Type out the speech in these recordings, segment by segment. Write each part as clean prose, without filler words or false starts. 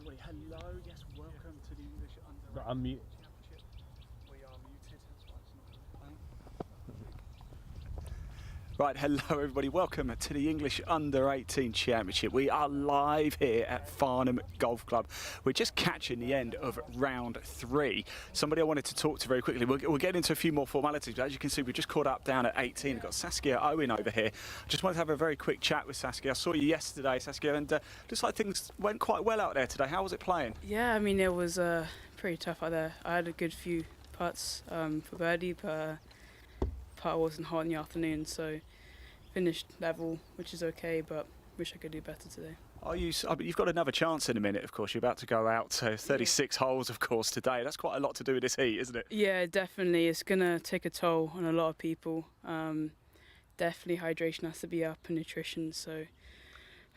everybody, hello, yes, welcome to the English Under 18 Unmute. Championship. We are muted, that's why it's not playing. Right, hello everybody, welcome to the English Under 18 Championship. We are live here at Farnham Golf Club. We're just catching the end of round 3. Somebody I wanted to talk to very quickly. We'll get into a few more formalities, but as you can see, we've just caught up down at 18. We've got Saskia Owen over here. Just wanted to have a very quick chat with Saskia. I saw you yesterday, Saskia, and looks like things went quite well out there today. How was it playing? Yeah, I mean, it was pretty tough out there. I had a good few putts for birdie, but putt wasn't hot in the afternoon, so finished level, which is okay, but wish I could do better today. You've got another chance in a minute, of course. You're about to go out to 36 holes, of course, today. That's quite a lot to do with this heat, isn't it? Yeah, definitely. It's going to take a toll on a lot of people. Definitely hydration has to be up and nutrition, so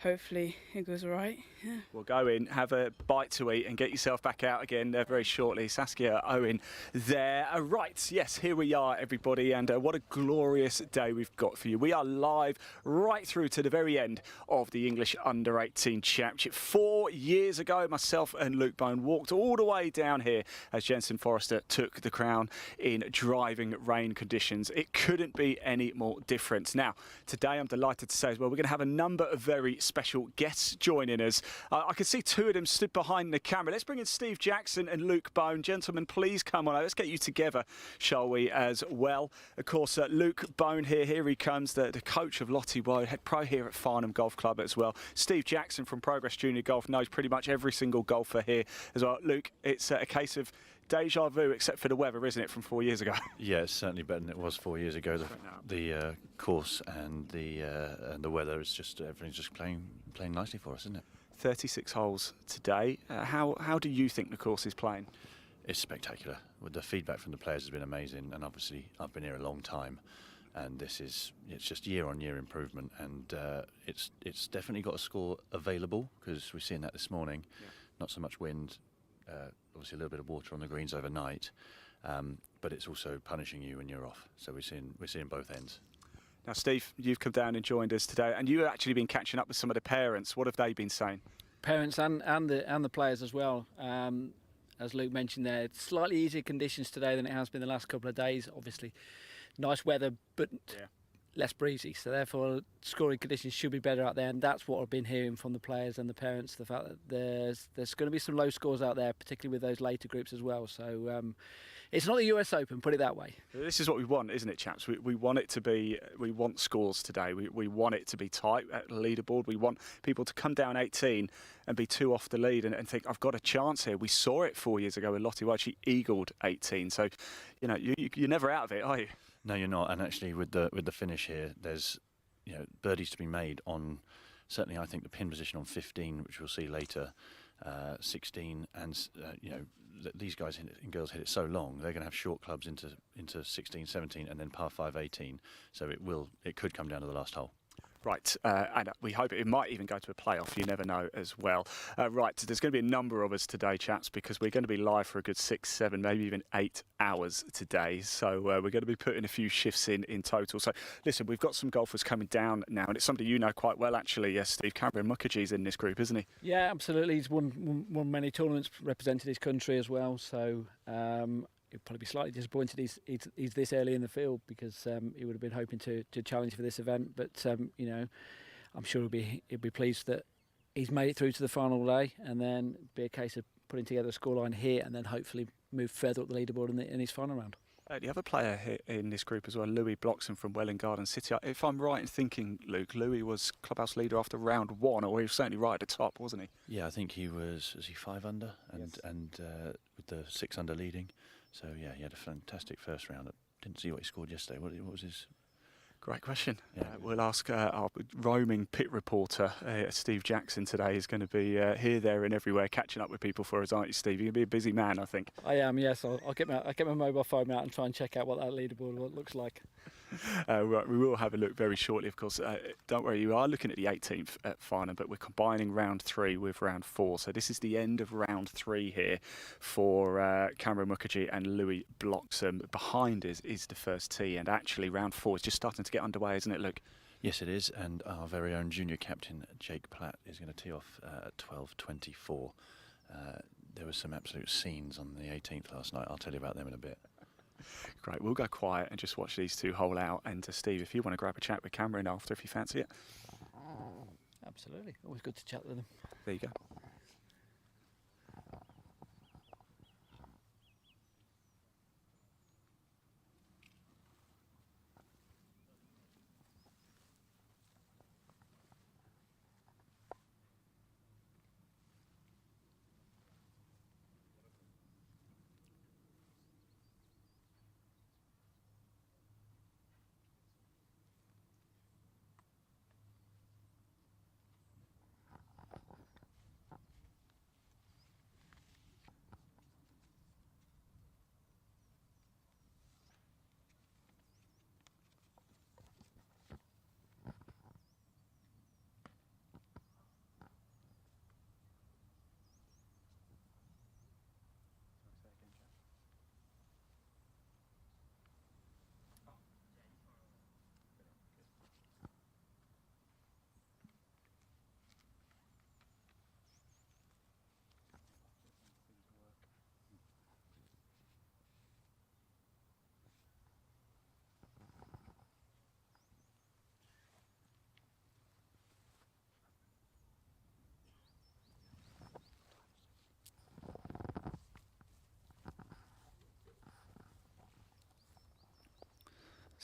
hopefully it goes all right. Yeah. We'll go in, have a bite to eat and get yourself back out again very shortly. Saskia Owen there. Right, yes, here we are, everybody, and what a glorious day we've got for you. We are live right through to the very end of the English Under 18 Championship. 4 years ago, myself and Luke Bone walked all the way down here as Jensen Forrester took the crown in driving rain conditions. It couldn't be any more different. Now, today I'm delighted to say as well, we're going to have a number of very special guests joining us. I can see two of them stood behind the camera. Let's bring in Steve Jackson and Luke Bone. Gentlemen, please come on. Let's get you together, shall we, as well. Of course, Luke Bone here he comes, the coach of Lottie Woe, head pro here at Farnham Golf Club as well. Steve Jackson from Progress Junior Golf knows pretty much every single golfer here as well. Luke, it's a case of deja vu, except for the weather, isn't it, from 4 years ago? Yeah, it's certainly better than it was 4 years ago. The course and the weather is just everything's just playing nicely for us, isn't it? 36 holes today. How do you think the course is playing? It's spectacular. With the feedback from the players has been amazing, and obviously I've been here a long time, and it's just year-on-year improvement, and it's definitely got a score available because we're seeing that this morning. Yeah. Not so much wind. Obviously a little bit of water on the greens overnight, but it's also punishing you when you're off. So we're seeing both ends. Now, Steve, you've come down and joined us today, and you've actually been catching up with some of the parents. What have they been saying? Parents and the players as well. As Luke mentioned there, it's slightly easier conditions today than it has been the last couple of days. Obviously, nice weather, but less breezy, so therefore scoring conditions should be better out there, and that's what I've been hearing from the players and the parents, the fact that there's going to be some low scores out there, particularly with those later groups as well. So it's not the US Open, put it that way. This is what we want, isn't it, chaps? We want it to be, we want scores today. We want it to be tight at the leaderboard. We want people to come down 18 and be 2 off the lead and think, I've got a chance here. We saw it 4 years ago with Lottie Woe. She eagled 18, so you know you're never out of it, are you? No, you're not. And actually, with the finish here, there's birdies to be made on. Certainly, I think the pin position on 15, which we'll see later, 16, and these guys and girls hit it so long, they're going to have short clubs into 16, 17, and then par 5, 18. So it could come down to the last hole. Right, and we hope it might even go to a playoff. You never know as well. Right, there's going to be a number of us today, chaps, because we're going to be live for a good 6, 7, maybe even 8 hours today. So we're going to be putting a few shifts in total. So listen, we've got some golfers coming down now, and it's somebody you know quite well, actually. Yes, Steve Cameron Mukherjee's in this group, isn't he? Yeah, absolutely. He's won many tournaments, represented his country as well. So he'll probably be slightly disappointed he's this early in the field, because he would have been hoping to challenge for this event. But I'm sure he'll be pleased that he's made it through to the final day, and then be a case of putting together a scoreline here, and then hopefully move further up the leaderboard in his final round. The other player here in this group as well, Louis Bloxham from Welwyn Garden City. If I'm right in thinking, Luke, Louis was clubhouse leader after round 1, or he was certainly right at the top, wasn't he? Yeah, I think he was he 5 under, and yes. With the 6 under leading. So yeah, he had a fantastic first round. I didn't see what he scored yesterday. What was his? Great question. Yeah. We'll ask our roaming pit reporter, Steve Jackson, today. He's going to be here, there and everywhere, catching up with people for us, aren't you, Steve? You're going to be a busy man, I think. I am, yes. I'll get my mobile phone out and try and check out what that leaderboard looks like. Right, we will have a look very shortly, of course. Don't worry, you are looking at the 18th at Farnham, but we're combining round 3 with round 4. So this is the end of round 3 here for Cameron Mukherjee and Louis Bloxham. Behind us is the first tee, and actually round 4 is just starting to get underway, isn't it, Luke? Yes, it is, and our very own junior captain, Jake Platt, is going to tee off at 12:24. There were some absolute scenes on the 18th last night. I'll tell you about them in a bit. Great, we'll go quiet and just watch these two hole out. And Steve, if you want to grab a chat with Cameron after, if you fancy it. Absolutely, always good to chat with them. There you go.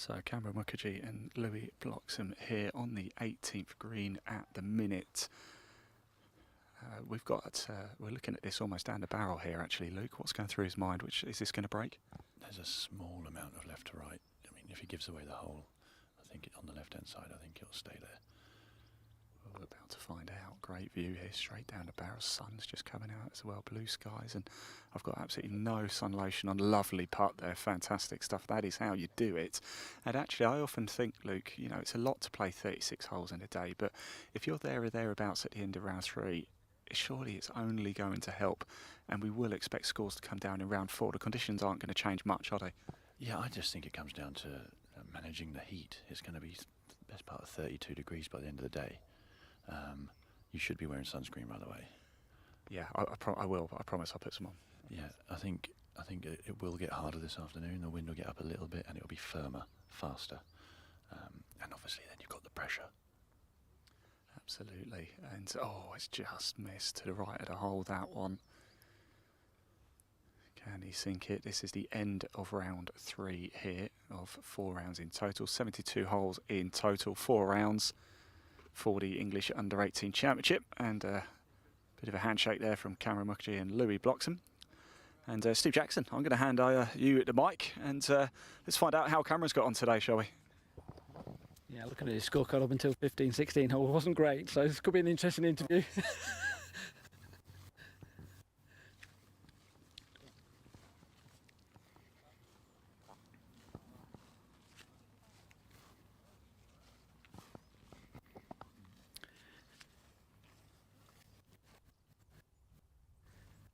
So Cameron Mukherjee and Louis Bloxham here on the 18th green at the minute. We're looking at this almost down the barrel here actually, Luke. What's going through his mind? Which is this going to break? There's a small amount of left to right. I mean, if he gives away the hole, I think on the left-hand side, I think he'll stay there. We're about to find out. Great view here, straight down the barrel. Sun's just coming out as well, blue skies, and I've got absolutely no sun lotion on. Lovely putt there, fantastic stuff. That is how you do it. And actually, I often think, Luke, you know, it's a lot to play 36 holes in a day, but if you're there or thereabouts at the end of round 3, surely it's only going to help, and we will expect scores to come down in round 4. The conditions aren't going to change much, are they? Yeah, I just think it comes down to managing the heat. It's going to be the best part of 32 degrees by the end of the day. You should be wearing sunscreen, by the way. Yeah, I will. I promise I'll put some on. Yeah, I think it will get harder this afternoon. The wind will get up a little bit, and it will be firmer, faster, and obviously then you've got the pressure. Absolutely, and oh, it's just missed to the right of the hole, that one. Can he sink it? This is the end of round 3 here of 4 rounds in total. 72 holes in total, 4 rounds for the English U18 Championship, and a bit of a handshake there from Cameron Mukherjee and Louis Bloxham. And Steve Jackson, I'm going to hand you the mic, and let's find out how Cameron's got on today, shall we? Yeah, looking at his scorecard up until 15, 16 hole wasn't great, so this could be an interesting interview.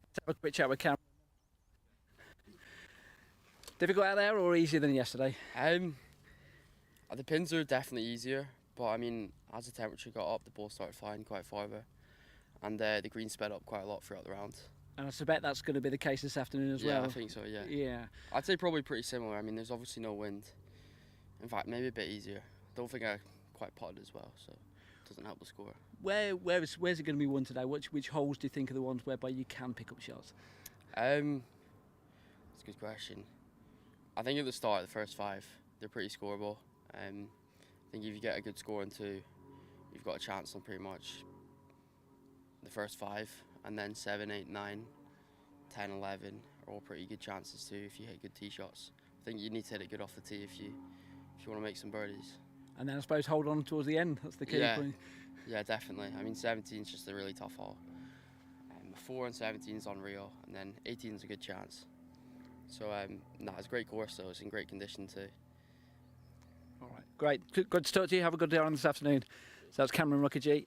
Let's have a quick chat with Cameron. Difficult out there or easier than yesterday? The pins are definitely easier, but I mean, as the temperature got up, the ball started flying quite farther, and the green sped up quite a lot throughout the round. And I suspect that's going to be the case this afternoon as well. Yeah, I think so, yeah. Yeah. I'd say probably pretty similar. I mean, there's obviously no wind. In fact, maybe a bit easier. Don't think I quite putted as well, so it doesn't help the score. Where's it going to be won today? Which holes do you think are the ones whereby you can pick up shots? That's a good question. I think at the start, the first 5, they're pretty scoreable. I think if you get a good score in 2, you've got a chance on pretty much the first 5, and then 7, 8, 9, 10, 11 are all pretty good chances too if you hit good tee shots. I think you need to hit it good off the tee if you want to make some birdies. And then I suppose hold on towards the end. That's the key point. Yeah, definitely. I mean, 17 is just a really tough hole. 4 and 17 is unreal, and then 18 is a good chance. So, it's a great course though. It's in great condition too. All right, great. Good to talk to you. Have a good day on this afternoon. So that's Cameron Mukherjee.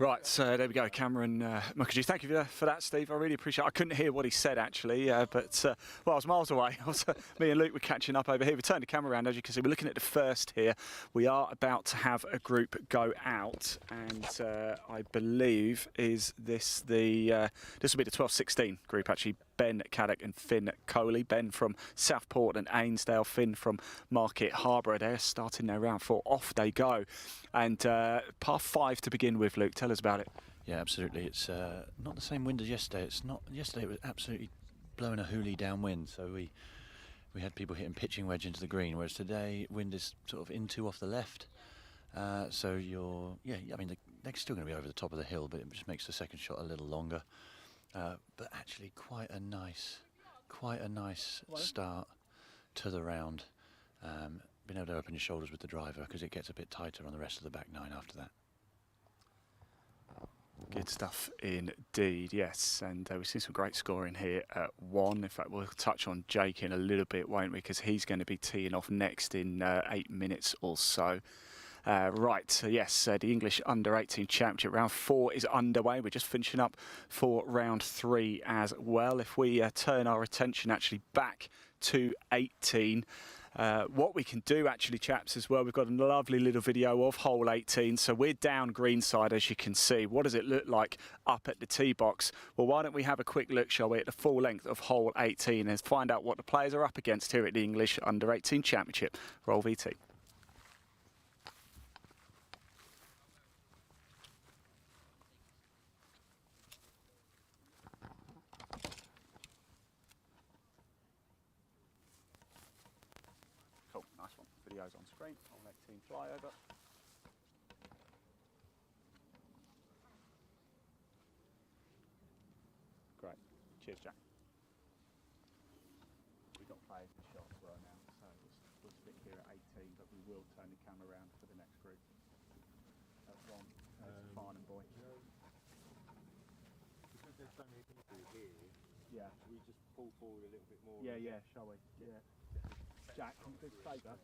Right, so there we go, Cameron Mukherjee. Thank you for that, Steve. I really appreciate it. I couldn't hear what he said, actually, but well, I was miles away. Me and Luke were catching up over here. We turned the camera around, as you can see. We're looking at the first here. We are about to have a group go out, and I believe this will be the 12-16 group, actually. Ben Caddock and Finn Coley. Ben from Southport and Ainsdale. Finn from Market Harborough. They're starting their round 4. Off they go. And par 5 to begin with, Luke. Tell us about it. Yeah, absolutely. It's not the same wind as yesterday. It's not. Yesterday it was absolutely blowing a hoolie downwind, so we had people hitting pitching wedge into the green, whereas today wind is sort of in 2 off the left. So I mean, they're still going to be over the top of the hill, but it just makes the second shot a little longer. But actually quite a nice start to the round. Being able to open your shoulders with the driver, because it gets a bit tighter on the rest of the back 9 after that. Good stuff indeed, yes. And we've seen some great scoring here at 1. In fact, we'll touch on Jake in a little bit, won't we? Because he's going to be teeing off next in 8 minutes or so. Right, yes, the English Under-18 Championship round 4 is underway. We're just finishing up for round 3 as well. If we turn our attention actually back to 18, what we can do actually, chaps, as well, we've got a lovely little video of hole 18. So we're down greenside, as you can see. What does it look like up at the tee box? Well, why don't we have a quick look, shall we, at the full length of hole 18 and find out what the players are up against here at the English Under-18 Championship. Roll VT. Cool, nice one. Video's on screen. Hole 18 flyover. Great. Cheers, Jack. We've got players in shot as well now, so we'll stick here at 18, but we will turn the camera around for the next group. That's one. There's a Farnham boy. Because there's so many people here, Yeah. should we just pull forward a little bit more? Yeah, shall we? Yeah. Jack, can you do us a favour?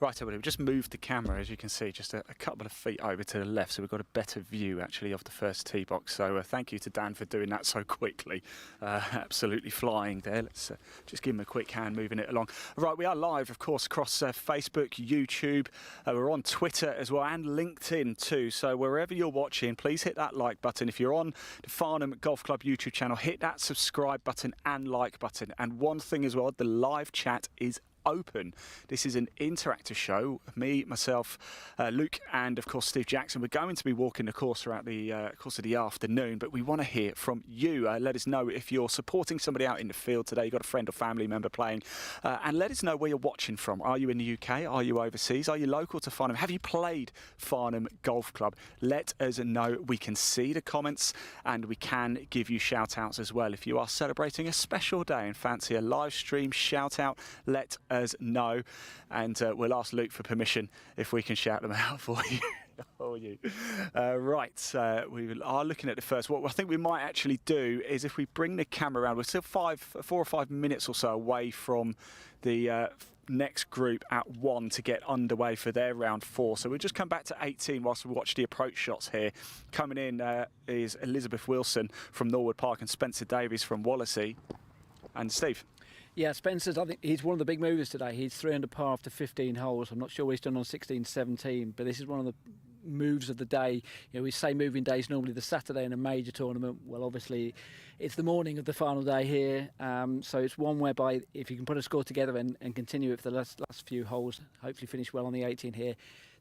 Right, everybody, we've just moved the camera, as you can see, just a couple of feet over to the left, so we've got a better view, actually, of the first tee box. So thank you to Dan for doing that so quickly. Absolutely flying there. Let's just give him a quick hand moving it along. Right, we are live, of course, across Facebook, YouTube. We're on Twitter as well, and LinkedIn too. So wherever you're watching, please hit that like button. If you're on the Farnham Golf Club YouTube channel, hit that subscribe button and like button. And one thing as well, the live chat is open. This is an interactive show. Me, myself, Luke, and of course Steve Jackson. We're going to be walking the course throughout the course of the afternoon, but we want to hear from you. Let us know if you're supporting somebody out in the field today. You've got a friend or family member playing, and let us know where you're watching from. Are you in the UK? Are you overseas? Are you local to Farnham? Have you played Farnham Golf Club? Let us know. We can see the comments and we can give you shout outs as well. If you are celebrating a special day and fancy a live stream shout out, let us know, and we'll ask Luke for permission if we can shout them out for you. Right, we are looking at the first. What I think we might actually do is, if we bring the camera around, we're still 4 or 5 minutes or so away from the next group at 1 to get underway for their round 4. So we'll just come back to 18 whilst we watch the approach shots here. Coming in is Elizabeth Wilson from Norwood Park and Spencer Davies from Wallasey. And Steve. Yeah, Spencer's, I think he's one of the big movers today. He's 3 under par after 15 holes. I'm not sure what he's done on 16, 17, but this is one of the moves of the day. You know, we say moving days normally the Saturday in a major tournament. Well, obviously, it's the morning of the final day here. So it's one whereby if you can put a score together and continue it for the last few holes, hopefully finish well on the 18 here,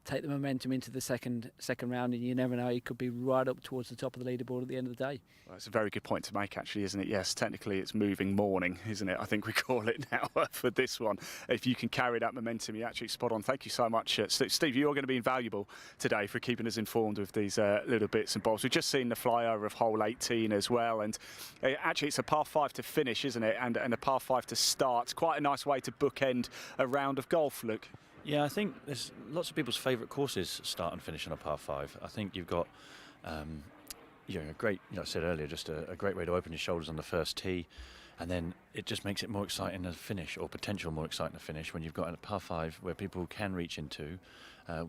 take the momentum into the second round, and you never know, he could be right up towards the top of the leaderboard at the end of the day. Well, it's a very good point to make, actually, isn't it? Yes, technically it's moving morning, isn't it? I think we call it now for this one. If you can carry that momentum, you're actually spot on. Thank you so much, Steve. You're going to be invaluable today for keeping us informed with these little bits and bobs. We've just seen the flyover of hole 18 as well, and actually it's a par 5 to finish, isn't it? And a par 5 to start. Quite a nice way to bookend a round of golf, Luke. Yeah, I think there's lots of people's favourite courses start and finish on a par 5. I think you've got, a great, I said earlier, just a great way to open your shoulders on the first tee, and then it just makes it more exciting to finish, or potential more exciting to finish, when you've got a par 5 where people can reach into.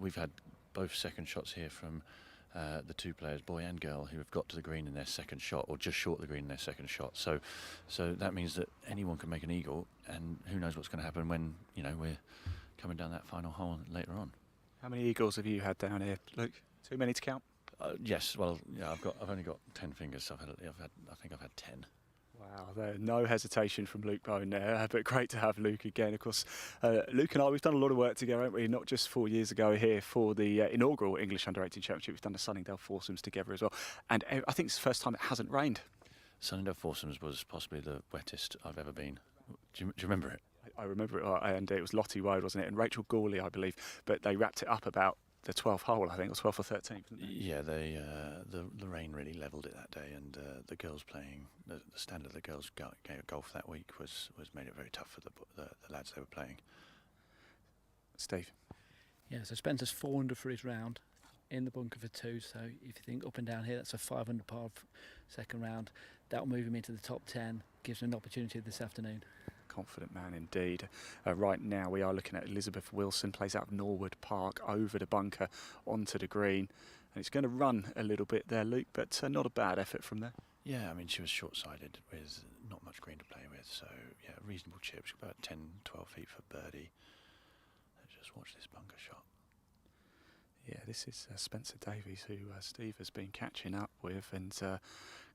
We've had both second shots here from the two players, boy and girl, who have got to the green in their second shot, or just short of the green in their second shot. So that means that anyone can make an eagle, and who knows what's going to happen when we're coming down that final hole later on. How many eagles have you had down here, Luke? Too many to count? Yes. Well, yeah. I've only got 10 fingers. So I think I've had 10. Wow, no hesitation from Luke Bone there, but great to have Luke again. Of course, Luke and I, we've done a lot of work together, haven't we? Not just 4 years ago here for the inaugural English U18 Championship. We've done the Sunningdale foursomes together as well. And I think it's the first time it hasn't rained. Sunningdale foursomes was possibly the wettest I've ever been. Do you remember it? I remember it, and it was Lottie Road, wasn't it? And Rachel Gawley, I believe. But they wrapped it up about the 12th hole, I think, or 12th or 13th, didn't they? Yeah, the rain really levelled it that day, and the girls playing, the standard of the girls' golf that week was made it very tough for the lads they were playing. Steve? Yeah, so Spencer's 4 under for his round, in the bunker for 2, so if you think up and down here, that's a 5 under par second round. That'll move him into the top 10, gives him an opportunity this afternoon. Confident man indeed. Right now we are looking at Elizabeth Wilson, plays out of Norwood Park, over the bunker onto the green, and it's going to run a little bit there, Luke, but not a bad effort from there. Yeah, I mean, she was short-sided with not much green to play with, so yeah, reasonable chips, about 10, 12 feet for birdie. Let's just watch this bunker shot. Yeah, this is Spencer Davies, who Steve has been catching up with, and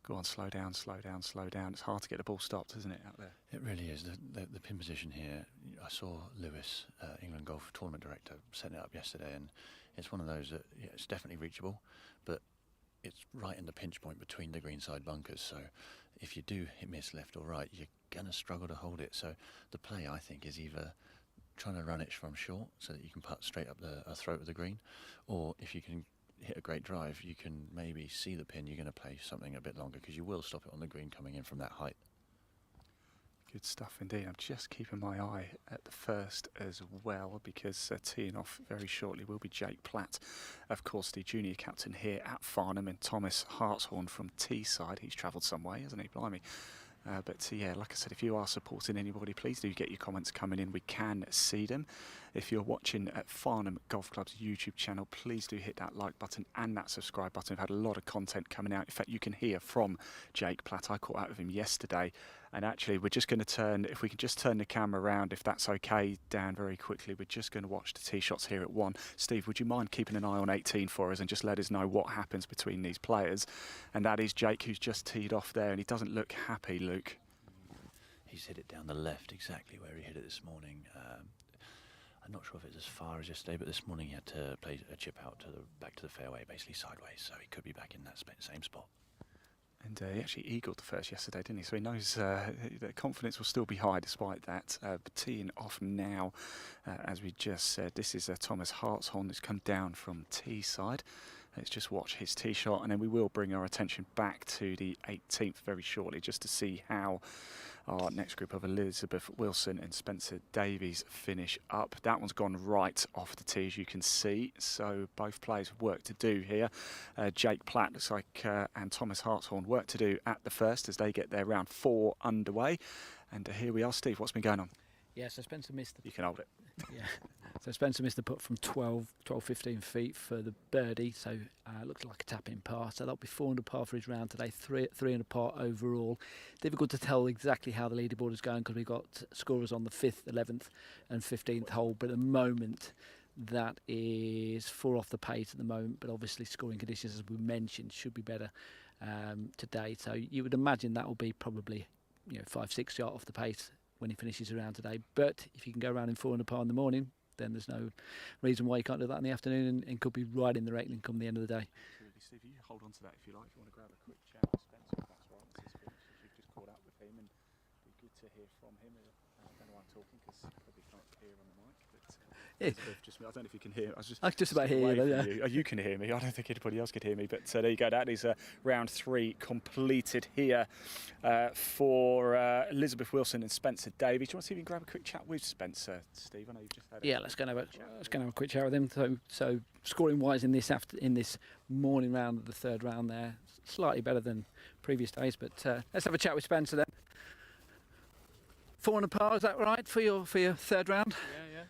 go on, slow down, slow down, slow down. It's hard to get the ball stopped, isn't it, out there? It really is. The pin position here, I saw Lewis, England Golf Tournament Director, setting it up yesterday, and it's one of those that it's definitely reachable, but it's right in the pinch point between the greenside bunkers, so if you do miss left or right, you're going to struggle to hold it. So the play, I think, is either trying to run it from short so that you can putt straight up the throat of the green, or if you can hit a great drive, you can maybe see the pin, you're going to play something a bit longer, because you will stop it on the green coming in from that height. Good stuff indeed. I'm just keeping my eye at the first as well, because teeing off very shortly will be Jake Platt, of course, the junior captain here at Farnham, and Thomas Hartshorn from Teesside. He's travelled some way, hasn't he? Blimey. But yeah, like I said, if you are supporting anybody, please do get your comments coming in. We can see them. If you're watching at Farnham Golf Club's YouTube channel, please do hit that like button and that subscribe button. We've had a lot of content coming out. In fact, you can hear from Jake Platt. I caught up with him yesterday. And actually, we're just going to turn, if we can just turn the camera around, if that's okay, Dan, very quickly. We're just going to watch the tee shots here at 1. Steve, would you mind keeping an eye on 18 for us and just let us know what happens between these players? And that is Jake, who's just teed off there, and he doesn't look happy, Luke. He's hit it down the left, exactly where he hit it this morning. I'm not sure if it's as far as yesterday, but this morning he had to play a chip out to back to the fairway, basically sideways, so he could be back in that same spot. And he actually eagled the first yesterday, didn't he? So he knows that confidence will still be high despite that. But teeing off now, as we just said, this is Thomas Hartshorn who's come down from Teesside. Let's just watch his tee shot, and then we will bring our attention back to the 18th very shortly, just to see how our next group of Elizabeth Wilson and Spencer Davies finish up. That one's gone right off the tee, as you can see. So both players have work to do here. Jake Platt looks like and Thomas Hartshorn work to do at the first as they get their round 4 underway. And here we are, Steve. What's been going on? Yeah, so Spencer missed the... You can hold it. Yeah. So Spencer missed the putt from 15 feet for the birdie, so looks like a tap-in par. So that'll be 4 under par for his round today, 3 under par overall. Difficult to tell exactly how the leaderboard is going because we've got scorers on the 5th, 11th and 15th hole, but at the moment that is 4 off the pace at the moment, but obviously scoring conditions, as we mentioned, should be better today. So you would imagine that will be probably 5-6 yards off the pace when he finishes around today. But if you can go around in 4 under par in the morning, then there's no reason why you can't do that in the afternoon and could be right in the reckoning come the end of the day. Absolutely, Steve. You hold on to that if you like. If you want to grab a quick chat with Spencer, if that's right. This is Vince, you've just caught up with him, and it'd be good to hear from him. I don't know why I'm talking because you probably can't hear on the mic, but just, I don't know if you can hear. I can just about hear you, though, yeah. You can hear me. I don't think anybody else could hear me. But there you go. That is round 3 completed here for Elizabeth Wilson and Spencer Davies. Do you want to see if you can grab a quick chat with Spencer, Steve? I know you've just had let's go and have a quick chat with him. So scoring wise in this morning round of the third round there, slightly better than previous days. But let's have a chat with Spencer then. 4 under par, is that right for your third round? Yeah.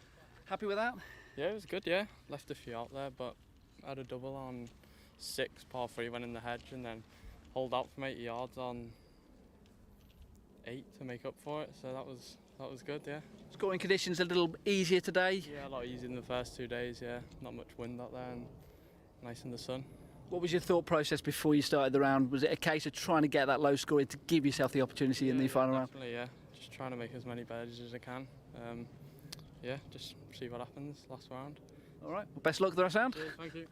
Happy with that? Yeah, it was good, yeah. Left a few out there, but had a double on 6, par 3, went in the hedge, and then holed out from 80 yards on 8 to make up for it, so that was good, yeah. Scoring conditions a little easier today? Yeah, a lot easier than the first 2 days, yeah. Not much wind out there and nice in the sun. What was your thought process before you started the round? Was it a case of trying to get that low score in to give yourself the opportunity in the final round? Definitely, yeah. Just trying to make as many birdies as I can. Yeah, just see what happens last round. All right, well, best luck, does that sound? Yeah, thank you.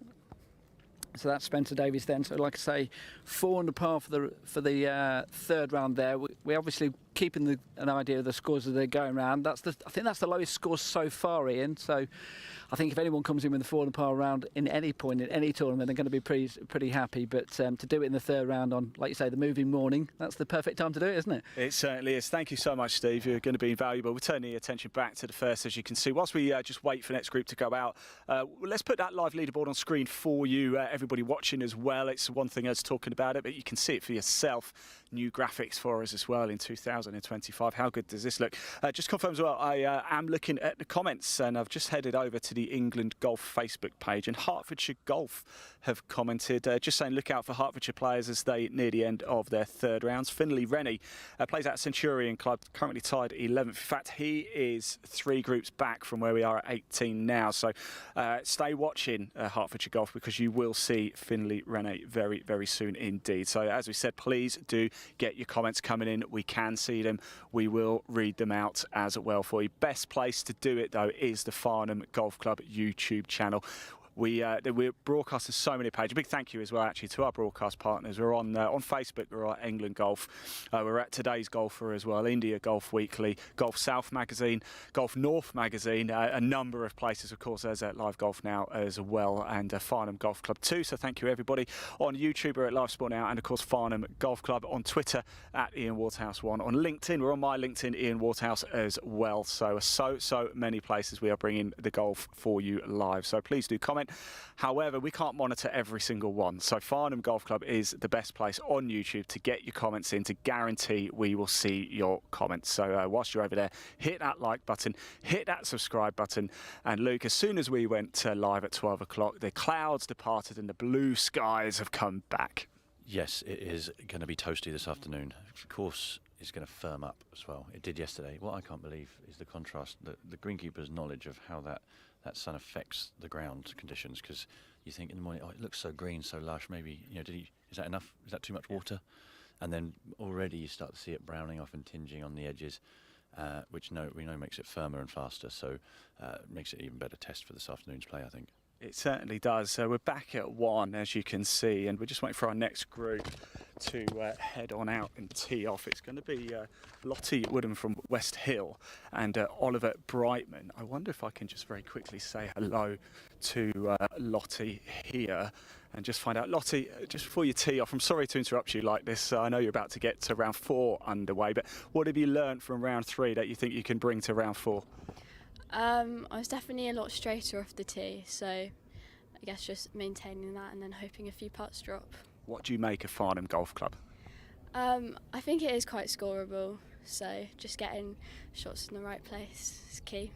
So that's Spencer Davies then. So like I say, 4 under par for the third round there. We obviously keeping an idea of the scores as they're going round. I think that's the lowest score so far, Ian. So I think if anyone comes in with a 4 under par round in any point in any tournament, they're going to be pretty happy. But to do it in the third round on, like you say, the moving morning, that's the perfect time to do it, isn't it? It certainly is. Thank you so much, Steve. You're going to be invaluable. We're turning the attention back to the first, as you can see. Whilst we just wait for the next group to go out, let's put that live leaderboard on screen for you, everybody watching as well. It's one thing us talking about it, but you can see it for yourself. New graphics for us as well in 2025. How good does this look? Just confirm as well, I am looking at the comments, and I've just headed over to the England Golf Facebook page, and Hertfordshire Golf have commented, just saying look out for Hertfordshire players as they near the end of their third rounds. Finley Rennie plays at Centurion Club, currently tied 11th. In fact, he is 3 groups back from where we are at 18 now. So stay watching Hertfordshire Golf, because you will see Finley Rennie very, very soon indeed. So as we said, please do get your comments coming in. We can see them. We will read them out as well for you. Best place to do it, though, is the Farnham Golf Club YouTube channel. We're broadcasting so many pages. A big thank you as well, actually, to our broadcast partners. We're on Facebook. We're at England Golf. We're at Today's Golfer as well, India Golf Weekly, Golf South Magazine, Golf North Magazine, a number of places. Of course, there's Live Golf Now as well, and Farnham Golf Club too. So thank you, everybody. On YouTube, we're at Live Sport Now, and of course, Farnham Golf Club. On Twitter, at Ian Waterhouse 1. On LinkedIn, we're on my LinkedIn, Ian Waterhouse as well. So many places we are bringing the golf for you live. So please do comment. However, we can't monitor every single one. So Farnham Golf Club is the best place on YouTube to get your comments in, to guarantee we will see your comments. So whilst you're over there, hit that like button, hit that subscribe button. And Luke, as soon as we went live at 12 o'clock, the clouds departed and the blue skies have come back. Yes, it is going to be toasty this afternoon. Of course, it's going to firm up as well. It did yesterday. What I can't believe is the contrast, the greenkeeper's knowledge of how that sun affects the ground conditions, because you think in the morning, oh, it looks so green, so lush, maybe, is that enough? Is that too much water? And then already you start to see it browning off and tinging on the edges, which we know makes it firmer and faster, so makes it an even better test for this afternoon's play, I think. It certainly does. So we're back at 1, as you can see, and we're just waiting for our next group to head on out and tee off. It's going to be Lottie Woodham from West Hill and Oliver Brightman. I wonder if I can just very quickly say hello to Lottie here and just find out. Lottie, just before you tee off, I'm sorry to interrupt you like this. I know you're about to get to round 4 underway, but what have you learned from round 3 that you think you can bring to round 4? I was definitely a lot straighter off the tee, so I guess just maintaining that and then hoping a few putts drop. What do you make of Farnham Golf Club? I think it is quite scoreable, so just getting shots in the right place is key.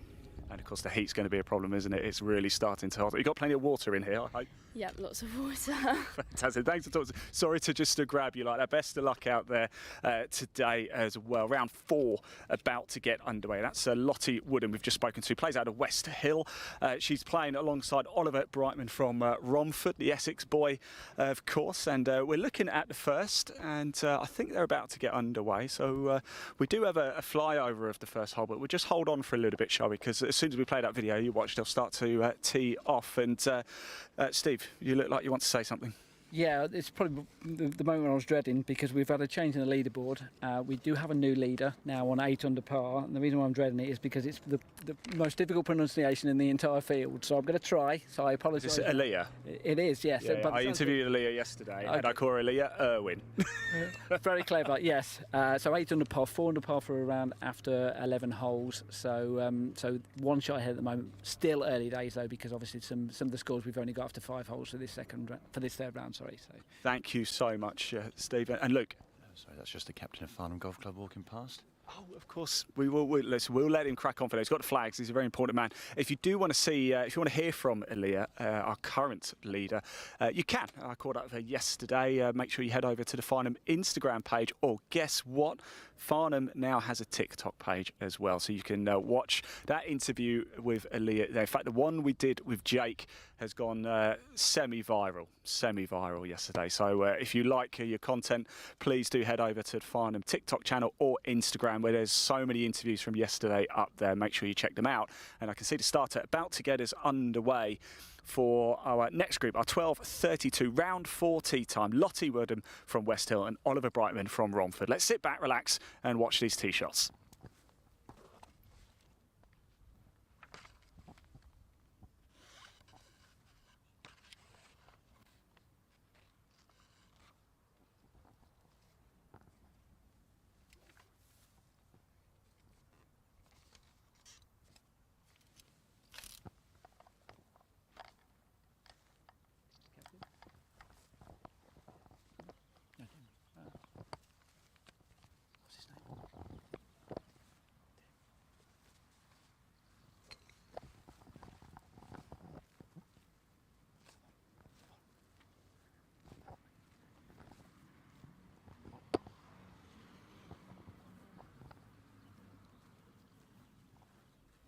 And of course the heat's going to be a problem, isn't it? It's really starting to hot. You've got plenty of water in here, I hope. Yeah, lots of water. Fantastic. Thanks for talking. Sorry to just grab you like that. Best of luck out there today as well. Round 4 about to get underway. That's Lottie Woodham we've just spoken to. Plays out of West Hill. She's playing alongside Oliver Brightman from Romford, the Essex boy, of course. And we're looking at the first, and I think they're about to get underway. So we do have a flyover of the first hole, but we'll just hold on for a little bit, shall we? Because as as soon as we play that video you watch, they'll start to tee off. And Steve, you look like you want to say something. Yeah, it's probably the moment I was dreading, because we've had a change in the leaderboard. We do have a new leader now on 8 under par, and the reason why I'm dreading it is because it's the most difficult pronunciation in the entire field. So I'm going to try. So I apologise. Is this Aaliyah? It is, yes. Yeah, I interviewed Aaliyah yesterday, and I call her Aaliyah Irwin. Very clever, yes. So 8 under par, 4 under par for a round after 11 holes. So so one shot ahead at the moment. Still early days though, because obviously some of the scores we've only got after 5 holes for this third round. Sorry. So. Thank you so much, Steve. And Luke. Sorry, that's just the captain of Farnham Golf Club walking past. Oh, of course. We'll let him crack on for that. He's got the flags. He's a very important man. If you do want to see, if you want to hear from Aaliyah, our current leader, you can. I caught up with her yesterday. Make sure you head over to the Farnham Instagram page. Or guess what? Farnham now has a TikTok page as well, so you can watch that interview with Aaliyah. In fact, the one we did with Jake has gone semi-viral yesterday. So if you like your content, please do head over to the Farnham TikTok channel or Instagram, where there's so many interviews from yesterday up there. Make sure you check them out. And I can see the starter about to get us underway for our next group, our 12:32 round 4 tee time. Lottie Woodham from West Hill and Oliver Brightman from Romford. Let's sit back, relax and watch these tee shots.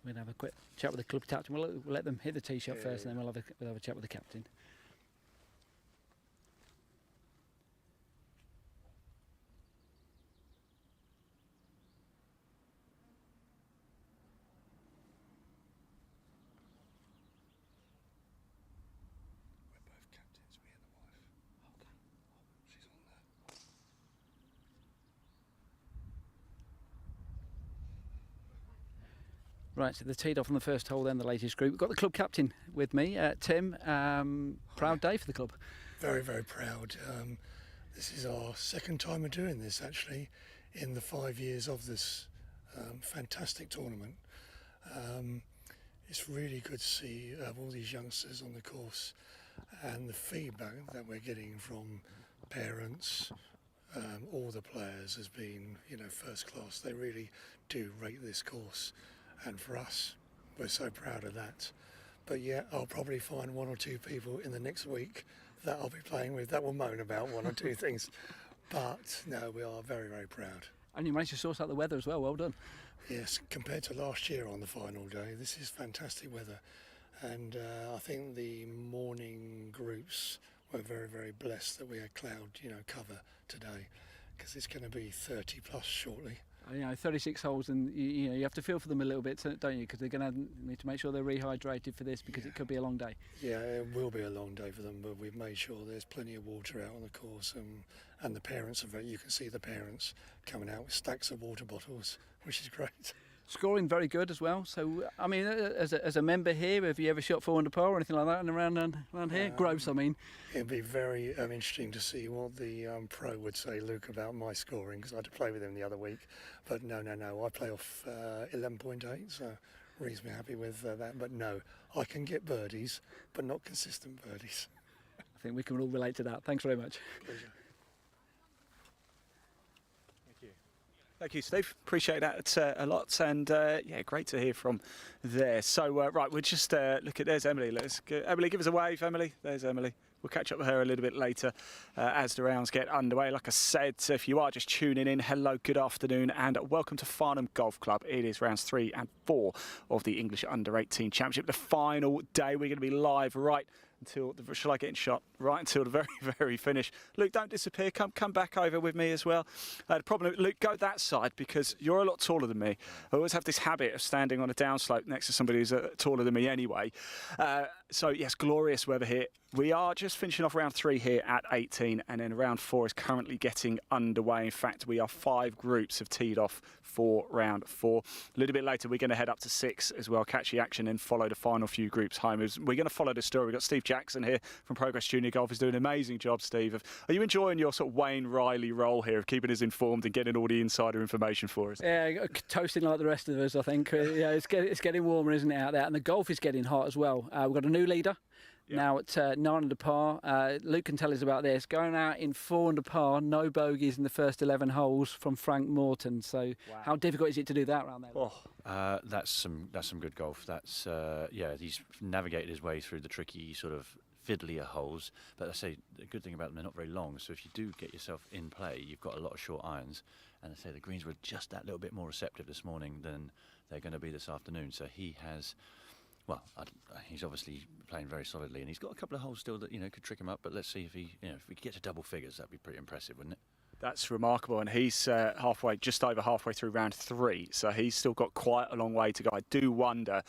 We'll have a quick chat with the club captain. We'll let them hit the tee shot first, and then we'll have a chat with the captain. Right, so they teed off on the first hole then, the latest group. We've got the club captain with me, Tim. Proud day for the club. Very, very proud. This is our second time of doing this, actually, in the 5 years of this fantastic tournament. It's really good to see all these youngsters on the course, and the feedback that we're getting from parents, all the players has been, first class. They really do rate this course. And for us, we're so proud of that. But yeah, I'll probably find 1 or 2 people in the next week that I'll be playing with that will moan about 1 or 2 things. But no, we are very, very proud. And you managed to sort out the weather as well. Well done. Yes, compared to last year on the final day, this is fantastic weather. And I think the morning groups were very, very blessed that we had cloud, cover today, because it's going to be 30 plus shortly. 36 holes, and you have to feel for them a little bit, don't you? Because they're going to need to make sure they're rehydrated for this, because it could be a long day. Yeah, it will be a long day for them, but we've made sure there's plenty of water out on the course, and the parents are you can see the parents coming out with stacks of water bottles, which is great. Scoring very good as well. So, I mean, as a member here, have you ever shot 4 under par or anything like that and around here? Gross, I mean. It'd be very interesting to see what the pro would say, Luke, about my scoring, because I had to play with him the other week. But no, I play off 11.8, so reasonably happy with that. But no, I can get birdies, but not consistent birdies. I think we can all relate to that. Thanks very much. Pleasure. Thank you, Steve. Appreciate that a lot, and yeah, great to hear from there. So, right, we'll just look at, there's Emily. Emily, give us a wave, Emily. There's Emily. We'll catch up with her a little bit later as the rounds get underway. Like I said, if you are just tuning in, hello, good afternoon, and welcome to Farnham Golf Club. It is rounds 3 and 4 of the English U18 Championship, the final day. We're going to be live right until shall I get in shot? Right until the very, very finish. Luke, don't disappear. Come back over with me as well. The problem, Luke, go that side because you're a lot taller than me. I always have this habit of standing on a downslope next to somebody who's taller than me anyway. So yes, glorious weather here. We are just finishing off round 3 here at 18, and then round 4 is currently getting underway. In fact, we are 5 groups have teed off for round 4. A little bit later, we're going to head up to 6 as well, catch the action, and follow the final few groups home. We're going to follow the story. We've got Steve Jackson here from Progress Junior Golf. He's doing an amazing job, Steve. Are you enjoying your sort of Wayne Riley role here of keeping us informed and getting all the insider information for us? Yeah, toasting like the rest of us, I think. Yeah, it's getting warmer, isn't it, out there? And the golf is getting hot as well. We've got a new leader. Yep. Now at 9 under par. Luke can tell us about this. Going out in 4 under par, no bogeys in the first 11 holes from Frank Morton. So how difficult is it to do that around there? Oh. That's some good golf. That's he's navigated his way through the tricky sort of fiddlier holes. But I say the good thing about them, they're not very long. So if you do get yourself in play, you've got a lot of short irons. And I say the greens were just that little bit more receptive this morning than they're going to be this afternoon. So he has. Well, he's obviously playing very solidly, and he's got a couple of holes still that could trick him up. But let's see if if we could get to double figures, that'd be pretty impressive, wouldn't it? That's remarkable, and he's just over halfway through round 3, so he's still got quite a long way to go. I do wonder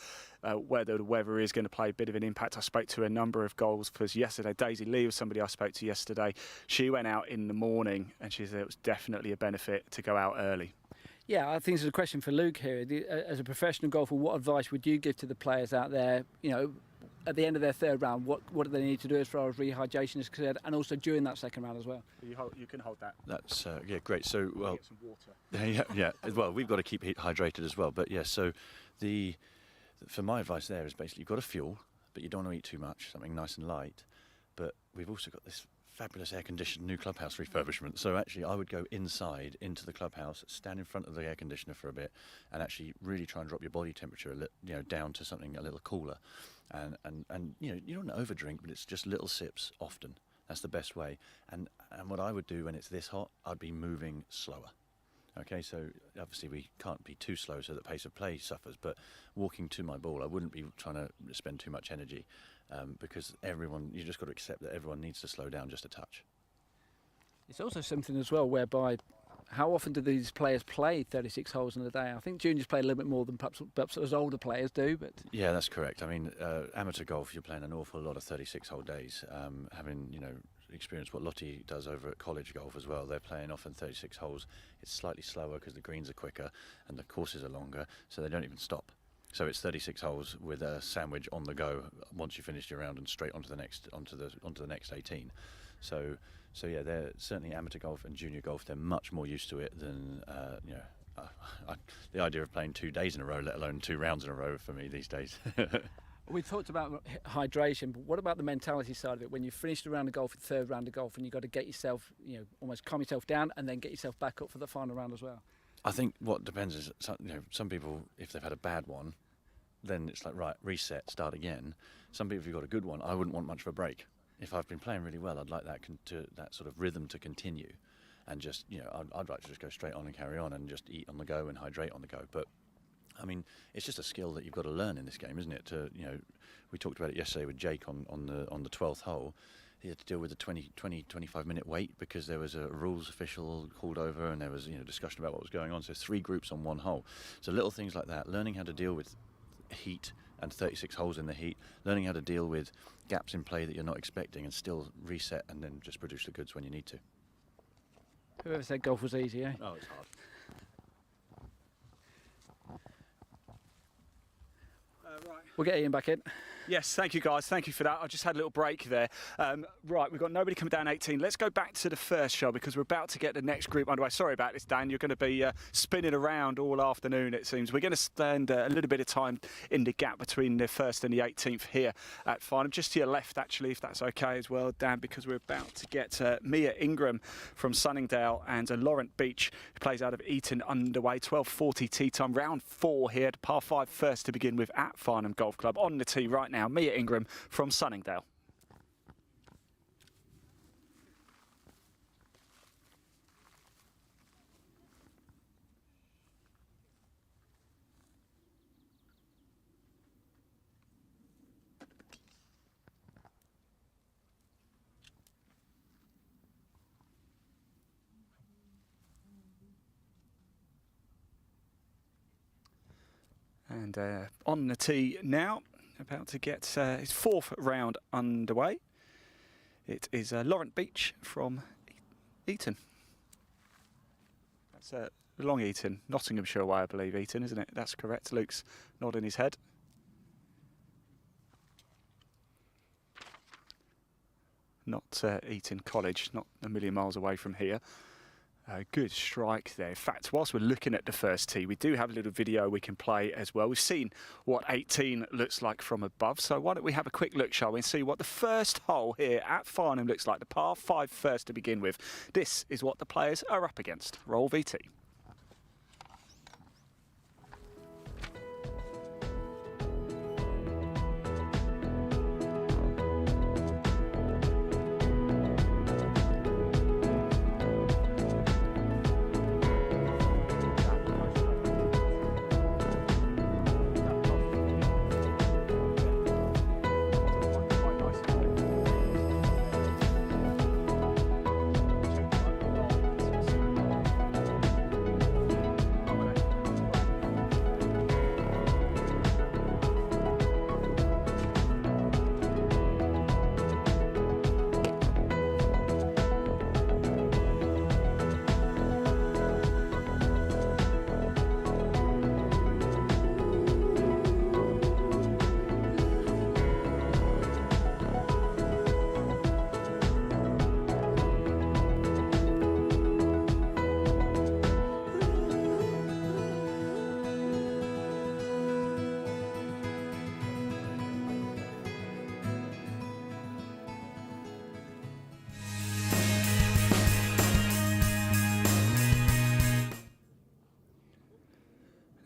whether the weather is going to play a bit of an impact. I spoke to a number of golfers yesterday. Daisy Lee was somebody I spoke to yesterday. She went out in the morning, and she said it was definitely a benefit to go out early. Yeah, I think this is a question for Luke here. As a professional golfer, what advice would you give to the players out there, at the end of their 3rd round, what do they need to do as far as rehydration is concerned, and also during that 2nd round as well? You can hold that. That's, great. So, well, get some water. yeah. Well, we've got to keep hydrated as well. But, yeah, so for my advice there is basically you've got to fuel, but you don't want to eat too much, something nice and light. But we've also got this fabulous air-conditioned new clubhouse refurbishment. So actually I would go inside into the clubhouse, stand in front of the air conditioner for a bit, and actually really try and drop your body temperature down to something a little cooler. And you don't want to overdrink, but it's just little sips often. That's the best way. And what I would do when it's this hot, I'd be moving slower. Okay, so obviously we can't be too slow so that pace of play suffers, but walking to my ball, I wouldn't be trying to spend too much energy. Because you just got to accept that everyone needs to slow down just a touch. It's also something as well whereby how often do these players play 36 holes in a day? I think juniors play a little bit more than perhaps as older players do. But yeah, that's correct. I mean, amateur golf, you're playing an awful lot of 36-hole days. Having experienced what Lottie does over at college golf as well, they're playing often 36 holes. It's slightly slower because the greens are quicker and the courses are longer, so they don't even stop. So it's 36 holes with a sandwich on the go once you finish your round and straight onto the next 18. So yeah, they're certainly amateur golf and junior golf. They're much more used to it than the idea of playing 2 days in a row, let alone 2 rounds in a row for me these days. We talked about hydration, but what about the mentality side of it? When you've finished a round of golf, the 3rd round of golf, and you've got to get yourself, almost calm yourself down and then get yourself back up for the final round as well. I think what depends is, some people, if they've had a bad one, then it's like, right, reset, start again. Some people, if you've got a good one, I wouldn't want much of a break. If I've been playing really well, I'd like that sort of rhythm to continue. And just, I'd like to just go straight on and carry on and just eat on the go and hydrate on the go. But, I mean, it's just a skill that you've got to learn in this game, isn't it? We talked about it yesterday with Jake on the 12th hole. He had to deal with a 25 minute wait because there was a rules official called over and there was discussion about what was going on. So 3 groups on 1 hole. So little things like that, learning how to deal with heat and 36 holes in the heat, learning how to deal with gaps in play that you're not expecting and still reset and then just produce the goods when you need to. Whoever said golf was easy, eh? Oh, it's hard. Right. We'll get Ian back in. Yes, thank you guys. Thank you for that. I just had a little break there. Right, we've got nobody coming down 18. Let's go back to the first show because we're about to get the next group underway. Sorry about this, Dan. You're going to be spinning around all afternoon, it seems. We're going to spend a little bit of time in the gap between the 1st and the 18th here at Farnham. Just to your left, actually, if that's okay as well, Dan, because we're about to get Mia Ingram from Sunningdale and Laurent Beach, who plays out of Eton, underway. 12:40 tee time, round 4 here, par 5 first to begin with at Farnham Golf Club. On the tee right now, Mia Ingram from Sunningdale. And on the tee now, about to get his 4th round underway. It is Laurent Beach from Eton. That's Long Eton, Nottinghamshire way, I believe, Eton, isn't it? That's correct. Luke's nodding his head. Not Eton College, not a million miles away from here. Good strike there. In fact, whilst we're looking at the first tee, we do have a little video we can play as well. We've seen what 18 looks like from above, so why don't we have a quick look, shall we, and see what the first hole here at Farnham looks like. The par 5 first to begin with. This is what the players are up against. Roll VT.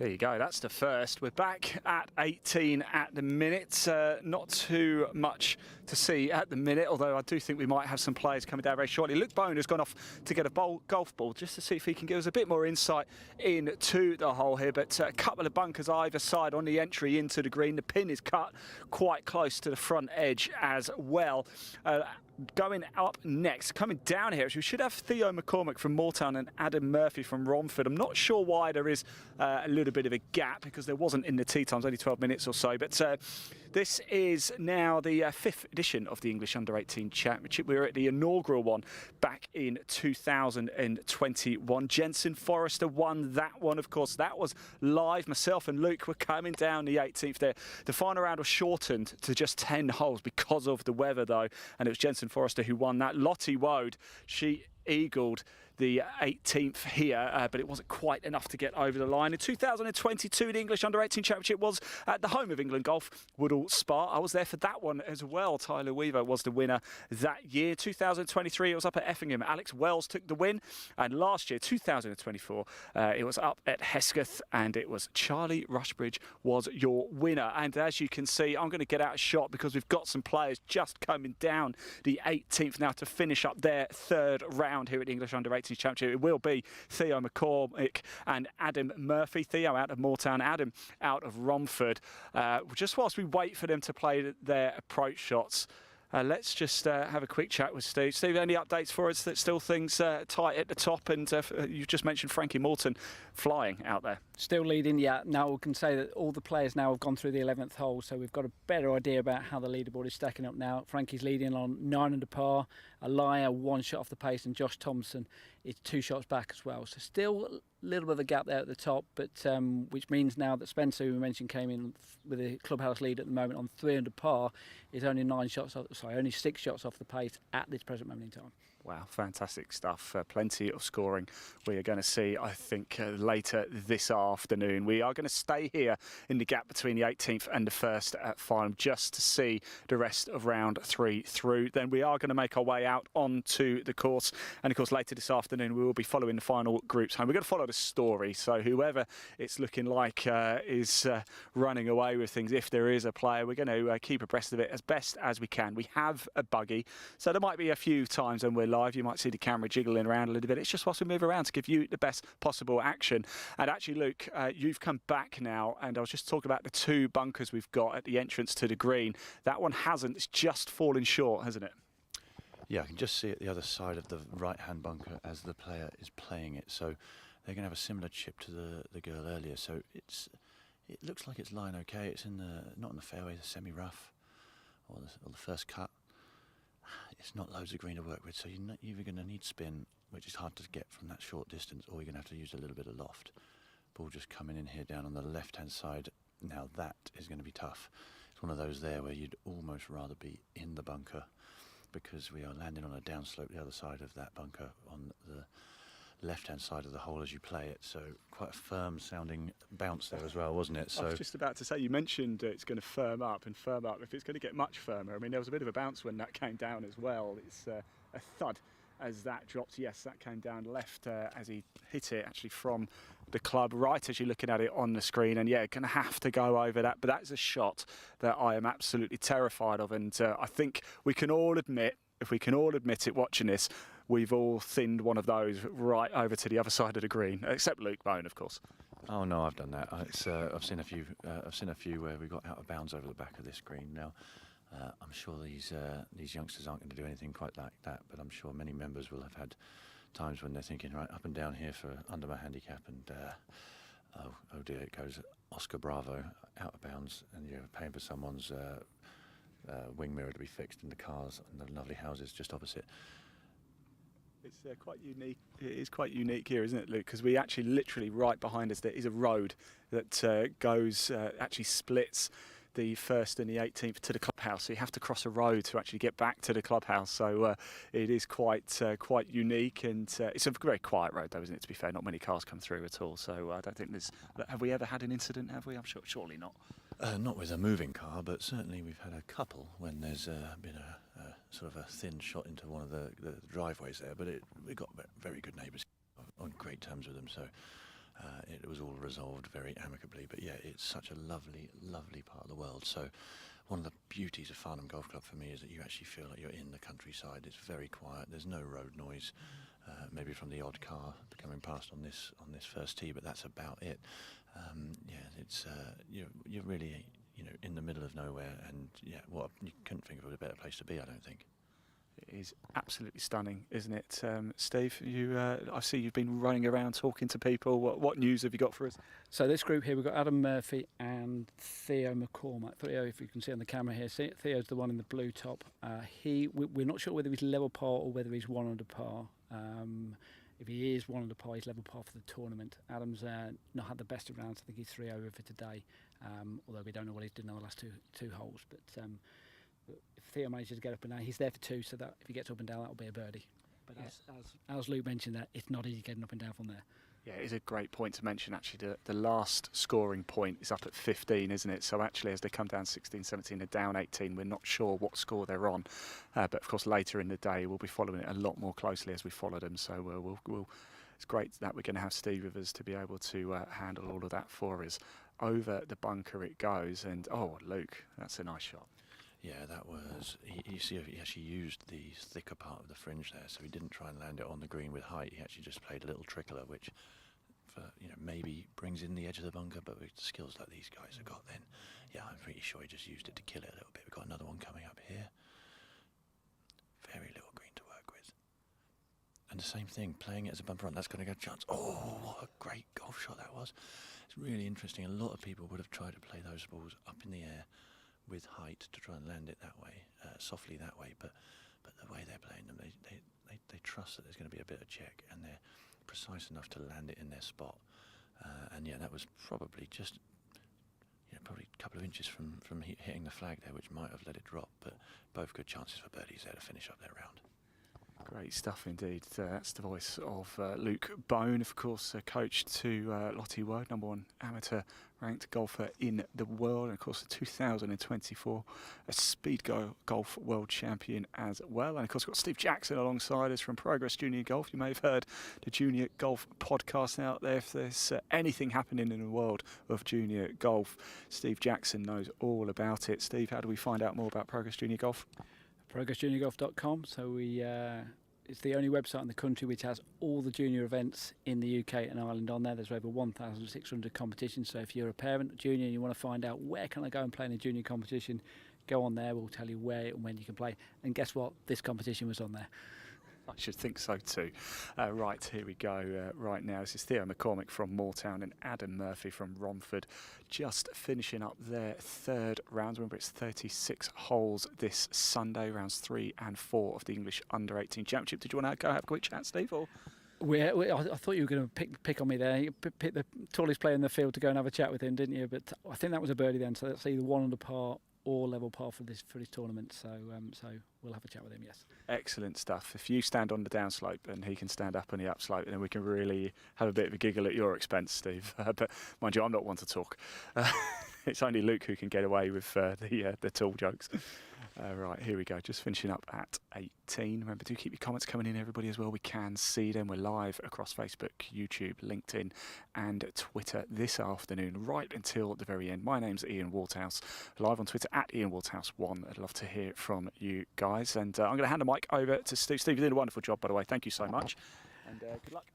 There you go, that's the first. We're back at 18 at the minute. Not too much to see at the minute, although I do think we might have some players coming down very shortly. Luke Bone has gone off to get a golf ball just to see if he can give us a bit more insight into the hole here. But a couple of bunkers either side on the entry into the green. The pin is cut quite close to the front edge as well. Going up next, coming down here, we should have Theo McCormick from Moortown and Adam Murphy from Romford. I'm not sure why there is a little bit of a gap, because there wasn't in the tee times, only 12 minutes or so. But this is now the 5th edition of the English U18 Championship. We were at the inaugural one back in 2021. Jensen Forrester won that one, of course. That was live. Myself and Luke were coming down the 18th there. The final round was shortened to just 10 holes because of the weather, though, and it was Jensen Forrester who won that. Lottie Wode, she eagled the 18th here, but it wasn't quite enough to get over the line. In 2022, the English U18 Championship was at the home of England Golf, Woodall Spa. I was there for that one as well. Tyler Weaver was the winner that year. 2023, it was up at Effingham. Alex Wells took the win. And last year, 2024, it was up at Hesketh, and it was Charlie Rushbridge was your winner. And as you can see, I'm going to get out a shot because we've got some players just coming down the 18th now to finish up their 3rd round here at the English U18 Championship. It will be Theo McCormick and Adam Murphy. Theo out of Moortown, Adam out of Romford. Just whilst we wait for them to play their approach shots, let's just have a quick chat with Steve. Steve, any updates for us? That still things tight at the top, and you just mentioned Frankie Morton flying out there. Still leading, yeah. Now we can say that all the players now have gone through the 11th hole, so we've got a better idea about how the leaderboard is stacking up now. Frankie's leading on 9 under par, Elia 1 shot off the pace, and Josh Thompson is 2 shots back as well. So still a little bit of a gap there at the top, but which means now that Spencer, who we mentioned, came in with a clubhouse lead at the moment on 3 under par, is only 6 shots off the pace at this present moment in time. Wow, fantastic stuff. Plenty of scoring we are going to see, I think, later this afternoon. We are going to stay here in the gap between the 18th and the 1st at Farnham just to see the rest of round 3 through. Then we are going to make our way out onto the course. And, of course, later this afternoon, we will be following the final groups home. We're going to follow the story. So whoever it's looking like is running away with things, if there is a player, we're going to keep abreast of it as best as we can. We have a buggy, so there might be a few times when we're live, you might see the camera jiggling around a little bit. It's just whilst we move around to give you the best possible action. And actually, Luke, you've come back now, and I was just talking about the 2 bunkers we've got at the entrance to the green. That one hasn't. It's just fallen short, hasn't it? Yeah, I can just see it the other side of the right-hand bunker as the player is playing it. So they're going to have a similar chip to the girl earlier. So it's it looks like it's lying okay. It's not in the fairway, the semi-rough or the first cut. It's not loads of green to work with, so you're either going to need spin, which is hard to get from that short distance, or you're going to have to use a little bit of loft. Ball just coming in here down on the left-hand side. Now that is going to be tough. It's one of those there where you'd almost rather be in the bunker, because we are landing on a downslope the other side of that bunker on the left-hand side of the hole as you play it. So quite a firm sounding bounce there as well, wasn't it? So I was just about to say, you mentioned it's going to firm up and firm up. If it's going to get much firmer, I mean, there was a bit of a bounce when that came down as well. It's a thud as that dropped. Yes, that came down left as he hit it actually from the club, right as you're looking at it on the screen. And yeah, going to have to go over that. But that's a shot that I am absolutely terrified of. And I think we can all admit, if we can all admit it watching this, we've all thinned one of those right over to the other side of the green, except Luke Bone, of course. Oh no, I've done that. I've seen a few. I've seen a few where we got out of bounds over the back of this green. Now, I'm sure these youngsters aren't going to do anything quite like that, but I'm sure many members will have had times when they're thinking, right, up and down here for under my handicap, and oh dear, it goes Oscar Bravo out of bounds, and you're paying for someone's wing mirror to be fixed in the cars and the lovely houses just opposite. It's quite unique. It is quite unique here, isn't it, Luke? Because we actually literally right behind us there is a road that goes, actually splits the 1st and the 18th to the clubhouse. So you have to cross a road to actually get back to the clubhouse. So it is quite unique, and it's a very quiet road though, isn't it? To be fair, not many cars come through at all. So I don't think there's. Have we ever had an incident? Have we? I'm sure, surely not. Not with a moving car, but certainly we've had a couple when there's been a sort of a thin shot into one of the driveways there. But we got very good neighbours, on great terms with them, so it was all resolved very amicably. But yeah, it's such a lovely, lovely part of the world. So one of the beauties of Farnham Golf Club for me is that you actually feel like you're in the countryside. It's very quiet. There's no road noise, maybe from the odd car coming past on this first tee, but that's about it. Yeah, it's you're really in the middle of nowhere, and yeah, you couldn't think of a better place to be, I don't think. It is absolutely stunning, isn't it, Steve? I see you've been running around talking to people. What news have you got for us? So this group here, we've got Adam Murphy and Theo McCormack. Theo, if you can see on the camera here, Theo's the one in the blue top. We're not sure whether he's level par or whether he's 1 under par. If he is 1 under par, he's level par for the tournament. Adam's not had the best of rounds. I think he's 3 over for today, although we don't know what he's done in the last two holes. But if Theo manages to get up and down, he's there for 2, so that if he gets up and down, that'll be a birdie. But as Luke mentioned, that it's not easy getting up and down from there. Yeah, it is a great point to mention, actually. The last scoring point is up at 15, isn't it? So actually, as they come down 16, 17, they're down 18. We're not sure what score they're on. But of course, later in the day, we'll be following it a lot more closely as we follow them. So it's great that we're going to have Steve with us to be able to handle all of that for us. Over the bunker it goes, and oh, Luke, that's a nice shot. Yeah, that was. You see, he actually used the thicker part of the fringe there, so he didn't try and land it on the green with height. He actually just played a little trickler, which, maybe brings in the edge of the bunker. But with skills like these guys have got, then yeah, I'm pretty sure he just used it to kill it a little bit. We've got another one coming up here. Very little green to work with, and the same thing, playing it as a bumper run. That's going to get a chance. Oh, what a great golf shot that was! It's really interesting. A lot of people would have tried to play those balls up in the air with height to try and land it that way, softly that way, but the way they're playing them, they trust that there's going to be a bit of check, and they're precise enough to land it in their spot. And yeah, that was probably just probably a couple of inches from hitting the flag there, which might have let it drop, but both good chances for birdies there to finish up their round. Great stuff indeed. That's the voice of Luke Bone, of course, coach to Lottie Word, #1 amateur ranked golfer in the world, and of course the 2024 Speed Golf World Champion as well. And of course we've got Steve Jackson alongside us from Progress Junior Golf. You may have heard the Junior Golf podcast out there. If there's anything happening in the world of junior golf, Steve Jackson knows all about it. Steve, how do we find out more about Progress Junior Golf? ProgressJuniorGolf.com. So it's the only website in the country which has all the junior events in the UK and Ireland on there. There's over 1,600 competitions. So if you're a parent or junior and you want to find out where can I go and play in a junior competition, go on there. We'll tell you where and when you can play. And guess what? This competition was on there. I should think so too. Right, here we go. Right now, this is Theo McCormick from Moortown and Adam Murphy from Romford, just finishing up their third round. Remember, it's 36 holes this Sunday, rounds 3 and 4 of the English Under-18 Championship. Did you want to go have a quick chat, Steve? Or? I thought you were going to pick on me there. You picked the tallest player in the field to go and have a chat with him, didn't you? But I think that was a birdie then, so that's either 1 under par or level par for this tournament. So we'll have a chat with him. Yes. Excellent stuff. If you stand on the downslope and he can stand up on the upslope, then we can really have a bit of a giggle at your expense, Steve. But mind you, I'm not one to talk. It's only Luke who can get away with the tall jokes. Right, here we go. Just finishing up at 18. Remember, do keep your comments coming in, everybody, as well. We can see them. We're live across Facebook, YouTube, LinkedIn and Twitter this afternoon, right until the very end. My name's Ian Waterhouse, live on Twitter at Ian Waterhouse1. I'd love to hear from you guys. And I'm going to hand the mic over to Steve. Steve, you're doing a wonderful job, by the way. Thank you so much. And good luck.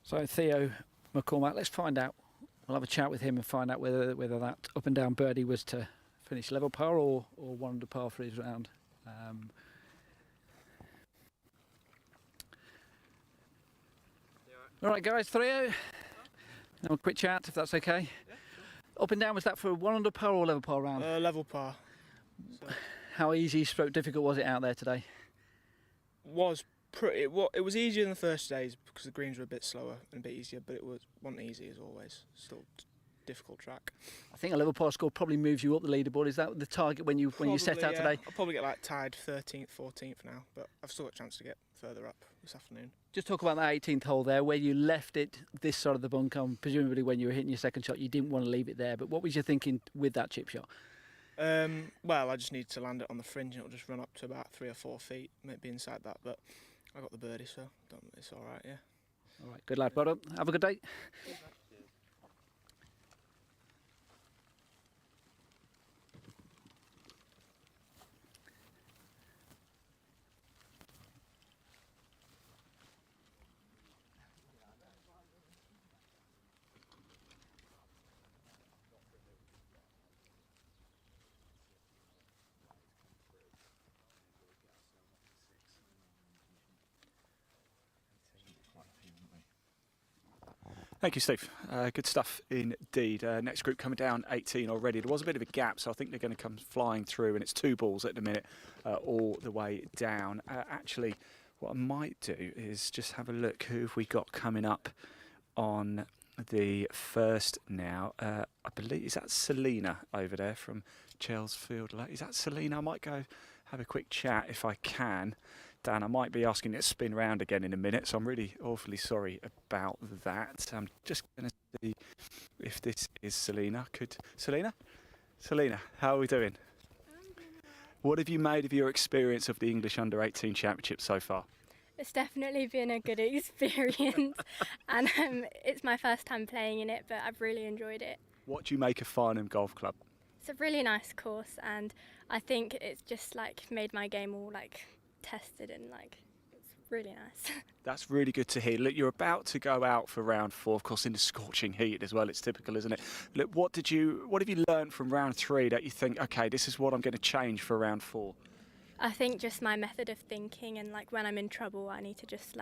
So, Theo McCormack, let's find out. We'll have a chat with him and find out whether that up and down birdie was to finish level par or 1 under par for his round. All right, guys, Theo. Have a quick chat, if that's okay. Yeah, sure. Up and down, was that for 1 under par or level par round? Level par. So. How easy, stroke difficult was it out there today? It was easier than the first days because the greens were a bit slower and a bit easier, but it wasn't easy as always. Still difficult track. I think a level par score probably moves you up the leaderboard. Is that the target when you set out today? I'll probably get like tied 13th, 14th now, but I've still got a chance to get further up this afternoon. Just talk about that 18th hole there, where you left it this side of the bunker. Presumably when you were hitting your second shot, you didn't want to leave it there. But what was your thinking with that chip shot? Well, I just need to land it on the fringe and it'll just run up to about 3 or 4 feet, maybe inside that. But I got the birdie, so it's all right, yeah. All right, good lad, brother. Have a good day. Thank you, Steve. Good stuff indeed. Next group coming down 18 already. There was a bit of a gap, so I think they're going to come flying through, and it's 2 balls at the minute all the way down. Actually, what I might do is just have a look who have we got coming up on the first now. I believe, is that Selena over there from Chelsfield? Is that Selena? I might go have a quick chat if I can. Dan, I might be asking it to spin round again in a minute, so I'm really awfully sorry about that. I'm just going to see if this is Selena. Selena, how are we doing? What have you made of your experience of the English Under-18 Championship so far? It's definitely been a good experience, and it's my first time playing in it, but I've really enjoyed it. What do you make of Farnham Golf Club? It's a really nice course, and I think it's just made my game all tested and it's really nice. That's really good to hear. Look, you're about to go out for round 4, of course, in the scorching heat as well. It's typical, isn't it? Look, what have you learned from round 3 that you think, okay, this is what I'm going to change for round 4? I think just my method of thinking, and when I'm in trouble, I need to just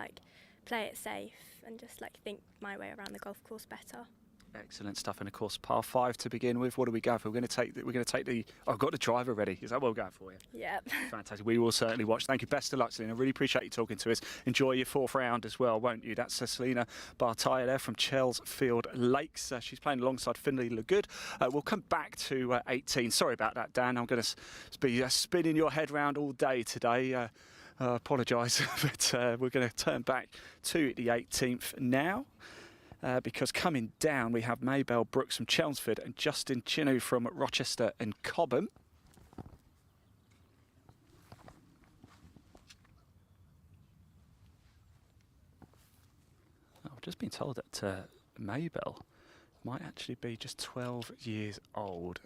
play it safe and just think my way around the golf course better. Excellent stuff, and of course, par 5 to begin with. What do we go for? We're going to take the. I've got the driver ready. Is that what we're going for? Yeah. Yep. Fantastic. We will certainly watch. Thank you. Best of luck, Selena. I really appreciate you talking to us. Enjoy your 4th round as well, won't you? That's Selena Bartaya there from Chelsfield Lakes. She's playing alongside Finley Lagood. We'll come back to 18. Sorry about that, Dan. I'm going to be spinning your head round all day today. I apologise, but we're going to turn back to the 18th now. Because coming down we have Maybelle Brooks from Chelmsford and Justin Chinu from Rochester and Cobham. I've just been told that Maybelle might actually be just 12 years old.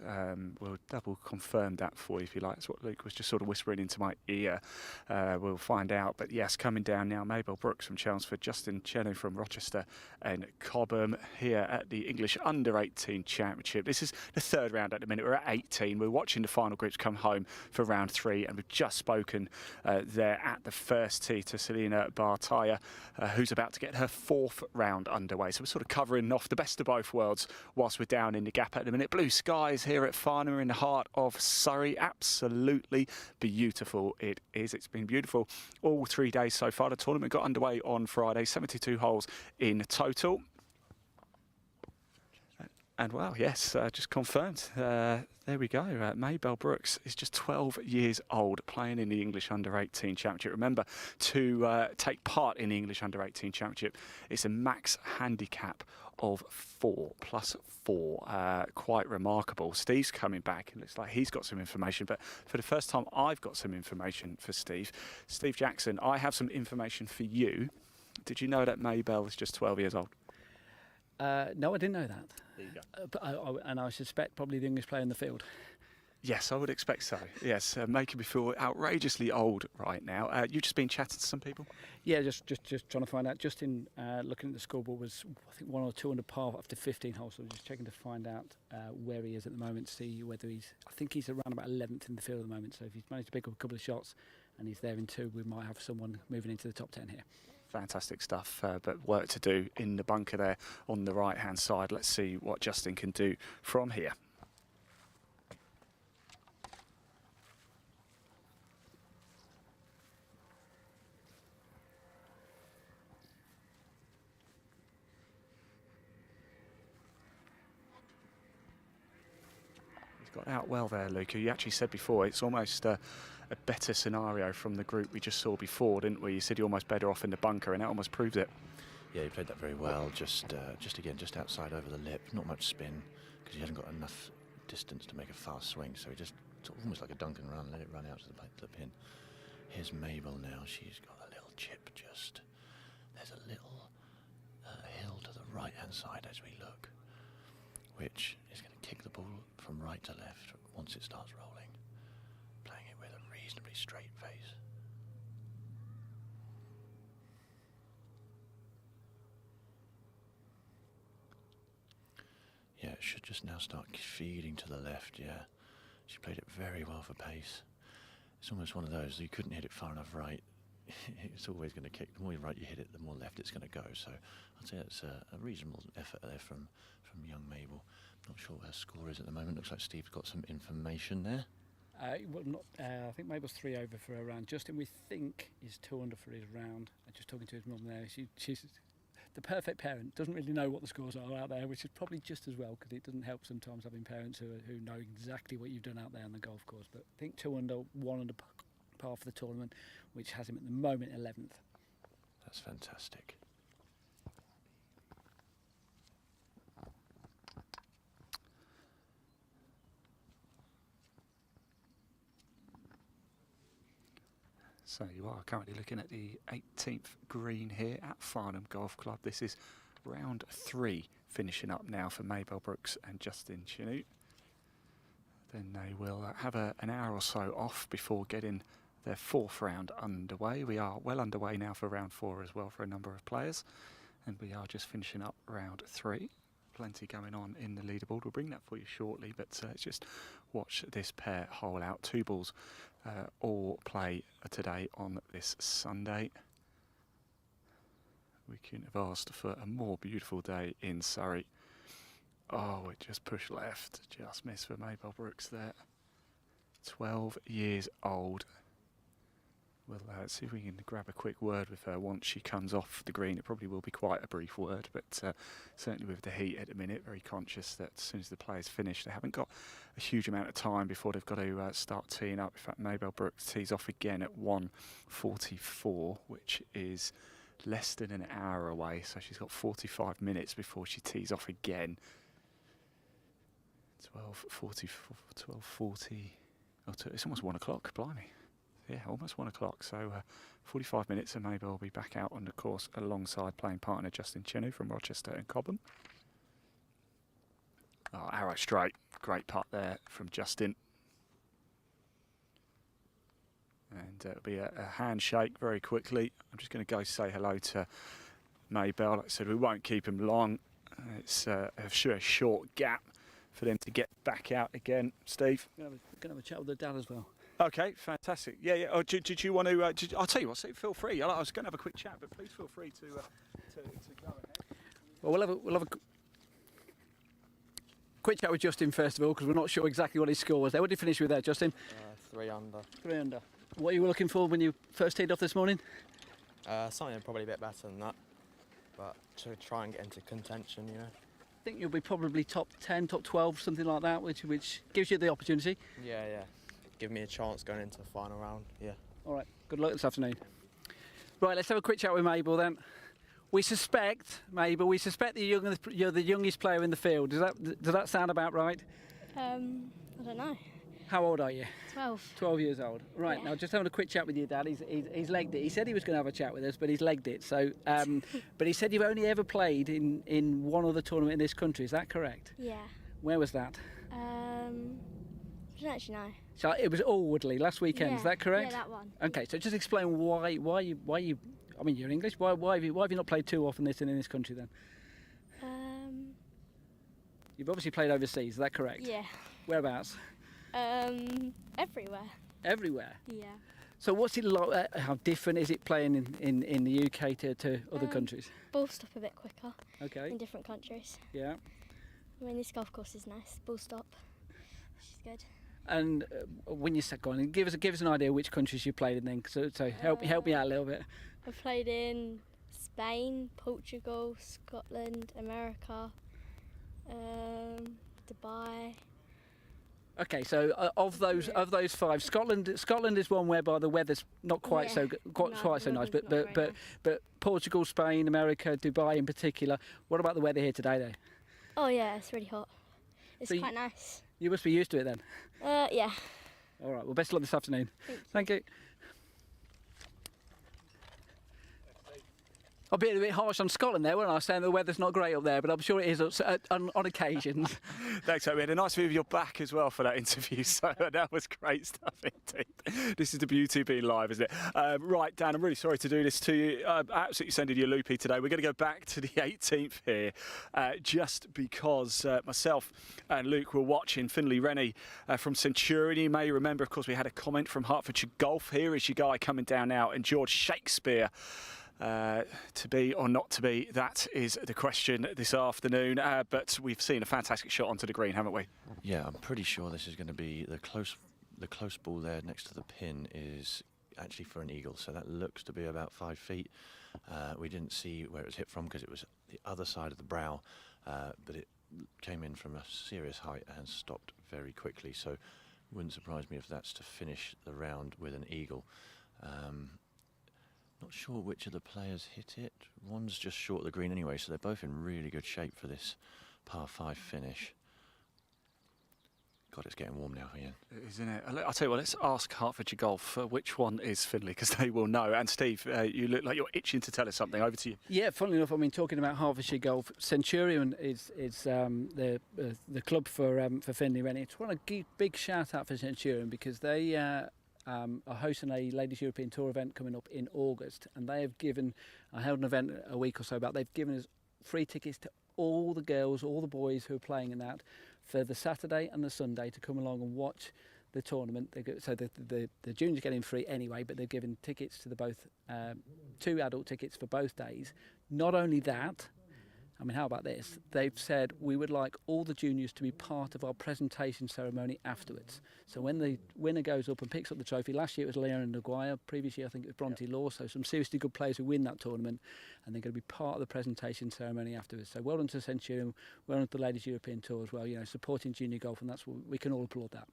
We'll double confirm that for you if you like. That's what Luke was just sort of whispering into my ear. We'll find out. But yes, coming down now, Mabel Brooks from Chelmsford, Justin Chenu from Rochester and Cobham here at the English U18 Championship. This is the third round at the minute. We're at 18. We're watching the final groups come home for round 3, and we've just spoken there at the first tee to Selena Bartaya, who's about to get her 4th round underway. So we're sort of covering off the best of both worlds whilst we're down in the gap at the minute. Blue skies here at Farnham in the heart of Surrey. Absolutely beautiful it is. It's been beautiful all 3 days so far. The tournament got underway on Friday, 72 holes in total. And well, yes, just confirmed. There we go. Mabel Brooks is just 12 years old, playing in the English Under-18 Championship. Remember, to take part in the English Under-18 Championship, it's a max handicap of 4 plus 4. Quite remarkable. Steve's coming back. It looks like he's got some information, but for the first time, I've got some information for Steve. Steve Jackson, I have some information for you. Did you know that Mabel was just 12 years old? No, I didn't know that. There you go. But I suspect probably the English player in the field. Yes, I would expect so. Yes, making me feel outrageously old right now. You've just been chatting to some people? Yeah, just trying to find out. Justin, looking at the scoreboard, was I think 1 or 2 under par after 15 holes. So I'm just checking to find out where he is at the moment, see whether he's. I think he's around about 11th in the field at the moment. So if he's managed to pick up a couple of shots and he's there in 2, we might have someone moving into the top 10 here. Fantastic stuff, but work to do in the bunker there on the right-hand side. Let's see what Justin can do from here. He's got out well there, Luca. You actually said before it's almost a better scenario from the group we just saw before, didn't we? You said you're almost better off in the bunker, and that almost proves it. Yeah, he played that very well. Just again, just outside over the lip. Not much spin because he hasn't got enough distance to make a fast swing. So he just sort of almost like a Duncan run, let it run out to the pin. Here's Mabel now. She's got a little chip. There's a little hill to the right-hand side as we look, which is going to kick the ball from right to left once it starts rolling, playing it with a reasonably straight face. Yeah, it should just now start feeding to the left, yeah. She played it very well for pace. It's almost one of those, you couldn't hit it far enough right. It's always going to kick. The more right you hit it, the more left it's going to go. So I'd say it's a reasonable effort there from young Mabel. Not sure what her score is at the moment. Looks like Steve's got some information there. Well, not. I think Mabel's 3 over for her round. Justin, we think, is 2 under for his round. Just talking to his mum there. She's the perfect parent. Doesn't really know what the scores are out there, which is probably just as well, because it doesn't help sometimes having parents who know exactly what you've done out there on the golf course. But I think 2 under, 1 under par for the tournament, which has him at the moment 11th. That's fantastic. So you are currently looking at the 18th green here at Farnham Golf Club. This is round 3 finishing up now for Mabel Brooks and Justin Chenu. Then they will have an hour or so off before getting their 4th round underway. We are well underway now for round 4 as well for a number of players. And we are just finishing up round 3. Plenty going on in the leaderboard. We'll bring that for you shortly, but let's just watch this pair hole out. 2 balls all play today on this Sunday. We couldn't have asked for a more beautiful day in Surrey. Oh, it just pushed left. Just missed for Mabel Brooks there. 12 years old. We'll see if we can grab a quick word with her once she comes off the green. It probably will be quite a brief word, but certainly with the heat at the minute, very conscious that as soon as the players finish, they haven't got a huge amount of time before they've got to start teeing up. In fact, Mabel Brooks tees off again at 1:44, which is less than an hour away, so she's got 45 minutes before she tees off again. 12:40, oh, it's almost 1 o'clock, blimey. Yeah, almost 1 o'clock, so 45 minutes and Mabel will be back out on the course alongside playing partner Justin Chenu from Rochester and Cobham. Oh, arrow straight. Great putt there from Justin. And it'll be a handshake very quickly. I'm just going to go say hello to Maybell. Like I said, we won't keep him long. It's a short gap for them to get back out again. Steve? We're going to have a chat with the dad as well. Okay, fantastic. Yeah, yeah. Oh, did you want to? I'll tell you what. Feel free. I was going to have a quick chat, but please feel free to go ahead. Well, we'll have a quick chat with Justin first of all, because we're not sure exactly what his score was there. What did you finish with there, Justin? 3 under. 3 under. What you were looking for when you first teed off this morning? Something probably a bit better than that, but to try and get into contention, you know. I think you'll be probably top 10, top 12, something like that, which gives you the opportunity. Yeah, yeah. Give me a chance going into the final round, yeah. All right, good luck this afternoon. Right, let's have a quick chat with Mabel then. We suspect, Mabel, that you're the youngest player in the field. Does that sound about right? I don't know. How old are you? 12. 12 years old. Right, Yeah. now just having a quick chat with your dad. He's legged it. He said he was going to have a chat with us, but he's legged it. So, but he said you've only ever played in one other tournament in this country. Is that correct? Yeah. Where was that? I don't actually know. So it was Alwoodley last weekend. Is Yeah, that correct? yeah, that one. Okay, so just explain why you. I mean, you're English. Why have you not played too often in this country then? You've obviously played overseas. Is that correct? Yeah. Whereabouts? Everywhere. Everywhere. Yeah. So what's it like? How different is it playing in the UK to other countries? Ball stop a bit quicker. Okay. In different countries. Yeah. I mean, this golf course is nice. Ball stop. Which is good. And when you go on, give us an idea which countries you played in then. So help me out a little bit. I've played in Spain, Portugal, Scotland, America, Dubai. Okay, so of those 5, Scotland is one whereby the weather's not quite so quite so nice, but Portugal, Spain, America, Dubai in particular. What about the weather here today, though? Oh yeah, it's really hot. It's So quite nice. You must be used to it then. Yeah. All right. Well, best of luck this afternoon. Thank you. I'm being a bit harsh on Scotland there, weren't I? Saying the weather's not great up there, but I'm sure it is on occasions. Thanks, we had a nice view of your back as well for that interview, so that was great stuff indeed. This is the beauty of being live, isn't it? Right, Dan, I'm really sorry to do this to you. Absolutely sending you loopy today. We're going to go back to the 18th here, just because myself and Luke were watching Finlay Rennie from Centurion. You may remember, of course, we had a comment from Hertfordshire Golf. Here is your guy coming down now, and George Shakespeare. To be or not to be, that is the question this afternoon. But we've seen a fantastic shot onto the green, haven't we? Yeah, I'm pretty sure this is going to be the close ball there next to the pin is actually for an eagle. So that looks to be about 5 feet. We didn't see where it was hit from because it was the other side of the brow, but it came in from a serious height and stopped very quickly. So wouldn't surprise me if that's to finish the round with an eagle. Not sure which of the players hit it. One's just short of the green anyway, so they're both in really good shape for this par 5 finish. God, it's getting warm now, Ian. Isn't it? I'll tell you what, let's ask Hertfordshire Golf which one is Finlay, because they will know. And Steve, you look like you're itching to tell us something. Over to you. Yeah, funnily enough, I mean, talking about Hertfordshire Golf, Centurion is the club for Finlay Rennie. It's one a big shout out for Centurion because they are hosting a Ladies European Tour event coming up in August, and they have given, I held an event a week or so back, they've given us free tickets to all the girls, all the boys who are playing in that for the Saturday and the Sunday to come along and watch the tournament. So the juniors get in free anyway, but they're giving tickets to the both, 2 adult tickets for both days. Not only that, I mean, how about this? They've said we would like all the juniors to be part of our presentation ceremony afterwards. So when the winner goes up and picks up the trophy, last year it was Leon Maguire, previous year I think it was Bronte Law, so some seriously good players who win that tournament, and they're going to be part of the presentation ceremony afterwards. So well done to Centurion, well done to the Ladies European Tour as well, you know, supporting junior golf, and that's what we can all applaud that.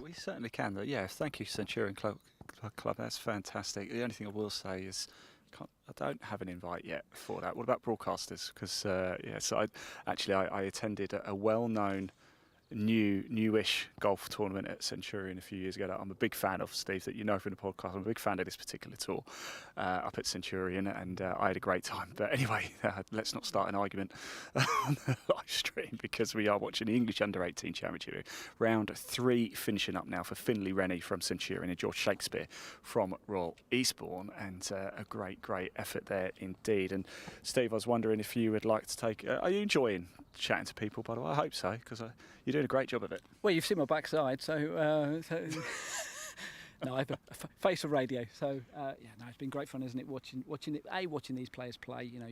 We certainly can, though. Yes, thank you, Centurion Club. That's fantastic. The only thing I will say is I don't have an invite yet for that. What about broadcasters? Because I attended a well-known newish golf tournament at Centurion a few years ago that I'm a big fan of, Steve, that you know from the podcast. I'm a big fan of this particular tour up at Centurion, and I had a great time. But anyway, let's not start an argument on the live stream, because we are watching the English Under-18 Championship. Round 3 finishing up now for Finley Rennie from Centurion and George Shakespeare from Royal Eastbourne, and a great effort there indeed. And Steve, I was wondering if you would like to take... are you enjoying chatting to people, by the way? I hope so, because you're doing a great job of it. Well, you've seen my backside, so no, I have a face of radio. So yeah, no, it's been great fun, isn't it? Watching these players play. You know,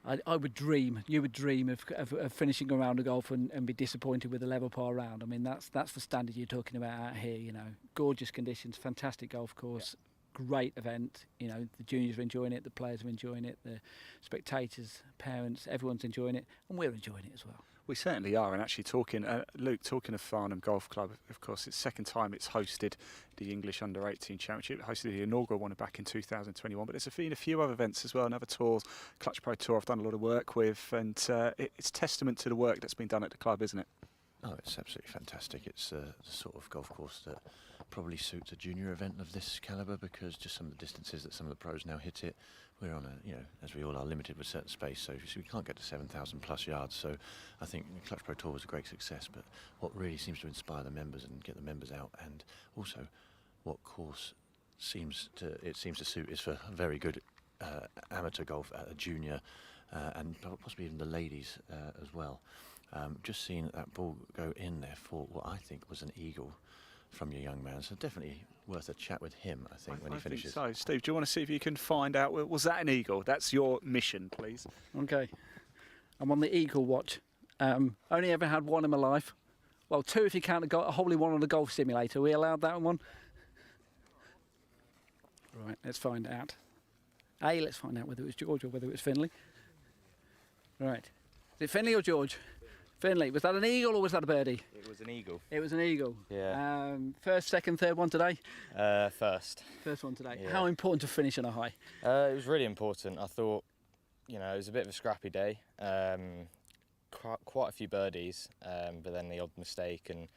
I would dream. You would dream of finishing a round of golf and be disappointed with a level par round. I mean, that's the standard you're talking about out here. You know, gorgeous conditions, fantastic golf course. Yeah. Great event, you know, the juniors are enjoying it, the players are enjoying it, the spectators, parents, everyone's enjoying it, and we're enjoying it as well. We certainly are. And actually talking, Luke, talking of Farnham Golf Club, of course, it's the second time it's hosted the English Under-18 Championship. It hosted the inaugural one back in 2021, but there's been a few other events as well, and other tours. Clutch Pro Tour I've done a lot of work with, and it's testament to the work that's been done at the club, isn't it? Oh, it's absolutely fantastic. It's the sort of golf course that probably suits a junior event of this calibre, because just some of the distances that some of the pros now hit it. We're on a, you know, as we all are, limited with certain space, so we can't get to 7,000 plus yards. So I think the Clutch Pro Tour was a great success, but what really seems to inspire the members and get the members out, and also what course seems to suit, is for very good amateur golf at a junior, and possibly even the ladies as well. Just seeing that ball go in there for what I think was an eagle from your young man, so definitely worth a chat with him, I think, when he finishes. So, Steve, do you want to see if you can find out, was that an eagle? That's your mission, please. Okay. I'm on the eagle watch. Only ever had one in my life. Well, 2 if you count a hole in one on the golf simulator. Are we allowed that one? Right, let's find out. Let's find out whether it was George or whether it was Finley. Right. Is it Finley or George? Finley, was that an eagle or was that a birdie? It was an eagle. It was an eagle. Yeah. First, second, third one today? First. First one today. Yeah. How important to finish on a high? It was really important. I thought, you know, it was a bit of a scrappy day. Quite a few birdies, but then the odd mistake, and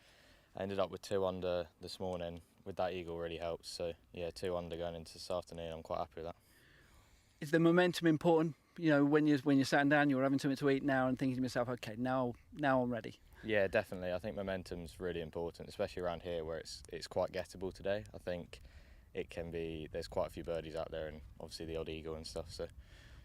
I ended up with 2 under this morning. With that eagle really helps. So yeah, 2 under going into this afternoon. I'm quite happy with that. Is the momentum important? You know, when you're sitting down, you're having something to eat now and thinking to yourself, okay, now I'm ready. Yeah, definitely. I think momentum's really important, especially around here where it's quite gettable today. I think it can be. There's quite a few birdies out there, and obviously the odd eagle and stuff. So,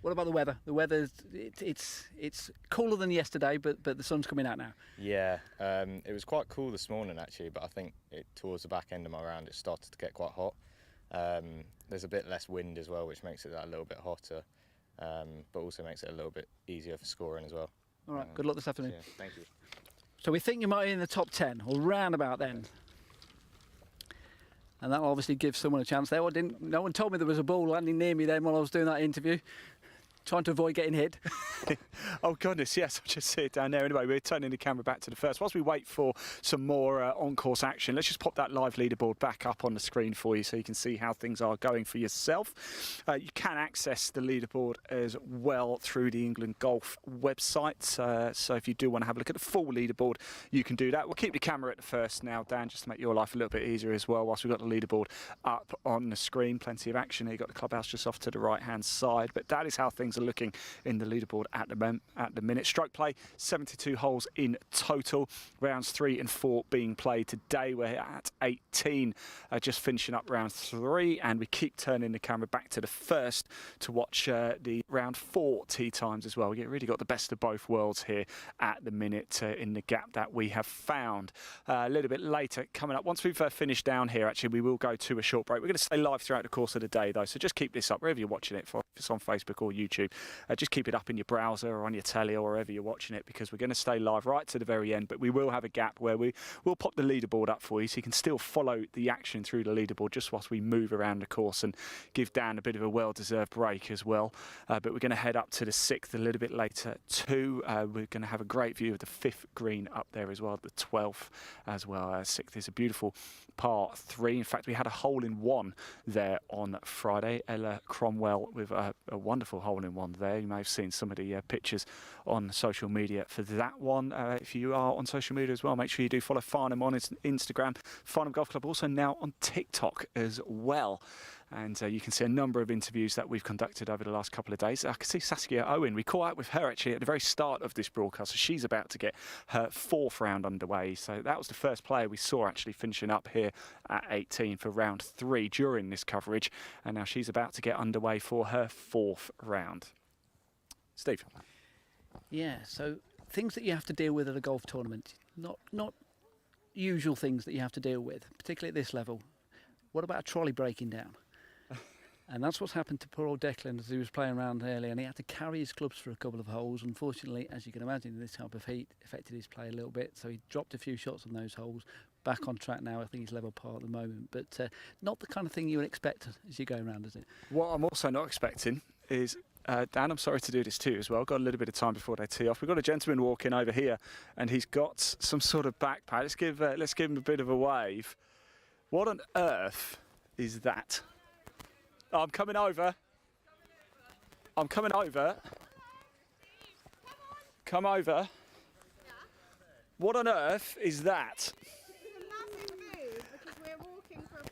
what about the weather? The weather's it's cooler than yesterday, but the sun's coming out now. Yeah, it was quite cool this morning actually, but I think towards the back end of my round it started to get quite hot. There's a bit less wind as well, which makes it that a little bit hotter. But also makes it a little bit easier for scoring as well. All right, good luck this afternoon. Yeah, thank you. So we think you might be in the top 10 or round about then. And that obviously gives someone a chance there. No one told me there was a ball landing near me then while I was doing that interview. Trying to avoid getting hit. Oh goodness, yes, I just see it down there. Anyway, we're turning the camera back to the first. Whilst we wait for some more on-course action, let's just pop that live leaderboard back up on the screen for you so you can see how things are going for yourself. You can access the leaderboard as well through the England Golf website. So if you do want to have a look at the full leaderboard, you can do that. We'll keep the camera at the first now, Dan, just to make your life a little bit easier as well. Whilst we've got the leaderboard up on the screen, plenty of action here. You've got the clubhouse just off to the right-hand side. But that is how things are looking in the leaderboard at the minute. Stroke play, 72 holes in total. Rounds 3 and 4 being played today. We're at 18, just finishing up round 3, and we keep turning the camera back to the first to watch the round 4 tee times as well. We really got the best of both worlds here at the minute in the gap that we have found. A little bit later coming up, once we've finished down here, actually, we will go to a short break. We're going to stay live throughout the course of the day, though, so just keep this up wherever you're watching it, if it's on Facebook or YouTube. Just keep it up in your browser or on your telly or wherever you're watching it, because we're going to stay live right to the very end, but we will have a gap where we'll pop the leaderboard up for you so you can still follow the action through the leaderboard just whilst we move around the course and give Dan a bit of a well-deserved break as well. But we're going to head up to the 6th a little bit later too. We're going to have a great view of the 5th green up there as well, the 12th as well. 6th is a beautiful par 3. In fact, we had a hole in one there on Friday. Ella Cromwell with a wonderful hole-in-one there. You may have seen some of the pictures on social media for that one. If you are on social media as well, make sure you do follow Farnham on Instagram. Farnham Golf Club also now on TikTok as well. And you can see a number of interviews that we've conducted over the last couple of days. I can see Saskia Owen. We caught up with her actually at the very start of this broadcast. So she's about to get her 4th round underway. So that was the first player we saw actually finishing up here at 18 for round 3 during this coverage. And now she's about to get underway for her 4th round. Steve. Yeah, so things that you have to deal with at a golf tournament. Not usual things that you have to deal with, particularly at this level. What about a trolley breaking down? And that's what's happened to poor old Declan as he was playing around earlier, and he had to carry his clubs for a couple of holes. Unfortunately, as you can imagine, in this type of heat, affected his play a little bit. So he dropped a few shots on those holes. Back on track now. I think he's level par at the moment, but not the kind of thing you would expect as you go around, is it? What I'm also not expecting is, Dan, I'm sorry to do this too as well. Got a little bit of time before they tee off. We've got a gentleman walking over here, and he's got some sort of backpack. Let's give him a bit of a wave. What on earth is that? Oh, I'm coming over. I'm coming over. Come over. What on earth is that?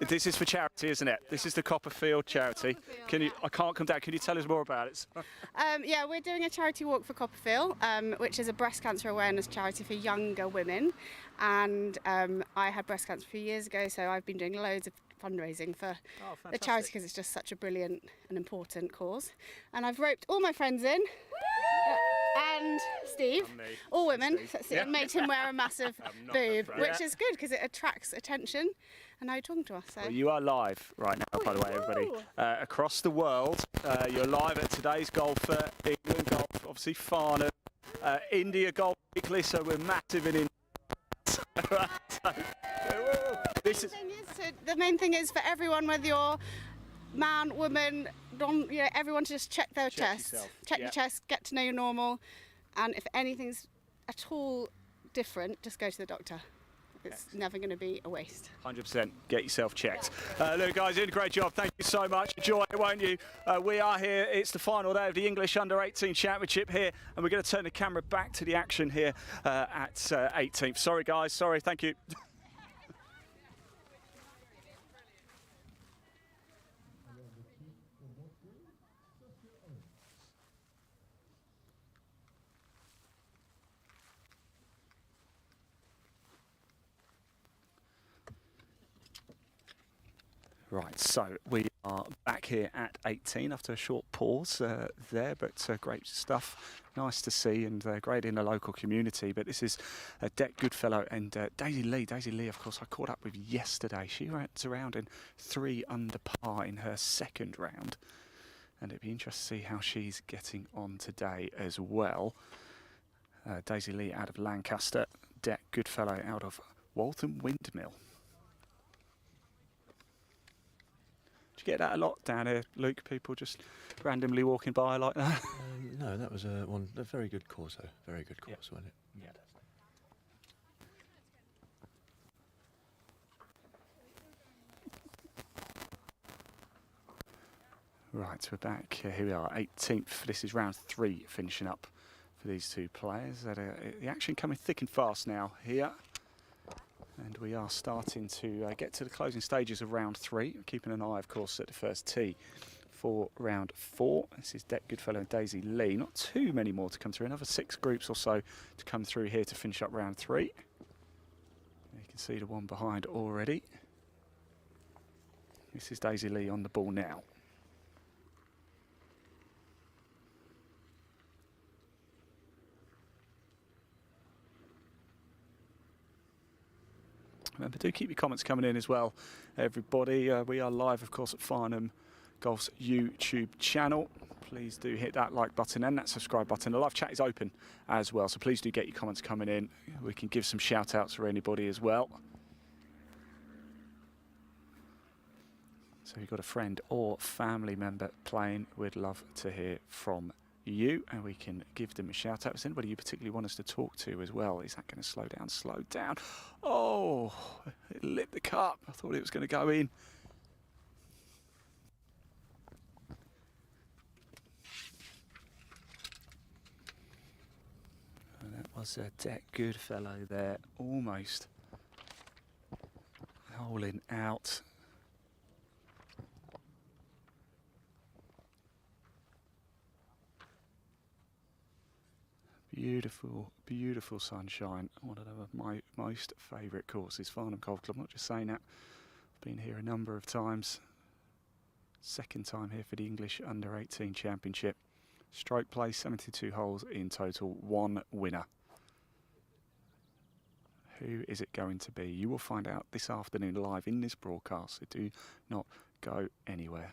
This is for charity, isn't it? This is the Copperfield charity. Can you? I can't come down. Can you tell us more about it? Yeah, we're doing a charity walk for Copperfield, which is a breast cancer awareness charity for younger women. And I had breast cancer a few years ago, so I've been doing loads of fundraising for the charity because it's just such a brilliant and important cause. And I've roped all my friends in. And Steve, all women, and made him wear a massive boob, which is good because it attracts attention. And now you're talking to us. So. Well, you are live right now, by the way, everybody. Across the world, you're live at today's golf, England Golf, obviously Farnham, India Golf Weekly, so we're massive in India. The main thing is for everyone, whether you're man, woman, everyone to just check their chest. Check your chest, get to know your normal, and if anything's at all different, just go to the doctor. It's never going to be a waste. 100%. Get yourself checked. Look, guys, you did a great job. Thank you so much. Enjoy it, won't you? We are here. It's the final day of the English U18 Championship here, and we're going to turn the camera back to the action here at 18th. Sorry, guys. Sorry. Thank you. Right, so we are back here at 18 after a short pause there, but great stuff. Nice to see and great in the local community. But this is Dec Goodfellow and Daisy Lee. Daisy Lee, of course, I caught up with yesterday. She went around in 3 under par in her 2nd round. And it'd be interesting to see how she's getting on today as well. Daisy Lee out of Lancaster, Dec Goodfellow out of Waltham Windmill. Do you get that a lot down here, Luke? People just randomly walking by like that? No, that was a very good course, though. Very good course, wasn't it? Yeah. Right, we're back. Here we are, 18th. This is round 3 finishing up for these two players. The action coming thick and fast now here. And we are starting to get to the closing stages of round 3. Keeping an eye, of course, at the first tee for round 4. This is Dec Goodfellow and Daisy Lee. Not too many more to come through. Another 6 groups or so to come through here to finish up round 3. You can see the one behind already. This is Daisy Lee on the ball now. Remember, do keep your comments coming in as well, everybody. We are live, of course, at Farnham Golf's YouTube channel. Please do hit that like button and that subscribe button. The live chat is open as well, so please do get your comments coming in. We can give some shout outs for anybody as well. So if you've got a friend or family member playing, we'd love to hear from you, and we can give them a shout out. Is anybody you particularly want us to talk to as well? Is that going to slow down? Slow down. Oh, it lit the cup. I thought it was going to go in. was Deck Goodfellow there, almost holing out. Beautiful, beautiful sunshine. One of my most favourite courses, Farnham Golf Club. I'm not just saying that. I've been here a number of times. Second time here for the English U18 Championship. Stroke play, 72 holes in total, 1 winner. Who is it going to be? You will find out this afternoon live in this broadcast, so do not go anywhere.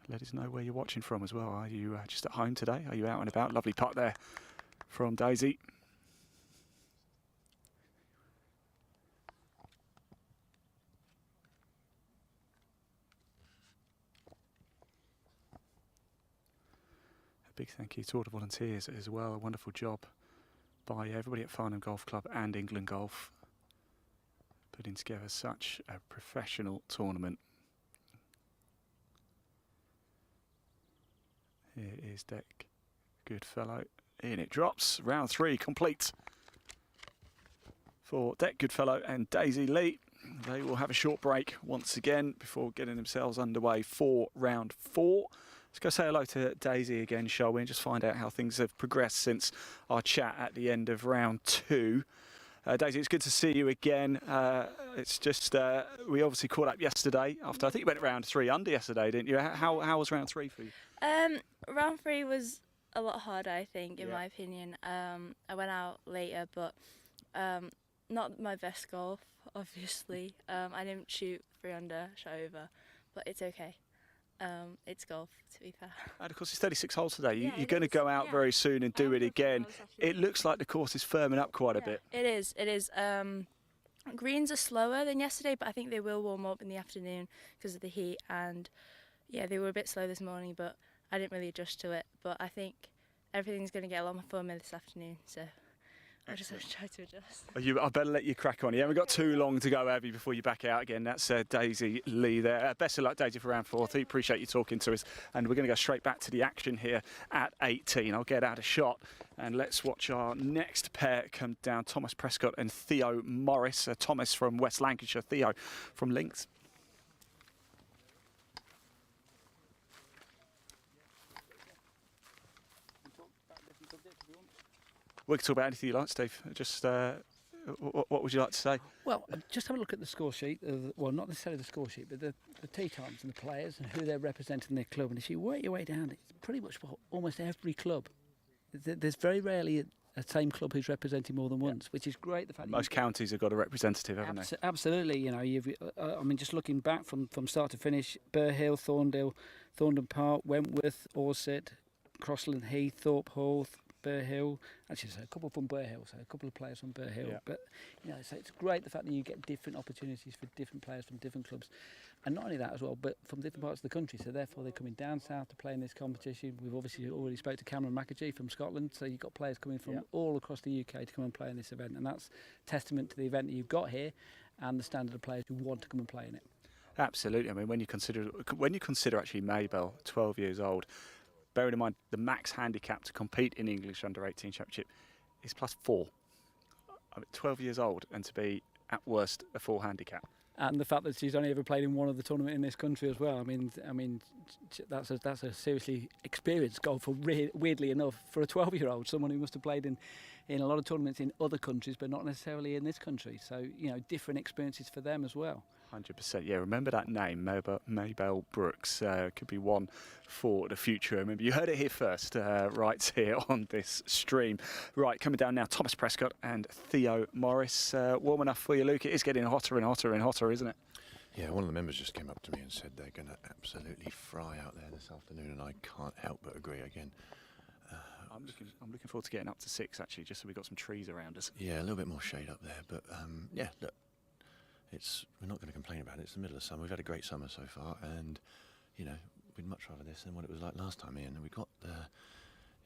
Let us know where you're watching from as well. Are you just at home today? Are you out and about? Lovely putt there from Daisy. A big thank you to all the volunteers as well. A wonderful job by everybody at Farnham Golf Club and England Golf, putting together such a professional tournament. Here is Deck Goodfellow. In it drops. Round 3 complete for Deck Goodfellow and Daisy Lee. They will have a short break once again before getting themselves underway for round 4. Let's go say hello to Daisy again, shall we, and just find out how things have progressed since our chat at the end of round 2. Daisy, it's good to see you again. It's just, we obviously caught up yesterday after, I think you went round 3 under yesterday, didn't you? How was round 3 for you? Round 3 was a lot harder, I think, in my opinion. I went out later, but not my best golf, obviously. I didn't shoot 3 under, shot over, but it's okay. It's golf, to be fair. And of course, it's 36 holes today. You're going to go out very soon and do it again. It looks like the course is firming up quite a bit. It is. Greens are slower than yesterday, but I think they will warm up in the afternoon because of the heat. And yeah, they were a bit slow this morning, but I didn't really adjust to it. But I think everything's going to get a lot more fun this afternoon, so I'll just have to try to adjust. I better let you crack on. You haven't got too long to go, have you, before you back out again. That's Daisy Lee there. Best of luck, Daisy, for round 4. I appreciate you talking to us. And we're going to go straight back to the action here at 18. I'll get out a shot and let's watch our next pair come down. Thomas Prescott and Theo Morris. Thomas from West Lancashire, Theo from Links. We can talk about anything you like, Steve. Just what would you like to say? Well, just have a look at the score sheet. Well, not necessarily the score sheet, but the tee times and the players and who they're representing their club. And if you work your way down, it's pretty much for almost every club. There's very rarely a same club who's representing more than once, which is great. The fact most counties have got a representative, haven't they? Absolutely. You know, I mean, just looking back from start to finish: Burr Hill, Thorndale, Thorndon Park, Wentworth, Orsett, Crossland Heath, Thorpe Hall, Burr Hill. Actually, so a couple from Burr Hill, so a couple of players from Burr Hill. Yeah. But you know, so it's great the fact that you get different opportunities for different players from different clubs, and not only that as well, but from different parts of the country. So therefore, they're coming down south to play in this competition. We've obviously already spoke to Cameron McAgee from Scotland, so you've got players coming from all across the UK to come and play in this event, and that's testament to the event that you've got here and the standard of players who want to come and play in it. Absolutely. I mean, when you consider actually Maybell, 12 years old. Bearing in mind the max handicap to compete in English Under-18 Championship is +4. I mean, 12 years old and to be at worst a 4 handicap. And the fact that she's only ever played in one of the tournament in this country as well. I mean, that's a seriously experienced golfer. Weirdly enough, for a 12-year-old, someone who must have played in a lot of tournaments in other countries, but not necessarily in this country. So you know, different experiences for them as well. 100%. Yeah, remember that name, Maybell Brooks. Could be one for the future. Remember, you heard it here first, right here on this stream. Right, coming down now, Thomas Prescott and Theo Morris. Warm enough for you, Luke? It is getting hotter and hotter and hotter, isn't it? Yeah, one of the members just came up to me and said they're going to absolutely fry out there this afternoon, and I can't help but agree again. I'm looking forward to getting up to 6, actually, just so we've got some trees around us. Yeah, a little bit more shade up there, but yeah, look. We're not going to complain about it. It's the middle of summer. We've had a great summer so far, and you know, we'd much rather this than what it was like last time, Ian. And we've got the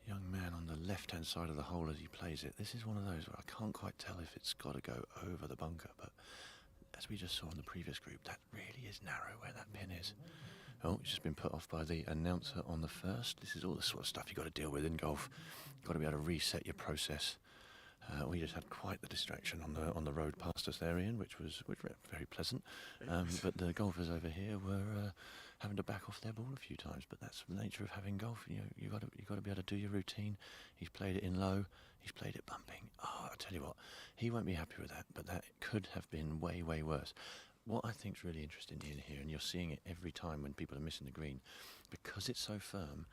young man on the left-hand side of the hole as he plays it. This is one of those where I can't quite tell if it's got to go over the bunker, but as we just saw in the previous group, that really is narrow where that pin is. Oh, it's just been put off by the announcer on the first. This is all the sort of stuff you've got to deal with in golf. You've got to be able to reset your process. We just had quite the distraction on the road past us there, Ian, which was very pleasant. But the golfers over here were having to back off their ball a few times. But that's the nature of having golf. You got to be able to do your routine. He's played it in low. He's played it bumping. Oh, I tell you what, he won't be happy with that. But that could have been way worse. What I think is really interesting in here, and you're seeing it every time when people are missing the green, because it's so firm,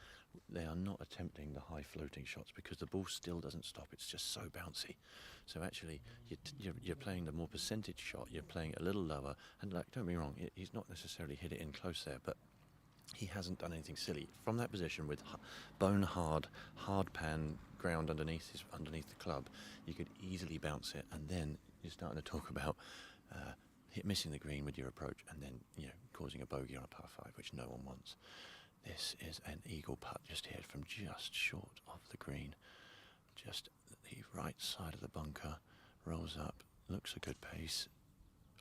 they are not attempting the high floating shots because the ball still doesn't stop. It's just so bouncy. So actually, you're playing the more percentage shot. You're playing a little lower, and like, don't be wrong, he's not necessarily hit it in close there, but he hasn't done anything silly from that position with bone hard pan ground underneath the club. You could easily bounce it, and then you're starting to talk about missing the green with your approach, and then causing a bogey on a par 5, which no one wants. This is an eagle putt just hit from just short of the green, just the right side of the bunker, rolls up, looks a good pace.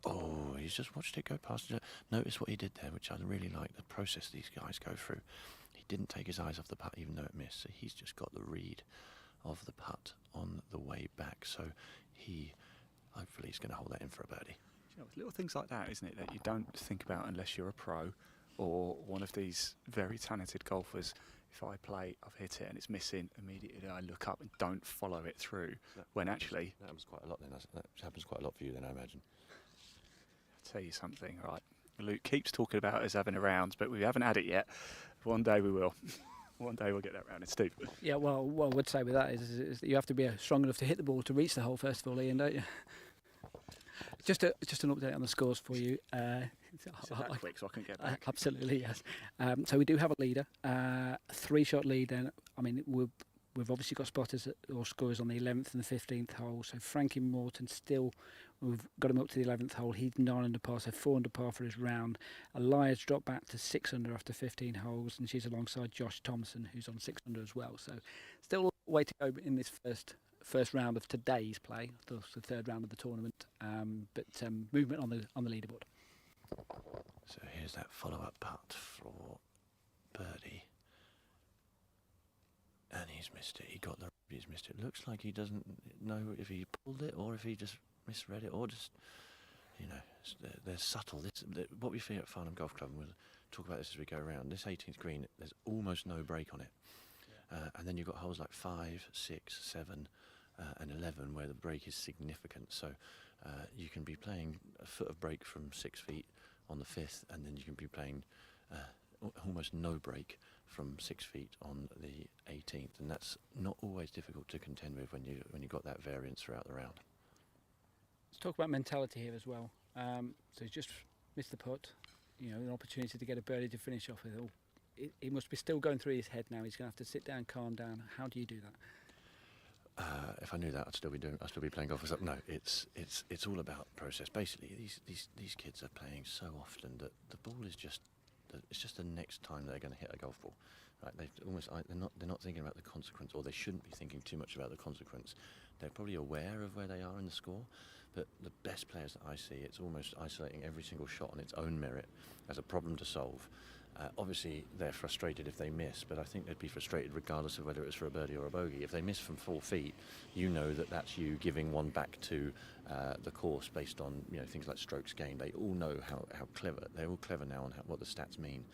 Oh, he's just watched it go past. Notice what he did there, which I really like, the process these guys go through. He didn't take his eyes off the putt even though it missed, so he's just got the read of the putt on the way back, so hopefully he's going to hold that in for a birdie. It's little things like that, isn't it, that you don't think about unless you're a pro or one of these very talented golfers. If I play, I've hit it and it's missing, immediately I look up and don't follow it through. When actually... That happens quite a lot then. That happens quite a lot for you then, I imagine. I'll tell you something, right? Luke keeps talking about us having a round, but we haven't had it yet. One day we will. One day we'll get that round. It's Steve. Yeah, well, what I would say with that is that you have to be strong enough to hit the ball to reach the hole first of all, Ian, don't you? Just an update on the scores for you. That quick, so I can get back. Absolutely, yes. So we do have a leader, 3-shot lead. And I mean, we've obviously got spotters or scorers on the 11th and the 15th hole. So Frankie Morton still, we've got him up to the 11th hole. He's 9 under par, so 4 under par for his round. Elias dropped back to 6 under after 15 holes, and she's alongside Josh Thompson, who's on 6 under as well. So still a way to go in this first round of today's play, the third round of the tournament, but movement on the leaderboard. So here's that follow-up putt for birdie, and he's missed it. He's missed it. Looks like he doesn't know if he pulled it or if he just misread it, or just they're subtle. What we feel at Farnham Golf Club, and we'll talk about this as we go around. This 18th green, there's almost no break on it, and then you've got holes like 5, 6, 7. And 11 where the break is significant, so you can be playing a foot of break from 6 feet on the 5th, and then you can be playing almost no break from 6 feet on the 18th, and that's not always difficult to contend with when you got that variance throughout the round. Let's talk about mentality here as well. So he's just missed the putt, an opportunity to get a birdie to finish off with. He must be still going through his head now. He's going to have to sit down, calm down. How do you do that? If I knew that, I'd still be playing golf. No, it's all about process. Basically, these kids are playing so often that the ball is just the next time they're going to hit a golf ball. Right? They're not thinking about the consequence, or they shouldn't be thinking too much about the consequence. They're probably aware of where they are in the score, but the best players that I see, it's almost isolating every single shot on its own merit as a problem to solve. Obviously, they're frustrated if they miss, but I think they'd be frustrated regardless of whether it's for a birdie or a bogey. If they miss from 4 feet, you know that's you giving one back to the course based on things like strokes gained. They all know how clever. They're all clever now on what the stats mean,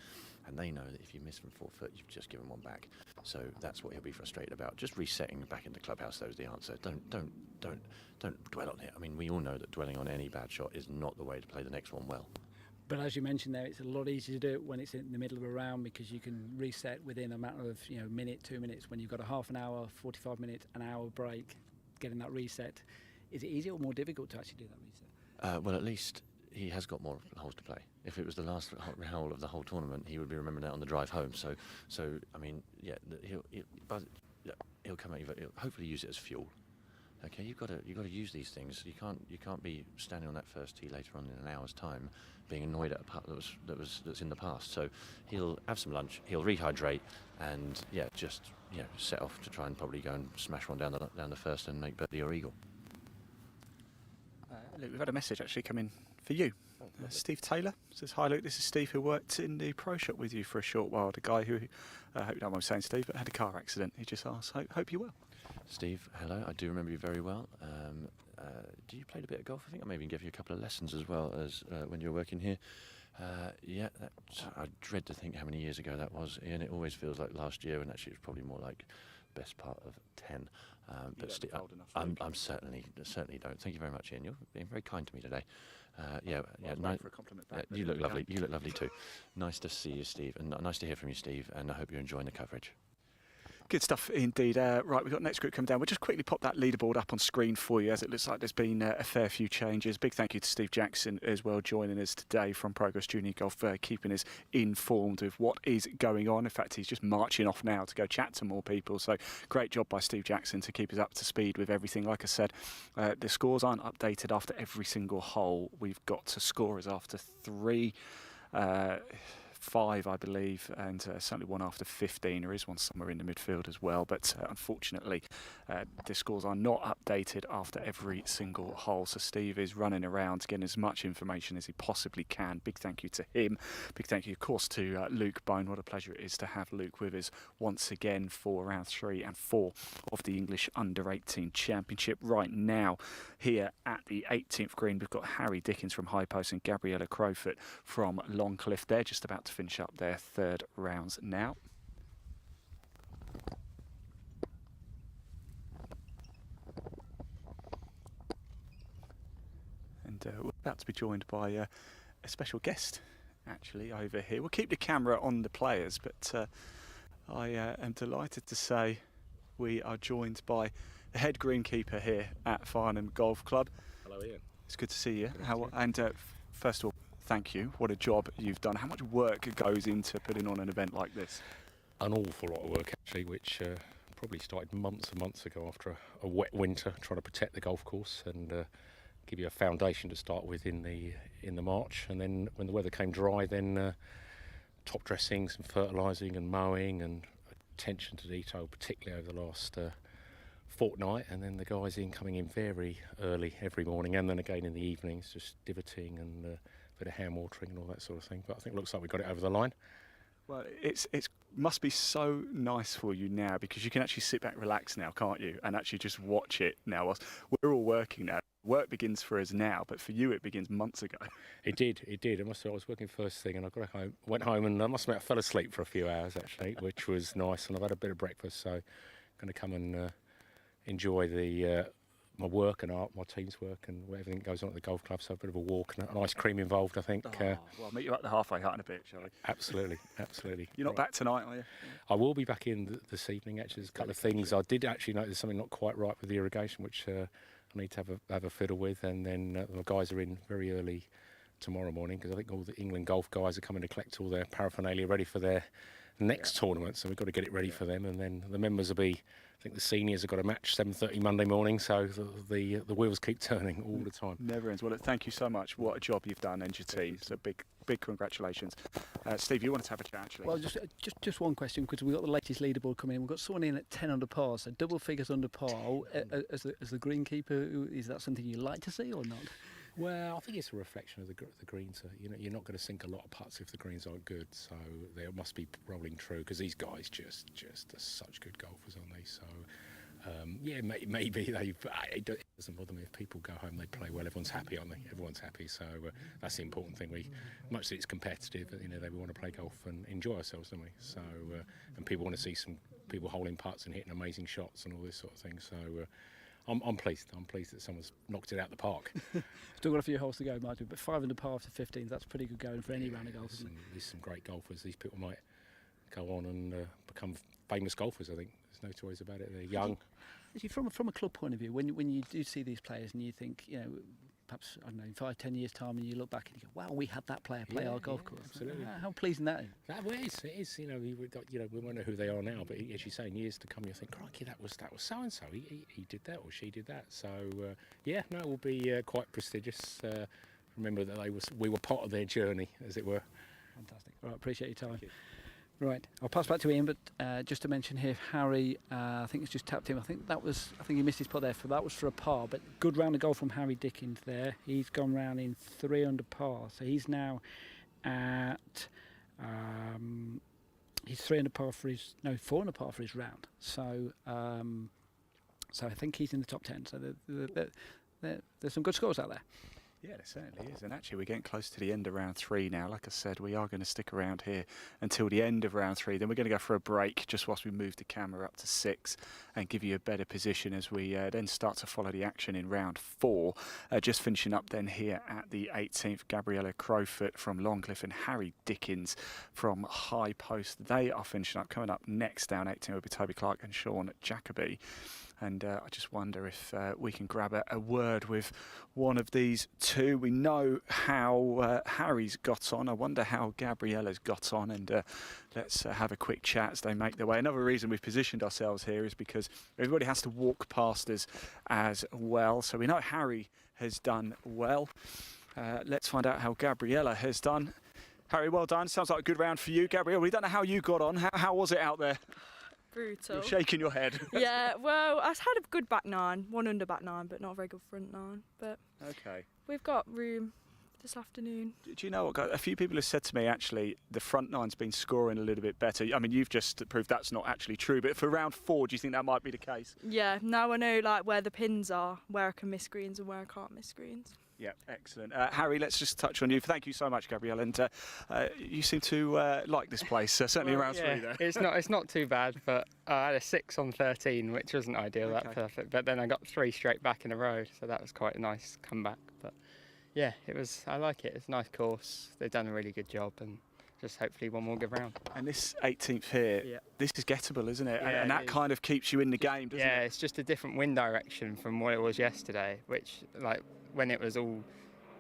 and they know that if you miss from 4 foot, you've just given one back. So that's what he'll be frustrated about. Just resetting back in the clubhouse, though, is the answer. Don't dwell on it. I mean, we all know that dwelling on any bad shot is not the way to play the next one well. But as you mentioned there, it's a lot easier to do it when it's in the middle of a round, because you can reset within a matter of minute, 2 minutes. When you've got a half an hour, 45 minute, an hour break, getting that reset, is it easier or more difficult to actually do that reset? Well, at least he has got more holes to play. If it was the last hole of the whole tournament, he would be remembering that on the drive home. So I mean, he'll come out. He'll hopefully use it as fuel. Okay, you've got to use these things. You can't be standing on that first tee later on in an hour's time, being annoyed at a putt that's in the past. So he'll have some lunch, he'll rehydrate, and just set off to try and probably go and smash one down the first and make birdie or eagle. Look, we've had a message actually come in for you. Steve Taylor says, hi Luke, this is Steve who worked in the pro shop with you for a short while. The guy who, I hope you don't mind me saying Steve, but had a car accident. He just asked, hope you're well. Steve, hello. I do remember you very well. You played a bit of golf? I think I maybe gave you a couple of lessons as well as when you were working here. Yeah, I dread to think how many years ago that was, Ian. It always feels like last year, and actually it was probably more like best part of 10. But Steve, I'm certainly don't. Thank you very much, Ian. You're being very kind to me today. For a compliment back, you look lovely. You look lovely too. Nice to see you, Steve, and nice to hear from you, Steve. And I hope you're enjoying the coverage. Good stuff indeed. Right, we've got next group coming down. We'll just quickly pop that leaderboard up on screen for you, as it looks like there's been a fair few changes. Big thank you to Steve Jackson as well, joining us today from Progress Junior Golf, keeping us informed of what is going on. In fact, he's just marching off now to go chat to more people. So great job by Steve Jackson to keep us up to speed with everything. Like I said, the scores aren't updated after every single hole. We've got to scorers after 3. 5, I believe, and certainly one after 15. There is one somewhere in the midfield as well, but unfortunately the scores are not updated after every single hole. So Steve is running around getting as much information as he possibly can. Big thank you to him. Big thank you, of course, to Luke Bone. What a pleasure it is to have Luke with us once again for round 3 and 4 of the English U18 Championship. Right now, here at the 18th green, we've got Harry Dickens from High Post and Gabriella Crowfoot from Longcliffe. They're just about to finish up their third rounds now. And we're about to be joined by a special guest, actually, over here. We'll keep the camera on the players, but I am delighted to say we are joined by the head greenkeeper here at Farnham Golf Club. Hello, Ian. It's good to see you. First of all, thank you. What a job you've done. How much work goes into putting on an event like this? An awful lot of work, actually, which probably started months and months ago after a wet winter, trying to protect the golf course and give you a foundation to start with in the March. And then when the weather came dry, then top dressings and fertilising and mowing and attention to detail, particularly over the last fortnight. And then the guys coming in very early every morning, and then again in the evenings, just divoting and bit of hand watering and all that sort of thing. But I think it looks like we got it over the line. Well, it must be so nice for you now, because you can actually sit back, relax now, can't you? And actually just watch it now. We're all working now. Work begins for us now, but for you it begins months ago. It did. I was working first thing, and I got home, went home, and I must admit I fell asleep for a few hours actually, which was nice. And I've had a bit of breakfast, so I'm going to come and enjoy the my work and my team's work and everything that goes on at the golf club. So a bit of a walk and an ice cream involved, I think. Well, I'll meet you at the halfway hut in a bit, shall we? Absolutely. You're not back tonight, are you? I will be back in this evening. Actually, there's a couple of things. I did actually notice something not quite right with the irrigation, which I need to have a fiddle with. And then the guys are in very early tomorrow morning, because I think all the England golf guys are coming to collect all their paraphernalia ready for their next tournament. So we've got to get it ready for them. And then the members will be, I think the seniors have got a match 7:30 Monday morning, so the wheels keep turning all the time. Never ends. Well, look, thank you so much. What a job you've done and your team. So big congratulations. Steve, you wanted to have a chat, actually? Well, just one question, because we've got the latest leaderboard coming in. We've got someone in at 10 under par, so double figures under par. As the greenkeeper, is that something you like to see or not? Well, I think it's a reflection of the greens. You're not going to sink a lot of putts if the greens aren't good, so they must be rolling true, because these guys just are such good golfers, aren't they? So, maybe it doesn't bother me if people go home, they play well, everyone's happy, aren't they? Everyone's happy, so that's the important thing. Much as it's competitive, we want to play golf and enjoy ourselves, don't we? So, and people want to see some people holding putts and hitting amazing shots and all this sort of thing. So. I'm pleased. I'm pleased that someone's knocked it out the park. Still got a few holes to go, Martin, but 5 under par after 15, that's pretty good going for any round of golf, isn't it? There's some great golfers. These people might go on and become famous golfers, I think. There's no two ways about it. They're young. Actually, from a club point of view, when you do see these players and you think, perhaps, I don't know, in 5-10 years' time, and you look back and you go, wow, we had that player play our golf course. Absolutely. How pleasing that is. It is. We won't know who they are now, but as you say, in years to come, you'll think, crikey, that was so-and-so. He did that, or she did that. So, it will be quite prestigious. Remember that we were part of their journey, as it were. Fantastic. All right, appreciate your time. Right, I'll pass back to Ian, but just to mention here, Harry, I think it's just tapped him. I think he missed his putt there. That was for a par, but good round of golf from Harry Dickens there. He's gone round in 3 under par, so he's now at he's 3 under par for his 4 under par for his round. So so I think he's in the top 10. So there's some good scores out there. Yeah, there certainly is. And actually, we're getting close to the end of round 3 now. Like I said, we are going to stick around here until the end of round 3. Then we're going to go for a break just whilst we move the camera up to 6 and give you a better position as we then start to follow the action in round 4. Just finishing up then here at the 18th, Gabriella Crowfoot from Longcliffe and Harry Dickens from High Post. They are finishing up. Coming up next down 18 will be Toby Clark and Sean Jacoby. And I just wonder if we can grab a word with one of these two. We know how Harry's got on. I wonder how Gabriella's got on. And let's have a quick chat as they make their way. Another reason we've positioned ourselves here is because everybody has to walk past us as well. So we know Harry has done well. Let's find out how Gabriella has done. Harry, well done. Sounds like a good round for you. Gabriella, we don't know how you got on. How was it out there? Brutal. You're shaking your head. Yeah, well, I had a good back 9, 1 under back 9, but not a very good front 9. But okay, we've got room this afternoon. Do you know what, guys? A few people have said to me, actually, the front 9's been scoring a little bit better. I mean, you've just proved that's not actually true, but for round 4, do you think that might be the case? Yeah, now I know like where the pins are, where I can miss greens and where I can't miss greens. Yeah, excellent. Harry, let's just touch on you. Thank you so much, Gabrielle. And you seem to like this place, certainly around 3 there. It's not too bad, but I had a 6 on 13, which wasn't ideal, that perfect. But then I got 3 straight back in a row, so that was quite a nice comeback. But yeah, I like it. It's a nice course. They've done a really good job, and just hopefully one more good round. And this 18th here, this is gettable, isn't it? Yeah, and that kind of keeps you in the game, doesn't it? Yeah, it's just a different wind direction from what it was yesterday, which, like, when it was all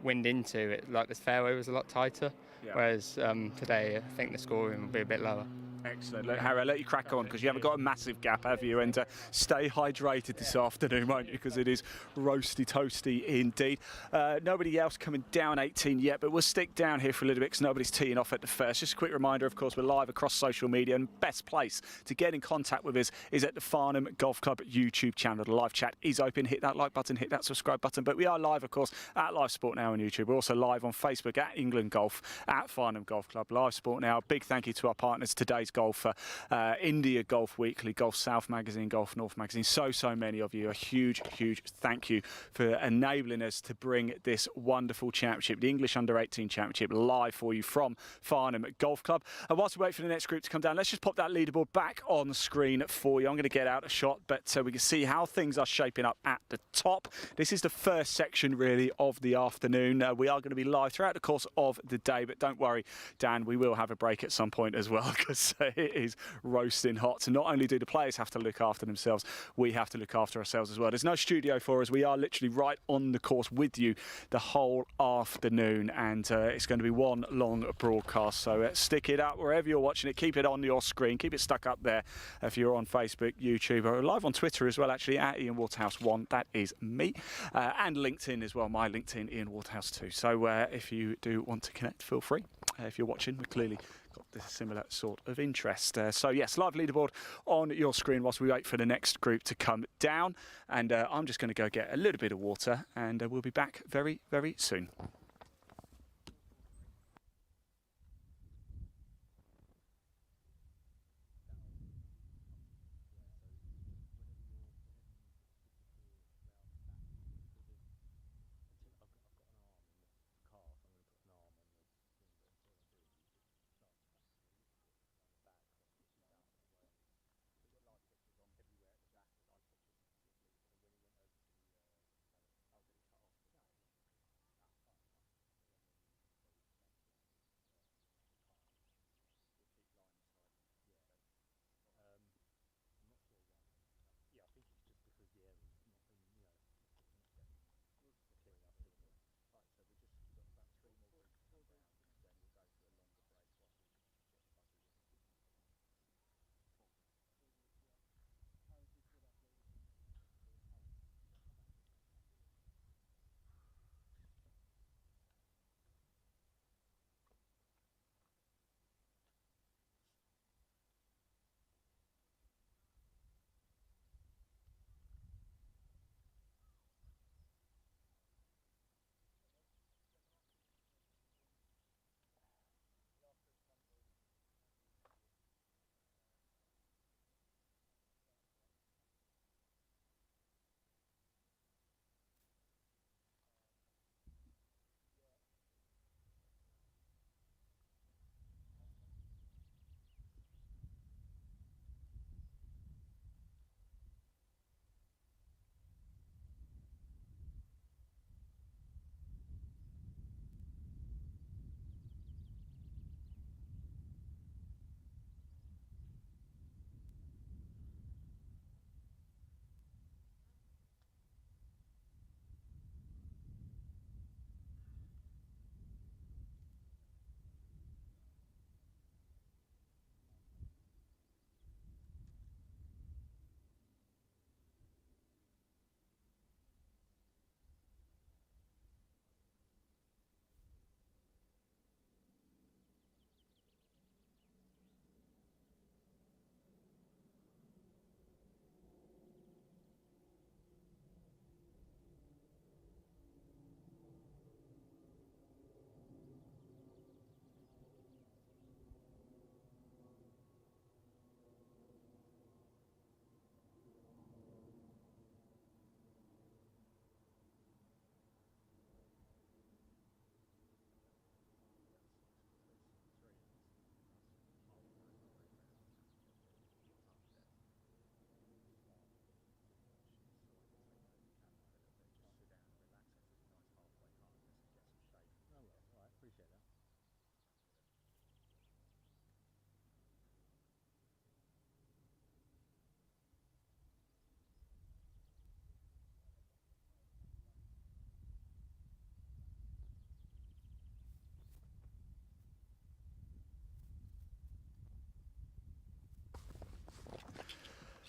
wind into it, like the fairway was a lot tighter, whereas today I think the scoring will be a bit lower. Excellent. Look, Harry, I'll let you crack on because you haven't got a massive gap, have you? And stay hydrated this afternoon, won't you? Because it is roasty toasty indeed. Nobody else coming down 18 yet, but we'll stick down here for a little bit because nobody's teeing off at the first. Just a quick reminder, of course, we're live across social media, and best place to get in contact with us is at the Farnham Golf Club YouTube channel. The live chat is open. Hit that like button, hit that subscribe button. But we are live, of course, at Live Sport Now on YouTube. We're also live on Facebook at England Golf, at Farnham Golf Club, Live Sport Now. Big thank you to our partners, Today's Golfer, India Golf Weekly, Golf South Magazine, Golf North Magazine. So many of you. A huge thank you for enabling us to bring this wonderful championship, the English U18 Championship, live for you from Farnham Golf Club. And whilst we wait for the next group to come down, let's just pop that leaderboard back on the screen for you. I'm going to get out a shot, but we can see how things are shaping up at the top. This is the first section, really, of the afternoon. We are going to be live throughout the course of the day, but don't worry, Dan, we will have a break at some point as well, because it is roasting hot. So not only do the players have to look after themselves, we have to look after ourselves as well. There's no studio for us. We are literally right on the course with you the whole afternoon, and it's going to be one long broadcast. So stick it up wherever you're watching it. Keep it on your screen. Keep it stuck up there if you're on Facebook, YouTube, or live on Twitter as well, actually, at Ian Waterhouse 1. That is me. And LinkedIn as well. My LinkedIn, Ian Waterhouse 2. So if you do want to connect, feel free. If you're watching, we're clearly got this similar sort of interest. So yes, live leaderboard on your screen whilst we wait for the next group to come down. And I'm just going to go get a little bit of water, and we'll be back very soon.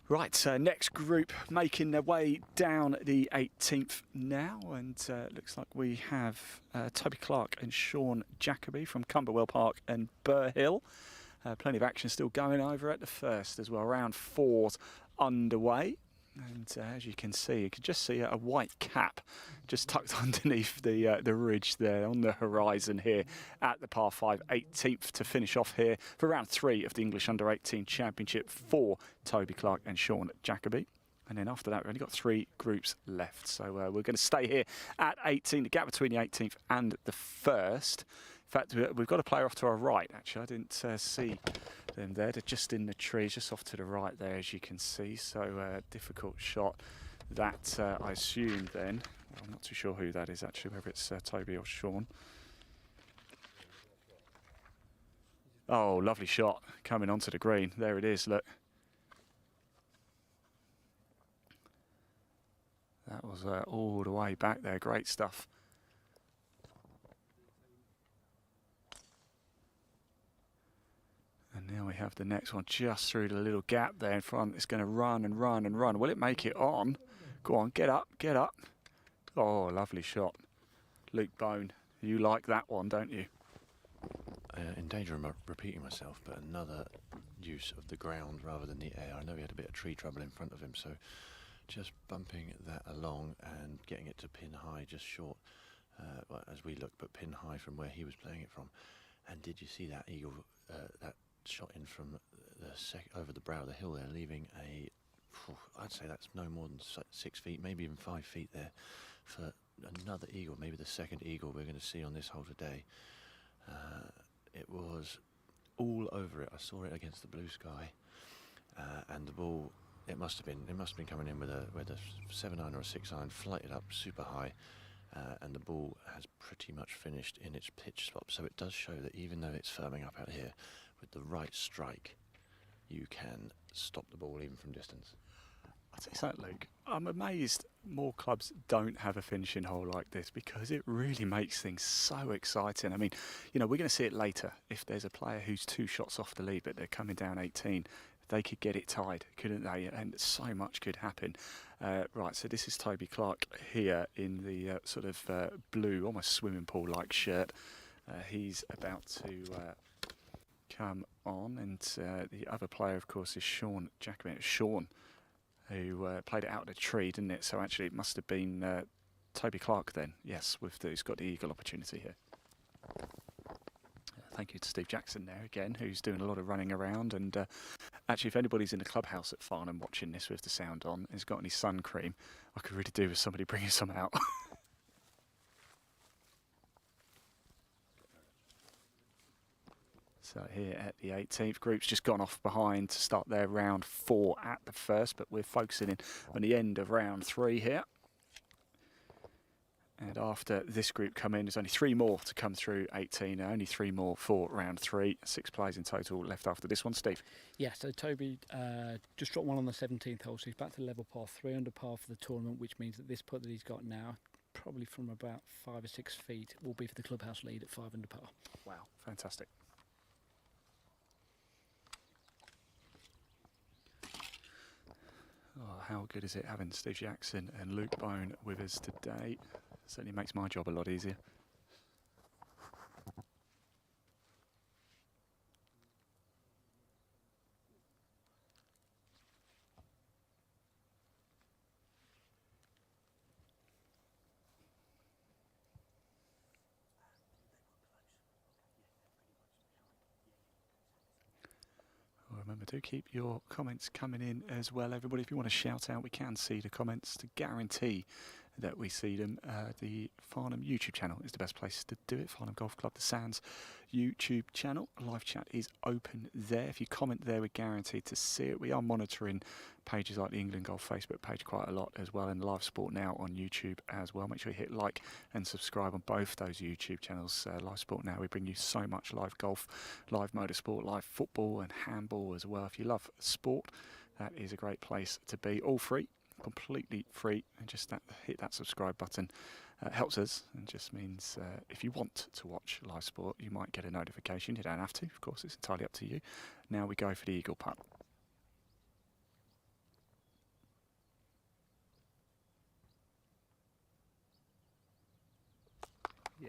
Right, next group making their way down the 18th now, and looks like we have Toby Clark and Sean Jacoby from Cumberwell Park and Burr Hill. Plenty of action still going over at the first as well. Round 4's underway. And as you can see, you can just see a white cap just tucked underneath the ridge there on the horizon here at the par 5 18th to finish off here for round 3 of the English U18 Championship for Toby Clark and Sean Jacoby. And then after that, we've only got 3 groups left. So we're going to stay here at 18, the gap between the 18th and the 1st. In fact, we've got a player off to our right, actually. I didn't see them there. They're just in the trees, just off to the right there, as you can see. So difficult shot that, I assume, then. Well, I'm not too sure who that is, actually, whether it's Toby or Sean. Oh, lovely shot coming onto the green. There it is, look. That was all the way back there. Great stuff. And now we have the next one just through the little gap there in front. It's going to run and run and run. Will it make it on? Go on, get up, get up. Oh, lovely shot. Luke Bone, you like that one, don't you? In danger of repeating myself, but another use of the ground rather than the air. I know he had a bit of tree trouble in front of him, so just bumping that along and getting it to pin high, just short, well, as we look, but pin high from where he was playing it from. And did you see that eagle, that shot in from the over the brow of the hill there, leaving a, I'd say that's no more than 6 feet, maybe even 5 feet there for another eagle, maybe the second eagle we're going to see on this hole today. It was all over it. I saw it against the blue sky, and the ball, it must have been coming in with a 7-iron or a 6-iron, flighted up super high. And the ball has pretty much finished in its pitch spot, so it does show that even though it's firming up out here, with the right strike, you can stop the ball even from distance. I'll tell you something, Luke. I'm amazed more clubs don't have a finishing hole like this, because it really makes things so exciting. I mean, you know, we're going to see it later. If there's a player who's 2 shots off the lead, but they're coming down 18, they could get it tied, couldn't they? And so much could happen. Right, so this is Toby Clark here in the sort of blue, almost swimming pool-like shirt. He's about to come on, and the other player, of course, is Sean Jacoby. It's Sean who played it out of the tree, didn't it? So actually it must have been Toby Clark then, yes, who's got the eagle opportunity here. Thank you to Steve Jackson there again, who's doing a lot of running around. And actually, if anybody's in the clubhouse at Farnham watching this with the sound on, has got any sun cream, I could really do with somebody bringing some out. So here at the 18th, group's just gone off behind to start their round 4 at the first, but we're focusing in on the end of round 3 here. And after this group come in, there's only 3 more to come through 18, only 3 more for round 3. 6 players in total left after this one. Steve? Yeah, so Toby just dropped one on the 17th hole, so he's back to level par 3 under par for the tournament, which means that this putt that he's got now, probably from about 5 or 6 feet, will be for the clubhouse lead at 5 under par. Wow, fantastic. Oh, how good is it having Steve Jackson and Luke Bone with us today? Certainly makes my job a lot easier. Remember, do keep your comments coming in as well, everybody. If you want to shout out, we can see the comments to guarantee that we see them. The Farnham YouTube channel is the best place to do it. Farnham Golf Club, the Sands YouTube channel. Live chat is open there. If you comment there, we're guaranteed to see it. We are monitoring pages like the England Golf Facebook page quite a lot as well, and Live Sport Now on YouTube as well. Make sure you hit like and subscribe on both those YouTube channels. Live Sport Now, we bring you so much live golf, live motorsport, live football and handball as well. If you love sport, that is a great place to be. All free, completely free, and just hit that subscribe button. Helps us, and just means if you want to watch live sport, you might get a notification. You don't have to, of course, it's entirely up to you. Now we go for the eagle putt.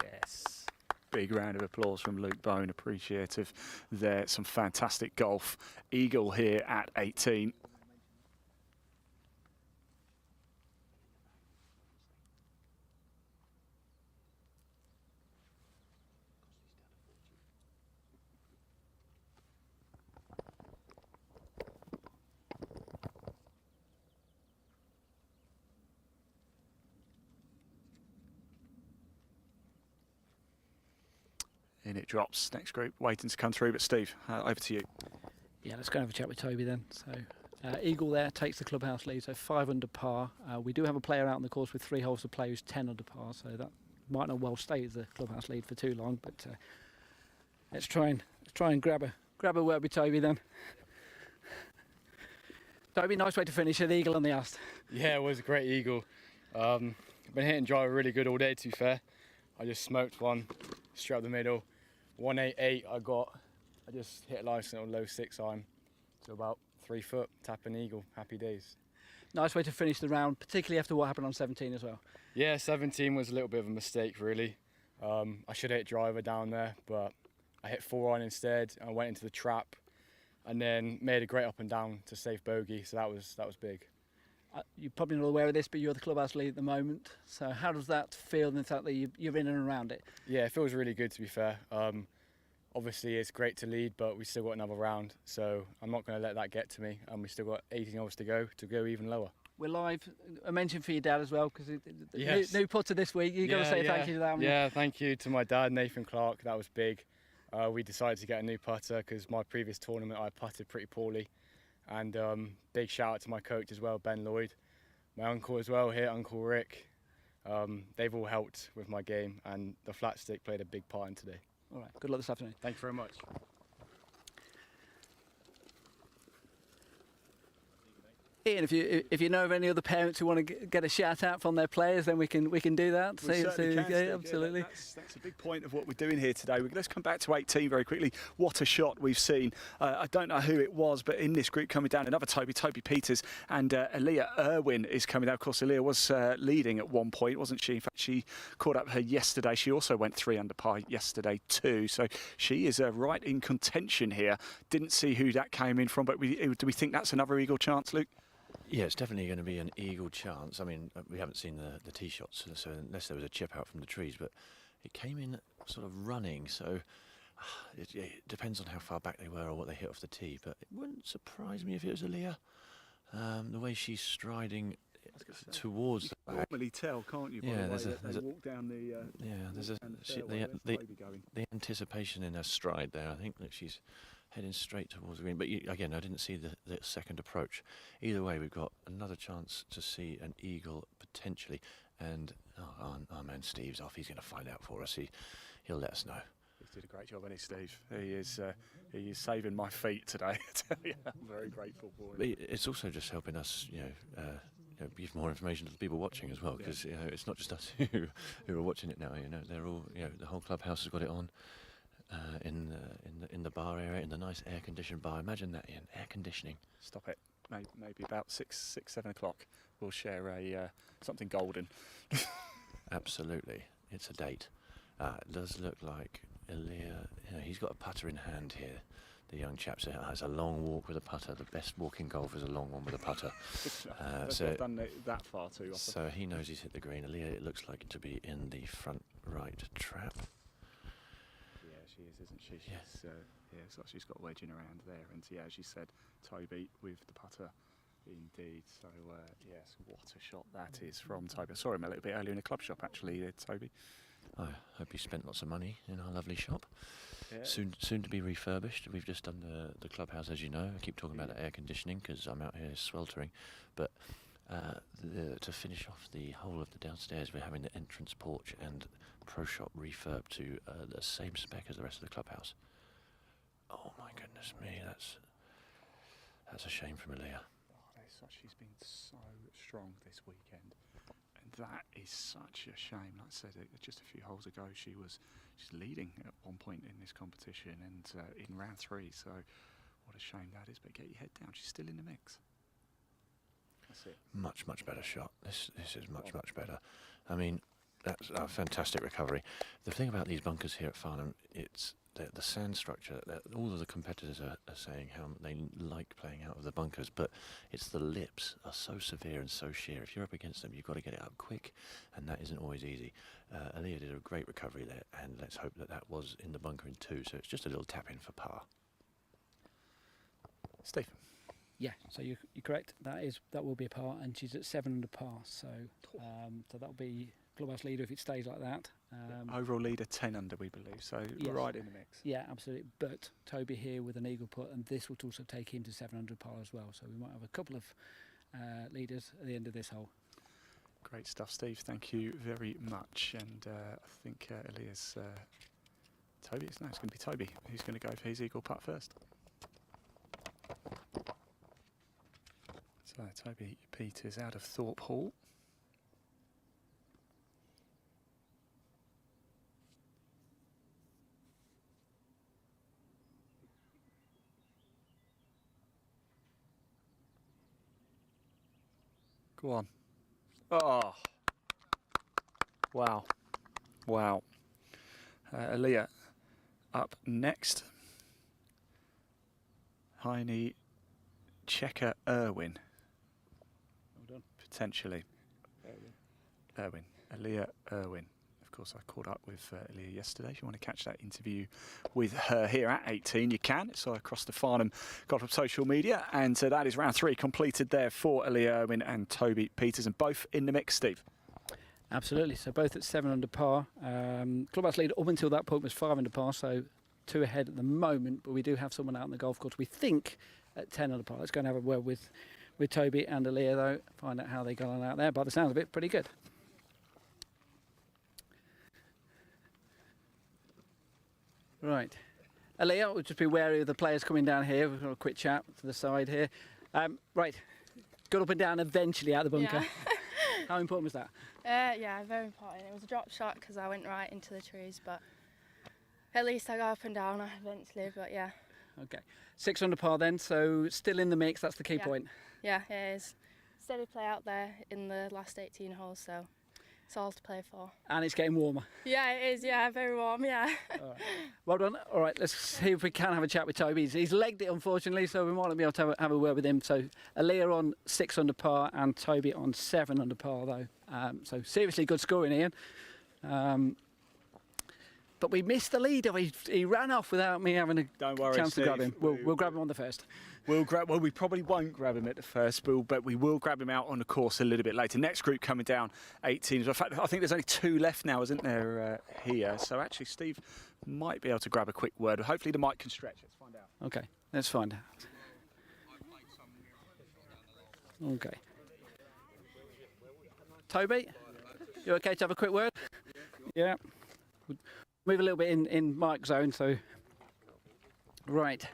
Yes. Big round of applause from Luke Bone. Appreciative there. Some fantastic golf. Eagle here at 18. In it drops. Next group waiting to come through. But Steve, over to you. Yeah, let's go and have a chat with Toby then. So Eagle there takes the clubhouse lead, so 5 under par. We do have a player out on the course with 3 holes to play who's 10 under par, so that might not well stay as the clubhouse lead for too long. But let's try and grab a word with Toby then. Toby, nice way to finish it. Eagle on the Ast. Yeah, it was a great eagle. Been hitting driver really good all day, to be fair. I just smoked one straight up the middle. 188 I just hit a nice little low 6 iron to about 3 foot, tapping eagle. Happy days. Nice way to finish the round, particularly after what happened on 17 as well. Yeah, 17 was a little bit of a mistake, really. I should have hit driver down there, but I hit 4 iron instead. I went into the trap and then made a great up and down to save bogey, so that was big. You're probably not aware of this, but you're the clubhouse lead at the moment. So how does that feel in the fact that you're in and around it? Yeah, it feels really good, to be fair. Obviously, it's great to lead, but we've still got another round, so I'm not going to let that get to me. And we've still got 18 holes to go even lower. We're live. A mention for your dad as well, because Yes. new putter this week. You've got to say thank you to that one. Yeah, thank you to my dad, Nathan Clark. That was big. We decided to get a new putter because my previous tournament I putted pretty poorly. And big shout out to my coach as well, Ben Lloyd. My uncle as well here, Uncle Rick. They've all helped with my game, and the flat stick played a big part in today. All right, good luck this afternoon. Thank you very much. Ian, if you know of any other parents who want to get a shout out from their players, then we can do that. We certainly can, Steve. Absolutely. Yeah, that's a big point of what we're doing here today. Let's come back to 18 very quickly. What a shot we've seen. I don't know who it was, but in this group coming down, another Toby Peters, and Aaliyah Irwin is coming down. Of course, Aaliyah was leading at one point, wasn't she? In fact, she caught up her yesterday. She also went 3 under par yesterday too. So she is right in contention here. Didn't see who that came in from, but do we think that's another eagle chance, Luke? Yeah, it's definitely going to be an eagle chance. I mean, we haven't seen the tee shots, so unless there was a chip out from the trees, but it came in sort of running, so it depends on how far back they were or what they hit off the tee, but it wouldn't surprise me if it was Aaliyah. The way she's striding towards you the can back. normally tell, can't you? By Yeah, the way there's that a they walk down the the anticipation in her stride there. I think that she's heading straight towards the green. But again, I didn't see the second approach. Either way, we've got another chance to see an eagle potentially. And our man Steve's off. He's going to find out for us. He'll let us know. He did a great job, hasn't he, Steve? He is saving my feet today. I tell you, I'm very grateful for him. But it's also just helping us, give more information to the people watching as well, because it's not just us who are watching it now. They're all, the whole clubhouse has got it on. In the bar area, in the nice air-conditioned bar. Imagine that, Ian, air conditioning. Stop it. Maybe about 7 o'clock. We'll share something golden. Absolutely, it's a date. It does look like Aaliyah. He's got a putter in hand here. The young chap has a long walk with a putter. The best walking golfer is a long one with a putter. So I've done it that far too often. So he knows he's hit the green. Aaliyah, it looks like to be in the front right trap. She is, isn't she? She's like she's got a wedge in around there, and as you said, Toby with the putter, indeed. So yes, what a shot that is from Toby. I saw him a little bit earlier in the club shop, actually, Toby. I hope he spent lots of money in our lovely shop. Yeah. Soon to be refurbished. We've just done the clubhouse, as you know. I keep talking about the air conditioning because I'm out here sweltering, but. To finish off the whole of the downstairs, we're having the entrance porch and pro shop refurb to the same spec as the rest of the clubhouse. Oh my goodness me, that's a shame from Aaliyah. She's been so strong this weekend, and that is such a shame. Like I said, just a few holes ago, she's leading at one point in this competition, and in round 3. So what a shame that is. But get your head down. She's still in the mix. That's it. Much better shot. This is much better. I mean, That's a fantastic recovery. The thing about these bunkers here at Farnham, it's the sand structure. All of the competitors are saying how they like playing out of the bunkers, but it's the lips are so severe and so sheer. If you're up against them, you've got to get it up quick, and that isn't always easy. Aaliyah did a great recovery there, and let's hope that was in the bunker in 2, so it's just a little tap in for par. Steve. Yeah, so you're correct. That will be a par, and she's at 7 under par. So that'll be clubhouse leader if it stays like that. Overall leader 10 under, we believe. So yes. Right in the mix. Yeah, absolutely. But Toby here with an eagle putt, and this will also take him to 7 under par as well. So we might have a couple of leaders at the end of this hole. Great stuff, Steve. Thank you very much. And I think Aaliyah's Toby. It's going to be Toby who's going to go for his eagle putt first. So Toby Peters out of Thorpe Hall. Go on. Oh. Wow. Wow. Aaliyah up next. Heine Checker Irwin. Well done. Potentially. Irwin. Aaliyah Irwin. Of course, I caught up with Aaliyah yesterday. If you want to catch that interview with her here at 18, you can. It's across the Farnham Golf Club social media. And that is round 3 completed there for Aaliyah Irwin and Toby Peters, and both in the mix, Steve. Absolutely. So both at 7 under par. Clubhouse leader up until that point was 5 under par, so 2 ahead at the moment. But we do have someone out on the golf course, we think, at 10 under par. Let's go and have a word with Toby and Aaliyah, though. Find out how they got on out there. By the sounds of it, pretty good. Right. Aaliyah, we'll just be wary of the players coming down here. We've got a quick chat to the side here. Right. Got up and down eventually out of the bunker. Yeah. How important was that? Yeah, very important. It was a drop shot because I went right into the trees, but at least I got up and down eventually, but yeah. Okay. 6 under par then, so still in the mix, that's the key point. Yeah, it is. Steady play out there in the last 18 holes, so it's all to play for. And it's getting warmer. Yeah, it is, yeah, very warm, yeah. All right. Well done. All right, let's see if we can have a chat with Toby. He's legged it, unfortunately, so we might not be able to have a word with him. So Aaliyah on 6 under par and Toby on 7 under par, though. So seriously good scoring, Ian. But we missed the leader. He ran off without me having a chance to grab him. We'll grab him on the first. Well, we probably won't grab him at the first, but we will grab him out on the course a little bit later. Next group coming down, 18. In fact, I think there's only 2 left now, isn't there, here? So actually, Steve might be able to grab a quick word. Hopefully the mic can stretch. Let's find out. Okay, let's find out. Okay. Toby, you okay to have a quick word? Yeah. Move a little bit in mic zone, so. Right.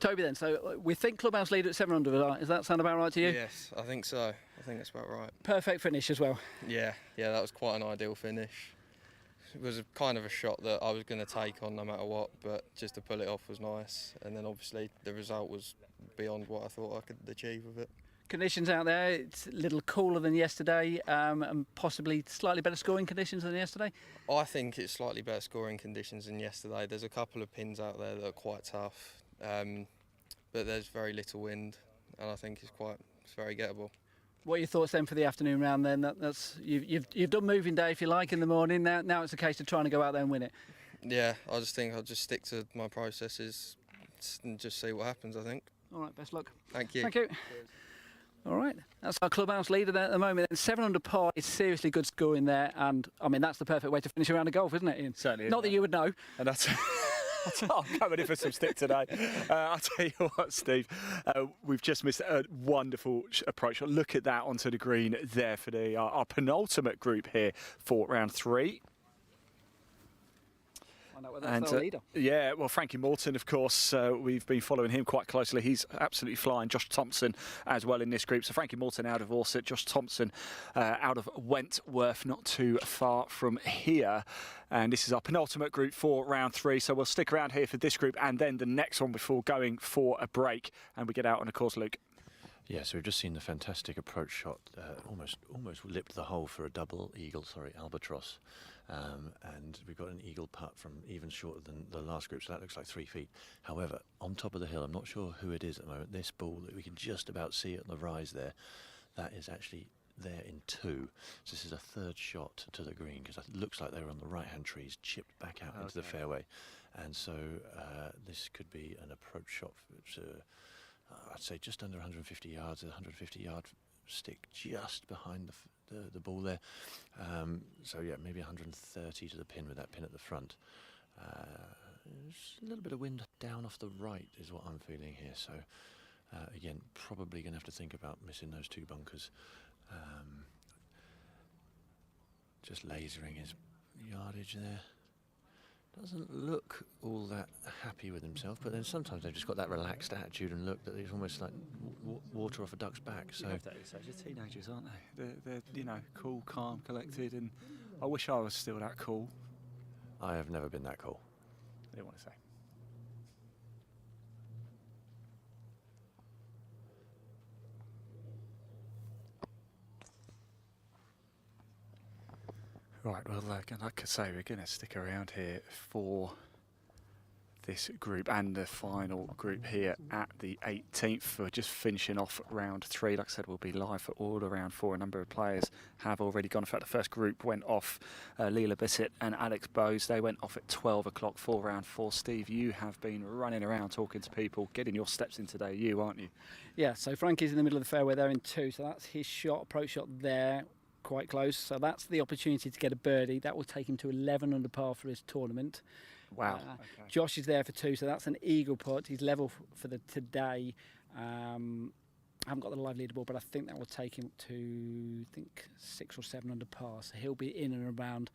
Toby then, so we think clubhouse leader at 7 under, does that sound about right to you? Yes, I think so. I think that's about right. Perfect finish as well. Yeah, that was quite an ideal finish. It was kind of a shot that I was going to take on no matter what, but just to pull it off was nice. And then obviously the result was beyond what I thought I could achieve with it. Conditions out there, it's a little cooler than yesterday, and possibly slightly better scoring conditions than yesterday? I think it's slightly better scoring conditions than yesterday. There's a couple of pins out there that are quite tough, but there's very little wind, and I think it's very gettable. What are your thoughts then for the afternoon round then? You've done moving day, if you like, in the morning. Now it's a case of trying to go out there and win it. Yeah, I just think I'll just stick to my processes and just see what happens, I think. All right, best luck. Thank you. Thank you. All right, that's our clubhouse leader there at the moment. And 7 under par is seriously good scoring there, and I mean that's the perfect way to finish a round of golf, isn't it, Ian? Certainly. Not that you would know. And that's. I'm coming in for some stick today. I'll tell you what, Steve, we've just missed a wonderful approach. Look at that onto the green there for our penultimate group here for round 3. And leader. Yeah, well, Frankie Morton, of course, we've been following him quite closely. He's absolutely flying. Josh Thompson as well in this group. So Frankie Morton out of Orsett, Josh Thompson out of Wentworth, not too far from here. And this is our penultimate group for round 3. So we'll stick around here for this group and then the next one before going for a break. And we get out on the course, Luke. Yeah, so we've just seen the fantastic approach shot, almost lipped the hole for a double eagle, albatross. And we've got an eagle putt from even shorter than the last group, so that looks like 3 feet. However, on top of the hill, I'm not sure who it is at the moment, this ball that we can just about see at the rise there, that is actually there in 2. So this is a third shot to the green, because it looks like they were on the right-hand trees, chipped back out into the fairway. And so this could be an approach shot, I'd say just under 150 yards, a 150-yard stick just behind the ball there. So yeah, maybe 130 to the pin with that pin at the front. Just a little bit of wind down off the right is what I'm feeling here. So again, probably going to have to think about missing those 2 bunkers. Just lasering his yardage there. Doesn't look all that happy with himself, but then sometimes they've just got that relaxed attitude and look that it's almost like water off a duck's back. So They're teenagers, aren't they? They're cool, calm, collected, and I wish I was still that cool. I have never been that cool. I didn't want to say. Right, well, like I say, we're going to stick around here for this group and the final group here at the 18th. We're just finishing off round 3. Like I said, we'll be live for all around 4. A number of players have already gone. In fact, the first group went off. Leela Bissett and Alex Bowes, they went off at 12 o'clock for round 4. Steve, you have been running around talking to people, getting your steps in today, aren't you? Yeah, so Frankie's in the middle of the fairway there in 2, so that's his shot, approach shot there. Quite close, so that's the opportunity to get a birdie. That will take him to 11 under par for his tournament. Wow. Okay. Josh is there for 2, so that's an eagle putt. He's level for the today. I haven't got the live leaderboard, but I think that will take him to 6 or 7 under par. So he'll be in and around.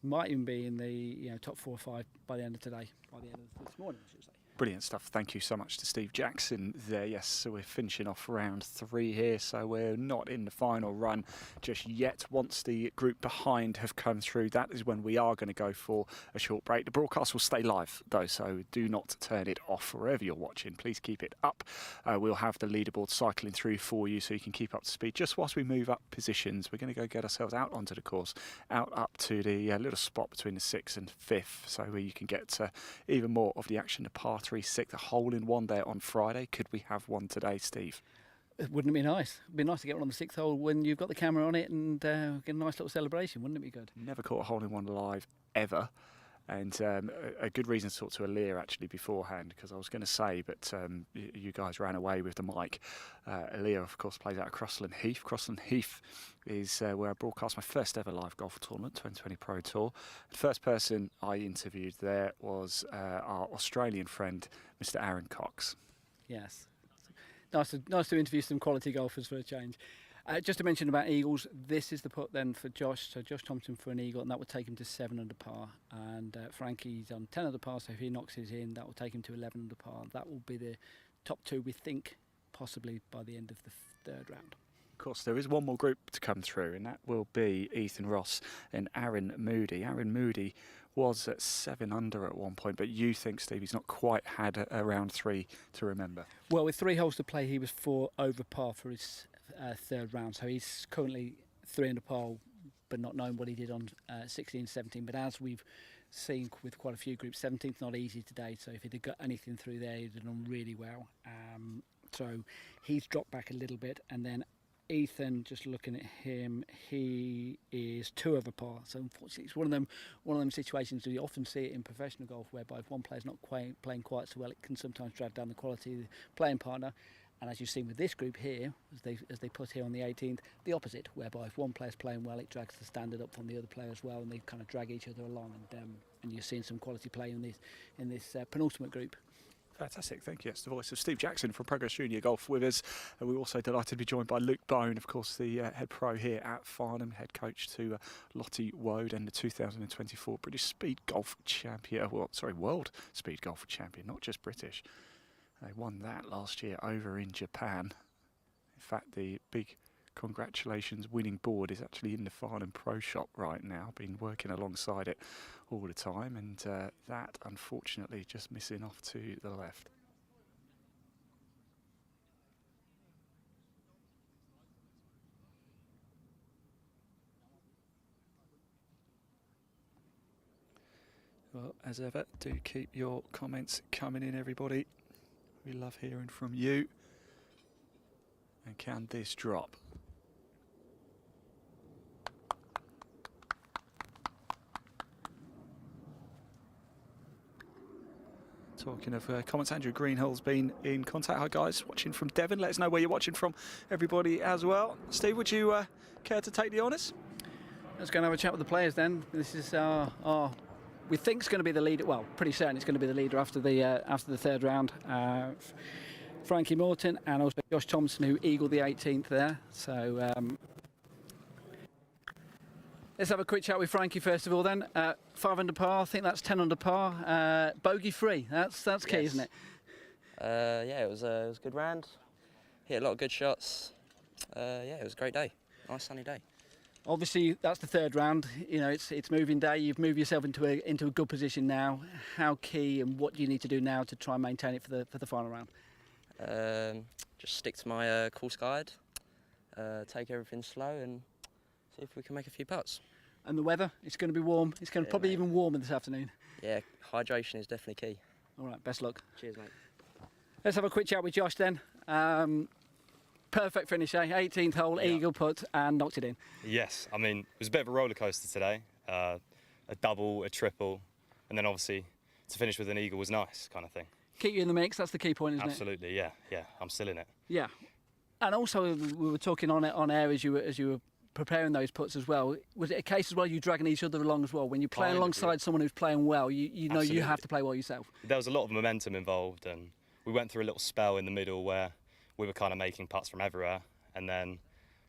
Might even be in the top 4 or 5 by the end of today. By the end of this morning, I should say. Brilliant stuff. Thank you so much to Steve Jackson there. Yes, so we're finishing off round 3 here, so we're not in the final run just yet. Once the group behind have come through, that is when we are going to go for a short break. The broadcast will stay live though, so do not turn it off wherever you're watching. Please keep it up. We'll have the leaderboard cycling through for you so you can keep up to speed. Just whilst we move up positions, we're going to go get ourselves out onto the course, out up to the little spot between the 6th and 5th, so where you can get even more of the action. The par 3 6th, a hole-in-one there on Friday. Could we have one today, Steve? Wouldn't it be nice? It'd be nice to get one on the 6th hole when you've got the camera on it and get a nice little celebration. Wouldn't it be good? Never caught a hole-in-one live ever. And a good reason to talk to Aaliyah actually beforehand, because I was going to say, but you guys ran away with the mic. Aaliyah, of course, plays out at Crossland Heath. Crossland Heath is where I broadcast my first ever live golf tournament, 2020 Pro Tour. The first person I interviewed there was our Australian friend, Mr. Aaron Cox. Yes. Nice to interview some quality golfers for a change. Just to mention about eagles, this is the putt then for Josh. So Josh Thompson for an eagle, and that would take him to 7 under par. And Frankie's on 10 under par, so if he knocks his in, that will take him to 11 under par. That will be the top 2, we think, possibly by the end of the 3rd round. Of course, there is one more group to come through, and that will be Ethan Ross and Aaron Moody. Aaron Moody was at 7 under at one point, but you think, Steve, he's not quite had a round 3 to remember? Well, with 3 holes to play, he was 4 over par for his 3rd round, so he's currently 3 under par, but not knowing what he did on 16, 17. But as we've seen with quite a few groups, 17th's not easy today, so if he'd have got anything through there, he'd have done really well. So he's dropped back a little bit, and then Ethan, just looking at him, he is 2 over par. So unfortunately, it's one of them situations that you often see it in professional golf, whereby if one player's not playing quite so well, it can sometimes drag down the quality of the playing partner. And as you've seen with this group here, as they put here on the 18th, the opposite, whereby if one player's playing well, it drags the standard up from the other player as well, and they kind of drag each other along. And you're seeing some quality play in this penultimate group. Fantastic, thank you. That's the voice of Steve Jackson from Progress Junior Golf with us. And we're also delighted to be joined by Luke Bone, of course, the head pro here at Farnham, head coach to Lottie Woad and the 2024 British Speed Golf Champion. World Speed Golf Champion, not just British. They won that last year over in Japan. In fact, the big congratulations winning board is actually in the Farnham Pro Shop right now. Been working alongside it all the time, and that unfortunately just missing off to the left. Well, as ever, do keep your comments coming in, everybody. We love hearing from you. And can this drop? Talking of comments, Andrew Greenhill's been in contact. Hi guys, watching from Devon. Let us know where you're watching from, everybody as well. Steve, would you care to take the honours? Let's go and have a chat with the players then. This is our we think it's going to be the leader. Well, pretty certain it's going to be the leader after the third round. Frankie Morton and also Josh Thompson, who eagled the 18th there. So let's have a quick chat with Frankie first of all. Then 5 under par. I think that's 10 under par. Bogey free. That's key, Yes. isn't it? Yeah, it was a good round. Hit a lot of good shots. Yeah, it was a great day. Nice sunny day. Obviously, that's the third round. You know, it's moving day. You've moved yourself into a good position now. How key and what do you need to do now to try and maintain it for the final round? Just stick to my course guide. Take everything slow and see if we can make a few putts. And the weather, it's going to be warm. It's going to probably even warmer this afternoon. Yeah, hydration is definitely key. All right, best luck. Cheers, mate. Let's have a quick chat with Josh then. Perfect finish, eh? 18th hole, eagle putt, and knocked it in. Yes, I mean, it was a bit of a roller coaster today. A double, a triple, and then obviously to finish with an eagle was nice, kind of thing. Keep you in the mix, that's the key point, isn't it? Absolutely, yeah, I'm still in it. Yeah. And also, we were talking on air as you were preparing those putts as well. Was it a case as well you dragging each other along as well? When you're playing alongside someone who's playing well, you know you have to play well yourself. There was a lot of momentum involved, and we went through a little spell in the middle where we were kind of making putts from everywhere, and then,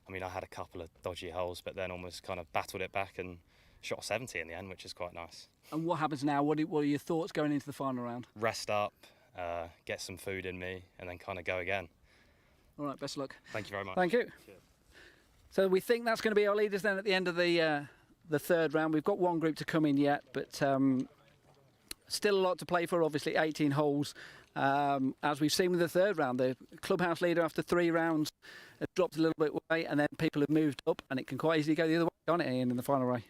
I mean, I had a couple of dodgy holes, but then almost kind of battled it back and shot 70 in the end, which is quite nice. And what happens now? What are your thoughts going into the final round? Rest up, get some food in me, and then kind of go again. All right, best of luck. Thank you very much. Thank you. Cheers. So we think that's going to be our leaders then at the end of the third round. We've got one group to come in yet, but still a lot to play for, obviously 18 holes. As we've seen with the third round, the clubhouse leader after 3 rounds has dropped a little bit away, and then people have moved up, and it can quite easily go the other way, can't it, Ian, in the final round?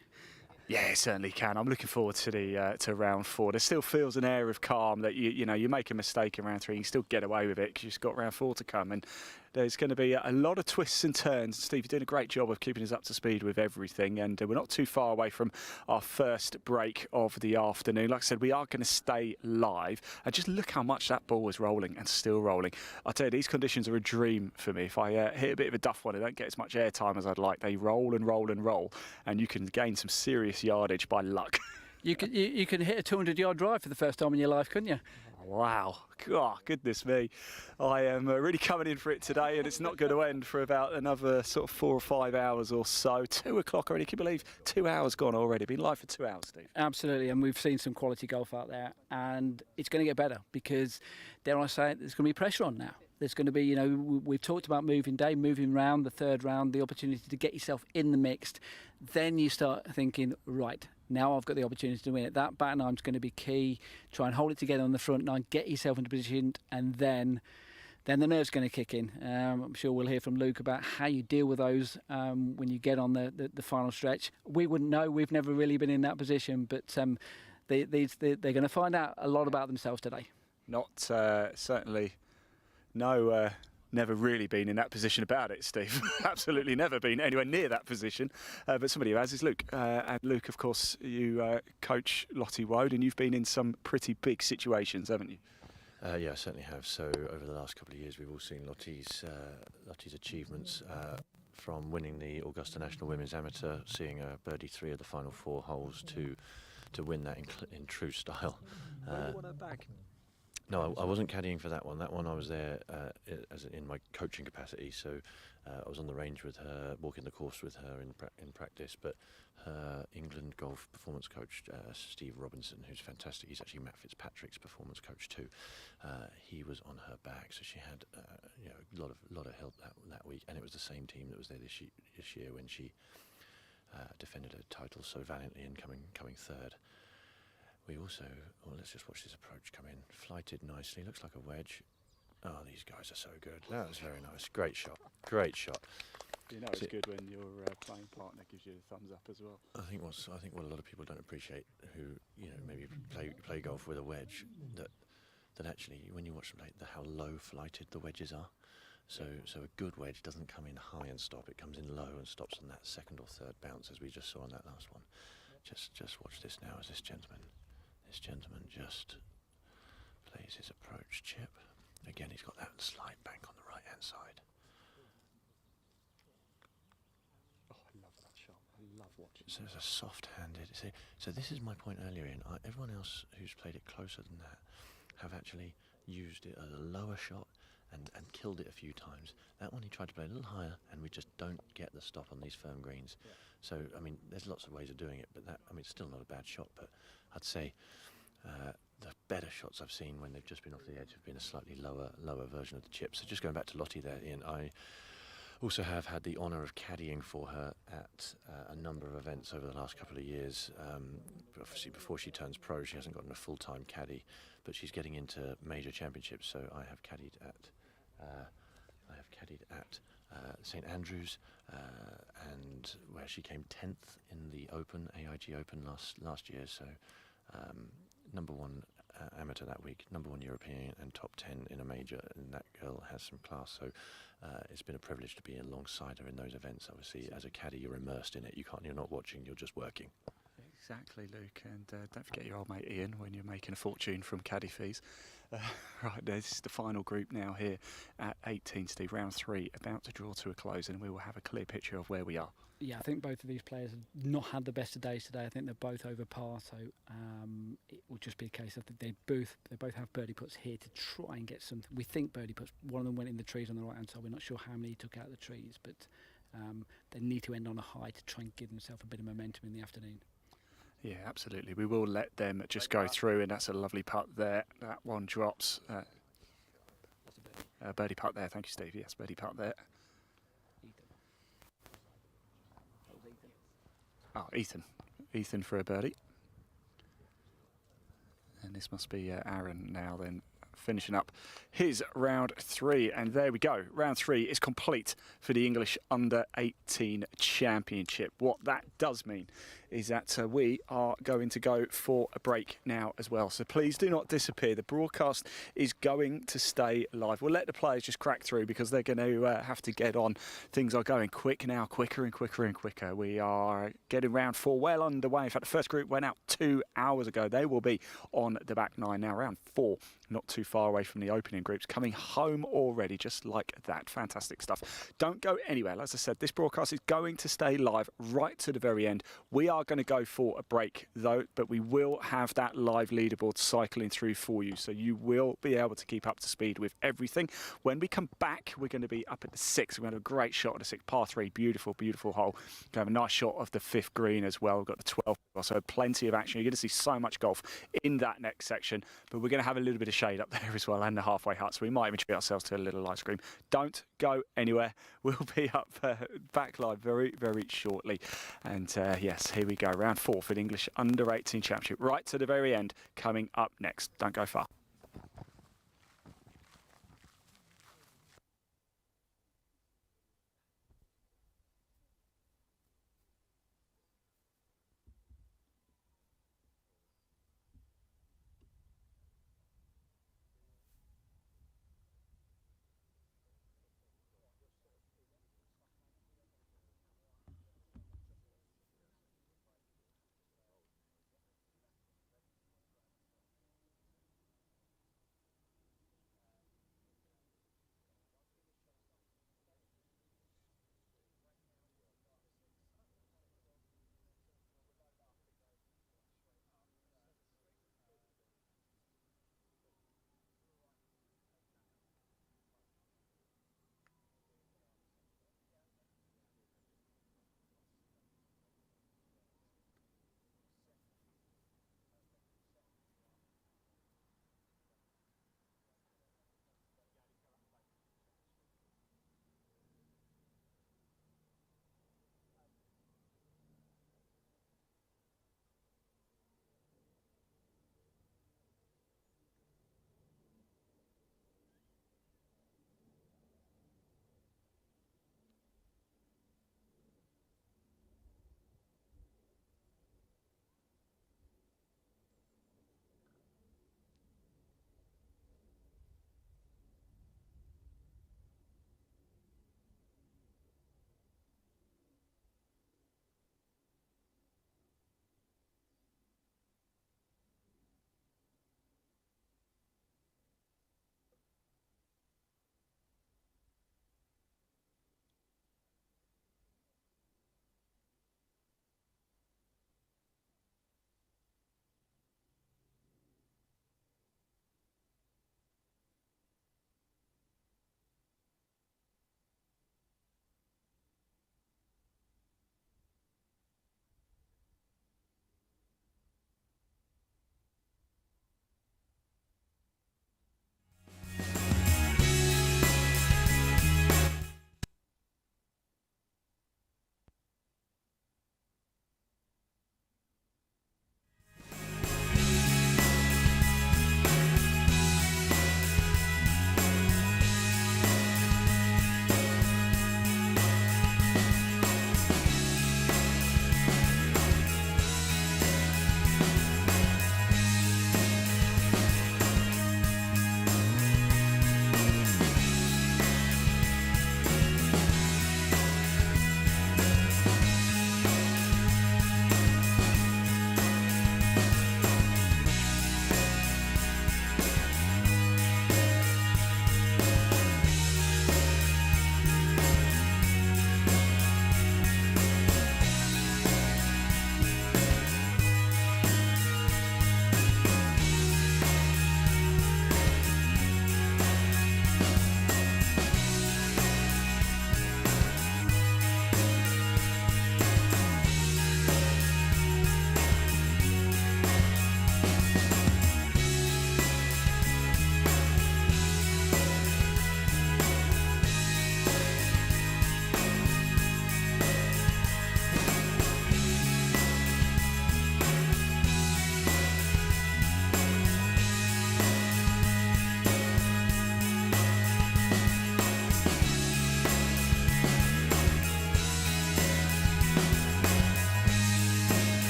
Yeah, it certainly can. I'm looking forward to the to round 4. There still feels an air of calm that you know you make a mistake in round 3, you still get away with it because you've just got round 4 to come, and there's going to be a lot of twists and turns. Steve, you're doing a great job of keeping us up to speed with everything, and we're not too far away from our first break of the afternoon. Like I said, we are going to stay live, and just look how much that ball is rolling and still rolling. I tell you, these conditions are a dream for me. If I hit a bit of a duff one, I don't get as much airtime as I'd like. They roll and roll and roll, and you can gain some serious yardage by luck. You can hit a 200-yard drive for the first time in your life, couldn't you? Wow. God, goodness me. I am really coming in for it today, and it's not going to end for about another sort of 4 or 5 hours or so. 2 o'clock already. Can you believe 2 hours gone already? Been live for 2 hours, Steve. Absolutely, and we've seen some quality golf out there, and it's going to get better because, dare I say it, there's going to be pressure on now. There's going to be, you know, we've talked about moving day, moving round, the third round, the opportunity to get yourself in the mixed. Then you start thinking, right, now I've got the opportunity to win it. That back nine's going to be key. Try and hold it together on the front nine, get yourself into position, and then the nerves going to kick in. I'm sure we'll hear from Luke about how you deal with those when you get on the final stretch. We wouldn't know. We've never really been in that position, but they're going to find out a lot about themselves today. Not certainly. No, never really been in that position about it, Steve. Absolutely never been anywhere near that position. But somebody who has is Luke. And Luke, of course, you coach Lottie Woad, and you've been in some pretty big situations, haven't you? Yeah, I certainly have. So over the last couple of years, we've all seen Lottie's achievements from winning the Augusta National Women's Amateur, seeing a birdie 3 of the final 4 holes to win that in true style. No, I wasn't caddying for that one. That one I was there as in my coaching capacity. So I was on the range with her, walking the course with her in practice. But her England golf performance coach, Steve Robinson, who's fantastic. He's actually Matt Fitzpatrick's performance coach too. He was on her back, so she had a lot of help that week. And it was the same team that was there this year when she defended her title so valiantly and coming third. We also, let's just watch this approach come in. Flighted nicely, looks like a wedge. Oh, these guys are so good. That was very nice. Great shot. Great shot. You know it's good when your playing partner gives you a thumbs up as well. I think what a lot of people don't appreciate, who maybe play golf with a wedge, that actually when you watch them play, how low flighted the wedges are. So a good wedge doesn't come in high and stop; it comes in low and stops on that second or third bounce, as we just saw on that last one. Just watch this now as this gentleman just plays his approach chip. Again, he's got that slide bank on the right hand side. Oh, I love that shot. I love watching. So it's a soft-handed. So this is my point earlier. Everyone else who's played it closer than that have actually used it as a lower shot and killed it a few times. That one he tried to play a little higher, and we just don't get the stop on these firm greens. Yeah. So I mean, there's lots of ways of doing it, but it's still not a bad shot. But I'd say the better shots I've seen when they've just been off the edge have been a slightly lower version of the chip. So just going back to Lottie there, Ian, I also have had the honour of caddying for her at a number of events over the last couple of years. Obviously, before she turns pro, she hasn't gotten a full-time caddy, but she's getting into major championships. So I have caddied at St Andrews, and where she came 10th in the AIG Open last year. So number one amateur that week, number one European, and top 10 in a major, and that girl has some class. So it's been a privilege to be alongside her in those events. Obviously, as a caddy, you're immersed in it. You're not watching, you're just working. Exactly, Luke, and don't forget your old mate Ian when you're making a fortune from caddy fees. Right, this is the final group now here at 18, Steve. Round 3 about to draw to a close, and we will have a clear picture of where we are. Yeah, I think both of these players have not had the best of days today. I think they're both over par, so it will just be a case of they both have birdie puts here to try and get some. We think birdie puts. One of them went in the trees on the right hand side. We're not sure how many he took out of the trees, but they need to end on a high to try and give themselves a bit of momentum in the afternoon. Yeah, absolutely. We will let them just go through, and that's a lovely putt there. That one drops. Birdie putt there. Thank you, Steve. Yes, birdie putt there. Oh, Ethan. Ethan for a birdie. And this must be Aaron now then, finishing up his round 3. And there we go. Round 3 is complete for the English Under-18 Championship. What that does mean is that we are going to go for a break now as well. So please do not disappear. The broadcast is going to stay live. We'll let the players just crack through because they're going to have to get on. Things are going quick now, quicker and quicker and quicker. We are getting round 4 well underway. In fact, the first group went out 2 hours ago. They will be on the back 9 now. Round 4, not too far away from the opening groups, coming home already, just like that. Fantastic stuff. Don't go anywhere. As I said, this broadcast is going to stay live right to the very end. We are going to go for a break though, but we will have that live leaderboard cycling through for you, so you will be able to keep up to speed with everything. When we come back, we're going to be up at the 6. We're going to have a great shot at the 6, par 3, beautiful hole. We're going to have a nice shot of the 5th green as well. We've got the 12th, so plenty of action. You're going to see so much golf in that next section, but we're going to have a little bit of shade up there as well, and the halfway hut, so we might even treat ourselves to a little ice cream. Don't go anywhere. We'll be up back live very, very shortly. And yes, here we go. Round 4 for the English Under-18 Championship. Right to the very end, coming up next. Don't go far.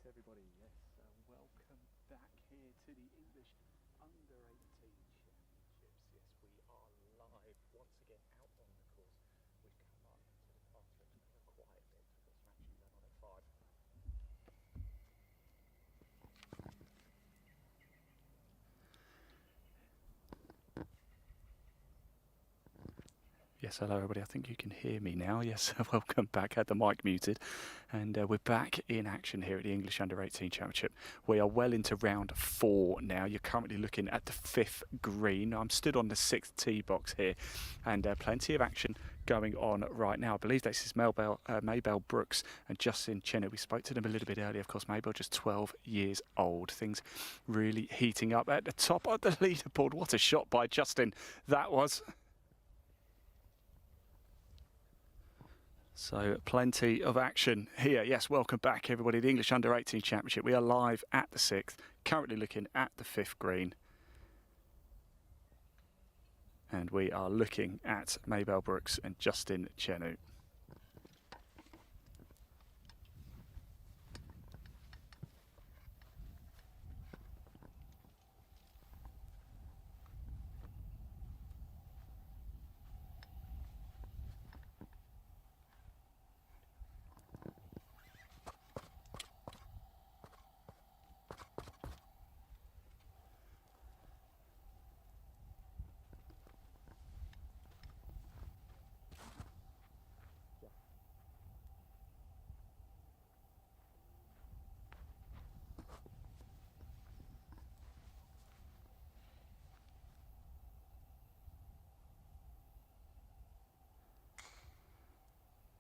everybody. Yes, welcome back here to the English Under-18 Championships. Yes, we are live once again out on the course. We've come up to the par 3 for quite a bit. We've got some action going on at 5. Yes, hello everybody. I think you can hear me now. Yes, welcome back. Had the mic muted. And we're back in action here at the English Under-18 Championship. We are well into round 4 now. You're currently looking at the 5th green. I'm stood on the 6th tee box here, and plenty of action going on right now. I believe this is Maybelle Brooks and Justin Cheney. We spoke to them a little bit earlier. Of course, Maybelle just 12 years old. Things really heating up at the top of the leaderboard. What a shot by Justin that was. So plenty of action here. Yes, welcome back everybody. The English Under-18 Championship. We are live at the 6th, currently looking at the 5th green. And we are looking at Maybelle Brooks and Justin Cheney.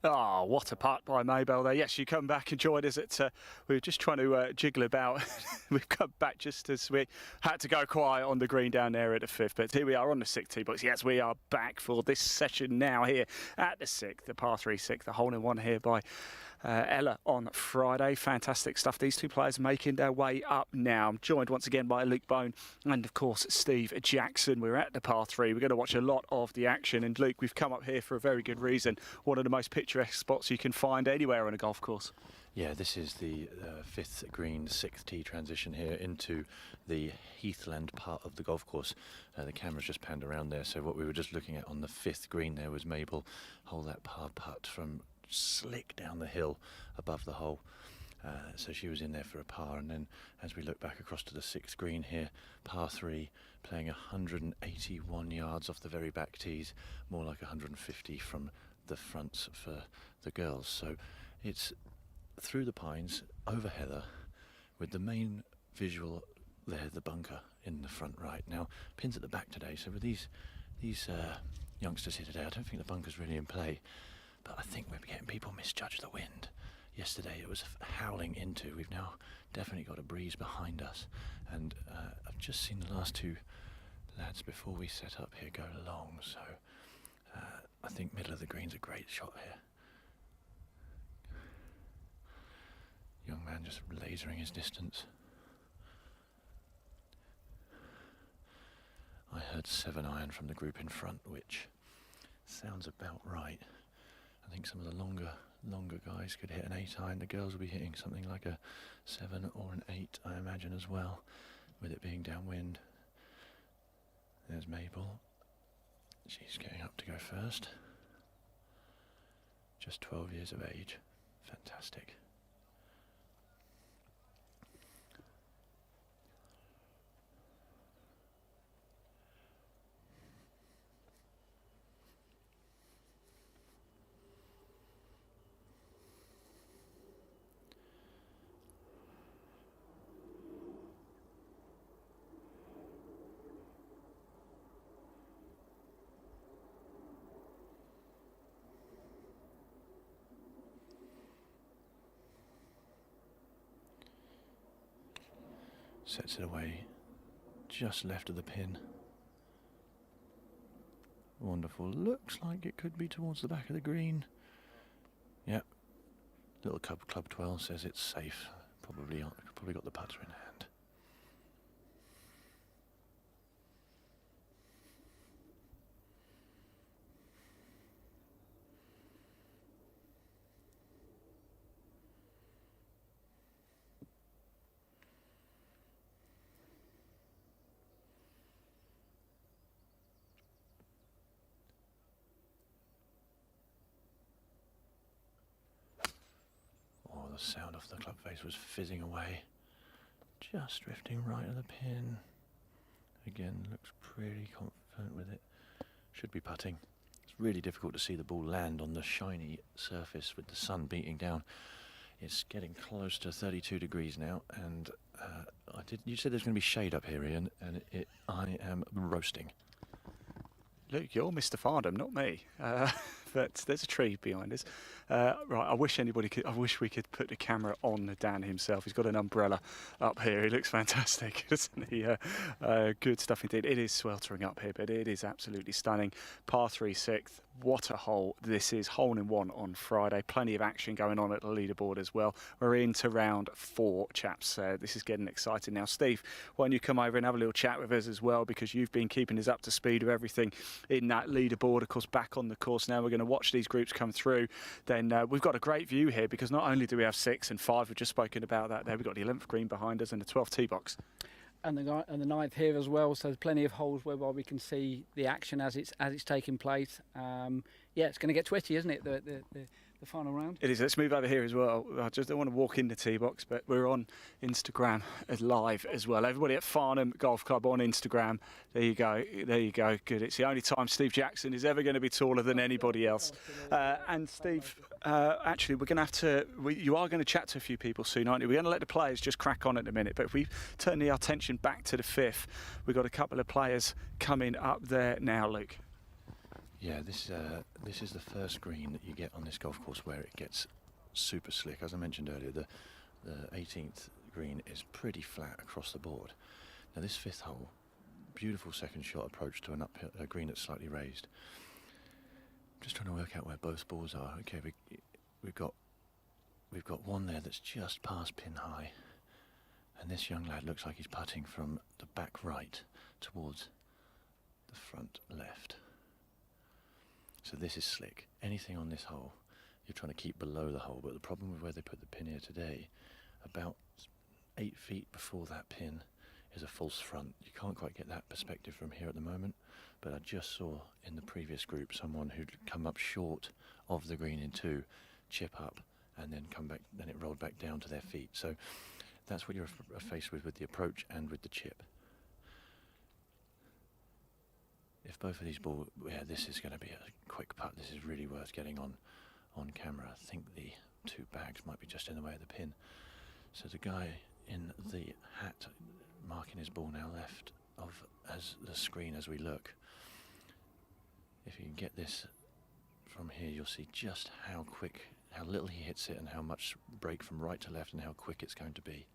Oh, what a putt by Maybelle there. Yes, you come back and join us at, we were just trying to jiggle about. We've come back just as we had to go quiet on the green down there at the 5th. But here we are on the 6th tee box. Yes, we are back for this session now here at the 6th, the par 3 6th, the hole-in-one here by Ella on Friday. Fantastic stuff. These two players making their way up now. I'm joined once again by Luke Bone and, of course, Steve Jackson. We're at the par 3. We're going to watch a lot of the action. And, Luke, we've come up here for a very good reason. One of the most picturesque spots you can find anywhere on a golf course. Yeah, this is the 5th green, 6th tee transition here into the heathland part of the golf course. The camera's just panned around there. So what we were just looking at on the 5th green there was Mabel hold that par putt from slick down the hill above the hole. So she was in there for a par, and then as we look back across to the 6th green here, par 3, playing 181 yards off the very back tees, more like 150 from the fronts for the girls. So it's through the pines, over heather, with the main visual there, the bunker in the front right. Now, pins at the back today, so with these youngsters here today, I don't think the bunker's really in play. But I think we're getting people misjudge the wind. Yesterday it was howling into. We've now definitely got a breeze behind us. And I've just seen the last two lads before we set up here go long. So I think middle of the green's a great shot here. Young man just lasering his distance. I heard 7-iron from the group in front, which sounds about right. I think some of the longer guys could hit an 8-iron. The girls will be hitting something like a 7 or an 8, I imagine, as well, with it being downwind. There's Mabel. She's getting up to go first. Just 12 years of age. Fantastic. Sets it away just left of the pin. Wonderful. Looks like it could be towards the back of the green. Yep. Little Club 12 says it's safe. Probably got the putter in hand. the sound off the club face was fizzing away. Just drifting right of the pin. Again, looks pretty confident with it. Should be putting. It's really difficult to see the ball land on the shiny surface with the sun beating down. It's getting close to 32 degrees now, and you said there's going to be shade up here, Ian, and I am roasting. Luke, you're Mr. Farnham, not me. But there's a tree behind us. Right, I wish we could put the camera on Dan himself. He's got an umbrella up here. He looks fantastic, doesn't he? Good stuff indeed. It is sweltering up here, but it is absolutely stunning. Par 3 6th. What a hole this is. Hole-in-one on Friday. Plenty of action going on at the leaderboard as well. We're into round 4, chaps. This is getting exciting now. Steve, why don't you come over and have a little chat with us as well, because you've been keeping us up to speed with everything in that leaderboard. Of course, back on the course now. We're going to watch these groups come through. Then we've got a great view here, because not only do we have 6 and 5, we've just spoken about that there. We've got the 11th green behind us and the 12th tee box. And the 9th here as well, so there's plenty of holes whereby we can see the action as it's taking place. Yeah, it's going to get twitchy, isn't it? The final round. It is. Let's move over here as well. I just don't want to walk in the tee box, but we're on Instagram live as well. Everybody at Farnham Golf Club on Instagram. There you go. There you go. Good. It's the only time Steve Jackson is ever going to be taller than anybody else. And Steve, actually, we're going to have to. You are going to chat to a few people soon, aren't you? We're going to let the players just crack on at the minute. But if we turn our attention back to the 5th, we've got a couple of players coming up there now, Luke. Yeah, this is the first green that you get on this golf course where it gets super slick. As I mentioned earlier, the 18th green is pretty flat across the board. Now this 5th hole, beautiful second shot approach to a green that's slightly raised. Just trying to work out where both balls are. Okay, we've got one there that's just past pin high, and this young lad looks like he's putting from the back right towards the front left. So this is slick. Anything on this hole, you're trying to keep below the hole, but the problem with where they put the pin here today, about 8 feet before that pin is a false front. You can't quite get that perspective from here at the moment, but I just saw in the previous group someone who'd come up short of the green in 2, chip up, and then come back, then it rolled back down to their feet. So that's what you're faced with the approach and with the chip. If both of these balls, yeah, this is going to be a quick putt. This is really worth getting on camera. I think the 2 bags might be just in the way of the pin. So the guy in the hat marking his ball now left of as the screen as we look. If you can get this from here, you'll see just how little he hits it and how much break from right to left and how quick it's going to be.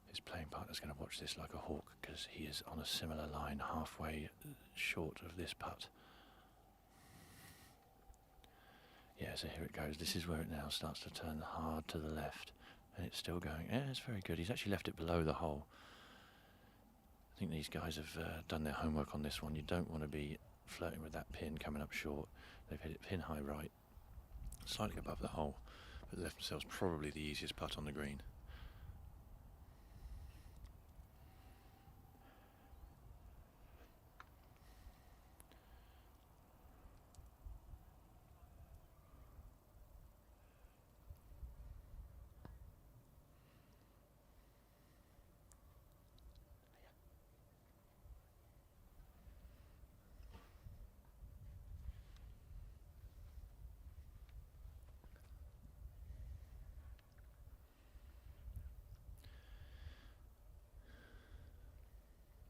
His playing partner's going to watch this like a hawk because he is on a similar line halfway short of this putt. Yeah, so here it goes. This is where it now starts to turn hard to the left, and it's still going. Yeah, it's very good. He's actually left it below the hole. I think these guys have done their homework on this one. You don't want to be flirting with that pin coming up short. They've hit it pin high right, slightly above the hole, but left themselves probably the easiest putt on the green.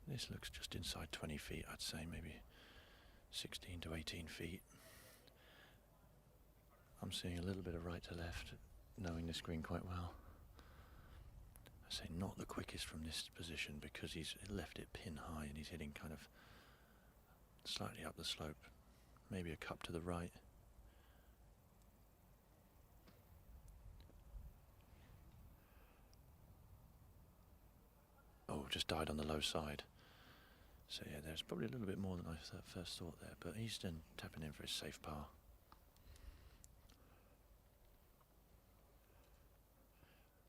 This looks just inside 20 feet, I'd say, maybe 16 to 18 feet. I'm seeing a little bit of right to left, knowing this green quite well. I say not the quickest from this position because he's left it pin high and he's hitting kind of slightly up the slope, maybe a cup to the right. Oh, just died on the low side. So yeah, there's probably a little bit more than I first thought there, but he's then tapping in for his safe par.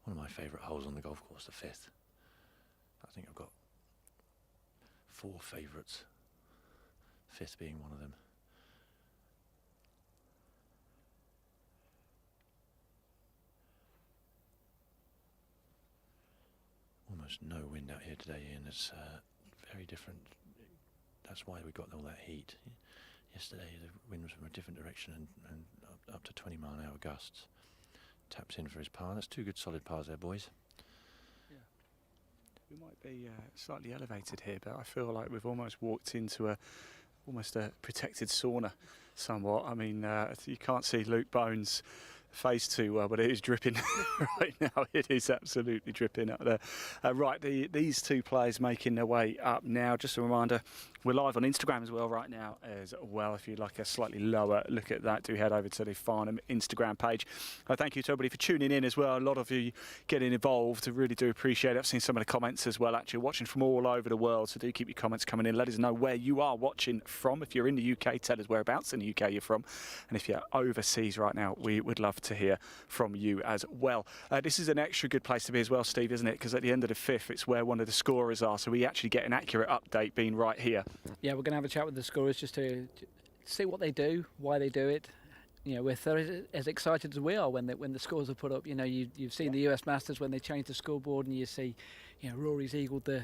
One of my favourite holes on the golf course, the 5th. think I've got 4 favourites, 5th being one of them. Almost no wind out here today, Ian. It's very different. That's why we got all that heat. Yesterday the wind was from a different direction and up to 20-mile-an-hour gusts. Taps in for his par. That's 2 good solid pars there, boys. We might be slightly elevated here, but I feel like we've almost walked into almost a protected sauna somewhat. I mean, you can't see Luke Bones' face too well, but it is dripping right now. It is absolutely dripping up there. Right, these 2 players making their way up now. Just a reminder, we're live on Instagram as well right now as well. If you'd like a slightly lower look at that, do head over to the Farnham Instagram page. Thank you to everybody for tuning in as well. A lot of you getting involved. I really do appreciate it. I've seen some of the comments as well, actually, watching from all over the world. So do keep your comments coming in. Let us know where you are watching from. If you're in the UK, tell us whereabouts in the UK you're from. And if you're overseas right now, we would love to hear from you as well. This is an extra good place to be as well, Steve, isn't it? Because at the end of the 5th, it's where one of the scorers are. So we actually get an accurate update being right here. Yeah, we're going to have a chat with the scorers just to see what they do, why they do it. You know, we're as excited as we are when the scores are put up. You know, you've seen the US Masters when they changed the scoreboard, and you see, you know, Rory's eagled the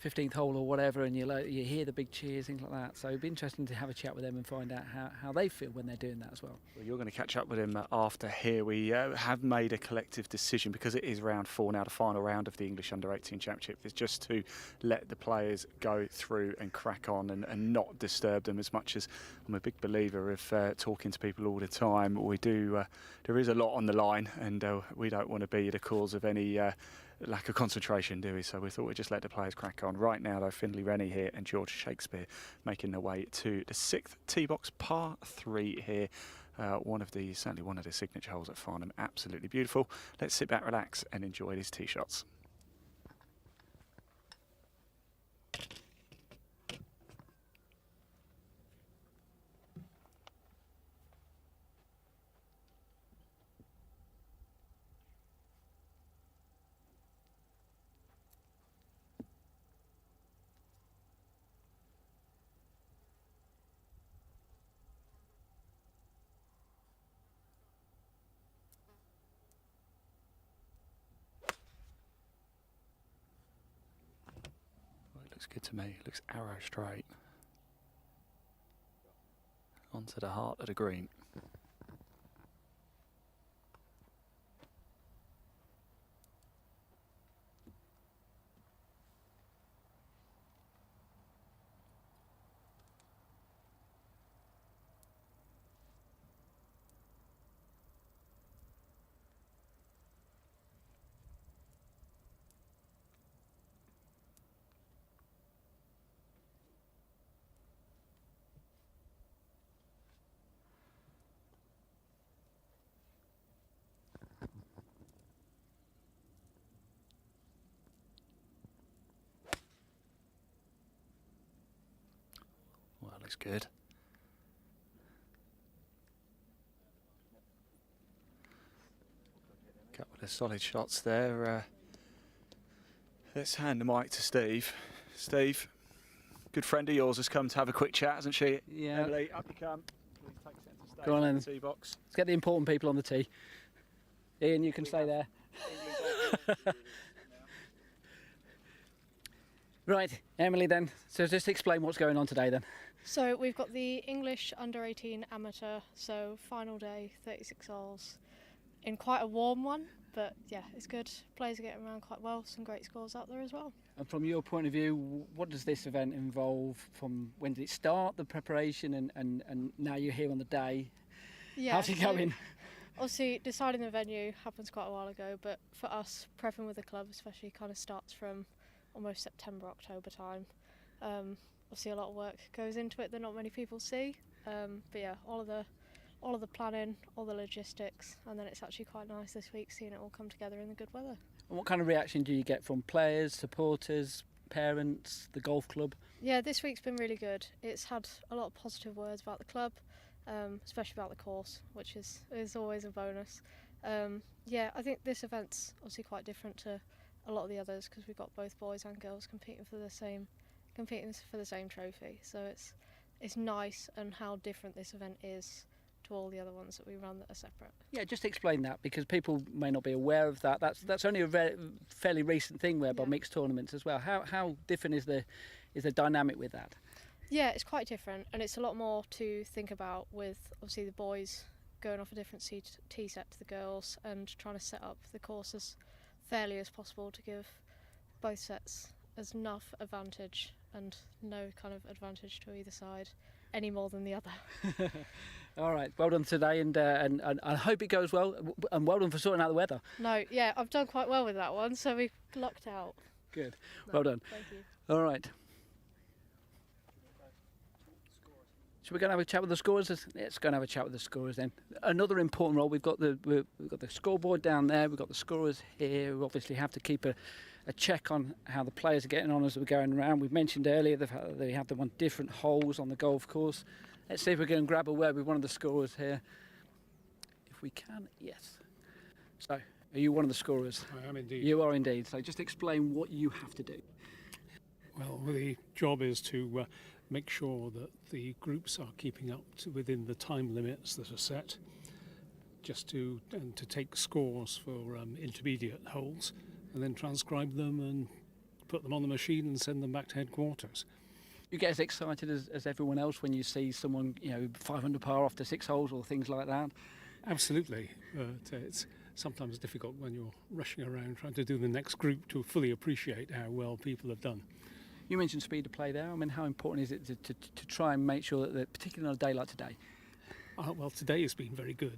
15th hole or whatever, and you hear the big cheers, things like that. So it'd be interesting to have a chat with them and find out how they feel when they're doing that as well. Well, you're going to catch up with him after here. We have made a collective decision, because it is round 4 now, the final round of the English U18 Championship. It's just to let the players go through and crack on and not disturb them as much as I'm a big believer of talking to people all the time. We do. There is a lot on the line, and we don't want to be the cause of any lack of concentration, do we? So we thought we'd just let the players crack on. Right now, though, Findlay Rennie here and George Shakespeare making their way to the 6th tee box, par 3 here. Certainly one of the signature holes at Farnham. Absolutely beautiful. Let's sit back, relax, and enjoy these tee shots. Looks good to me. Looks arrow straight onto the heart of the green. Well, that looks good. Couple of solid shots there. Let's hand the mic to Steve. Steve, good friend of yours has come to have a quick chat, hasn't she? Yeah. Emily, up you come. Please take centre stage. Go on then. Tee box. Let's get the important people on the tee. Ian, you can stay there. Right, Emily then. So just explain what's going on today then. So we've got the English Under-18 Amateur, so final day, 36 holes, in quite a warm one, but yeah, it's good. Players are getting around quite well, some great scores out there as well. And from your point of view, what does this event involve? From when did it start, the preparation, and now you're here on the day? Yeah, how's it going? Obviously, deciding the venue happens quite a while ago, but for us, prepping with the club especially kind of starts from almost September, October time. Obviously, a lot of work goes into it that not many people see. But yeah, all of the planning, all the logistics, and then it's actually quite nice this week seeing it all come together in the good weather. And what kind of reaction do you get from players, supporters, parents, the golf club? Yeah, this week's been really good. It's had a lot of positive words about the club, especially about the course, which is always a bonus. Yeah, I think this event's obviously quite different to a lot of the others, because we've got both boys and girls competing for the same trophy. So it's nice, and how different this event is to all the other ones that we run that are separate. Yeah, just explain that, because people may not be aware of that. That's only a fairly recent thing whereby mixed tournaments as well. How different is the dynamic with that? Yeah, it's quite different, and it's a lot more to think about, with obviously the boys going off a different tee set to the girls and trying to set up the course as fairly as possible to give both sets as enough advantage and no kind of advantage to either side any more than the other. All right, well done today, and I hope it goes well, and well done for sorting out the weather. No, yeah, I've done quite well with that one, so we lucked out. Good, No, well done. Thank you. All right. So we're going to have a chat with the scorers. Let's go and have a chat with the scorers then. Another important role. We've got the scoreboard down there. We've got the scorers here. We obviously have to keep a check on how the players are getting on as we're going around. We've mentioned earlier that they have them on different holes on the golf course. Let's see if we can grab a word with one of the scorers here. If we can, yes. So, are you one of the scorers? I am indeed. You are indeed. So just explain what you have to do. Well, the job is to make sure that the groups are keeping up within the time limits that are set, and to take scores for intermediate holes, and then transcribe them and put them on the machine and send them back to headquarters. You get as excited as everyone else when you see someone, 500 par off to 6 holes or things like that? Absolutely, but it's sometimes difficult when you're rushing around trying to do the next group to fully appreciate how well people have done. You mentioned speed of play there. I mean, how important is it to try and make sure that, particularly on a day like today? Well, today has been very good.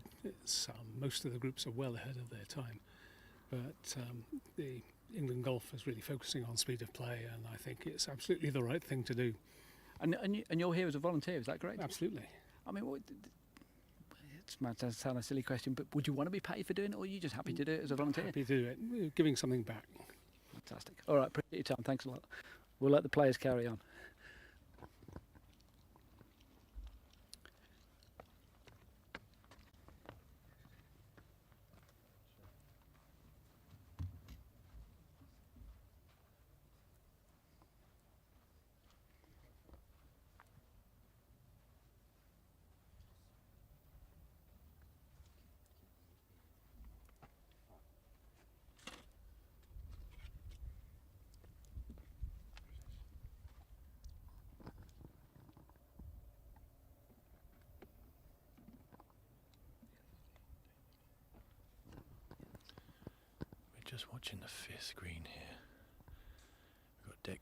Most of the groups are well ahead of their time, but the England Golf is really focusing on speed of play, and I think it's absolutely the right thing to do. And you're here as a volunteer, is that correct? Absolutely. I mean, it might sound a silly question, but would you want to be paid for doing it, or are you just happy to do it as a volunteer? Happy to do it, giving something back. Fantastic. All right, appreciate your time. Thanks a lot. We'll let the players carry on. Just watching the 5th green here. We've got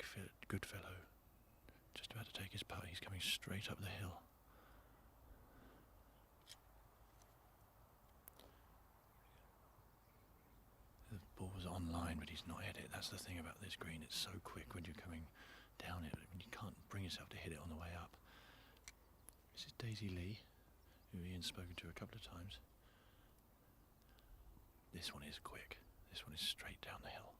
Goodfellow just about to take his putt. He's coming straight up the hill. The ball was online, but he's not hit it. That's the thing about this green. It's so quick when you're coming down it. You can't bring yourself to hit it on the way up. This is Daisy Lee, who Ian's spoken to a couple of times. This one is quick. This one is straight down the hill.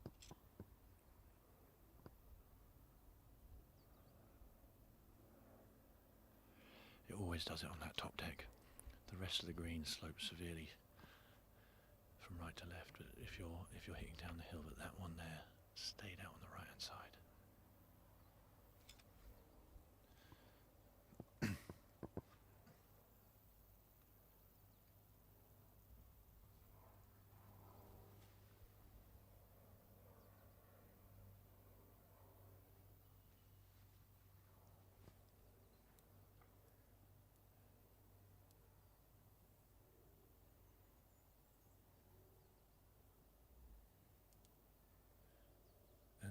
It always does it on that top deck. The rest of the green slopes severely from right to left, but if you're hitting down the hill, but that one there stayed out on the right hand side.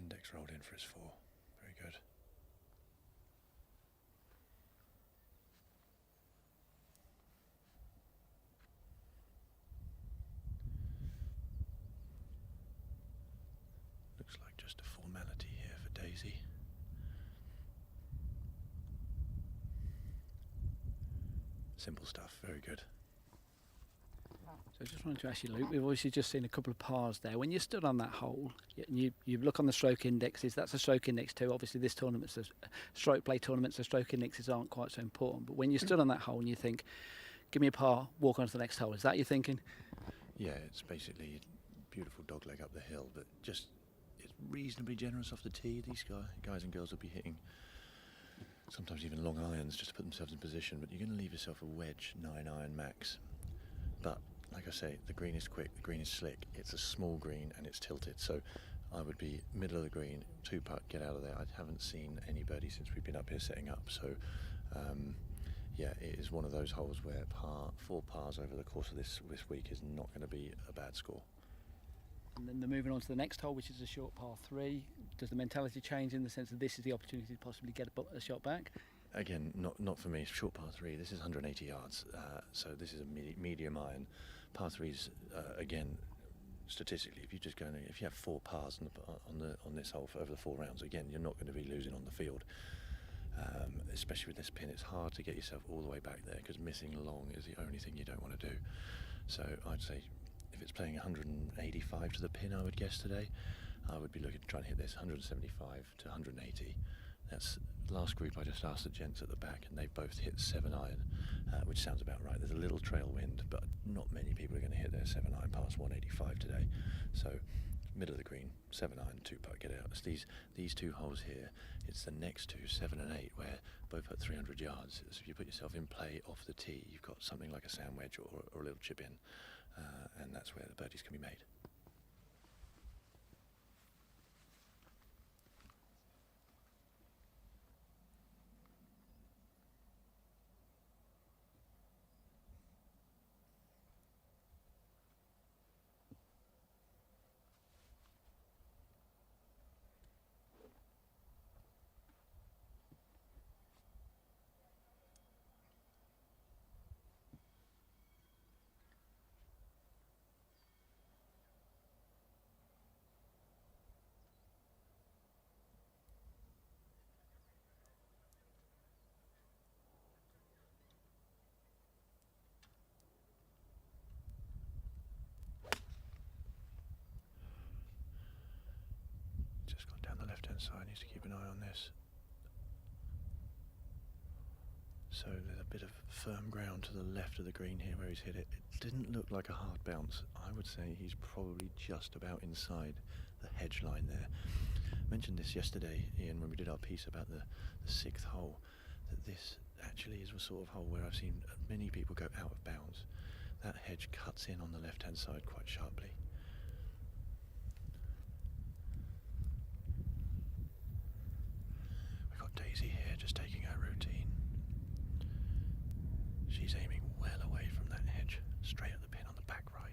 Dex rolled in for his 4. Very good. Looks like just a formality here for Daisy. Simple stuff, very good. So I just wanted to ask you, Luke, we've obviously just seen a couple of pars there. When you stood on that hole, you look on the stroke indexes, that's a stroke index too. Obviously this tournament's a stroke play tournament, so stroke indexes aren't quite so important. But when you stood on that hole and you think, give me a par, walk on to the next hole, is that your thinking? Yeah, it's basically a beautiful dogleg up the hill, but just it's reasonably generous off the tee. These guys and girls will be hitting sometimes even long irons just to put themselves in position, but you're going to leave yourself a wedge 9-iron max. But like I say, the green is quick, the green is slick, it's a small green and it's tilted, so I would be middle of the green, 2-putt, get out of there. I haven't seen any birdie since we've been up here setting up, so yeah, it is one of those holes where 4 pars over the course of this week is not going to be a bad score. And then they're moving on to the next hole, which is a short par 3. Does the mentality change in the sense that this is the opportunity to possibly get a shot back? Again, not for me. Short par 3. This is 180 yards, so this is a medium iron. Par 3s, again, statistically, if you have 4 pars on this hole for over the 4 rounds, again, you're not going to be losing on the field. Especially with this pin, it's hard to get yourself all the way back there because missing long is the only thing you don't want to do. So I'd say if it's playing 185 to the pin, I would guess today, I would be looking to try and hit this 175 to 180. That's last group. I just asked the gents at the back, and they both hit 7-iron, which sounds about right. There's a little trail wind, but not many people are going to hit their 7-iron past 185 today. So middle of the green, 7-iron, 2-putt, get out. It's these 2 holes here. It's the next 2, 7 and 8, where both at 300 yards. So if you put yourself in play off the tee, you've got something like a sand wedge or a little chip in, and that's where the birdies can be made. Side needs to keep an eye on this. So there's a bit of firm ground to the left of the green here where he's hit it. It didn't look like a hard bounce. I would say he's probably just about inside the hedge line there. I mentioned this yesterday, Ian, when we did our piece about the 6th hole, that this actually is a sort of hole where I've seen many people go out of bounds. That hedge cuts in on the left-hand side quite sharply. Daisy here just taking her routine. She's aiming well away from that hedge, straight at the pin on the back right.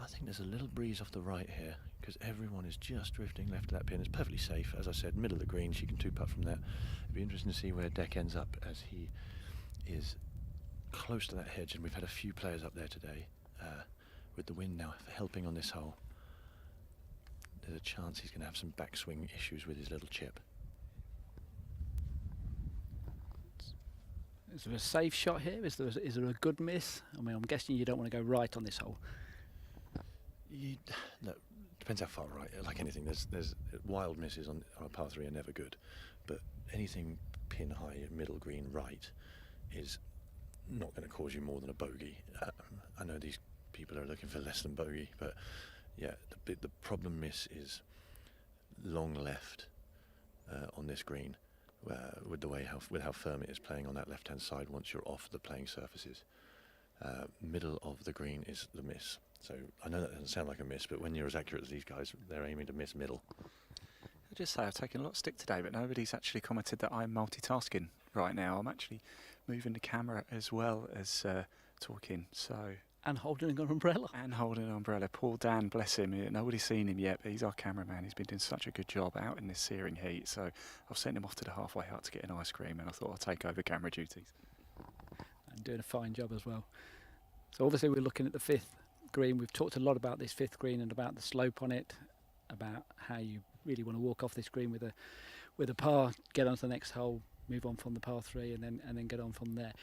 I think there's a little breeze off the right here because everyone is just drifting left of that pin. It's perfectly safe, as I said, middle of the green. She can 2-putt from there. It'd be interesting to see where Deck ends up as he is close to that hedge, and we've had a few players up there today with the wind now helping on this hole. There's a chance he's going to have some backswing issues with his little chip. Is there a safe shot here? Is there a good miss? I mean, I'm guessing you don't want to go right on this hole. No, depends how far right. Like anything, there's wild misses on a par 3 are never good, but anything pin high, middle green right is not going to cause you more than a bogey. I know these people are looking for less than bogey, but yeah, the problem miss is long left on this green, with the way how firm it is playing on that left-hand side once you're off the playing surfaces. Middle of the green is the miss. So I know that doesn't sound like a miss, but when you're as accurate as these guys, they're aiming to miss middle. I'll just say I've taken a lot of stick today, but nobody's actually commented that I'm multitasking right now. I'm actually moving the camera as well as talking, so... And holding an umbrella. And holding an umbrella. Poor Dan, bless him. Nobody's seen him yet, but he's our cameraman. He's been doing such a good job out in this searing heat. So I've sent him off to the halfway hut to get an ice cream, and I thought I'd take over camera duties. And doing a fine job as well. So obviously we're looking at the 5th green. We've talked a lot about this 5th green and about the slope on it, about how you really want to walk off this green with a par, get on to the next hole, move on from the par 3, and then get on from there.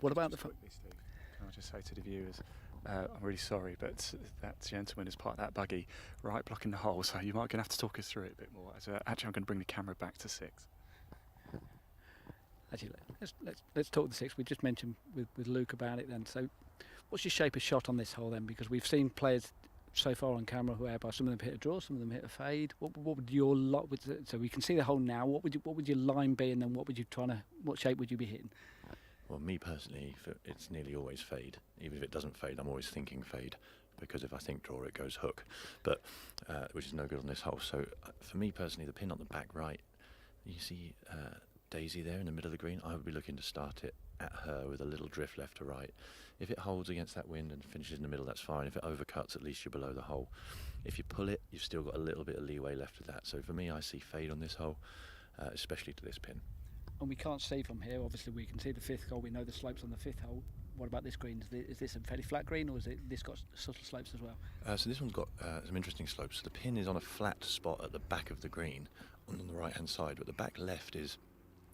What about Can I just say to the viewers, I'm really sorry, but that gentleman is part of that buggy right blocking the hole, so you might going to have to talk us through it a bit more. Actually, I'm going to bring the camera back to 6. Actually, let's talk the 6. We just mentioned with Luke about it then. So What's your shape of shot on this hole then? Because we've seen players so far on camera whereby some of them hit a draw, some of them hit a fade. What would your lot? So we can see the hole now. What would your line be, and then what shape would you be hitting? Well, me personally, it's nearly always fade. Even if it doesn't fade, I'm always thinking fade, because if I think draw, it goes hook, but which is no good on this hole. So for me personally, the pin on the back right, you see Daisy there in the middle of the green. I would be looking to start it at her with a little drift left to right. If it holds against that wind and finishes in the middle, that's fine. If it overcuts, at least you're below the hole. If you pull it, you've still got a little bit of leeway left with that. So for me, I see fade on this hole, especially to this pin. And we can't see from here. Obviously, we can see the fifth hole. We know the slopes on the fifth hole. What about this green? Is this a fairly flat green, or is this got subtle slopes as well? So this one's got some interesting slopes. So the pin is on a flat spot at the back of the green, on the right-hand side, but the back left is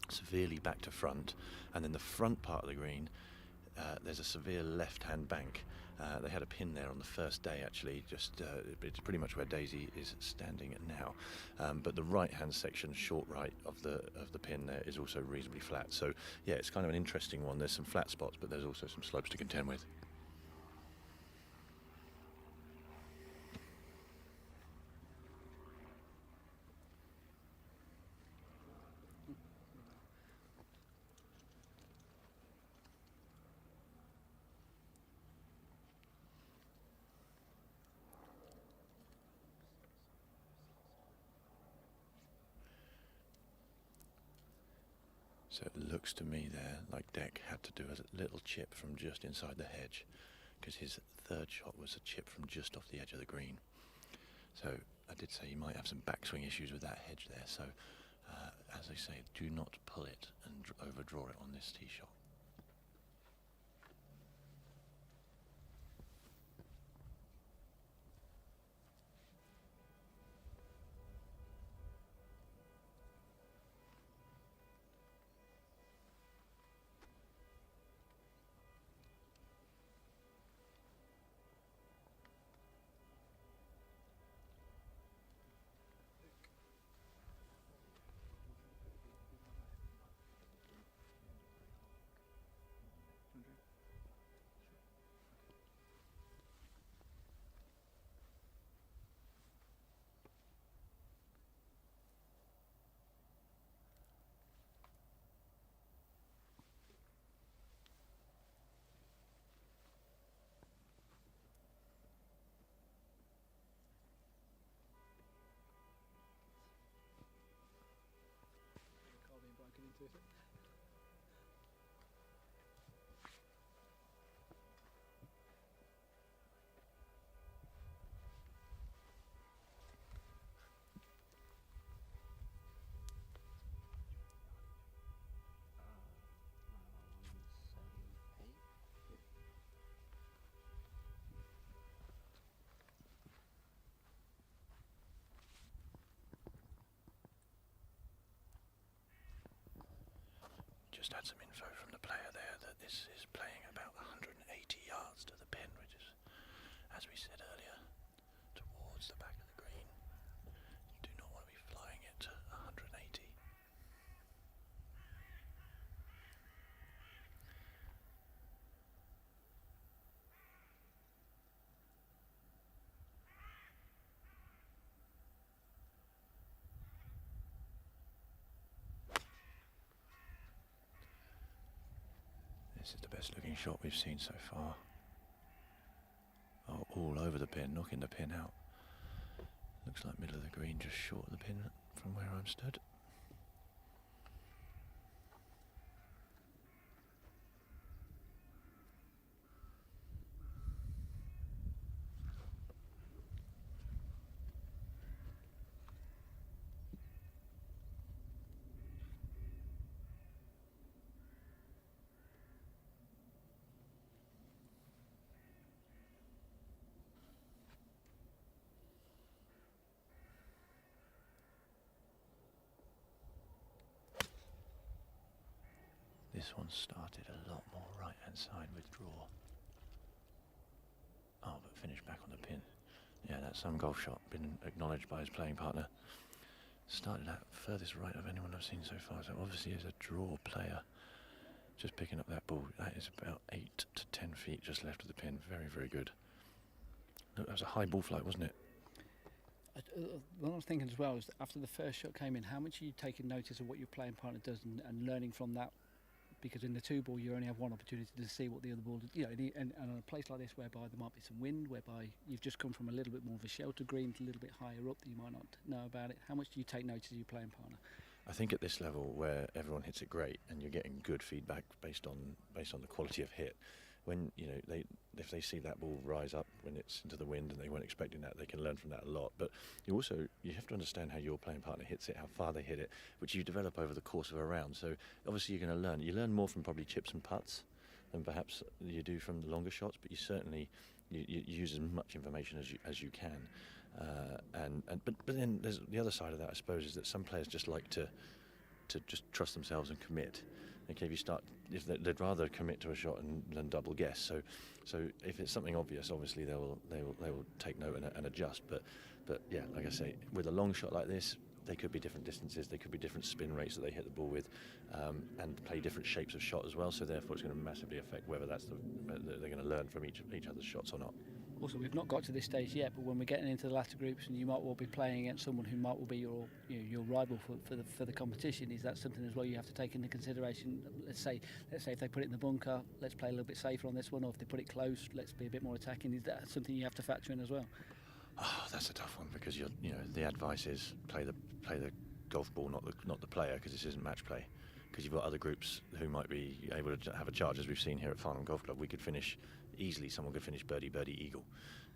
severely back to front, and then the front part of the green, there's a severe left-hand bank. They had a pin there on the first day, actually. It's pretty much where Daisy is standing now. But the right-hand section, short right of the pin there, is also reasonably flat. So yeah, it's kind of an interesting one. There's some flat spots, but there's also some slopes to contend with. So it looks to me there like Deck had to do a little chip from just inside the hedge, because his third shot was a chip from just off the edge of the green. So I did say he might have some backswing issues with that hedge there. So as I say, do not pull it and overdraw it on this tee shot. Just had some info from the player there that this is playing about 180 yards to the pin, which is, as we said earlier, towards the back of the green. You do not want to be flying it to 180. This is the best looking shot we've seen so far. Oh, all over the pin, knocking the pin out. Looks like middle of the green, just short of the pin from where I'm stood. This one started a lot more right-hand side with draw. Oh, but finished back on the pin. Yeah, that's some golf shot, been acknowledged by his playing partner. Started out furthest right of anyone I've seen so far, so obviously is a draw player. just picking up that ball. That is about 8 to 10 feet just left of the pin. Very, very good. Look, that was a high ball flight, wasn't it? What I was thinking as well is that after the first shot came in, how much are you taking notice of what your playing partner does and learning from that? Because in the two ball, you only have one opportunity to see what the other ball does. You know, and on a place like this, whereby there might be some wind, whereby you've just come from a little bit more of a shelter green to a little bit higher up that you might not know about it. How much do you take notice of your playing partner? I think at this level where everyone hits it great and you're getting good feedback based on the quality of hit, when if they see that ball rise up when it's into the wind and they weren't expecting that, they can learn from that a lot. But you have to understand how your playing partner hits it, how far they hit it, which you develop over the course of a round. So obviously you're going to learn. You learn more from probably chips and putts than perhaps you do from the longer shots. But you certainly you use as much information as you can. But then there's the other side of that, I suppose, is that some players just like to just trust themselves and commit. Okay, if they'd rather commit to a shot than double guess. So if it's something obvious, obviously they will take note and adjust. But yeah, like I say, with a long shot like this, they could be different distances, they could be different spin rates that they hit the ball with, and play different shapes of shot as well. So therefore, it's going to massively affect whether they're going to learn from each other's shots or not. Also, we've not got to this stage yet, but when we're getting into the latter groups, and you might well be playing against someone who might well be your rival for the competition, is that something as well you have to take into consideration? Let's say if they put it in the bunker, let's play a little bit safer on this one, or if they put it close, let's be a bit more attacking. Is that something you have to factor in as well? Oh, that's a tough one, because the advice is play the golf ball, not the player, because this isn't match play. Because you've got other groups who might be able to have a charge, as we've seen here at Farnham Golf Club. We could finish easily. Someone could finish birdie, eagle,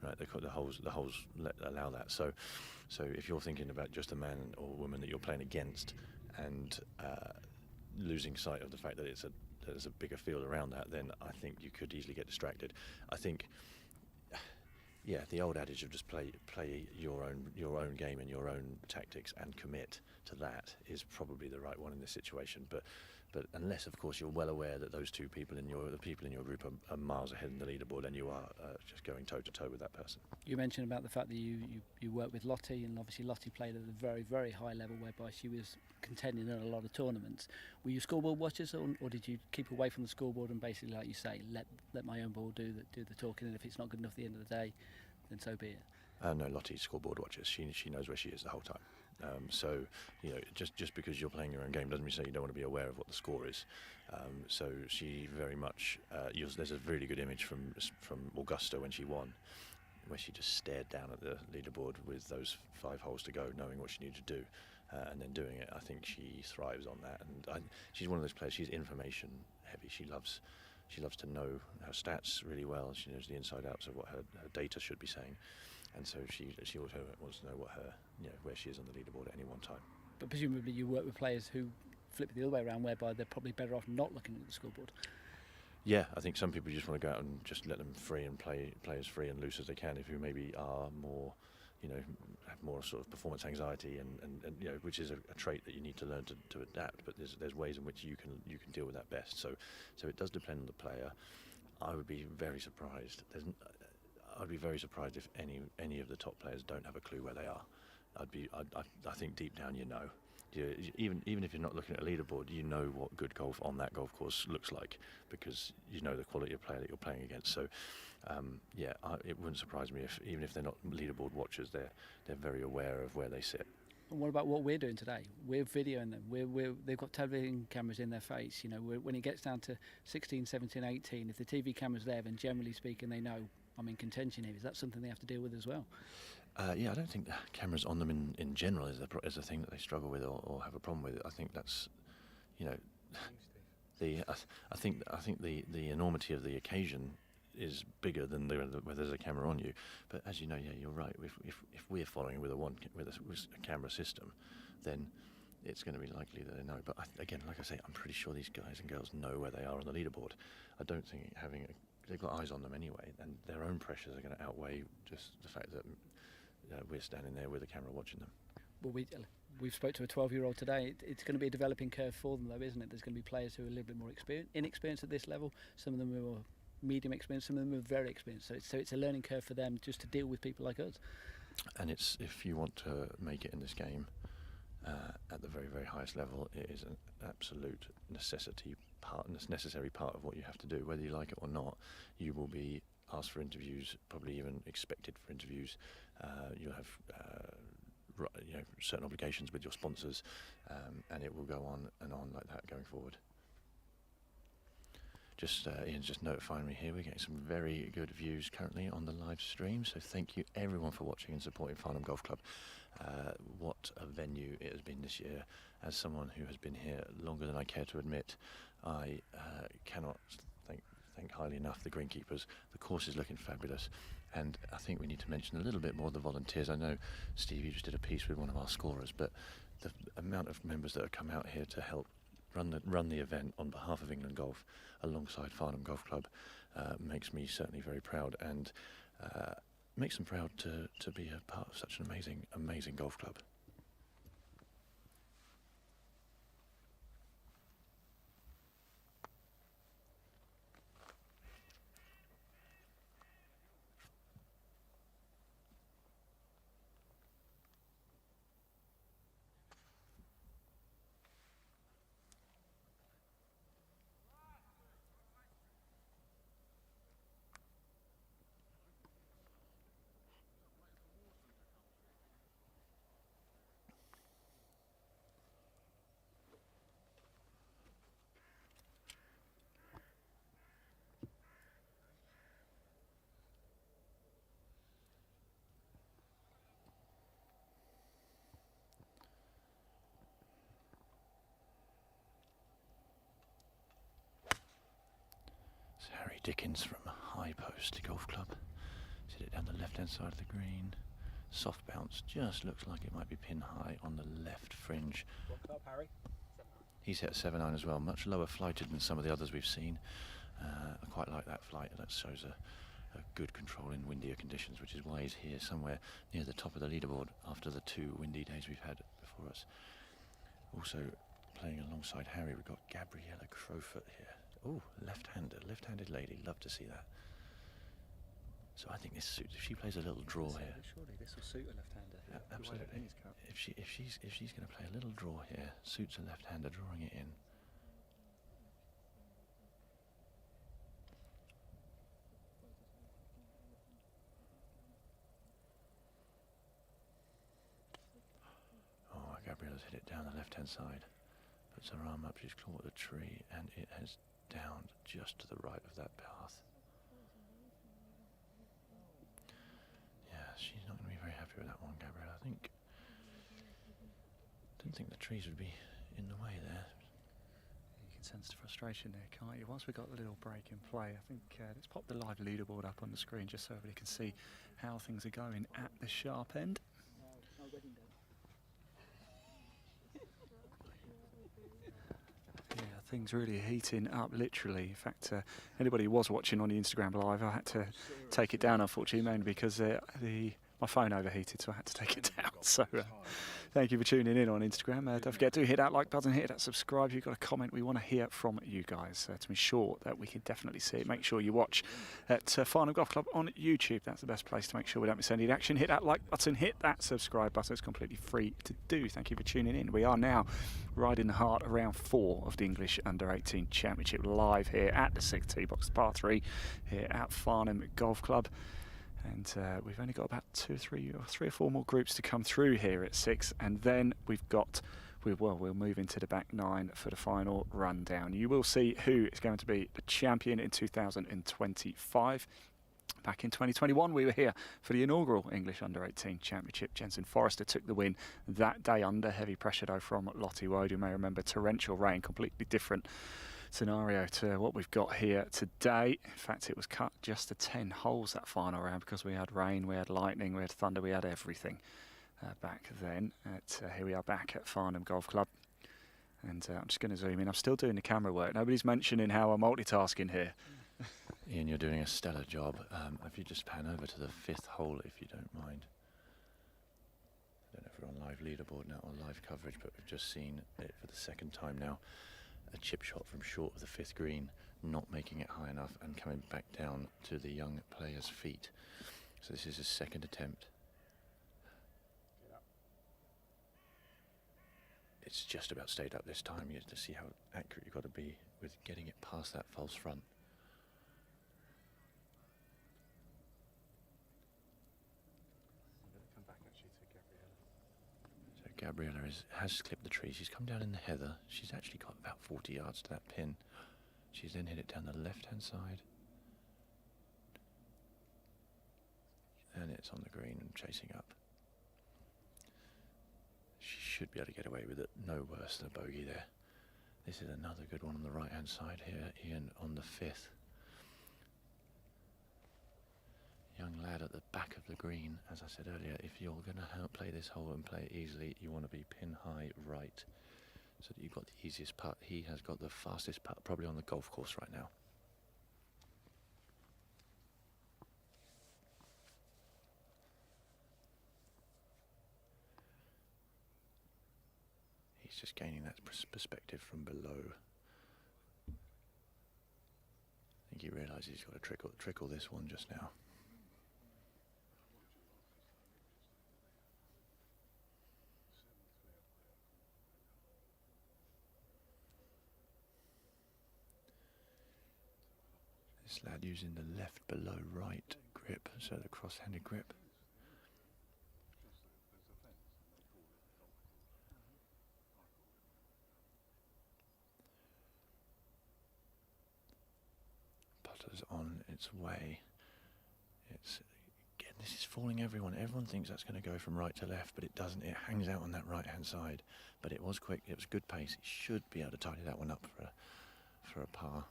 right? The holes allow that. So if you're thinking about just a man or woman that you're playing against, and losing sight of the fact that there's a bigger field around that, then I think you could easily get distracted. I think, yeah, the old adage of just play your own game and your own tactics and commit to that is probably the right one in this situation. But unless, of course, you're well aware that those the people in your group are miles ahead in the leaderboard, and you are just going toe to toe with that person. You mentioned about the fact that you work with Lottie, and obviously Lottie played at a very, very high level, whereby she was contending in a lot of tournaments. Were you scoreboard watchers, or did you keep away from the scoreboard and basically, like you say, let my own ball do the talking, and if it's not good enough at the end of the day, then so be it? No, Lottie's scoreboard watches. She knows where she is the whole time. So just because you're playing your own game doesn't mean you don't want to be aware of what the score is. So she very much. There's a really good image from Augusta when she won, where she just stared down at the leaderboard with those 5 holes to go, knowing what she needed to do, and then doing it. I think she thrives on that, and she's one of those players. She's information heavy. She loves to know her stats really well. She knows the inside outs of what her data should be saying. And so she also wants to know what where she is on the leaderboard at any one time. But presumably you work with players who flip it the other way around, whereby they're probably better off not looking at the scoreboard. Yeah, I think some people just want to go out and just let them free and play as free and loose as they can. If you maybe are more, have more sort of performance anxiety, and which is a trait that you need to learn to adapt. But there's ways in which you can deal with that best. So it does depend on the player. I would be very surprised. I'd be very surprised if any of the top players don't have a clue where they are. I think deep down even if you're not looking at a leaderboard, you know what good golf on that golf course looks like, because you know the quality of player that you're playing against. So it wouldn't surprise me if, even if they're not leaderboard watchers, they're very aware of where they sit. And what about what we're doing today? We're videoing them. They've got television cameras in their face. When it gets down to 16, 17, 18, if the TV camera's there, then generally speaking, they know I'm in contention here. Is that something they have to deal with as well? I don't think the cameras on them in general is a thing that they struggle with or have a problem with. I think that's, I think the enormity of the occasion is bigger than where there's a camera on you. But as you know, yeah, you're right. If we're following with a camera system, then it's going to be likely that they know. But again, like I say, I'm pretty sure these guys and girls know where they are on the leaderboard. I don't think they've got eyes on them anyway, and their own pressures are going to outweigh just the fact that we're standing there with a camera watching them. Well, we've spoke to a 12-year-old today. It's going to be a developing curve for them, though, isn't it? There's going to be players who are a little bit more inexperienced at this level. Some of them are medium experienced, some of them are very experienced. So it's a learning curve for them just to deal with people like us. And if you want to make it in this game at the very, very highest level, it is an absolute necessity necessary part of what you have to do. Whether you like it or not, you will be asked for interviews, probably even expected for interviews. You'll have certain obligations with your sponsors, and it will go on and on like that going forward. Ian's just notifying me here, we're getting some very good views currently on the live stream, so thank you everyone for watching and supporting Farnham Golf Club. What a venue it has been this year. As someone who has been here longer than I care to admit, I cannot thank highly enough the greenkeepers. The course is looking fabulous, and I think we need to mention a little bit more the volunteers. I know, Steve, you just did a piece with one of our scorers, but the amount of members that have come out here to help run the event on behalf of England Golf alongside Farnham Golf Club makes me certainly very proud, and makes them proud to be a part of such an amazing golf club. Harry Dickens from High Post Golf Club. Hit it down the left-hand side of the green. Soft bounce, just looks like it might be pin high on the left fringe. What club, Harry? He's hit 7-iron as well, much lower flighted than some of the others we've seen. I quite like that flight. That shows a good control in windier conditions, which is why he's here somewhere near the top of the leaderboard after the 2 windy days we've had before us. Also playing alongside Harry, we've got Gabriella Crowfoot here. Oh, left-handed lady, love to see that. So I think this suits, if she plays a little draw here. Surely this will suit a left-hander. Absolutely. If she's going to play a little draw here, suits a left-hander drawing it in. Oh, Gabriella's hit it down the left-hand side. Puts her arm up, she's clawed the tree, and it has downed just to the right of that path. Yeah, she's not going to be very happy with that one, Gabriella. Didn't think the trees would be in the way there. You can sense the frustration there, can't you? Once we got a little break in play, I think let's pop the live leaderboard up on the screen just so everybody can see how things are going at the sharp end. Yeah, things really heating up, literally. In fact, anybody who was watching on the Instagram live, I had to take it down, unfortunately, mainly because my phone overheated, so I had to take it down. So thank you for tuning in on Instagram. Don't forget to hit that like button, hit that subscribe. If you've got a comment, we want to hear from you guys to ensure that we can definitely see it. Make sure you watch at Farnham Golf Club on YouTube. That's the best place to make sure we don't miss any action. Hit that like button, hit that subscribe button. It's completely free to do. Thank you for tuning in. We are now right in the heart of round 4 of the English U18 Championship, live here at the 6th tee box, par 3, here at Farnham Golf Club. And we've only got about 3 or 4 more groups to come through here at 6, and then we'll move into the back 9 for the final rundown. You will see who is going to be the champion in 2025. Back in 2021, we were here for the inaugural English U18 Championship. Jensen Forrester took the win that day under heavy pressure, though, from Lottie Woad. You may remember torrential rain, completely different scenario to what we've got here today. In fact, it was cut just to 10 holes that final round because we had rain, we had lightning, we had thunder, we had everything back then. Here we are back at Farnham Golf Club, and I'm just going to zoom in. I'm still doing the camera work. Nobody's mentioning how I'm multitasking here. Ian, you're doing a stellar job. If you just pan over to the 5th hole, if you don't mind. I don't know if we're on live leaderboard now or live coverage, but we've just seen it for the 2nd time now. A chip shot from short of the 5th green, not making it high enough and coming back down to the young player's feet. So this is his 2nd attempt. It's just about stayed up this time. You have to see how accurate you've got to be with getting it past that false front. So Gabriella has clipped the tree. She's come down in the heather. She's actually got about 40 yards to that pin. She's then hit it down the left-hand side. And it's on the green and chasing up. She should be able to get away with it. No worse than a bogey there. This is another good one on the right-hand side here. Ian on the 5th. Young lad at the back of the green. As I said earlier, if you're going to play this hole and play it easily, you want to be pin high right, so that you've got the easiest putt. He has got the fastest putt probably on the golf course right now. He's just gaining that perspective from below. I think he realises he's got to trickle this one just now. This lad using the left below right grip, so the cross-handed grip. Putter's on its way. It's again, this is fooling everyone. Everyone thinks that's going to go from right to left, but it doesn't. It hangs out on that right-hand side. But it was quick. It was good pace. It should be able to tidy that one up for a par.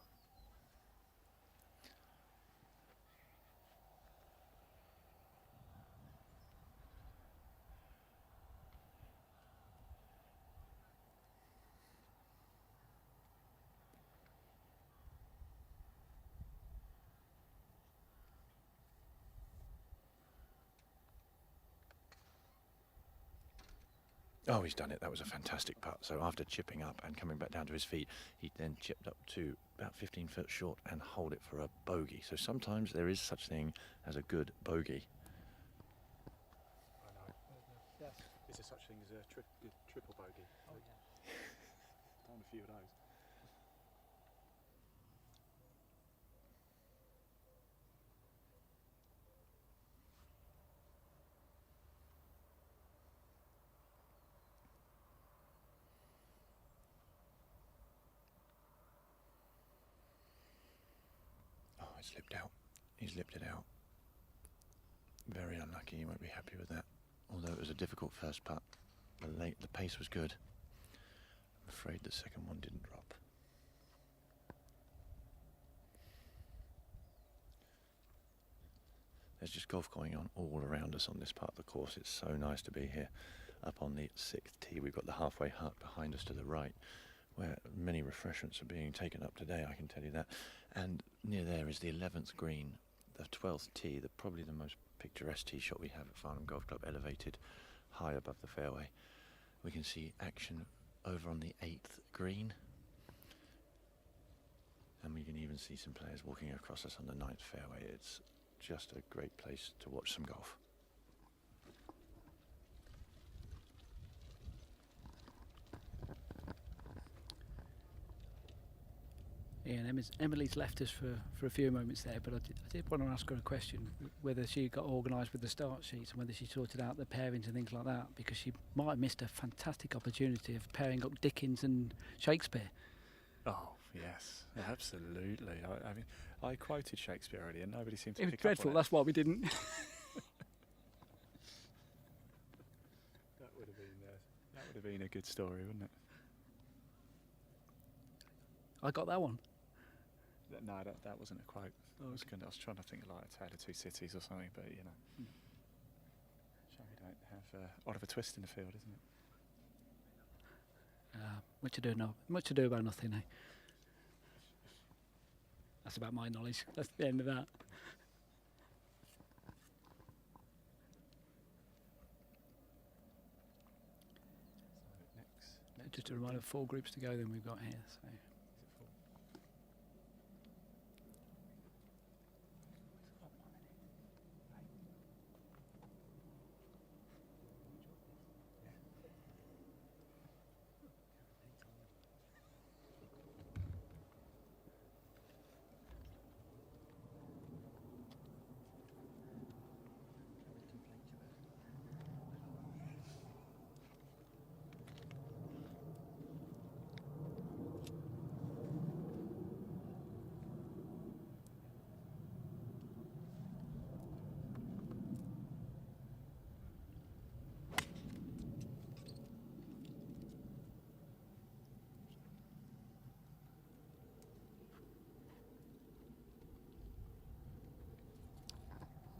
Oh, he's done it. That was a fantastic putt. So after chipping up and coming back down to his feet, he then chipped up to about 15 foot short and hold it for a bogey. So sometimes there is such thing as a good bogey. I know. Yes. Is there such thing as a triple bogey? Oh, yeah. Done a few of those. It slipped out. He's lipped it out. Very unlucky. He won't be happy with that. Although it was a difficult first putt, the pace was good. I'm afraid the second one didn't drop. There's just golf going on all around us on this part of the course. It's so nice to be here. Up on the 6th tee, we've got the halfway hut behind us to the right, where many refreshments are being taken up today, I can tell you that. And near there is the 11th green, the 12th tee, probably the most picturesque tee shot we have at Farnham Golf Club, elevated high above the fairway. We can see action over on the 8th green. And we can even see some players walking across us on the 9th fairway. It's just a great place to watch some golf. Yeah, and Emily's left us for a few moments there, but I did want to ask her a question, whether she got organised with the start sheets and whether she sorted out the pairings and things like that, because she might have missed a fantastic opportunity of pairing up Dickens and Shakespeare. Oh, yes, absolutely. I mean, I quoted Shakespeare earlier and nobody seemed to pick up on it. It was dreadful, that's why we didn't. That would have been a good story, wouldn't it? I got that one. No, that wasn't a quote. I was trying to think like A Tale of Two Cities or something, but you know, shame we don't have Oliver Twist in the field, isn't it? Much to do about nothing, eh? That's about my knowledge. That's the end of that. Just a reminder of 4 groups to go then we've got here. So.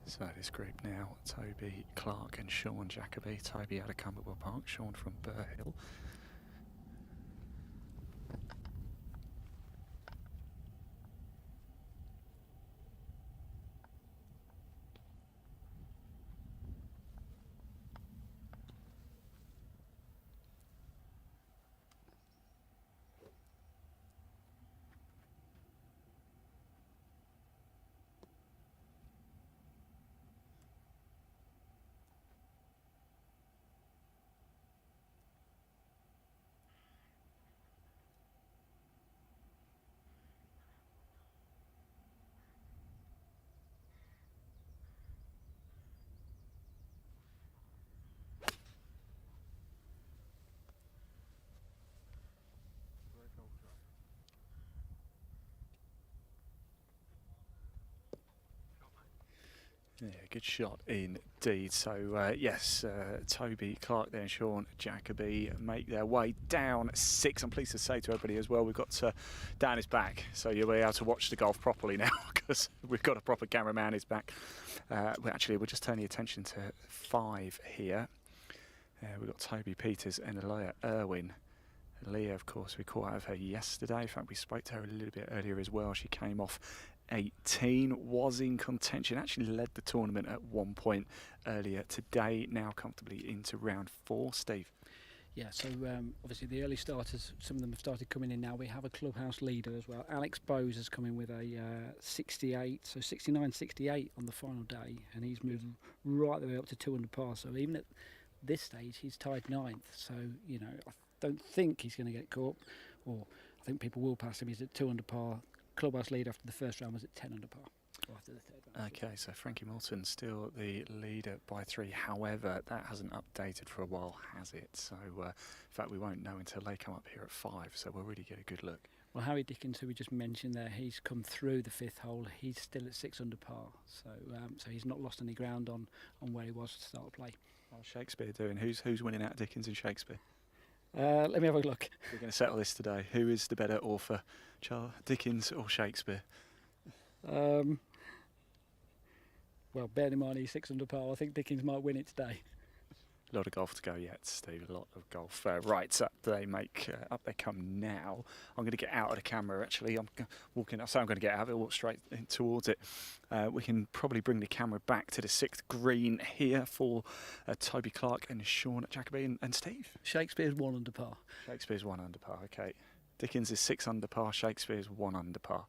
So this group now, Toby Clark and Sean Jacoby. Toby out of Cumberwell Park, Sean from Burhill. Yeah, good shot indeed. So, yes, Toby Clark there and Sean Jacoby make their way down 6. I'm pleased to say to everybody as well, we've got Dan is back. So you'll be able to watch the golf properly now because we've got a proper cameraman is back. We're just turning attention to 5 here. We've got Toby Peters and Leah Irwin. Leah, of course, we caught out of her yesterday. In fact, we spoke to her a little bit earlier as well. She came off 18, was in contention, actually led the tournament at one point earlier today, now comfortably into round 4. Steve? Yeah, so obviously the early starters, some of them have started coming in now. We have a clubhouse leader as well. Alex Bowes has come in with a 68, so 69-68 on the final day, and he's moved right the way up to 2 under par. So even at this stage, he's tied 9th. So, you know, I don't think he's going to get caught, or I think people will pass him. He's at 2 under par. Clubhouse lead after the first round was at 10 under par. After the third round. Okay, so Frankie Moulton still the leader by 3. However, that hasn't updated for a while, has it? So, in fact, we won't know until they come up here at 5. So we'll really get a good look. Well, Harry Dickens, who we just mentioned there, he's come through the 5th hole. He's still at 6 under par. So, so he's not lost any ground on where he was to start of play. How's Shakespeare doing? Who's winning out, Dickens and Shakespeare? Let me have a look. We're going to settle this today. Who is the better author, Dickens or Shakespeare? Well, bearing in mind he's 6 under par, I think Dickens might win it today. A lot of golf to go yet, Steve. A lot of golf. Right, up they come now. I'm going to get out of the camera. Actually, I'm walking. So I'm going to get out of it. Walk straight in towards it. We can probably bring the camera back to the 6th green here for Toby Clark and Sean Jacoby and Steve. Shakespeare's 1 under par. Shakespeare's 1 under par. Okay. Dickens is 6 under par. Shakespeare's 1 under par.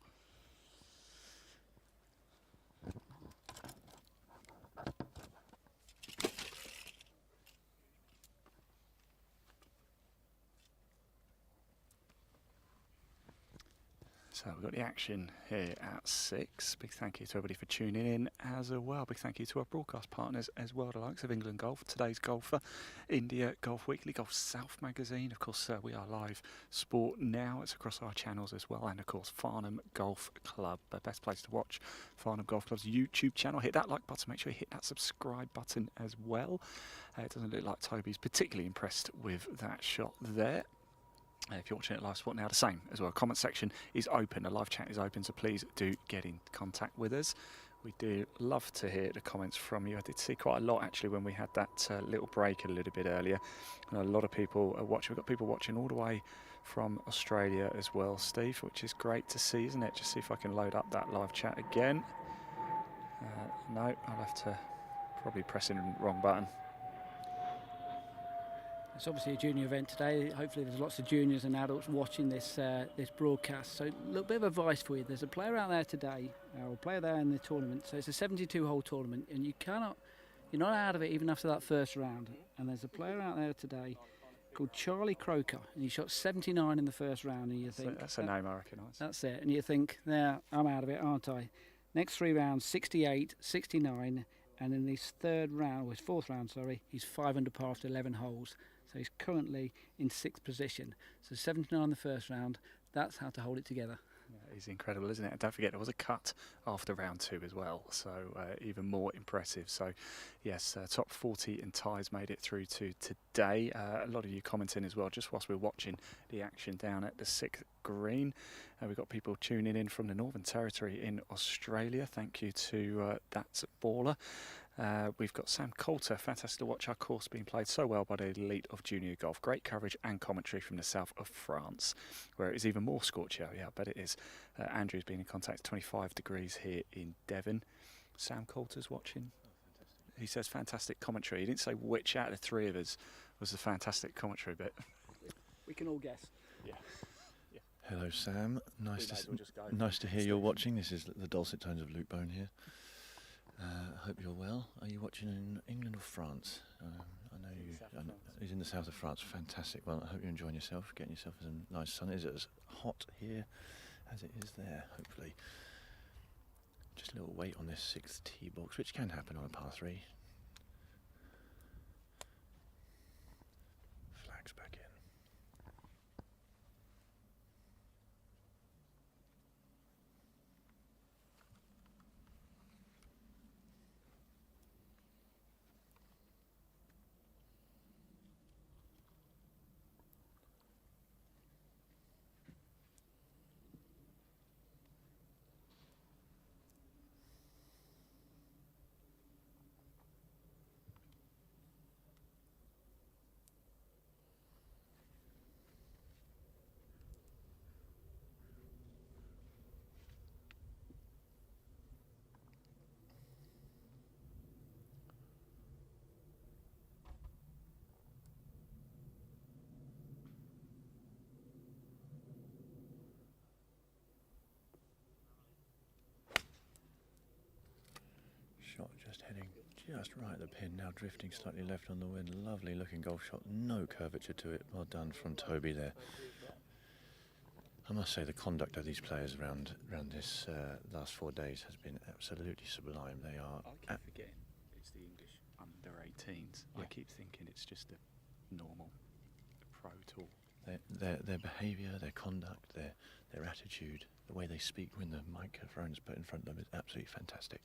So we've got the action here at 6. Big thank you to everybody for tuning in as well. Big thank you to our broadcast partners as well, the likes of England Golf, Today's Golfer, India Golf Weekly, Golf South magazine. Of course, we are live sport now. It's across our channels as well. And of course, Farnham Golf Club, the best place to watch Farnham Golf Club's YouTube channel. Hit that like button. Make sure you hit that subscribe button as well. It doesn't look like Toby's particularly impressed with that shot there. If you're watching it live sport now, the same as well. Comment section is open, the live chat is open, so please do get in contact with us. We do love to hear the comments from you. I did see quite a lot actually when we had that little break a little bit earlier. And a lot of people are watching. We've got people watching all the way from Australia as well, Steve, which is great to see, isn't it? Just see if I can load up that live chat again. No, I'll have to probably press in the wrong button. It's obviously a junior event today. Hopefully there's lots of juniors and adults watching this this broadcast. So a little bit of advice for you. There's a player out there today, or a player there in the tournament. So it's a 72-hole tournament, and you're not out of it even after that first round. And there's a player out there today called Charlie Croker, and he shot 79 in the first round. And you think that's a name I recognise. That's it. And you think, yeah, I'm out of it, aren't I? Next 3 rounds, 68, 69, and in this fourth round, he's 5 under par after 11 holes. So he's currently in 6th position. So 79 in the first round, that's how to hold it together. Yeah, he's incredible, isn't it? And don't forget, there was a cut after round 2 as well, so even more impressive. So, yes, top 40 and ties made it through to today. A lot of you commenting as well, just whilst we're watching the action down at the 6th green. We've got people tuning in from the Northern Territory in Australia. Thank you to That's Baller. We've got Sam Coulter, fantastic to watch our course being played so well by the elite of junior golf. Great coverage and commentary from the south of France, where it is even more scorchy out. Yeah, I bet it is. Andrew's been in contact, 25 degrees here in Devon. Sam Coulter's watching. He says fantastic commentary. He didn't say which out of the 3 of us was the fantastic commentary bit. We can all guess. Yeah. Hello, Sam. Nice We may as well just go. nice to hear you're watching. This is the dulcet tones of Luke Bone here. I hope you're well. Are you watching in England or France? I know you. He's in the south of France. Fantastic. Well, I hope you're enjoying yourself, getting yourself some nice sun. Is it as hot here as it is there? Hopefully. Just a little wait on this 6th tee box, which can happen on a par 3. Flags back in. Shot just heading just right at the pin, now drifting slightly left on the wind. Lovely looking golf shot, no curvature to it. Well done from Toby there. I must say the conduct of these players around this last 4 days has been absolutely sublime. They are. I keep forgetting it's the English under 18s. Yeah. I keep thinking it's just a normal pro tour. Their behaviour, their conduct, their attitude, the way they speak when the microphone's put in front of them is absolutely fantastic.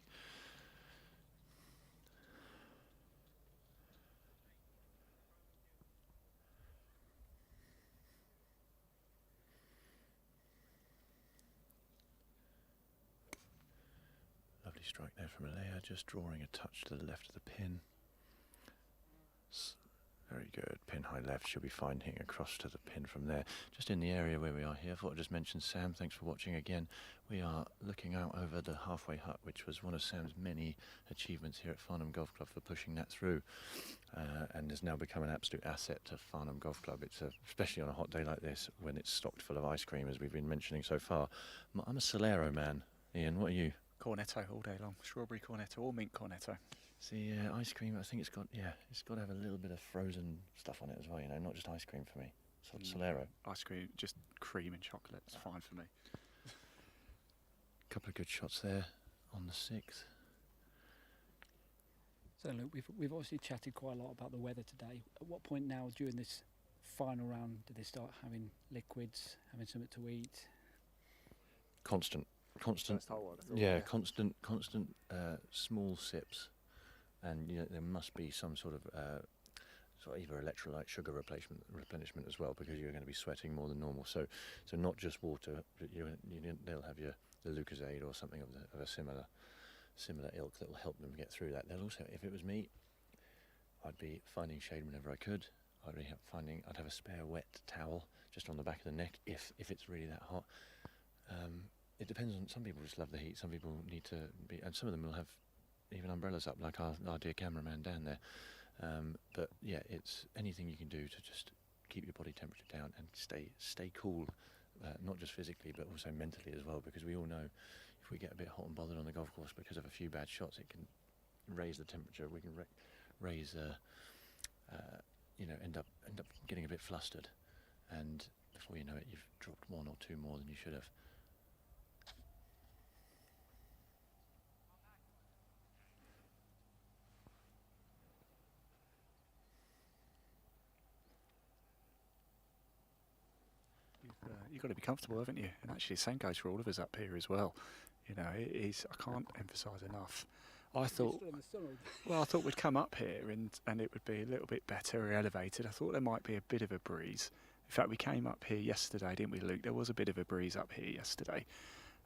Lovely strike there from Alea, just drawing a touch to the left of the pin. Very good, pin high left, she'll be fine hitting across to the pin from there. Just in the area where we are here, I thought I'd just mention Sam, thanks for watching again. We are looking out over the halfway hut, which was one of Sam's many achievements here at Farnham Golf Club for pushing that through, and has now become an absolute asset to Farnham Golf Club. It's especially on a hot day like this, when it's stocked full of ice cream, as we've been mentioning so far. I'm a Solero man. Ian, what are you? Cornetto all day long. Strawberry cornetto or mint cornetto. See, ice cream, I think it's got to have a little bit of frozen stuff on it as well, you know, not just ice cream for me. Solero. Ice cream, just cream and chocolate. It's fine for me. Couple of good shots there on the 6th. So look, we've obviously chatted quite a lot about the weather today. At what point now during this final round do they start having liquids, having something to eat? Constant, yeah, constant small sips, and you know, there must be some sort of either electrolyte, sugar replenishment as well, because you're going to be sweating more than normal. So not just water, but they'll have the Lucozade or something of a similar ilk that will help them get through that. They'll also, if it was me, I'd be finding shade whenever I could. I'd have a spare wet towel just on the back of the neck if it's really that hot. It depends on, some people just love the heat, some people need to be, and some of them will have even umbrellas up, like our dear cameraman down there. But yeah, it's anything you can do to just keep your body temperature down and stay cool, not just physically but also mentally as well, because we all know if we get a bit hot and bothered on the golf course because of a few bad shots, it can raise the temperature. We can end up getting a bit flustered, and before you know it, you've dropped 1 or 2 more than you should have. you've got to be comfortable, haven't you? And actually, the same goes for all of us up here as well. You know, it is. I can't emphasise enough. I thought we'd come up here and it would be a little bit better elevated. I thought there might be a bit of a breeze. In fact, we came up here yesterday, didn't we, Luke? There was a bit of a breeze up here yesterday,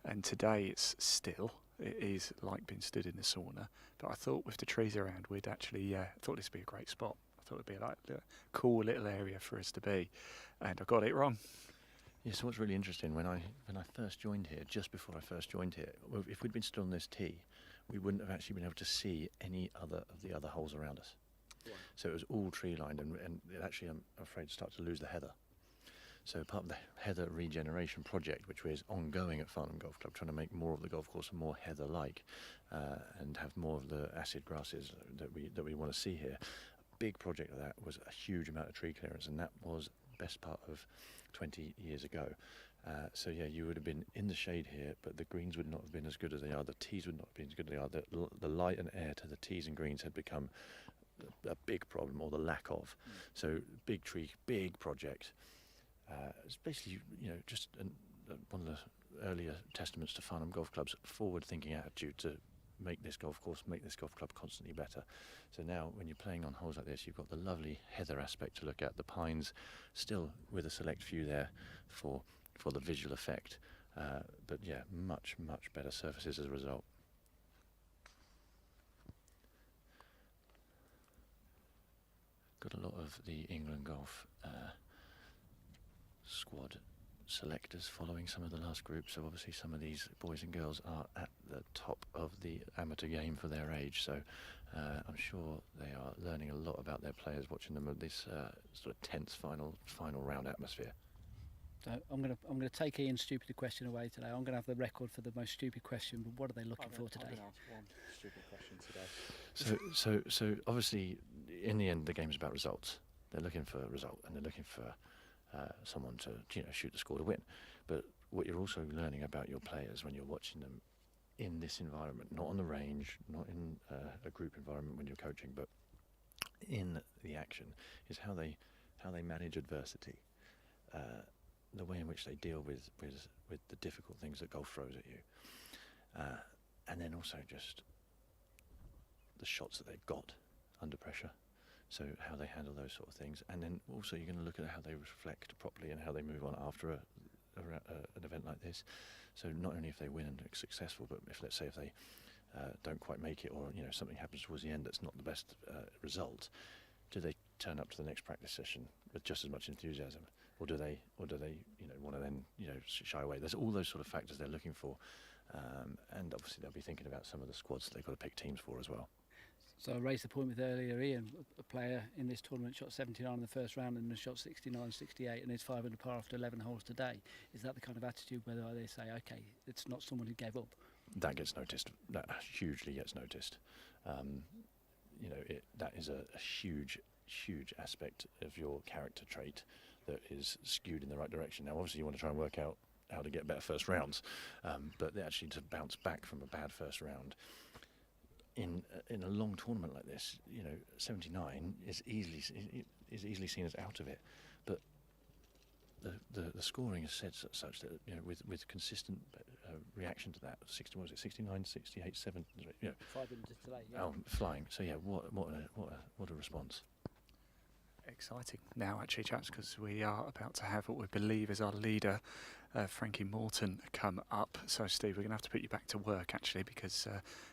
and today it's still. It is like being stood in the sauna. But I thought with the trees around, we'd actually thought this would be a great spot. I thought it'd be like a cool little area for us to be, and I got it wrong. Yeah, so what's really interesting, when I first joined here, just before I first joined here, if we'd been stood on this tee, we wouldn't have actually been able to see any other of the other holes around us. Right. So it was all tree lined, and it actually, I'm afraid, started to lose the heather. So part of the heather regeneration project, which is ongoing at Farnham Golf Club, trying to make more of the golf course more heather-like, and have more of the acid grasses that we want to see here. A big project of that was a huge amount of tree clearance, and that was the best part of 20 years ago. So yeah, you would have been in the shade here, but the greens would not have been as good as they are. The tees would not have been as good as they are. The light and air to the tees and greens had become a big problem, or the lack of. So big tree, big project. It's basically, you know, just one of the earlier testaments to Farnham Golf Club's forward-thinking attitude to make this golf club constantly better. So now, when you're playing on holes like this, you've got the lovely heather aspect to look at, the pines still with a select few there for the visual effect, but yeah, much better surfaces as a result. Got a lot of the England golf squad selectors following some of the last groups, so obviously some of these boys and girls are at the top of the amateur game for their age, so I'm sure they are learning a lot about their players watching them at this sort of tense final round atmosphere. So I'm gonna take Ian's stupid question away today. I'm gonna have the record for the most stupid question, but what are they looking for today? I'm gonna ask one stupid question today. So obviously, in the end, the game's about results. They're looking for a result, and they're looking for someone to, you know, shoot the score to win. But what you're also learning about your players when you're watching them in this environment, not on the range, not in a group environment when you're coaching, but in the action, is how they manage adversity, the way in which they deal with the difficult things that golf throws at you, and then also just the shots that they've got under pressure. So how they handle those sort of things, and then also you're going to look at how they reflect properly and how they move on after an event like this. So not only if they win and are successful, but if, let's say, if they don't quite make it, or, you know, something happens towards the end that's not the best result, do they turn up to the next practice session with just as much enthusiasm, or do they you know, want to then, you know, shy away? There's all those sort of factors they're looking for, and obviously they'll be thinking about some of the squads that they've got to pick teams for as well. So I raised the point with earlier, Ian, a player in this tournament shot 79 in the first round and has shot 69, 68 and is 5 under par after 11 holes today. Is that the kind of attitude where they say, okay, it's not someone who gave up? That gets noticed. That hugely gets noticed. You know, that is a huge aspect of your character trait that is skewed in the right direction. Now, obviously, you want to try and work out how to get better first rounds, but actually to bounce back from a bad first round in a long tournament like this, you know, 79 is easily seen as out of it, but the scoring is set such that, you know, with consistent reaction to that, 69, 68, 7, you know, 5 minutes today. Yeah. Oh, flying. So yeah, what a response. Exciting now, actually, chaps, because we are about to have what we believe is our leader, Frankie Morton, come up. So, Steve, we're going to have to put you back to work, actually, because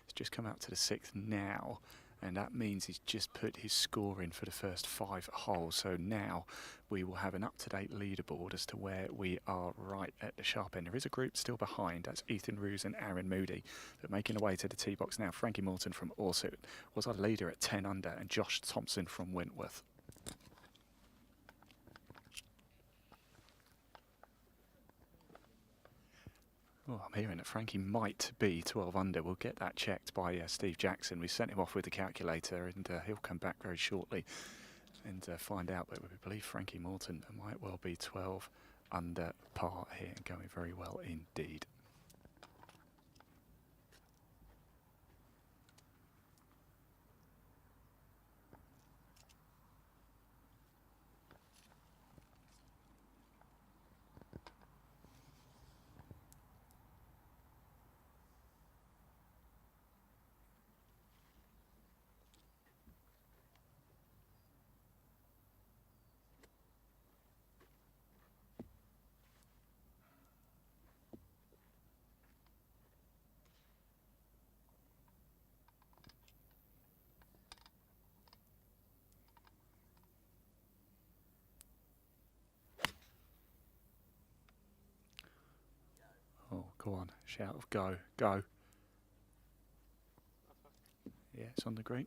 he's just come out to the 6th now, and that means he's just put his score in for the first 5 holes. So now we will have an up-to-date leaderboard as to where we are right at the sharp end. There is a group still behind. That's Ethan Roos and Aaron Moody. But making their way to the tee box now, Frankie Morton from Orsett was our leader at 10 under, and Josh Thompson from Wentworth. Oh, I'm hearing that Frankie might be 12 under. We'll get that checked by Steve Jackson. We sent him off with the calculator, and he'll come back very shortly and find out. But we believe Frankie Morton might well be 12 under par here, and going very well indeed. Go on, shout of go, go. Yeah, it's on the green.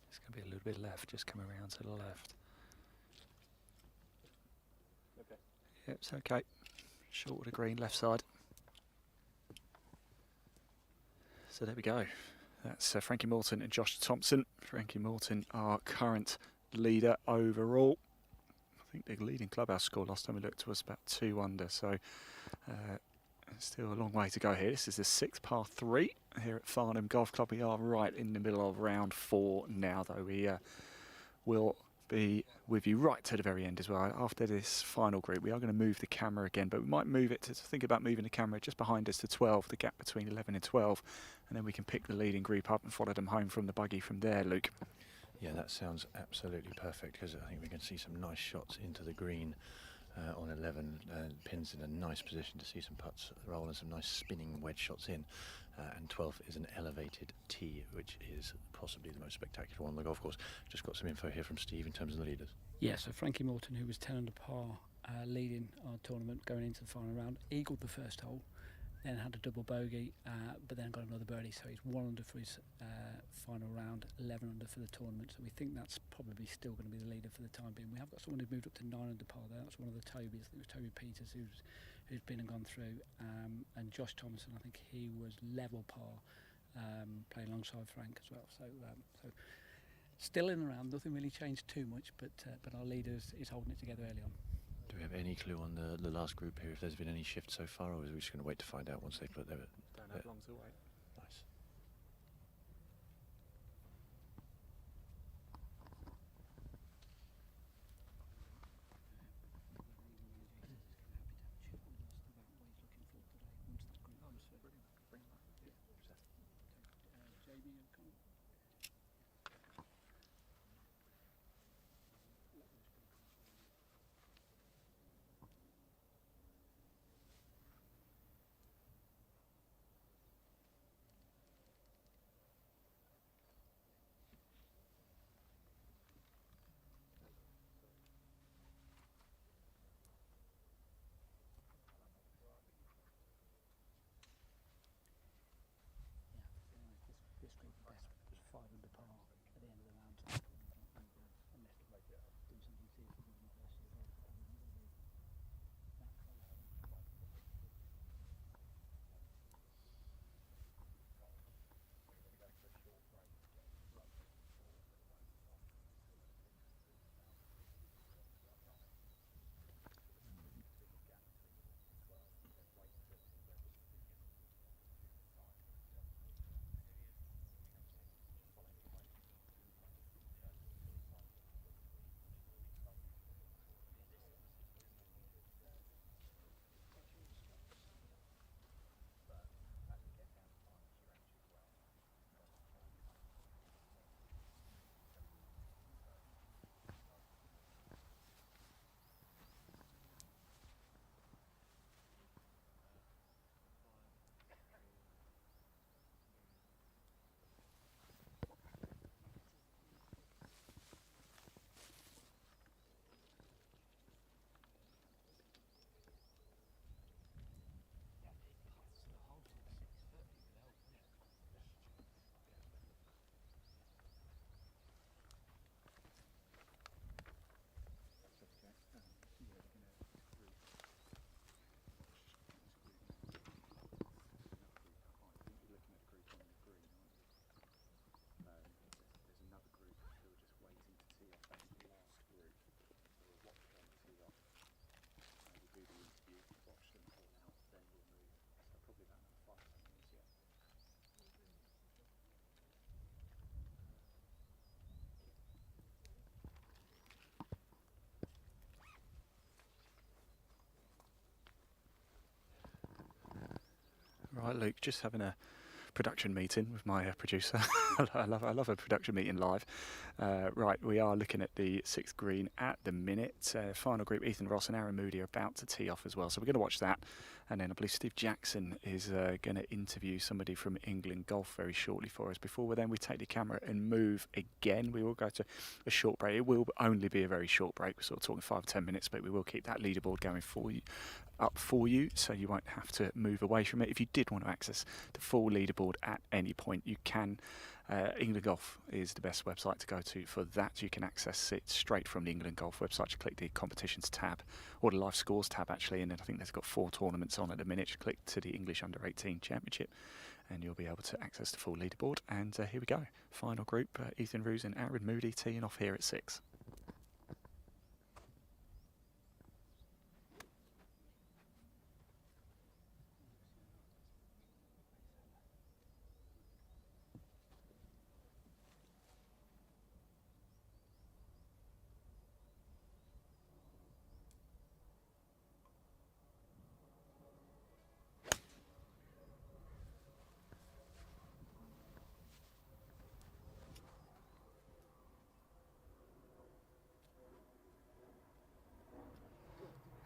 It's going to be a little bit left, just come around to the left. Okay. Yep, it's okay. Short of the green, left side. So there we go. That's Frankie Morton and Josh Thompson. Frankie Morton, our current leader overall. I think the leading clubhouse score last time we looked was about 2 under, so still a long way to go here. This is the 6th par 3 here at Farnham Golf Club. We are right in the middle of round 4 now, though. We will be with you right to the very end as well. After this final group, we are going to move the camera again, but we might move it to think about moving the camera just behind us to 12, the gap between 11 and 12, and then we can pick the leading group up and follow them home from the buggy from there, Luke. Yeah, that sounds absolutely perfect, because I think we can see some nice shots into the green on 11. Pins in a nice position to see some putts roll and some nice spinning wedge shots in. And 12 is an elevated tee, which is possibly the most spectacular one on the golf course. Just got some info here from Steve in terms of the leaders. Yeah, so Frankie Morton, who was 10 under par, leading our tournament going into the final round, eagled the first hole, then had a double bogey, but then got another birdie, so he's 1 under for his final round, 11 under for the tournament, so we think that's probably still going to be the leader for the time being. We have got someone who's moved up to 9 under par there. That's one of the Tobys. I think it was Toby Peters who's been and gone through, and Josh Thompson, I think he was level par, playing alongside Frank as well, so still in and around. Nothing really changed too much, but our leader is holding it together early on. Do we have any clue on the last group here, if there's been any shift so far, or is we just going to wait to find out once they put their... Don't have long to wait. Nice. Right, Luke, just having a production meeting with my producer. I love a production meeting live. Right, we are looking at the 6th green at the minute. Final group, Ethan Ross and Aaron Moody are about to tee off as well. So we're going to watch that. And then I believe Steve Jackson is going to interview somebody from England Golf very shortly for us. Before we take the camera and move again. We will go to a short break. It will only be a very short break. We're sort of talking 5 or 10 minutes, but we will keep that leaderboard going for you. Up for you, so you won't have to move away from it. If you did want to access the full leaderboard at any point, you can. England Golf is the best website to go to for that. You can access it straight from the England Golf website. You click the competitions tab, or the live scores tab actually, and then I think there's got 4 tournaments on at the minute. You click to the English U18 Championship, and you'll be able to access the full leaderboard. And here we go, final group: Ethan Roos and Aaron Moody teeing off here at 6.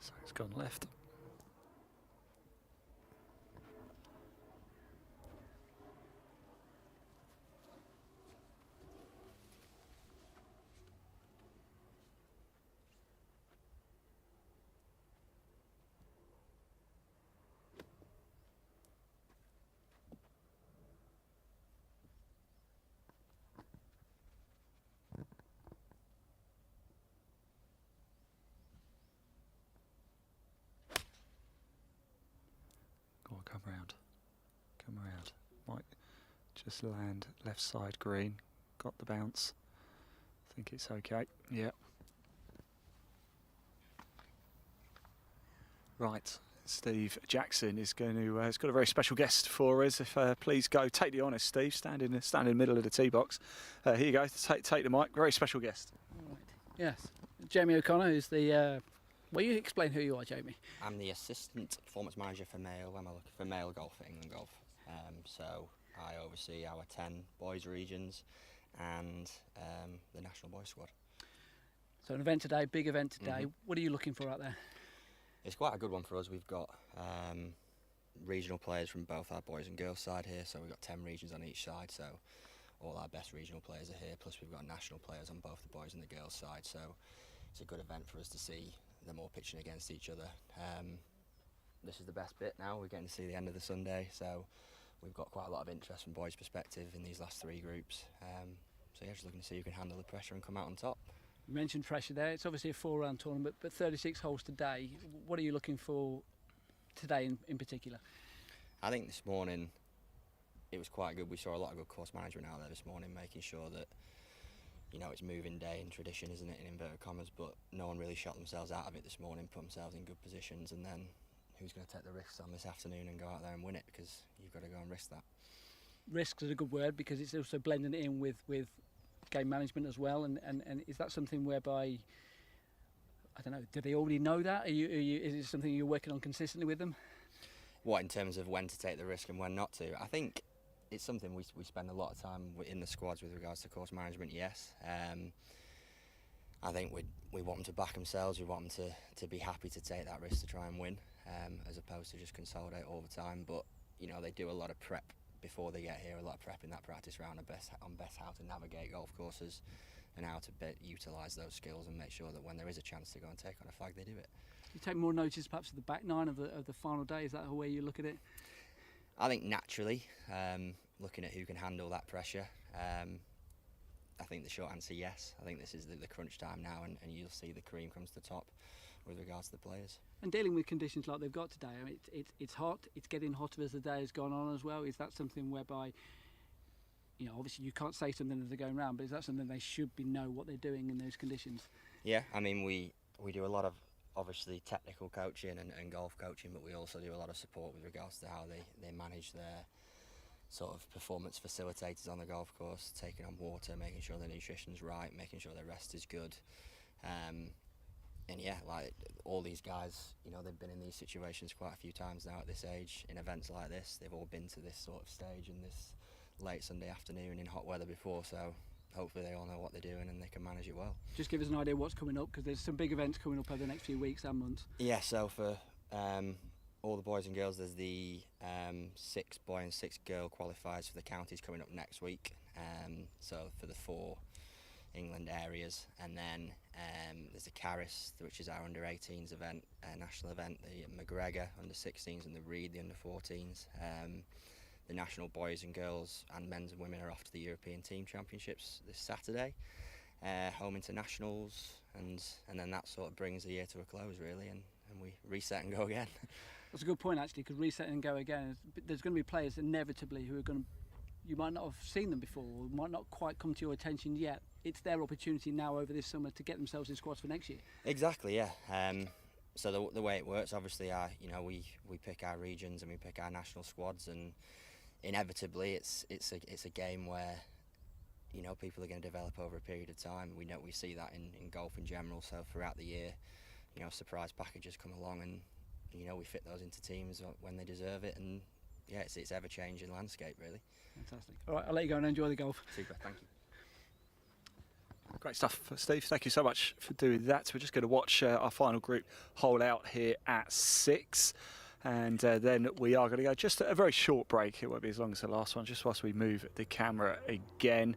So it's gone left. Come round. Come around. Might just land left side green. Got the bounce. I think it's okay. Yeah. Right. Steve Jackson is going to. Has got a very special guest for us. If please go, take the honour, Steve. Stand in the middle of the tee box. Here you go. Take the mic. Very special guest. Right. Yes, Jamie O'Connor is the. Will you explain who you are, Jamie? I'm the assistant performance manager for male golf at England Golf. So I oversee our 10 boys regions and the national boys squad. So an event today, big event today. What are you looking for out there? It's quite a good one for us. We've got regional players from both our boys and girls side here. So we've got 10 regions on each side. So all our best regional players are here. Plus we've got national players on both the boys and the girls side. So it's a good event for us to see them all pitching against each other. This is the best bit now. We're getting to see the end of the Sunday, so we've got quite a lot of interest from boys' perspective in these last 3 groups. So yeah, just looking to see who can handle the pressure and come out on top. You mentioned pressure there. It's obviously a 4-round tournament, but 36 holes today. What are you looking for today in particular? I think this morning it was quite good. We saw a lot of good course management out there this morning, making sure that, you know, it's moving day and tradition, isn't it, in inverted commas, but no one really shot themselves out of it this morning, put themselves in good positions, and then who's going to take the risks on this afternoon and go out there and win it, because you've got to go and risk that. Risks is a good word, because it's also blending it in with game management as well, and is that something whereby, I don't know, do they already know that? Is it something you're working on consistently with them? What, in terms of when to take the risk and when not to? I think it's something we spend a lot of time in the squads with regards to course management, yes. I think we want them to back themselves, we want them to be happy to take that risk to try and win, as opposed to just consolidate all the time. But, you know, they do a lot of prep before they get here, a lot of prep in that practice round on best how to navigate golf courses and how to utilise those skills and make sure that when there is a chance to go and take on a flag, they do it. You take more notice perhaps of the back nine of the final day, is that the way you look at it? I think naturally, looking at who can handle that pressure, I think the short answer, yes. I think this is the crunch time now, and you'll see the cream comes to the top with regards to the players. And dealing with conditions like they've got today, I mean, it's hot, it's getting hotter as the day has gone on as well. Is that something whereby, you know, obviously you can't say something as they're going round, but is that something they should know what they're doing in those conditions? Yeah, I mean, we do a lot of, obviously, technical coaching and golf coaching, but we also do a lot of support with regards to how they manage their sort of performance facilitators on the golf course, taking on water, making sure their nutrition's right, making sure their rest is good. yeah, like all these guys, you know, they've been in these situations quite a few times now at this age in events like this. They've all been to this sort of stage in this late Sunday afternoon in hot weather before, so hopefully they all know what they're doing and they can manage it well. Just give us an idea what's coming up, because there's some big events coming up over the next few weeks and months. Yeah, so for all the boys and girls, there's the 6 boy and 6 girl qualifiers for the counties coming up next week. So for the 4 England areas, and then there's the Caris, which is our under-18s event, national event, the McGregor under-16s and the Reed, the under-14s. The national boys and girls and men's and women are off to the European Team Championships this Saturday, home internationals, and then that sort of brings the year to a close really, and we reset and go again. That's a good point actually, because reset and go again. There's going to be players inevitably who are going to, you might not have seen them before, or might not quite come to your attention yet. It's their opportunity now over this summer to get themselves in squads for next year. Exactly, yeah. So the way it works, obviously, you know, we pick our regions and we pick our national squads, and inevitably it's a game where, you know, people are going to develop over a period of time. We see that in golf in general. So throughout the year, you know, surprise packages come along, and you know, we fit those into teams when they deserve it, and yeah, it's ever changing landscape really. Fantastic. All right, I'll let you go and enjoy the golf. Super, thank you. Great stuff, Steve. Thank you so much for doing that. We're just going to watch our final group hole out here at 6. And then we are going to go just a very short break. It won't be as long as the last one, just whilst we move the camera again.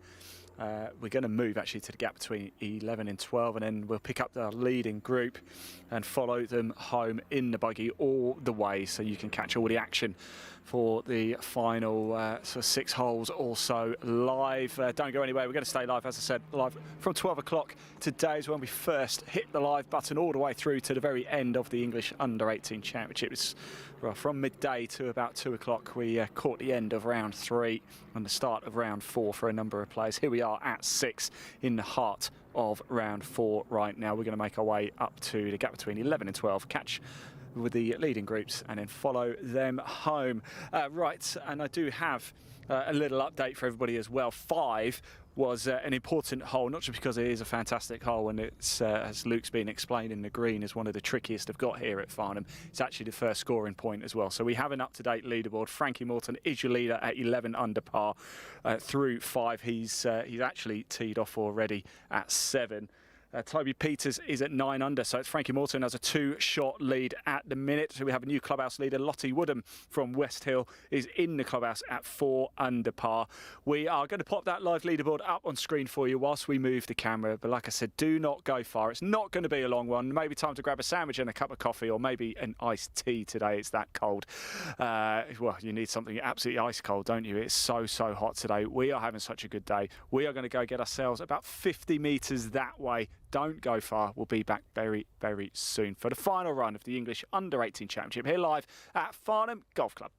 We're going to move actually to the gap between 11 and 12, and then we'll pick up the leading group and follow them home in the buggy all the way, so you can catch all the action for the final sort of 6 holes also live. Don't go anywhere. We're going to stay live, as I said, live from 12 o'clock. Today is when we first hit the live button all the way through to the very end of the English Under-18 Championship. It's from midday to about 2 o'clock. We caught the end of round 3 and the start of round 4 for a number of players. Here we are at 6 in the heart of round 4 right now. We're going to make our way up to the gap between 11 and 12, catch with the leading groups and then follow them home. Right, and I do have a little update for everybody as well. 5 was an important hole, not just because it is a fantastic hole, and it's, as Luke's been explaining, the green is one of the trickiest I've got here at Farnham. It's actually the first scoring point as well. So we have an up-to-date leaderboard. Frankie Morton is your leader at 11 under par through 5. He's actually teed off already at 7. Toby Peters is at 9 under, so it's Frankie Morton has a 2-shot lead at the minute. So we have a new clubhouse leader. Lottie Woodham from West Hill is in the clubhouse at 4 under par. We are going to pop that live leaderboard up on screen for you whilst we move the camera. But like I said, do not go far. It's not going to be a long one. Maybe time to grab a sandwich and a cup of coffee, or maybe an iced tea today. It's that cold. Well, you need something absolutely ice cold, don't you? It's so hot today. We are having such a good day. We are going to go get ourselves about 50 metres that way. Don't go far. We'll be back very, very soon for the final run of the English Under-18 Championship here live at Farnham Golf Club.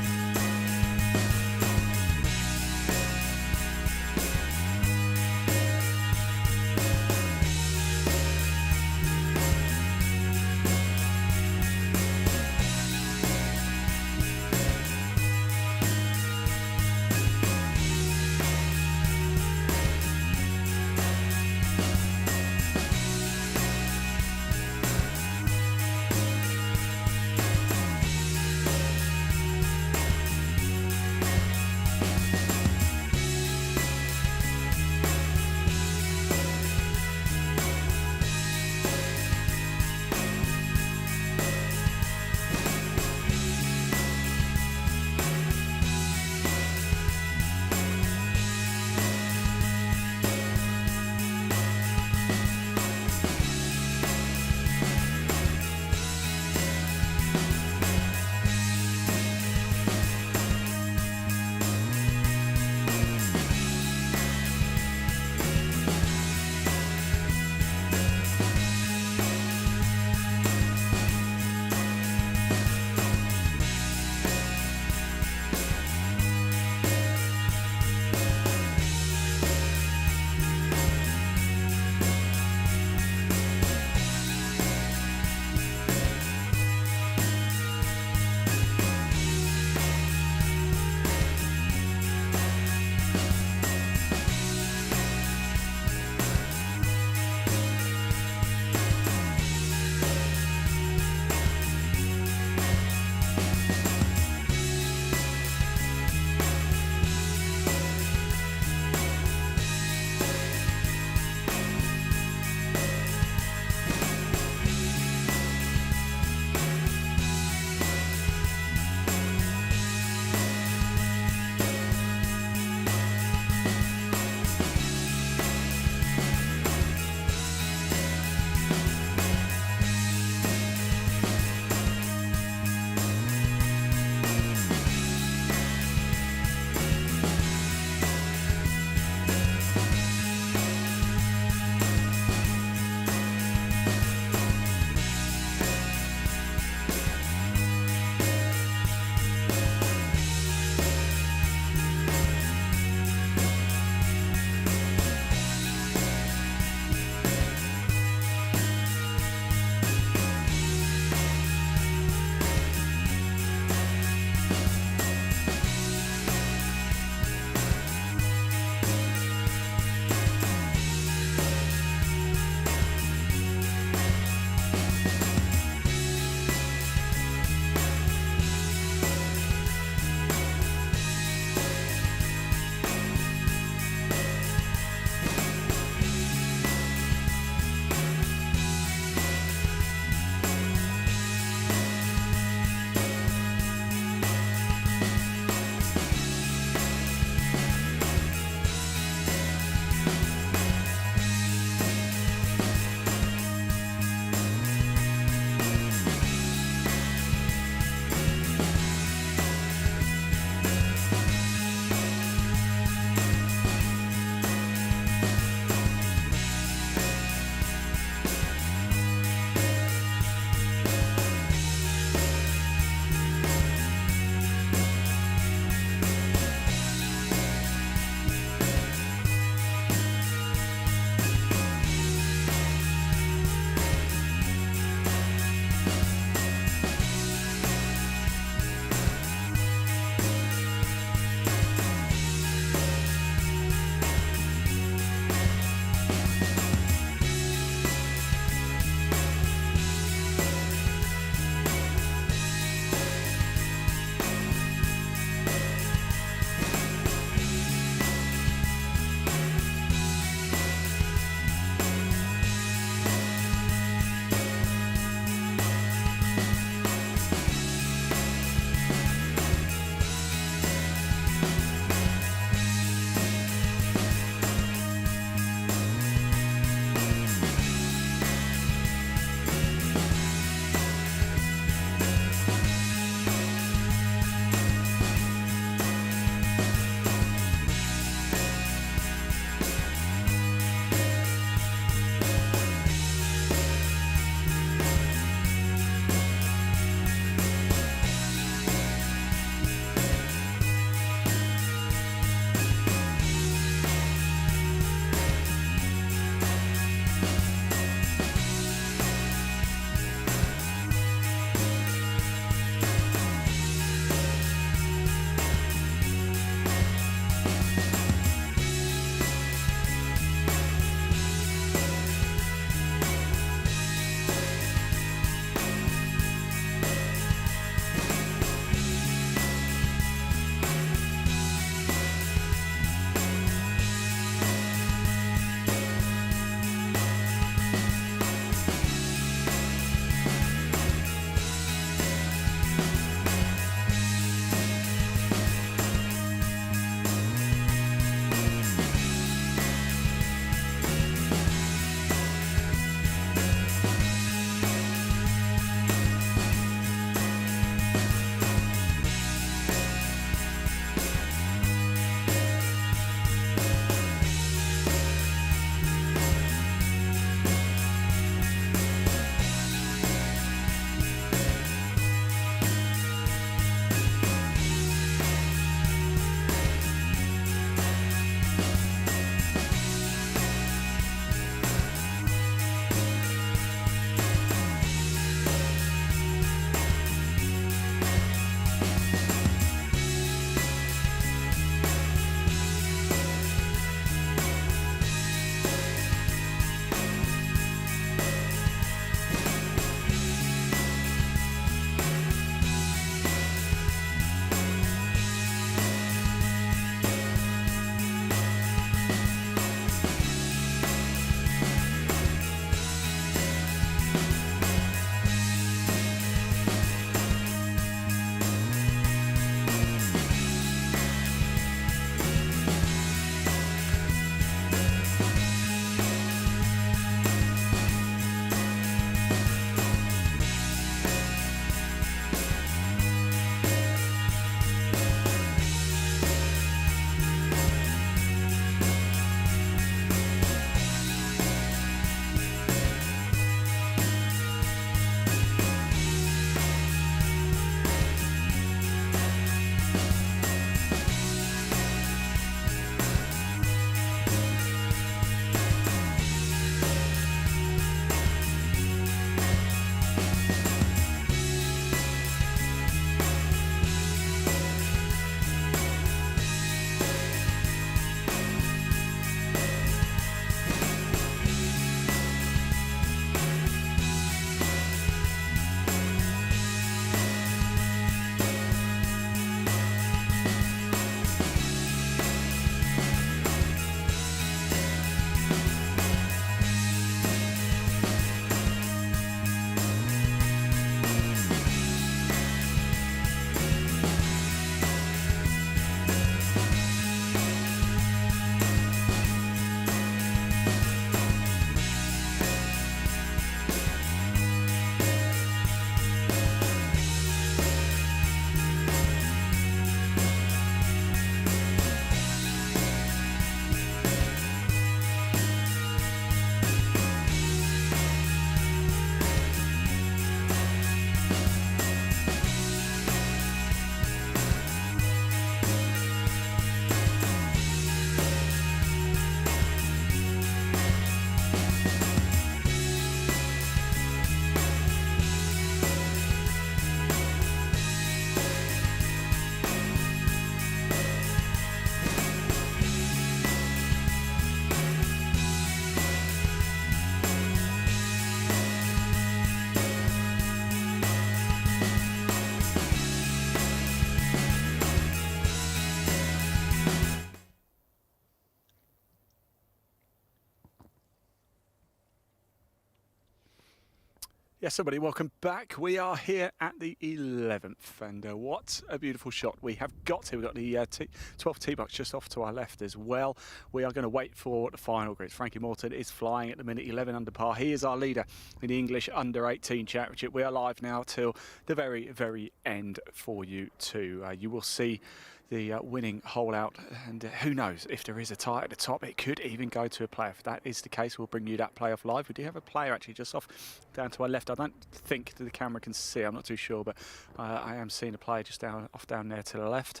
Yes, somebody, welcome back. We are here at the 11th, and what a beautiful shot we have got here. We've got the 12th tee box just off to our left as well. We are going to wait for the final grid. Frankie Morton is flying at the minute, 11 under par. He is our leader in the English U18 Championship. We are live now till the very, very end for you too. You will see the winning hole out, and who knows, if there is a tie at the top, it could even go to a playoff. If that is the case, we'll bring you that playoff live. We do have a player actually just off down to our left. I don't think the camera can see, I'm not too sure, but I am seeing a player just down there to the left,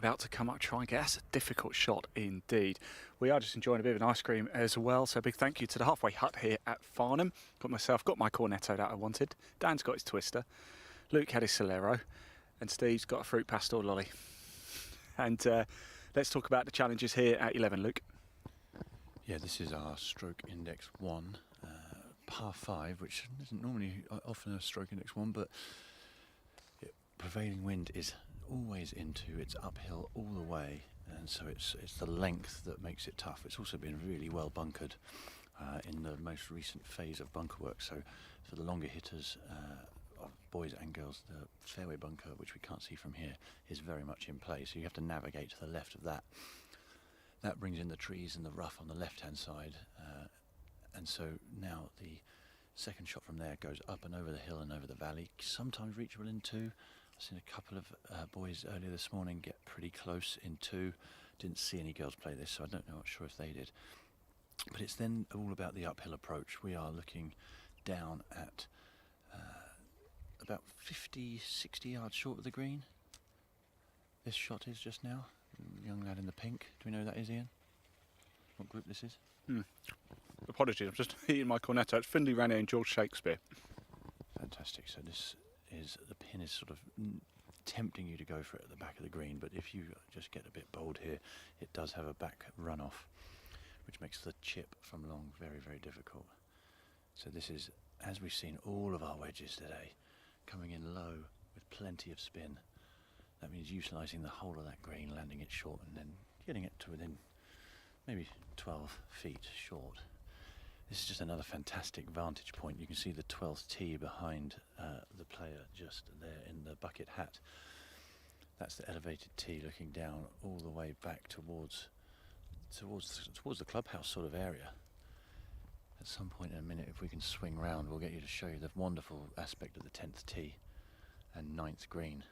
about to come up, try and get. That's a difficult shot indeed. We are just enjoying a bit of an ice cream as well, so a big thank you to the Halfway Hut here at Farnham. Got my cornetto that I wanted. Dan's got his twister, Luke had his Solero, and Steve's got a fruit pastel lolly. And let's talk about the challenges here at 11, Luke. Yeah, this is our stroke index 1, par 5, which isn't normally often a stroke index 1, but prevailing wind is always into, it's uphill all the way, and so it's the length that makes it tough. It's also been really well bunkered in the most recent phase of bunker work, so for the longer hitters, boys and girls, the fairway bunker, which we can't see from here, is very much in place, so you have to navigate to the left of that. That brings in the trees and the rough on the left hand side, and so now the second shot from there goes up and over the hill and over the valley, sometimes reachable in 2. I've seen a couple of boys earlier this morning get pretty close in 2. Didn't see any girls play this, so I don't know, not sure if they did. But it's then all about the uphill approach. We are looking down at about 50, 60 yards short of the green. This shot is just now. Young lad in the pink. Do we know who that is, Ian? What group this is? Apologies, I'm just eating my cornetto. It's Findlay Ranier and George Shakespeare. Fantastic. So this is, the pin is sort of tempting you to go for it at the back of the green, but if you just get a bit bold here, it does have a back runoff, which makes the chip from long very, very difficult. So this is, as we've seen all of our wedges today, coming in low with plenty of spin. That means utilising the whole of that green, landing it short and then getting it to within maybe 12 feet short. This is just another fantastic vantage point. You can see the 12th tee behind the player just there in the bucket hat. That's the elevated tee looking down all the way back towards the clubhouse sort of area. At some point in a minute, if we can swing round, we'll get you to show you the wonderful aspect of the 10th tee and 9th green.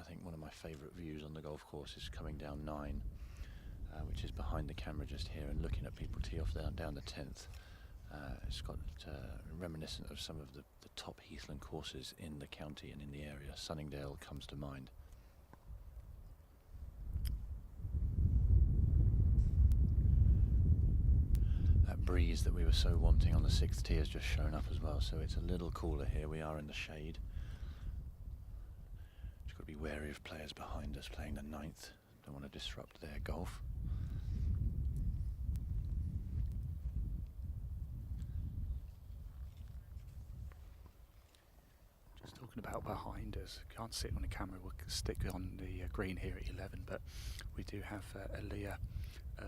I think one of my favourite views on the golf course is coming down 9, which is behind the camera just here, and looking at people tee off down the 10th. It's got reminiscent of some of the top heathland courses in the county and in the area. Sunningdale comes to mind. That breeze that we were so wanting on the 6th tee has just shown up as well, so it's a little cooler here. We are in the shade. Just got to be wary of players behind us playing the 9th. Don't want to disrupt their golf. Just talking about behind us, can't see it on the camera, we'll stick on the green here at 11, but we do have Aaliyah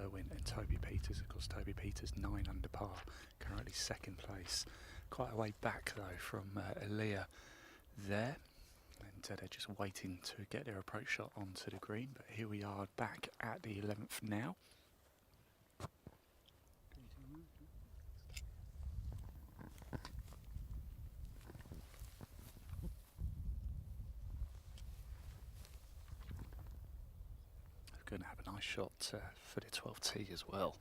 Irwin and Toby Peters. Of course, Toby Peters 9 under par, currently 2nd place. Quite a way back though from Aaliyah there, and they're just waiting to get their approach shot onto the green. But here we are back at the 11th now. Going to have a nice shot for the 12th tee as well.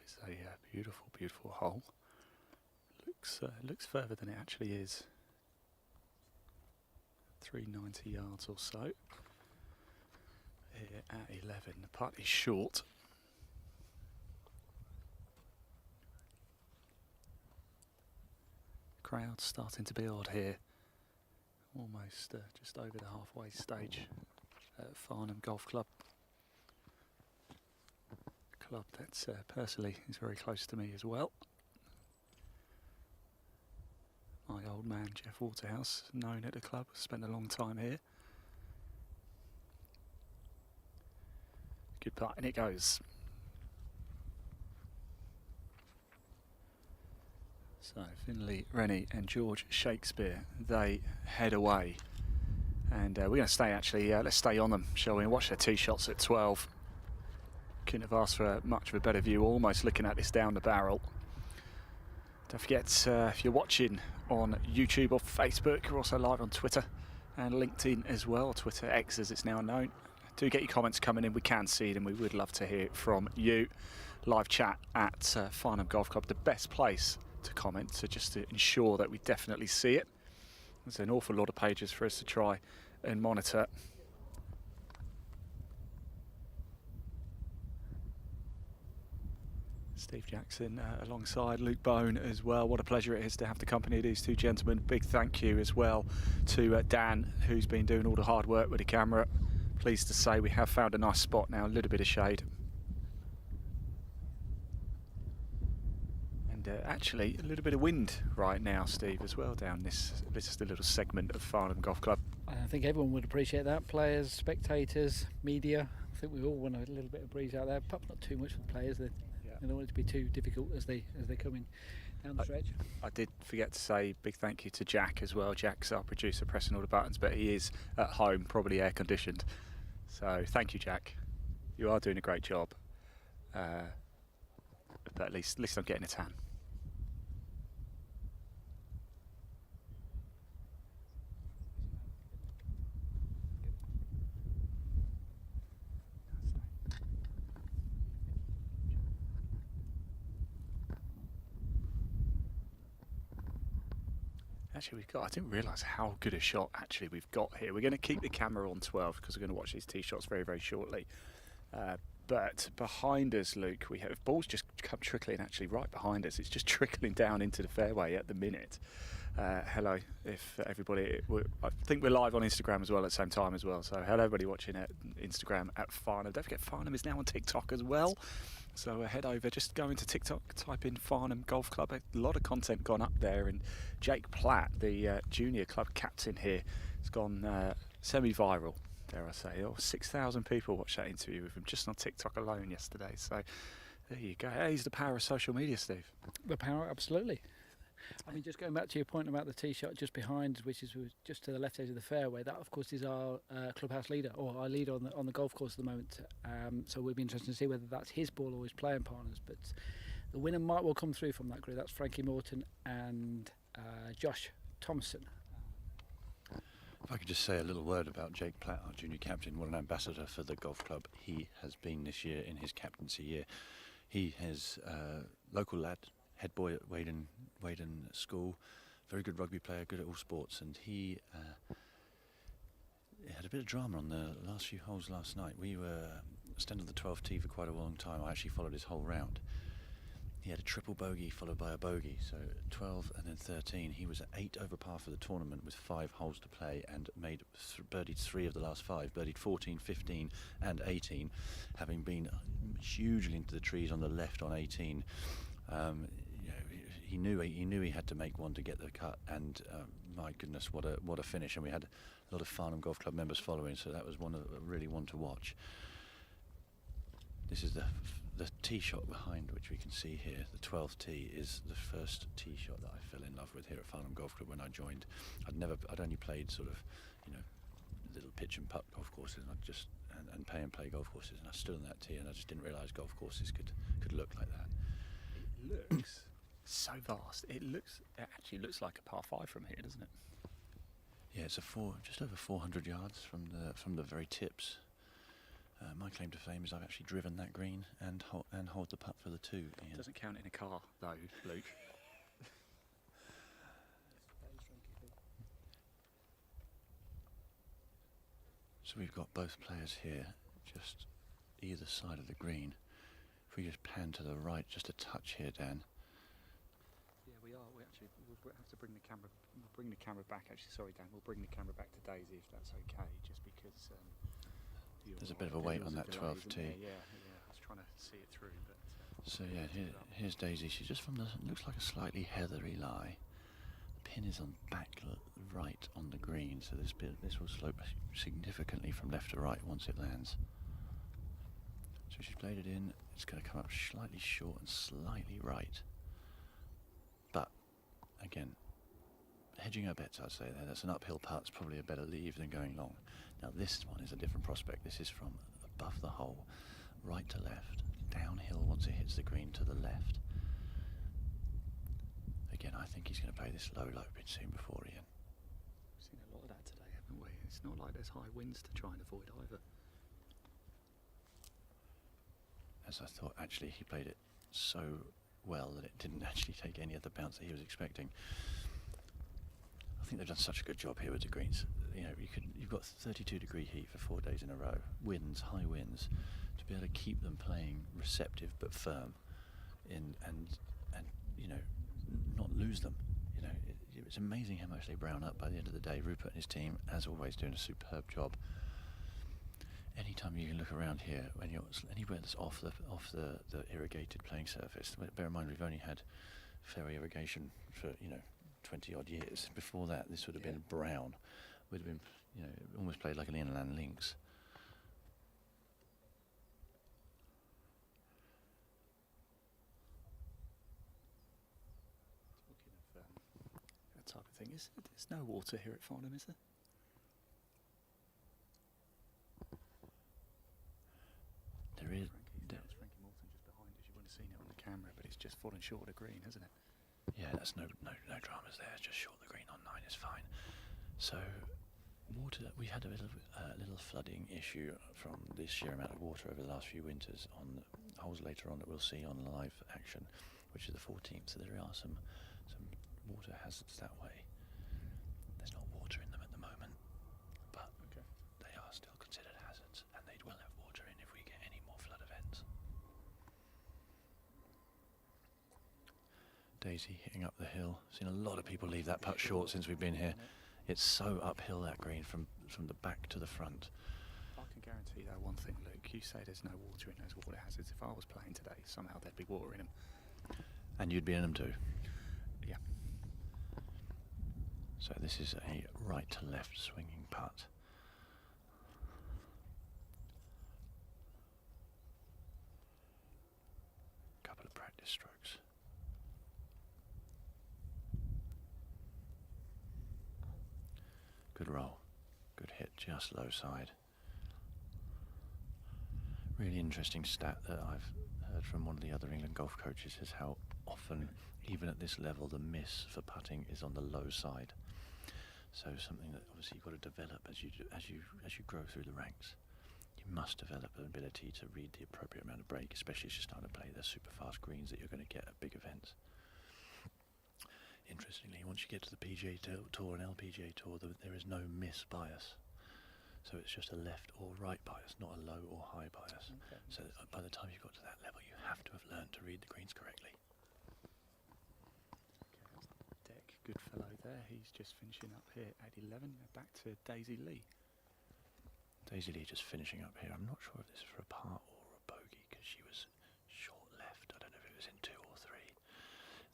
Is a beautiful, beautiful hole. Looks further than it actually is. 390 yards or so. Here at 11, the putt is short. Crowd starting to build here. Almost just over the halfway stage at Farnham Golf Club. Club that's personally is very close to me as well. My old man Jeff Waterhouse, known at the club, spent a long time here. Good putt, and it goes. So Finley, Rennie and George Shakespeare, they head away. And we're going to stay, actually. Let's stay on them, shall we? And watch their tee shots at 12. Couldn't have asked for much of a better view, almost looking at this down the barrel. Don't forget, if you're watching on YouTube or Facebook, we're also live on Twitter and LinkedIn as well. Twitter X, as it's now known. Do get your comments coming in. We can see them. We would love to hear from you. Live chat at Farnham Golf Club, the best place to comment, so just to ensure that we definitely see it. There's an awful lot of pages for us to try and monitor. Steve Jackson alongside Luke Bone as well. What a pleasure it is to have the company of these two gentlemen. Big thank you as well to Dan, who's been doing all the hard work with the camera. Pleased to say we have found a nice spot now, a little bit of shade. And actually a little bit of wind right now, Steve, as well down this just a little segment of Farnham Golf Club. I think everyone would appreciate that. Players, spectators, media. I think we all want a little bit of breeze out there. Perhaps not too much for the players. They don't want it to be too difficult as they come in down the stretch. I did forget to say big thank you to Jack as well. Jack's our producer, pressing all the buttons, but he is at home, probably air conditioned. So thank you, Jack. You are doing a great job. But at least I'm getting a tan. Actually, I didn't realise how good a shot actually we've got here. We're going to keep the camera on 12 because we're going to watch these tee shots very, very shortly. But behind us, Luke, we have balls just come trickling actually right behind us. It's just trickling down into the fairway at the minute. Hello, if everybody. I think we're live on Instagram as well at the same time as well. So hello, everybody watching at Instagram at Farnham. Don't forget Farnham is now on TikTok as well. So head over, just go into TikTok, type in Farnham Golf Club. A lot of content gone up there, and Jake Platt, the junior club captain here, has gone semi-viral, dare I say. 6,000 people watched that interview with him just on TikTok alone yesterday. So there you go. He's the power of social media, Steve. The power, absolutely. I mean, just going back to your point about the tee shot just behind, which is just to the left edge of the fairway, that of course is our clubhouse leader, or our leader on the golf course at the moment. So we'll be interested to see whether that's his ball or his playing partners. But the winner might well come through from that group. That's Frankie Morton and Josh Thompson. If I could just say a little word about Jake Platt, our junior captain, what an ambassador for the golf club he has been this year in his captaincy year. He has local lad, head boy at Weydon School, very good rugby player, good at all sports, and he had a bit of drama on the last few holes last night. We were standing on the 12th tee for quite a long time. I actually followed his whole round. He had a triple bogey followed by a bogey, so 12 and then 13. He was at 8 over par for the tournament with 5 holes to play and birdied 3 of the last 5, birdied 14, 15 and 18, having been hugely into the trees on the left on 18. He knew he had to make one to get the cut, and my goodness, what a finish! And we had a lot of Farnham Golf Club members following, so that was really one to watch. This is the tee shot behind, which we can see here. The 12th tee is the first tee shot that I fell in love with here at Farnham Golf Club when I joined. I'd only played sort of, little pitch and putt golf courses, and pay and play golf courses, and I stood on that tee, and I just didn't realise golf courses could look like that. It looks so vast. It actually looks like a par 5 from here, doesn't it? Yeah, it's just over 400 yards from the very tips. My claim to fame is I've actually driven that green and hold the putt for the 2. Ian. Doesn't count in a car though, Luke. So we've got both players here, just either side of the green. If we just pan to the right, just a touch here, Dan. Yeah, we are. We'll have to bring the camera. We'll bring the camera back. Actually, sorry, Dan. We'll bring the camera back to Daisy if that's okay. Just because there's a bit of a weight on that 12th tee. Yeah. I was trying to see it through, but. So yeah, here's Daisy. She's just from looks like a slightly heathery lie. Pin is on back right on the green, so this will slope significantly from left to right once it lands. So she's played it in. It's going to come up slightly short and slightly right. But, again, hedging her bets, I'd say there. That's an uphill putt. It's probably a better leave than going long. Now, this one is a different prospect. This is from above the hole, right to left, downhill once it hits the green to the left. Again, I think he's going to play this low been seen before, Ian. We've seen a lot of that today, haven't we? It's not like there's high winds to try and avoid either. As I thought, actually, he played it so well that it didn't actually take any of the bounce that he was expecting. I think they've done such a good job here with the greens. You know, you've got 32-degree heat for 4 days in a row, winds, high winds, to be able to keep them playing receptive but firm, and you know, not lose them. You know, it's amazing how much they brown up by the end of the day. Rupert and his team, as always, doing a superb job. Anytime you can look around here, when you're anywhere that's off the irrigated playing surface. Bear in mind, we've only had fair irrigation for 20 odd years. Before that, this would have been brown. Would have been almost played like an inland links. Talking of that type of thing, there's no water here at Farnham, is there? There is. That's Frankie Morton just behind us. You wouldn't have seen it on the camera, but it's just fallen short of the green, hasn't it? Yeah, that's no dramas there. Just short the green on 9 is fine. So, water. We had a little flooding issue from the sheer amount of water over the last few winters on holes later on that we'll see on live action, which is the 14th. So there are some water hazards that way. There's not water in them at the moment, but they are still considered hazards, and they will have water in if we get any more flood events. Daisy hitting up the hill. Seen a lot of people leave that putt short since we've been here. It's so uphill, that green, from the back to the front. I can guarantee though one thing, Luke. You say there's no water in those water hazards. If I was playing today, somehow there'd be water in them. And you'd be in them too. Yeah. So this is a right to left swinging putt. Couple of practice strokes. Good roll, good hit, just low side. Really interesting stat that I've heard from one of the other England golf coaches is how often, even at this level, the miss for putting is on the low side. So something that obviously you've got to develop as you grow through the ranks. You must develop an ability to read the appropriate amount of break, especially as you're starting to play the super fast greens that you're going to get at big events. Interestingly, once you get to the PGA Tour and LPGA Tour, there is no miss bias. So it's just a left or right bias, not a low or high bias. Okay. So by the time you've got to that level, you have to have learned to read the greens correctly. Deck, good fellow there. He's just finishing up here at 11. Back to Daisy Lee. Daisy Lee just finishing up here. I'm not sure if this is for a par or a bogey because she was short left. I don't know if it was in 2 or 3.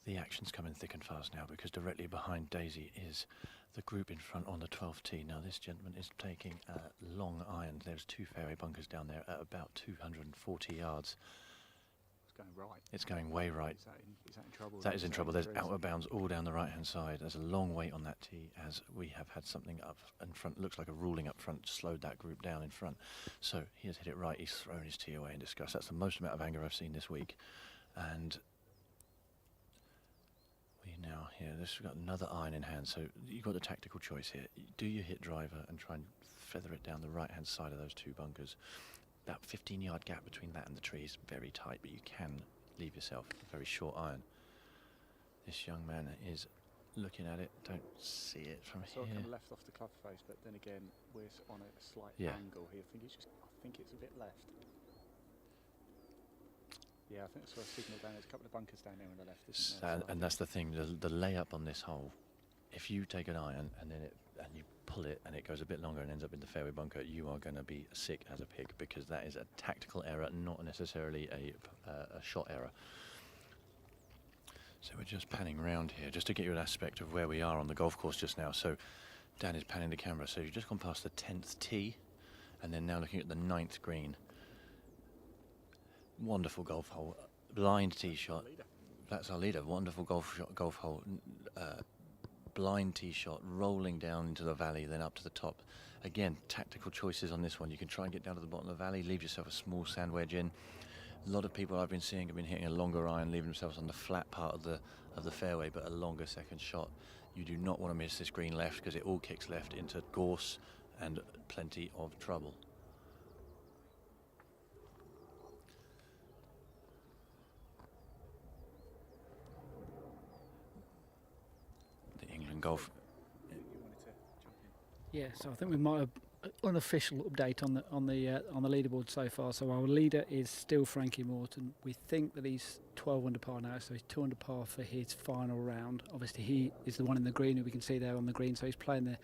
The action's coming thick and fast now because directly behind Daisy is the group in front on the 12th tee. Now this gentleman is taking a long iron. There's 2 fairway bunkers down there at about 240 yards. It's going right. It's going way right. Is that in trouble? That is in trouble. There's out of bounds all down the right hand side. There's a long wait on that tee as we have had something up in front. Looks like a ruling up front slowed that group down in front. So he has hit it right. He's thrown his tee away in disgust. That's the most amount of anger I've seen this week. And we now here, this we've got another iron in hand, so you've got a tactical choice here. Do you hit driver and try and feather it down the right hand side of those 2 bunkers? That 15-yard gap between that and the tree is very tight, but you can leave yourself a very short iron. This young man is looking at it, don't see it from So here. I come left off the club face, but then again we're on a slight angle here. I think it's a bit left. Yeah, I think that's a signal down. There's a couple of bunkers down there on the left, isn't there? And that's the thing, the layup on this hole, if you take an iron and then you pull it and it goes a bit longer and ends up in the fairway bunker, you are going to be sick as a pig because that is a tactical error, not necessarily a shot error. So we're just panning around here just to get you an aspect of where we are on the golf course just now. So Dan is panning the camera. So you've just gone past the 10th tee and then now looking at the 9th green. Wonderful golf hole. Blind tee shot. That's our leader. Wonderful golf hole. Blind tee shot, rolling down into the valley, then up to the top. Again, tactical choices on this one. You can try and get down to the bottom of the valley, leave yourself a small sand wedge in. A lot of people I've been seeing have been hitting a longer iron, leaving themselves on the flat part of the fairway, but a longer second shot. You do not want to miss this green left, because it all kicks left into gorse and plenty of trouble. The England golf. Yeah, so I think we might have an unofficial update on the leaderboard so far. So our leader is still Frankie Morton. We think that he's 12 under par now, so he's 2 under par for his final round. Obviously, he is the one in the green who we can see there on the green. So he's playing the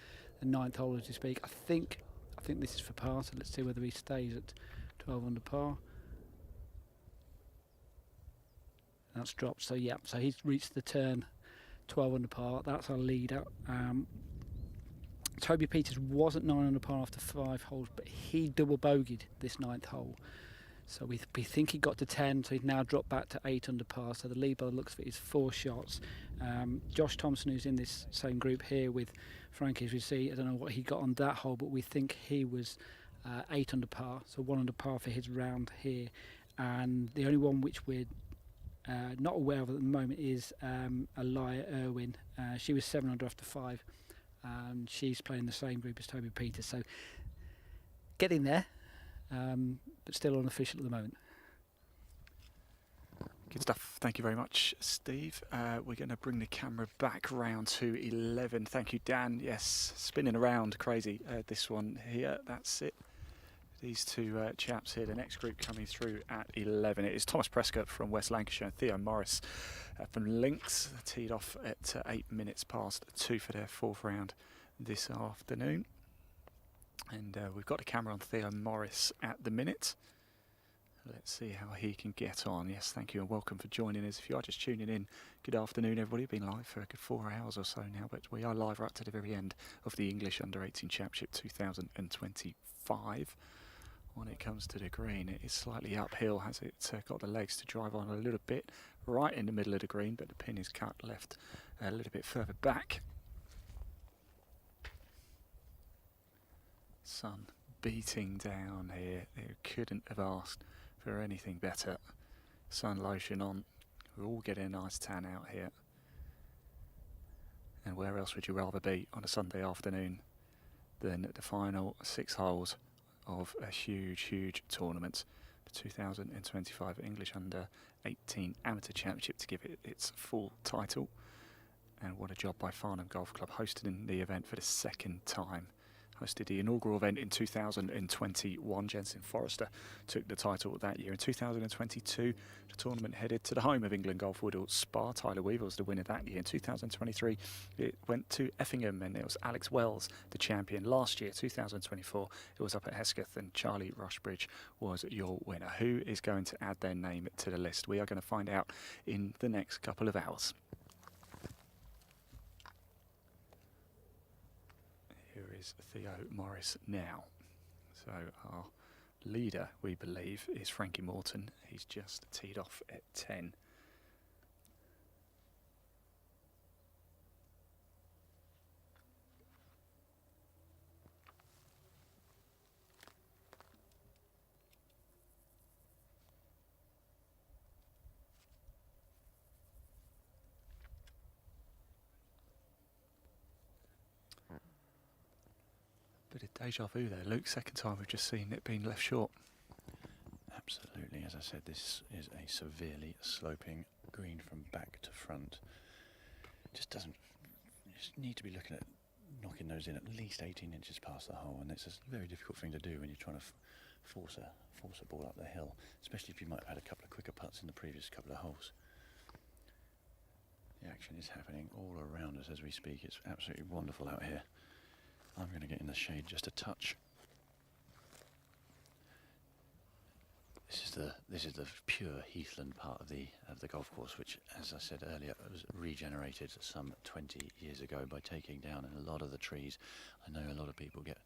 9th hole as we speak. I think this is for par. So let's see whether he stays at 12 under par. That's dropped. So yeah, so he's reached the turn 12 under par. That's our leader. Toby Peters wasn't 9 under par after 5 holes, but he double bogeyed this 9th hole. So we think he got to 10, so he's now dropped back to 8 under par. So the lead by the looks of it is 4 shots. Josh Thompson, who's in this same group here with Frankie, as we see, I don't know what he got on that hole, but we think he was 8 under par, so 1 under par for his round here. And the only one which we're not aware of at the moment is Alaya Irwin. She was 7 under after 5. And she's playing the same group as Toby Peters, so getting there, but still unofficial at the moment. Good stuff. Thank you very much, Steve. We're going to bring the camera back round to 11. Thank you, Dan. Yes, spinning around crazy. This one here, that's it. These two chaps here, the next group coming through at 11. It is Thomas Prescott from West Lancashire and Theo Morris from Links, teed off at 8 minutes past 2 for their 4th round this afternoon. And we've got a camera on Theo Morris at the minute. Let's see how he can get on. Yes, thank you and welcome for joining us. If you are just tuning in, good afternoon everybody. We've been live for a good 4 hours or so now, but we are live right to the very end of the English U18 Championship 2025. When it comes to the green, it is slightly uphill, has it got the legs to drive on a little bit right in the middle of the green, but the pin is cut left a little bit further back. Sun beating down here. They couldn't have asked for anything better. Sun lotion on. We're all getting a nice tan out here. And where else would you rather be on a Sunday afternoon than the final 6 holes of a huge tournament, the 2025 English U18 Amateur Championship, to give it its full title. And what a job by Farnham Golf Club, hosting the event for the 2nd time. Hosted the inaugural event in 2021. Jensen Forrester took the title that year. In 2022, the tournament headed to the home of England golf, Woodall Spa. Tyler Weaver was the winner that year. In 2023, it went to Effingham, and it was Alex Wells, the champion. Last year, 2024, it was up at Hesketh, and Charlie Rushbridge was your winner. Who is going to add their name to the list? We are going to find out in the next couple of hours. Here is Theo Morris now. So our leader, we believe, is Frankie Morton. He's just teed off at 10. Bit of deja vu there, Luke. 2nd time we've just seen it being left short. Absolutely. As I said, this is a severely sloping green from back to front. Just doesn't. You just need to be looking at knocking those in at least 18 inches past the hole, and it's a very difficult thing to do when you're trying to force a ball up the hill, especially if you might have had a couple of quicker putts in the previous couple of holes. The action is happening all around us as we speak. It's absolutely wonderful out here. I'm going to get in the shade just a touch. This is the pure heathland part of the golf course, which, as I said earlier, was regenerated some 20 years ago by taking down a lot of the trees. I know a lot of people get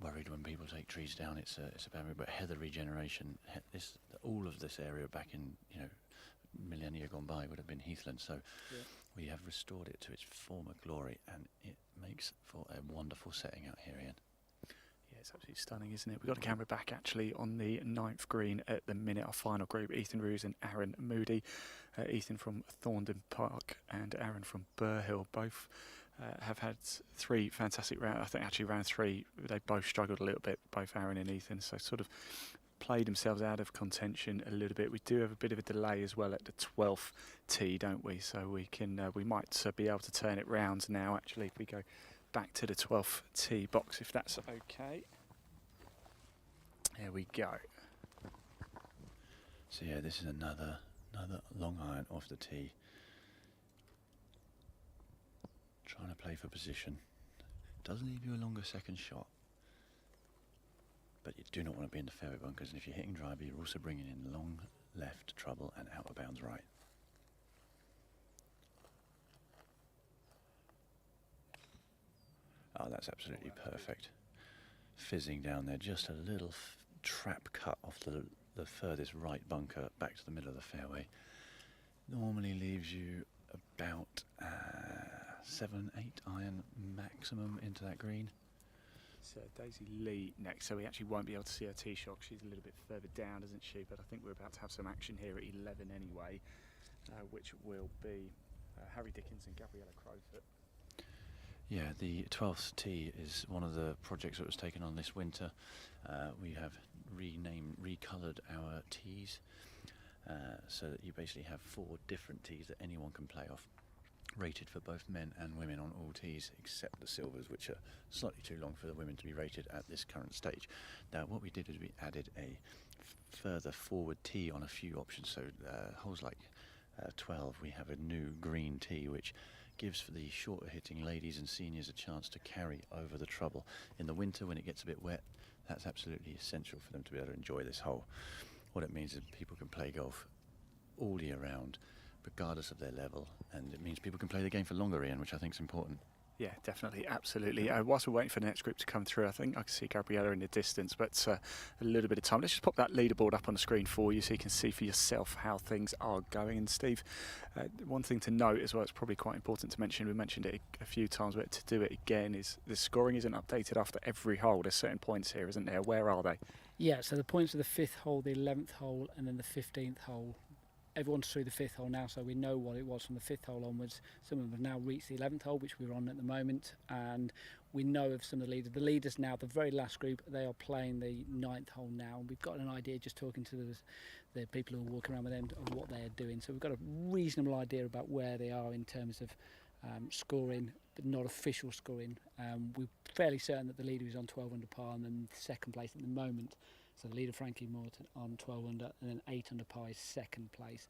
worried when people take trees down. It's a bad move, but heather regeneration. All of this area back in millennia gone by would have been heathland. So we have restored it to its former glory, and it makes for a wonderful setting out here, Ian. Yeah, it's absolutely stunning, isn't it? We've got a camera back actually on the 9th green at the minute. Our final group: Ethan Roos and Aaron Moody. Ethan from Thorndon Park and Aaron from Burr Hill. Both have had 3 fantastic rounds. I think actually round 3 they both struggled a little bit, both Aaron and Ethan, so sort of played themselves out of contention a little bit. We do have a bit of a delay as well at the 12th tee, don't we? So we might be able to turn it round now actually if we go back to the 12th tee box, if that's okay. There we go. So yeah, this is another long iron off the tee. Trying to play for position. Does leave you a longer second shot, but you do not want to be in the fairway bunkers, and if you're hitting driver, you're also bringing in long left trouble and out of bounds right. Oh, that's absolutely perfect. Fizzing down there, just a little trap cut off the furthest right bunker back to the middle of the fairway. Normally leaves you about 7-8 iron maximum into that green. It's Daisy Lee next, so we actually won't be able to see her tee shot. She's a little bit further down, isn't she? But I think we're about to have some action here at 11 anyway, which will be Harry Dickens and Gabriella Crowfoot. Yeah, the 12th tee is one of the projects that was taken on this winter. We have recoloured our tees, so that you basically have 4 different tees that anyone can play off, rated for both men and women on all tees except the silvers, which are slightly too long for the women to be rated at this current stage. Now what we did is we added a further forward tee on a few options, so holes like 12 we have a new green tee which gives for the shorter hitting ladies and seniors a chance to carry over the trouble. In the winter when it gets a bit wet, that's absolutely essential for them to be able to enjoy this hole. What it means is people can play golf all year round regardless of their level, and it means people can play the game for longer, Ian, which I think is important. Yeah, definitely, absolutely. Whilst we're waiting for the next group to come through, I think I can see Gabriella in the distance, but a little bit of time. Let's just pop that leaderboard up on the screen for you so you can see for yourself how things are going. And Steve, one thing to note as well, it's probably quite important to mention, we mentioned it a few times, but to do it again, is the scoring isn't updated after every hole. There's certain points here, isn't there? Where are they? Yeah, so the points of the 5th hole, the 11th hole, and then the 15th hole. Everyone's through the 5th hole now, so we know what it was from the 5th hole onwards. Some of them have now reached the 11th hole, which we're on at the moment, and we know of some of the leaders. The leaders now, the very last group, they are playing the 9th hole now, and we've got an idea just talking to the people who are walking around with them of what they're doing. So we've got a reasonable idea about where they are in terms of scoring, but not official scoring. We're fairly certain that the leader is on 12 under par, and then second place at the moment. So the leader, Frankie Morton, on 12 under, and then 8 under par is second place.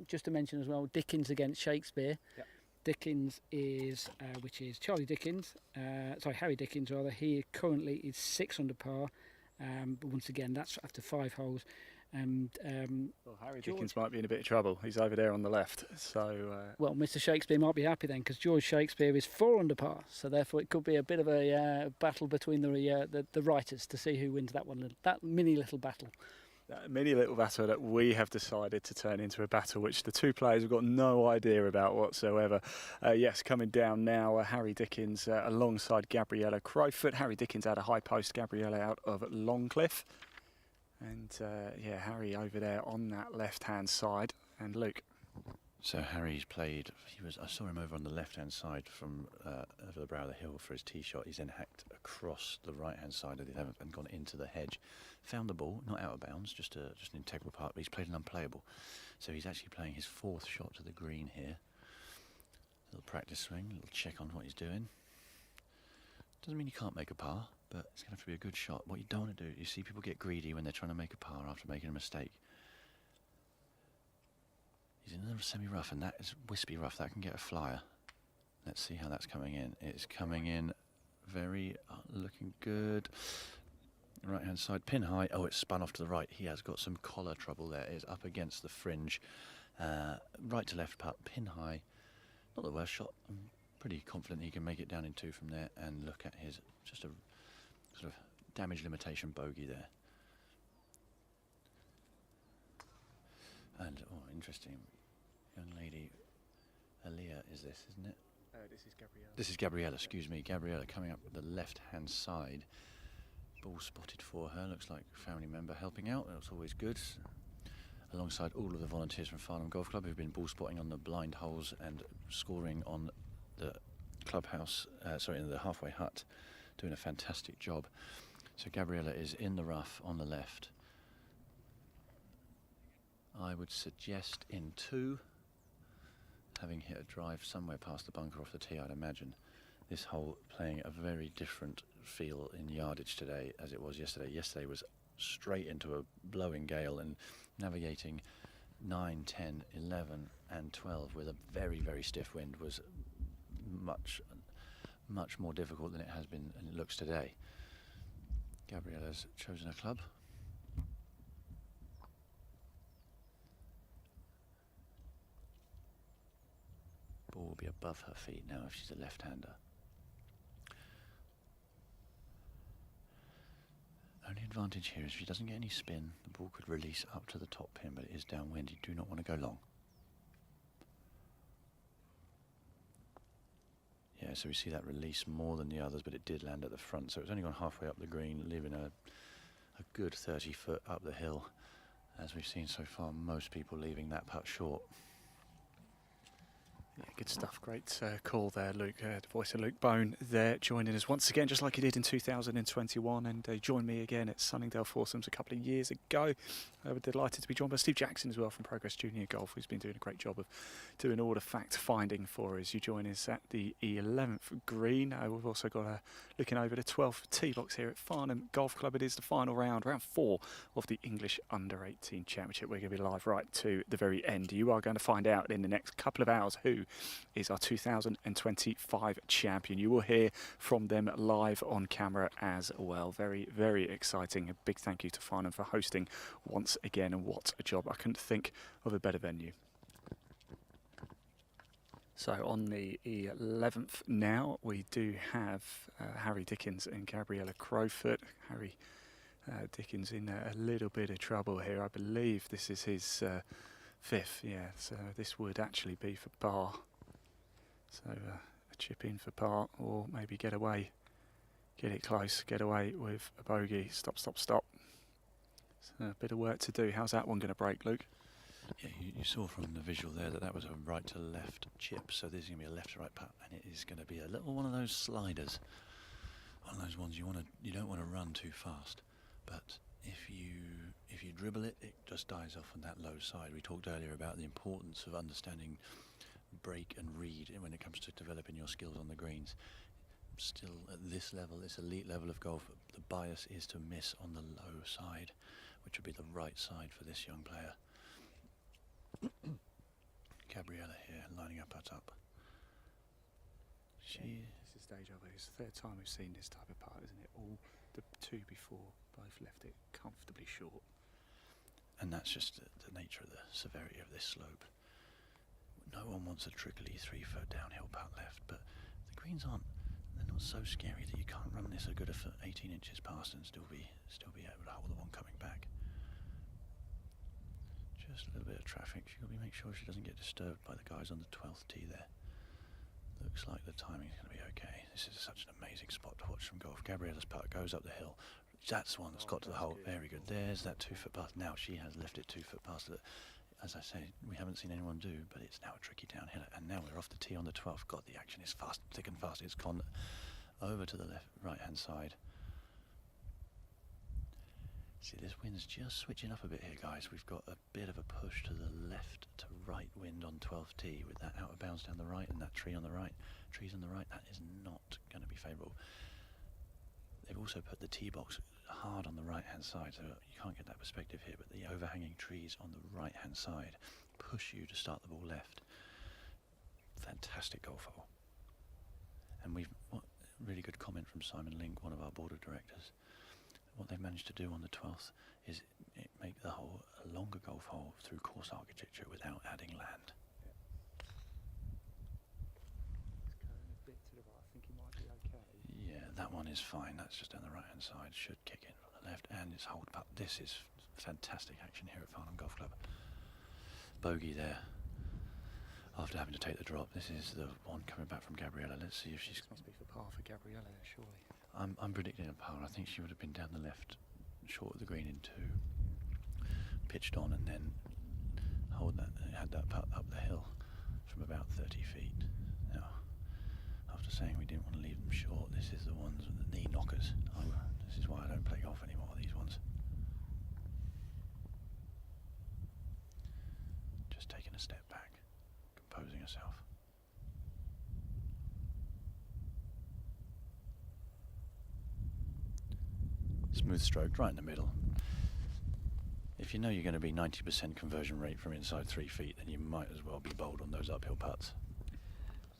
Just to mention as well, Dickens against Shakespeare. Yep. Dickens is, which is Harry Dickens rather. He currently is 6 under par, but once again, that's after 5 holes. And well, Harry Dickens might be in a bit of trouble. He's over there on the left. So well, Mr. Shakespeare might be happy then, because George Shakespeare is 4 under par. So therefore, it could be a bit of a battle between the writers to see who wins that one. That mini little battle. That mini little battle that we have decided to turn into a battle, which the two players have got no idea about whatsoever. Yes, coming down now, Harry Dickens alongside Gabriella Crowfoot. Harry Dickens out of High Post, Gabriella out of Longcliffe. And yeah, Harry over there on that left-hand side, and Luke. So Harry's played. I saw him over on the left-hand side from over the brow of the hill for his tee shot. He's then hacked across the right-hand side of the 11th and gone into the hedge. Found the ball, not out of bounds, just an integral part. But he's played an unplayable. So he's actually playing his 4th shot to the green here. Little practice swing, little check on what he's doing. Doesn't mean you can't make a par, but it's going to have to be a good shot. What you don't want to do, you see people get greedy when they're trying to make a par after making a mistake. He's in a semi-rough, and that is wispy rough. That can get a flyer. Let's see how that's coming in. It's coming in very, looking good. Right-hand side, pin high. Oh, it's spun off to the right. He has got some collar trouble there. It's up against the fringe. Right to left putt, pin high. Not the worst shot. I'm pretty confident he can make it down in 2 from there, and look at his just a sort of damage limitation bogey there. And, oh, interesting. Young lady, Aaliyah is this, isn't it? This is Gabriella. This is Gabriella, excuse me. Gabriella coming up with the left-hand side. Ball spotted for her. Looks like a family member helping out. That's always good. Alongside all of the volunteers from Farnham Golf Club who've been ball spotting on the blind holes and scoring on the clubhouse, in the halfway hut, doing a fantastic job. So Gabriella is in the rough on the left. I would suggest in 2, having hit a drive somewhere past the bunker off the tee, I'd imagine. This hole playing a very different feel in yardage today as it was yesterday. Yesterday was straight into a blowing gale and navigating 9, 10, 11 and 12 with a very, very stiff wind was much more difficult than it has been and it looks today. Gabriella's chosen a club. Ball will be above her feet now if she's a left-hander. Only advantage here is if she doesn't get any spin, the ball could release up to the top pin, but it is downwind. You do not want to go long. Yeah, so we see that release more than the others, but it did land at the front, so it's only gone halfway up the green, leaving a good 30 foot up the hill. As we've seen so far, most people leaving that putt short. Yeah, good stuff. Great call there, Luke. The voice of Luke Bone there joining us once again, just like he did in 2021, and joined me again at Sunningdale Foursomes a couple of years ago. We're delighted to be joined by Steve Jackson as well from Progress Junior Golf, who's been doing a great job of doing all the fact finding for us. You join us at the 11th green. We've also got looking over the 12th tee box here at Farnham Golf Club. It is the final round 4 of the English U18 Championship. We're going to be live right to the very end. You are going to find out in the next couple of hours who is our 2025 champion. You will hear from them live on camera as well. Very, very exciting. A big thank you to Farnham for hosting once again, and what a job. I couldn't think of a better venue. So on the 11th now, we do have Harry Dickens and Gabriella Crowfoot. Harry Dickens in a little bit of trouble here. I believe this is his 5th, yeah, so this would actually be for par. So a chip in for par, or maybe get away, get it close, get away with a bogey. Stop, stop, stop. So a bit of work to do. How's that one going to break, Luke? Yeah, you saw from the visual there that was a right to left chip, so this is going to be a left to right putt, and it is going to be a little one of those sliders, one of those ones you don't want to run too fast, but if you dribble it, it just dies off on that low side. We talked earlier about the importance of understanding break and read when it comes to developing your skills on the greens. Still at this level, this elite level of golf, the bias is to miss on the low side, which would be the right side for this young player. Gabriella here, lining up putt up. This is deja vu. It's the 3rd time we've seen this type of putt, isn't it? All the 2 before both left it comfortably short. And that's just the nature of the severity of this slope. No one wants a trickly 3-foot downhill putt left, but the greens they're not so scary that you can't run this a good 18 inches past and still be able to hold the one coming back. Just a little bit of traffic. She's got to make sure she doesn't get disturbed by the guys on the 12th tee there. Looks like the timing's going to be okay. This is such an amazing spot to watch from golf. Gabriella's putt goes up the hill. That's the one that's got to the hole. Very good. There's that 2-foot past. Now she has left it 2 foot past it. As I say, we haven't seen anyone do, but it's now a tricky downhill. And now we're off the tee on the 12th. God, the action is fast, thick and fast. It's gone over to the right-hand side. See, this wind's just switching up a bit here, guys. We've got a bit of a push to the left to right wind on 12th tee with that out of bounds down the right and that tree on the right. Trees on the right, that is not going to be favourable. They've also put the tee box hard on the right-hand side, so you can't get that perspective here, but the overhanging trees on the right-hand side push you to start the ball left. Fantastic golf hole. And really good comment from Simon Link, one of our board of directors. What they've managed to do on the 12th is make the hole a longer golf hole through course architecture without adding land. It's going a bit to the right. I think he might be okay. Yeah, that one is fine. That's just down the right-hand side. Should kick in from the left, and it's hold putt. This is fantastic action here at Farnham Golf Club. Bogey there. After having to take the drop, this is the one coming back from Gabriella. Let's see if she's. This must be for par for Gabriella, surely. I'm predicting a par. I think she would have been down the left, short of the green in 2, pitched on, and then had that putt up the hill from about 30 feet. Now, after saying we didn't want to leave them short, this is the ones with the knee knockers. This is why I don't play golf anymore. These ones. Just taking a step back, composing herself. Smooth stroke, right in the middle. If you know you're going to be 90% conversion rate from inside 3 feet, then you might as well be bold on those uphill putts.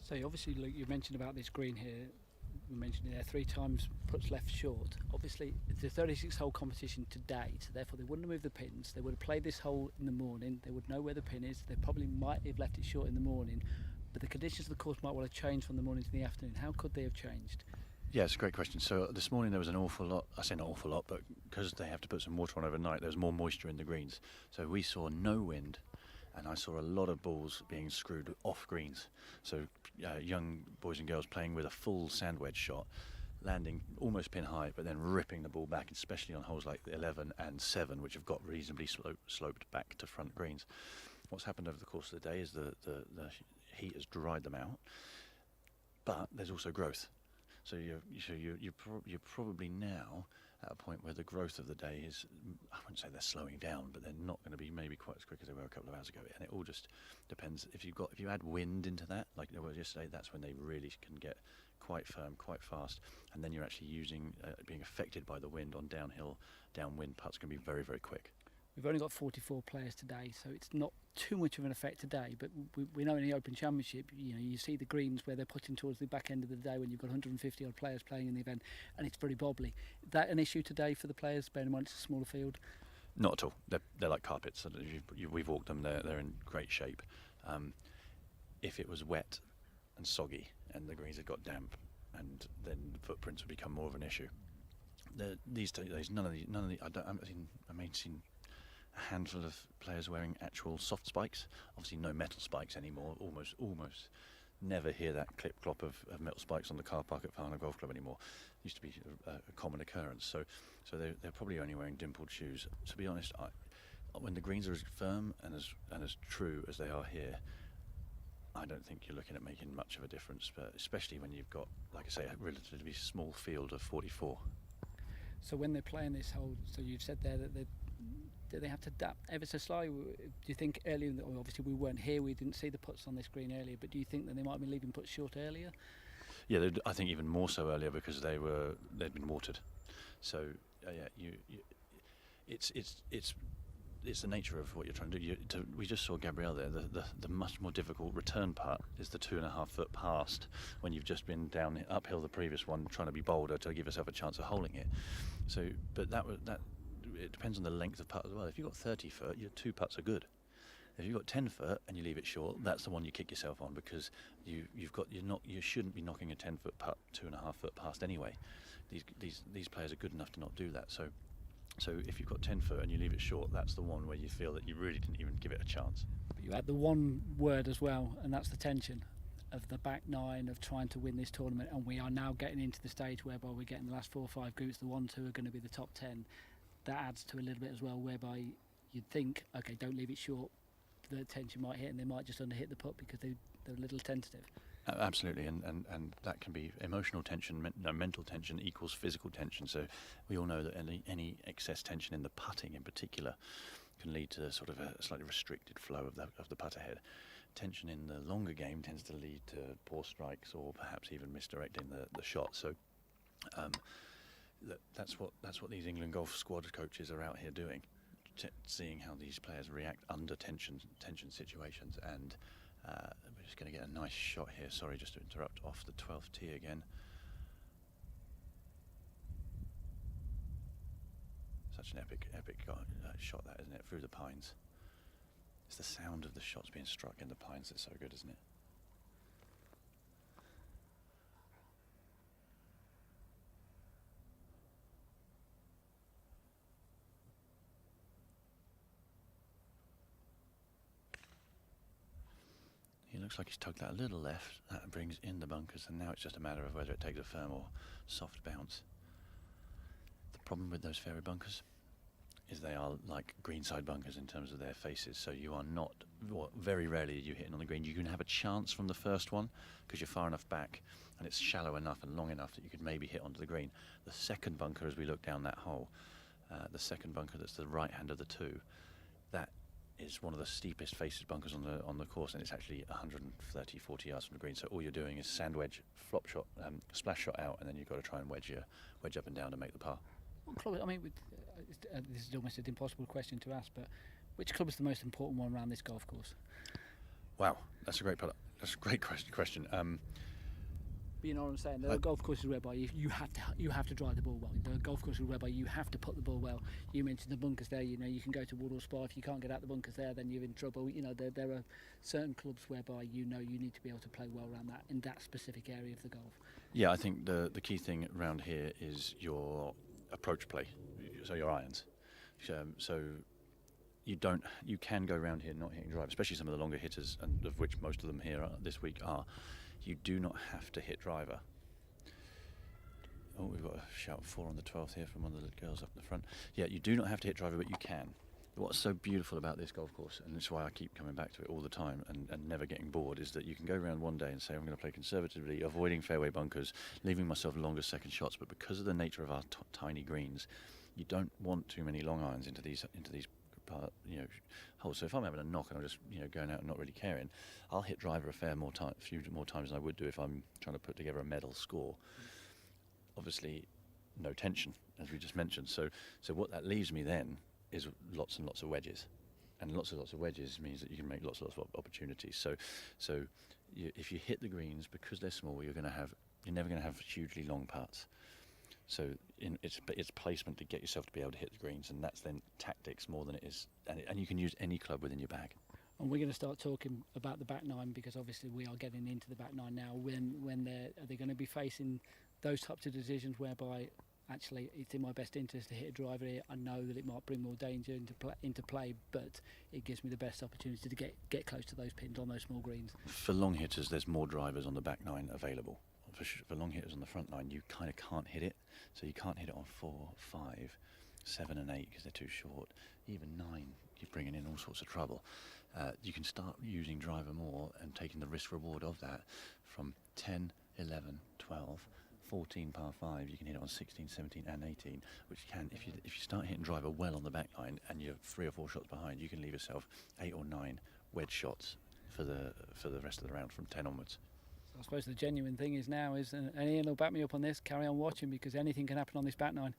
So obviously, Luke, you mentioned about this green here. We mentioned there 3 times puts left short. Obviously, it's a 36-hole competition today, so therefore they wouldn't have moved the pins. They would have played this hole in the morning. They would know where the pin is. They probably might have left it short in the morning, but the conditions of the course might well have changed from the morning to the afternoon. How could they have changed? Yeah, it's a great question. So this morning there was an awful lot, I say not awful lot, but because they have to put some water on overnight, there was more moisture in the greens. So we saw no wind, and I saw a lot of balls being screwed off greens. So young boys and girls playing with a full sand wedge shot, landing almost pin high, but then ripping the ball back, especially on holes like 11 and 7, which have got reasonably sloped back to front greens. What's happened over the course of the day is the heat has dried them out, but there's also growth. So you're probably now at a point where the growth of the day is, I wouldn't say they're slowing down, but they're not going to be maybe quite as quick as they were a couple of hours ago. And it all just depends. If you add wind into that, like I was yesterday, that's when they really can get quite firm, quite fast. And then you're actually being affected by the wind on downhill, downwind putts can be very, very quick. We've only got 44 players today, so it's not too much of an effect today. But we know in the Open Championship, you see the greens where they're putting towards the back end of the day when you've got 150 odd players playing in the event, and it's very bobbly. Is that an issue today for the players? Bearing in mind it's a smaller field. Not at all. They're like carpets. So we've walked them. They're in great shape. If it was wet and soggy and the greens had got damp, and then the footprints would become more of an issue. These days, none of the I may have seen a handful of players wearing actual soft spikes. Obviously no metal spikes anymore. Almost never hear that clip clop of metal spikes on the car park at Farnham Golf Club anymore. Used to be a common occurrence. So they're probably only wearing dimpled shoes. To be honest, when the greens are as firm and as true as they are here, I don't think you're looking at making much of a difference. But especially when you've got, like I say, a relatively small field of 44. So when they're playing this hole, so you've said there that they have to adapt ever so slightly. Do you think earlier, obviously we weren't here, we didn't see the putts on this green earlier, but do you think that they might have been leaving putts short earlier? Yeah, I think even more so earlier because they'd been watered. So it's the nature of what you're trying to do. We just saw Gabrielle there. The much more difficult return putt is the 2.5 foot past when you've just been down uphill the previous one, trying to be bolder to give yourself a chance of holding it. So, but that it depends on the length of putt as well. If you've got 30 foot, your 2 putts are good. If you've got 10 foot and you leave it short, that's the one you kick yourself on because you shouldn't be knocking a 10 foot putt 2.5 foot past anyway. These players are good enough to not do that. So if you've got 10 foot and you leave it short, that's the one where you feel that you really didn't even give it a chance. But you add the one word as well, and that's the tension of the back 9 of trying to win this tournament, and we are now getting into the stage whereby we're getting the last 4 or 5 groups, the 1, 2 are going to be the top 10. That adds to a little bit as well, whereby you'd think, okay, don't leave it short, the tension might hit and they might just underhit the putt because they're a little tentative. Absolutely, and that can be emotional tension, mental tension equals physical tension. So we all know that any excess tension in the putting in particular can lead to sort of a slightly restricted flow of the putter head. Tension in the longer game tends to lead to poor strikes or perhaps even misdirecting the shot. So that's what these England golf squad coaches are out here doing, seeing how these players react under tension situations. And we're just going to get a nice shot here. Sorry, just to interrupt, off the 12th tee again. Such an epic shot that, isn't it? Through the pines. It's the sound of the shots being struck in the pines that's so good, isn't it? looks like he's tugged that a little left. That brings in the bunkers, and now it's just a matter of whether it takes a firm or soft bounce. The problem with those fairway bunkers is they are like greenside bunkers in terms of their faces. So you are not, very rarely are you hitting on the green. You can have a chance from the first one because you're far enough back and it's shallow enough and long enough that you could maybe hit onto the green. The second bunker, as we look down that hole, the second bunker that's the right hand of the two, that is one of the steepest faces bunkers on the course, and it's actually 130, 40 yards from the green. So all you're doing is sand wedge, flop shot, splash shot out, and then you've got to try and wedge up and down to make the par. What club, I mean, this is almost an impossible question to ask, but which club is the most important one around this golf course? Wow, that's a great question. But you know what I'm saying? There are golf courses whereby you have to drive the ball well. There are golf courses whereby you have to put the ball well. You mentioned the bunkers there. You know, you can go to Waterhouse Spa. If you can't get out the bunkers there, then you're in trouble. You know, there are certain clubs whereby you need to be able to play well around that in that specific area of the golf. Yeah, I think the key thing around here is your approach play, so your irons. So you can go around here not hitting drive, especially some of the longer hitters, and of which most of them here this week are. You do not have to hit driver. Oh, we've got a shout 4 on the 12th here from one of the girls up in the front. Yeah, you do not have to hit driver, but you can. What's so beautiful about this golf course, and it's why I keep coming back to it all the time and never getting bored, is that you can go around one day and say, I'm going to play conservatively, avoiding fairway bunkers, leaving myself longer second shots, but because of the nature of our tiny greens, you don't want too many long irons into these holes. So if I'm having a knock and I'm just going out and not really caring, I'll hit driver a few more times than I would do if I'm trying to put together a medal score. Obviously, no tension, as we just mentioned. So what that leaves me then is lots and lots of wedges, and lots of wedges means that you can make lots and lots of opportunities. So if you hit the greens, because they're small, you're never going to have hugely long putts. So it's placement to get yourself to be able to hit the greens, and that's then tactics more than it is, and you can use any club within your bag. And we're going to start talking about the back nine, because obviously we are getting into the back nine now. When are they going to be facing those types of decisions whereby actually it's in my best interest to hit a driver here? I know that it might bring more danger into play, but it gives me the best opportunity to get close to those pins on those small greens. For long hitters, there's more drivers on the back nine available. For long hitters on the front nine, you kind of can't hit it. So you can't hit it on 4, 5, 7 and 8 because they're too short. Even 9, you're bringing in all sorts of trouble. You can start using driver more and taking the risk reward of that from 10, 11, 12, 14 par 5. You can hit it on 16, 17 and 18, which can, if you start hitting driver well on the back line and you're 3 or 4 shots behind, you can leave yourself 8 or 9 wedge shots for the rest of the round from 10 onwards. I suppose the genuine thing is now and Ian will back me up on this, carry on watching, because anything can happen on this back nine.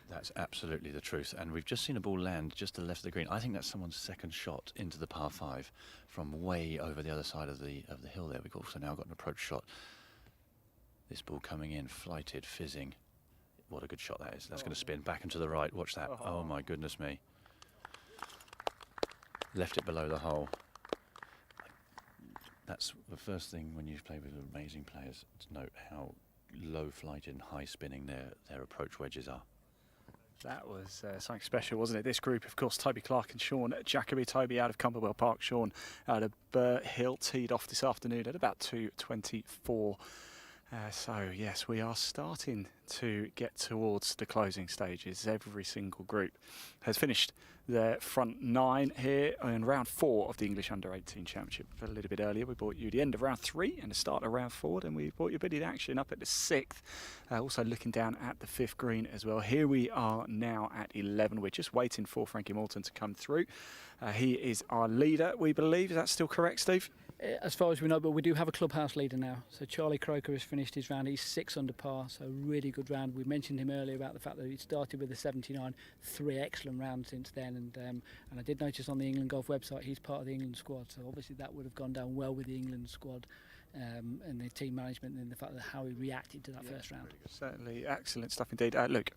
That's absolutely the truth, and we've just seen a ball land just to the left of the green. I think that's someone's second shot into the par 5 from way over the other side of the hill there. We've also now got an approach shot. This ball coming in, flighted, fizzing. What a good shot that is. That's going to spin back and to the right. Watch that. Oh my goodness me. Left it below the hole. That's the first thing when you play with amazing players, to note how low flighted and high spinning their approach wedges are. That was something special, wasn't it? This group, of course, Toby Clark and Sean Jacoby. Toby out of Camberwell Park, Sean out of Burt Hill, teed off this afternoon at about 2:24. So yes, we are starting to get towards the closing stages. Every single group has finished their front 9 here in round 4 of the English U18 Championship. A little bit earlier, we brought you the end of round 3 and the start of round 4, and we brought you a bit of action up at the 6th. Also looking down at the 5th green as well. Here we are now at 11. We're just waiting for Frankie Morton to come through. He is our leader, we believe. Is that still correct, Steve? As far as we know, but we do have a clubhouse leader now. So Charlie Croker has finished his round. He's 6 under par, so really good round. We mentioned him earlier about the fact that he started with a 79, 3 excellent rounds since then. And I did notice on the England Golf website he's part of the England squad, so obviously that would have gone down well with the England squad and the team management, and the fact that how he reacted to that first round. Certainly excellent stuff indeed. Luke.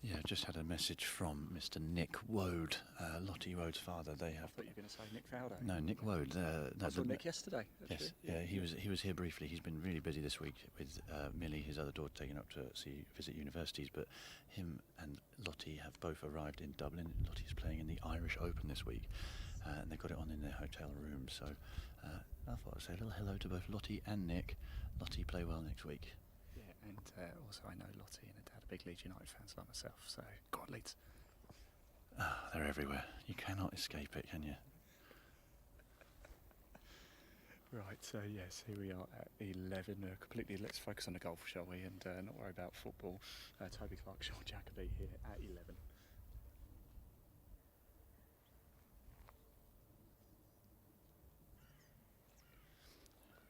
Yeah, just had a message from Mr. Nick Wode, Lottie Wode's father. They have. I thought you were going to say Nick Fowler. No, Nick Wode. I saw Nick yesterday. Yes, yeah, he was here briefly. He's been really busy this week with Millie, his other daughter, taken up to visit universities. But him and Lottie have both arrived in Dublin. Lottie's playing in the Irish Open this week, and they got it on in their hotel room. So I thought I'd say a little hello to both Lottie and Nick. Lottie, play well next week. Yeah, and also I know Lottie and her dad are big Leeds United fans like myself, so go on Leeds. Ah, they're everywhere. You cannot escape it, can you? Right, so yes, here we are at 11. Completely, let's focus on the golf, shall we, and not worry about football. Toby Clark, Sean Jacoby here at 11.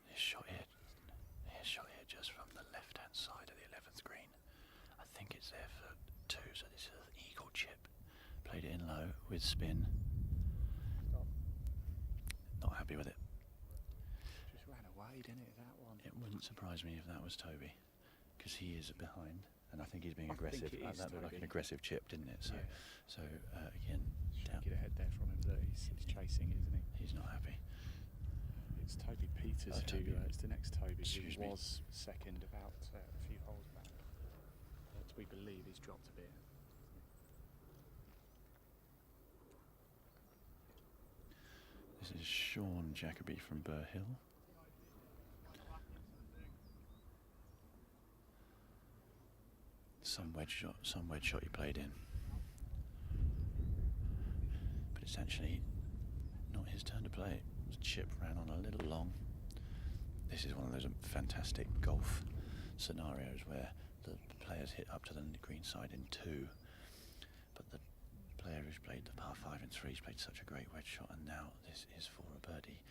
Here's shot here just from the left-hand side of the 11th green. I think it's there for 2, so this is an eagle chip. Played it in low with spin. Not happy with it. Just ran away, didn't it, that one? It wouldn't surprise me if that was Toby, because he is behind, and I think he's being aggressive. That looked like an aggressive chip, didn't it? So, again, down. Get ahead there from him. Look, he's chasing, isn't he? He's not happy. It's Toby Peters Toby. It's the next Toby Excuse who me. was second about a few holes back. But we believe he's dropped a bit. This is Sean Jacoby from Burr Hill. Some wedge shot he played in. But it's actually not his turn to play. The chip ran on a little long. This is one of those fantastic golf scenarios where the players hit up to the green side in 2, but the player who's played the par 5 in 3 has played such a great wedge shot, and now this is for a birdie.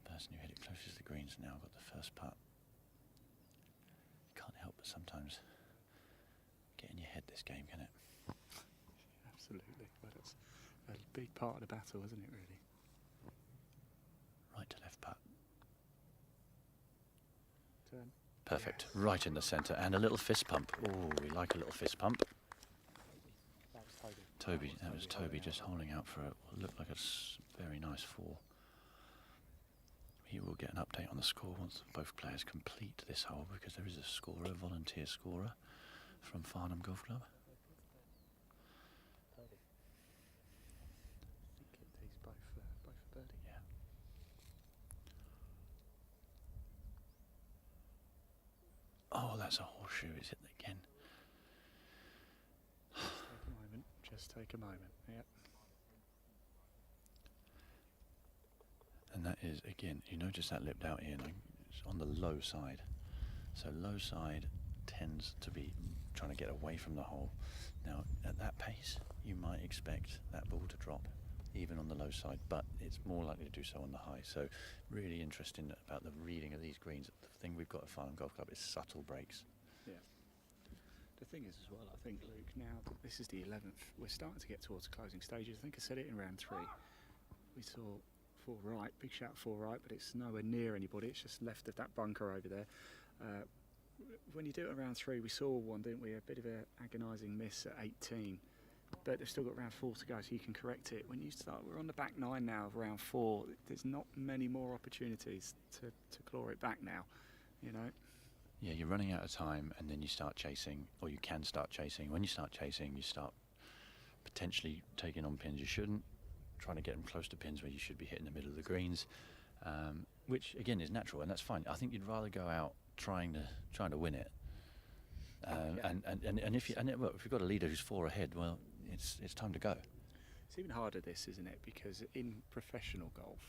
The person who hit it closest to the green's now got the first putt. Can't help but sometimes get in your head, this game, can it? Absolutely. Well, that's a big part of the battle, isn't it, really? Right to left putt. Turn. Perfect. Right in the centre, and a little fist pump. Oh, we like a little fist pump. That was Toby. That was Toby just holding out for what looked like a very nice 4. He will get an update on the score once both players complete this hole, because there is a scorer, a volunteer scorer from Farnham Golf Club. I think he's both for birdie. Yeah. Oh, that's a horseshoe, is it again? Just take a moment. Yep. And that is, again, you notice that lipped out here, it's on the low side. So low side tends to be trying to get away from the hole. Now, at that pace, you might expect that ball to drop, even on the low side, but it's more likely to do so on the high. So really interesting about the reading of these greens. The thing we've got at Farnham Golf Club is subtle breaks. Yeah. The thing is as well, I think, Luke, now that this is the 11th, we're starting to get towards the closing stages. I think I said it in round 3. We saw 4 right, big shout 4 right, but it's nowhere near anybody. It's just left of that bunker over there. When you do it around 3, we saw one, didn't we? A bit of an agonising miss at 18, but they've still got round 4 to go, so you can correct it. When you start, we're on the back 9 now of round 4. There's not many more opportunities to claw it back now, you know. Yeah, you're running out of time, and then you start chasing, or you can start chasing. When you start chasing, you start potentially taking on pins you shouldn't, trying to get them close to pins where you should be hitting the middle of the greens, which again is natural, and that's fine. I think you'd rather go out trying to win it, and if you've got a leader who's 4 ahead, well, it's time to go. It's even harder, this, isn't it? Because in professional golf,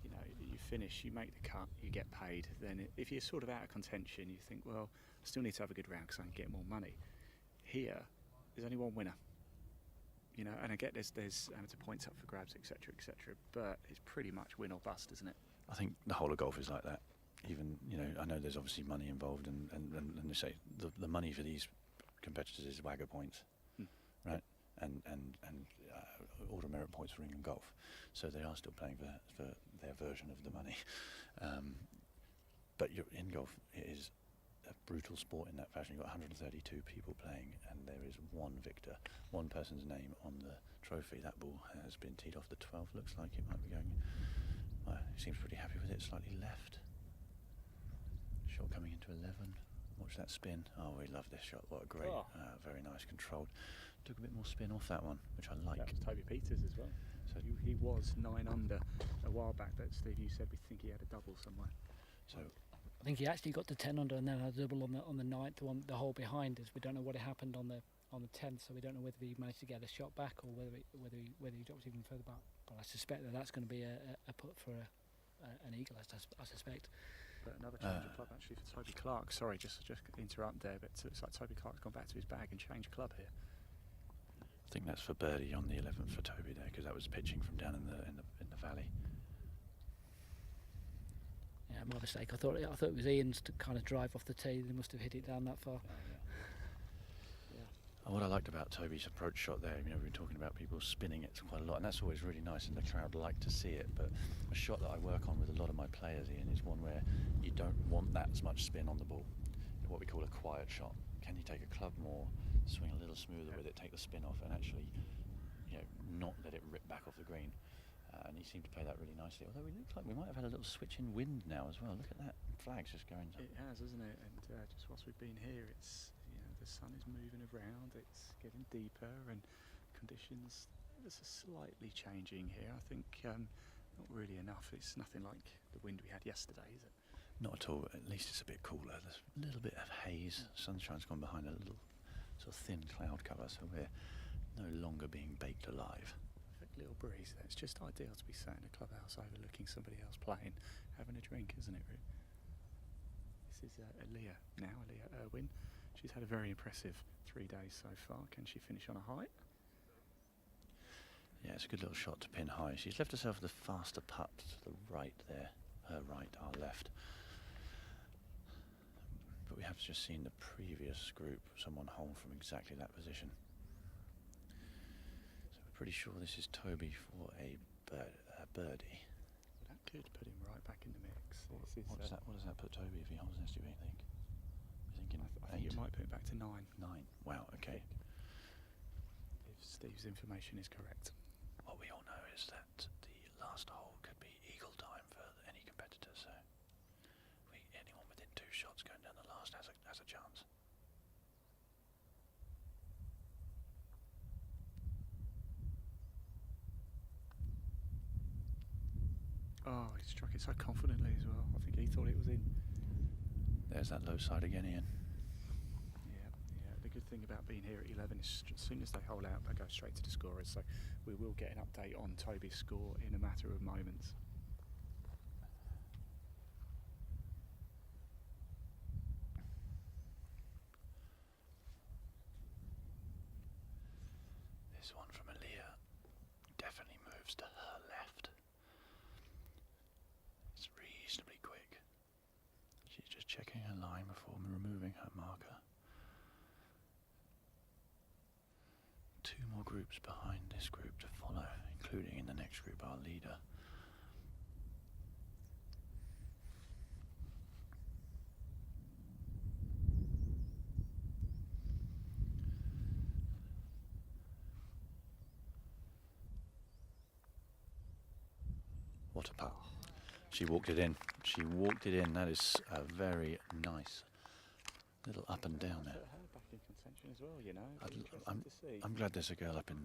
you know, you finish, you make the cut, you get paid. Then if you're sort of out of contention, you think, well, I still need to have a good round because I can get more money. Here, there's only one winner. You know, and I get there's amateur points up for grabs, etc., etc. But it's pretty much win or bust, isn't it? I think the whole of golf is like that. Even, you know, I know there's obviously money involved, and they say the money for these competitors is wagger points, right? And order merit points for England golf. So they are still playing for their version of the money. But in golf, it is a brutal sport in that fashion. You've got 132 people playing, and there is one victor, one person's name on the trophy. That ball has been teed off the 12. Looks like it might be going. He seems pretty happy with it. Slightly left. Shot coming into 11. Watch that spin. Oh, we love this shot. What a great, very nice controlled. Took a bit more spin off that one, which I like. That was Toby Peters as well. So was 9 under a while back, but Steve, you said we think he had a double somewhere. So I think he actually got to 10 under and then had a double on the 9th, the hole behind us. We don't know what happened on the 10th, so we don't know whether he managed to get a shot back or whether he dropped even further back. But I suspect that's going to be a put for an eagle. I suspect. But another change of club actually for Toby Clark. Sorry, just interrupt there, but it's like Toby Clark's gone back to his bag and changed club here. I think that's for birdie on the 11th for Toby there, because that was pitching from down in the valley. Yeah, my mistake. I thought it was Ian's to kind of drive off the tee. They must have hit it down that far. And what I liked about Toby's approach shot there, we've been talking about people spinning it quite a lot, and that's always really nice, and the crowd like to see it. But a shot that I work on with a lot of my players, Ian, is one where you don't want that as much spin on the ball. What we call a quiet shot. Can you take a club more, swing a little smoother with it, take the spin off, and actually, not let it rip back off the green? And he seemed to play that really nicely. Although it looks like we might have had a little switch in wind now as well. Look at that, flag's just going. It has, isn't it? And just whilst we've been here, it's the sun is moving around. It's getting deeper, and conditions are slightly changing here. I think not really enough. It's nothing like the wind we had yesterday, is it? Not at all. At least it's a bit cooler. There's a little bit of haze. Sunshine's gone behind a little sort of thin cloud cover, so we're no longer being baked alive. Little breeze there. It's just ideal to be sat in a clubhouse overlooking somebody else playing, having a drink, isn't it, really? This is Aaliyah Irwin. She's had a very impressive 3 days so far. Can she finish on a high? Yeah, it's a good little shot to pin high. She's left herself the faster putt to the right there. Her right, our left. But we have just seen the previous group, someone hole from exactly that position. Pretty sure this is Toby for a birdie. Well, that could put him right back in the mix. What does that put Toby if he holds this? Do you think? You're thinking I think it might put it back to 9. 9. Wow. Okay. If Steve's information is correct. What we all know is that the last hole could be eagle time for any competitor. So, anyone within 2 shots going down the last has a chance. Oh, he struck it so confidently as well. I think he thought it was in. There's that low side again, Ian. Yeah. The good thing about being here at 11 is as soon as they hold out, they go straight to the scorers. So we will get an update on Toby's score in a matter of moments. This one from Aaliyah definitely moves to her left. It's reasonably quick. She's just checking her line before removing her marker. 2 more groups behind this group to follow, including in the next group our leader. What a putt. She walked it in. She walked it in. That is a very nice little up and down there. Back in contention as well, I'm glad there's a girl up in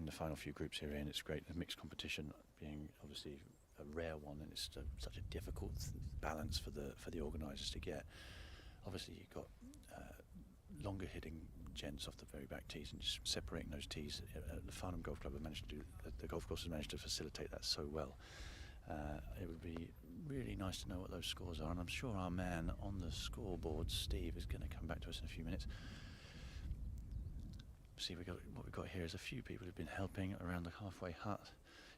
the final few groups here, and it's great. The mixed competition being obviously a rare one, and it's such a difficult balance for the organisers to get. Obviously, you've got longer hitting gents off the very back tees, and just separating those tees. The Farnham Golf Club have managed to do. The golf course has managed to facilitate that so well. It would be really nice to know what those scores are, and I'm sure our man on the scoreboard, Steve, is going to come back to us in a few minutes. See, what we've got here is a few people who've been helping around the halfway hut.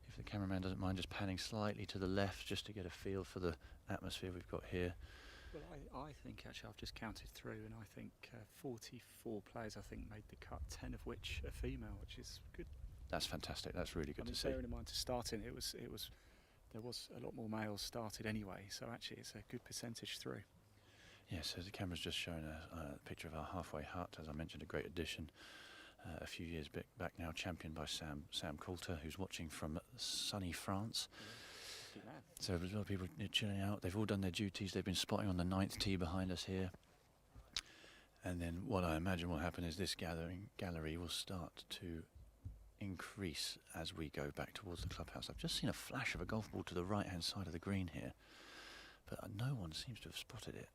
If the cameraman doesn't mind just panning slightly to the left, just to get a feel for the atmosphere we've got here. Well, I think actually I've just counted through, and I think 44 players made the cut, 10 of which are female, which is good. That's fantastic. That's really good to see. Bearing in mind to start in, there was a lot more males started anyway, so actually it's a good percentage through. Yeah, so the camera's just showing a picture of our halfway hut. As I mentioned, a great addition. A few years back now, championed by Sam Coulter, who's watching from sunny France. So there's a lot of people chilling out. They've all done their duties. They've been spotting on the 9th tee behind us here. And then what I imagine will happen is this gallery will start to increase as we go back towards the clubhouse. I've just seen a flash of a golf ball to the right-hand side of the green here, but no one seems to have spotted it,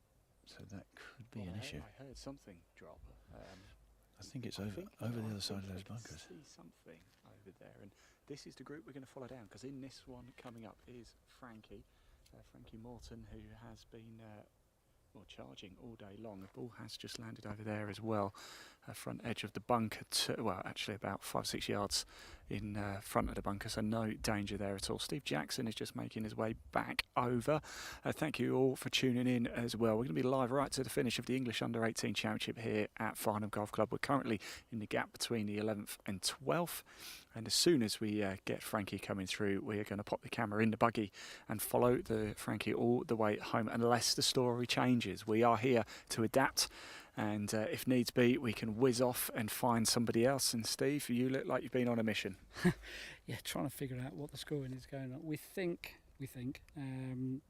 so that could be an issue. I heard something drop. I think it's over the other side of those bunkers. I see something over there, and this is the group we're going to follow down, because in this one coming up is Frankie Morton, who has been charging all day long. The ball has just landed over there as well, front edge of the bunker, well, actually about 5-6 yards in front of the bunker, so no danger there at all. Steve Jackson is just making his way back over. Thank you all for tuning in as well. We're going to be live right to the finish of the English U18 Championship here at Farnham Golf Club. We're currently in the gap between the 11th and 12th. And as soon as we get Frankie coming through, we are going to pop the camera in the buggy and follow Frankie all the way home, unless the story changes. We are here to adapt, and if needs be, we can whiz off and find somebody else. And Steve, you look like you've been on a mission. Yeah, trying to figure out what the scoring is going on. We think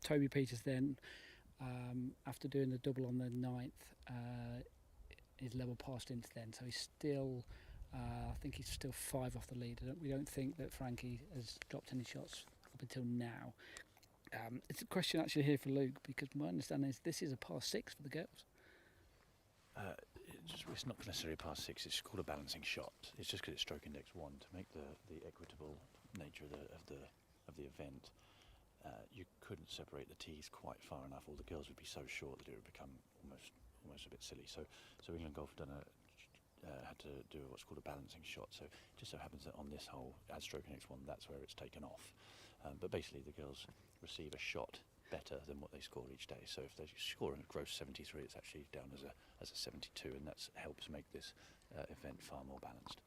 Toby Peters then, after doing the double on the 9th, is level par since then, so he's still. I think he's still 5 off the lead. We don't think that Frankie has dropped any shots up until now. It's a question actually here for Luke, because my understanding is this is a par 6 for the girls. It's not necessarily a par 6. It's called a balancing shot. It's just because it's stroke index 1 to make the equitable nature of the event. You couldn't separate the tees quite far enough, or the girls would be so short that it would become almost a bit silly. So England Golf had had to do what's called a balancing shot. So it just so happens that on this hole, at stroke index 1, that's where it's taken off. But basically, the girls receive a shot better than what they score each day. So if they score a gross 73, it's actually down as a 72, and that helps make this event far more balanced.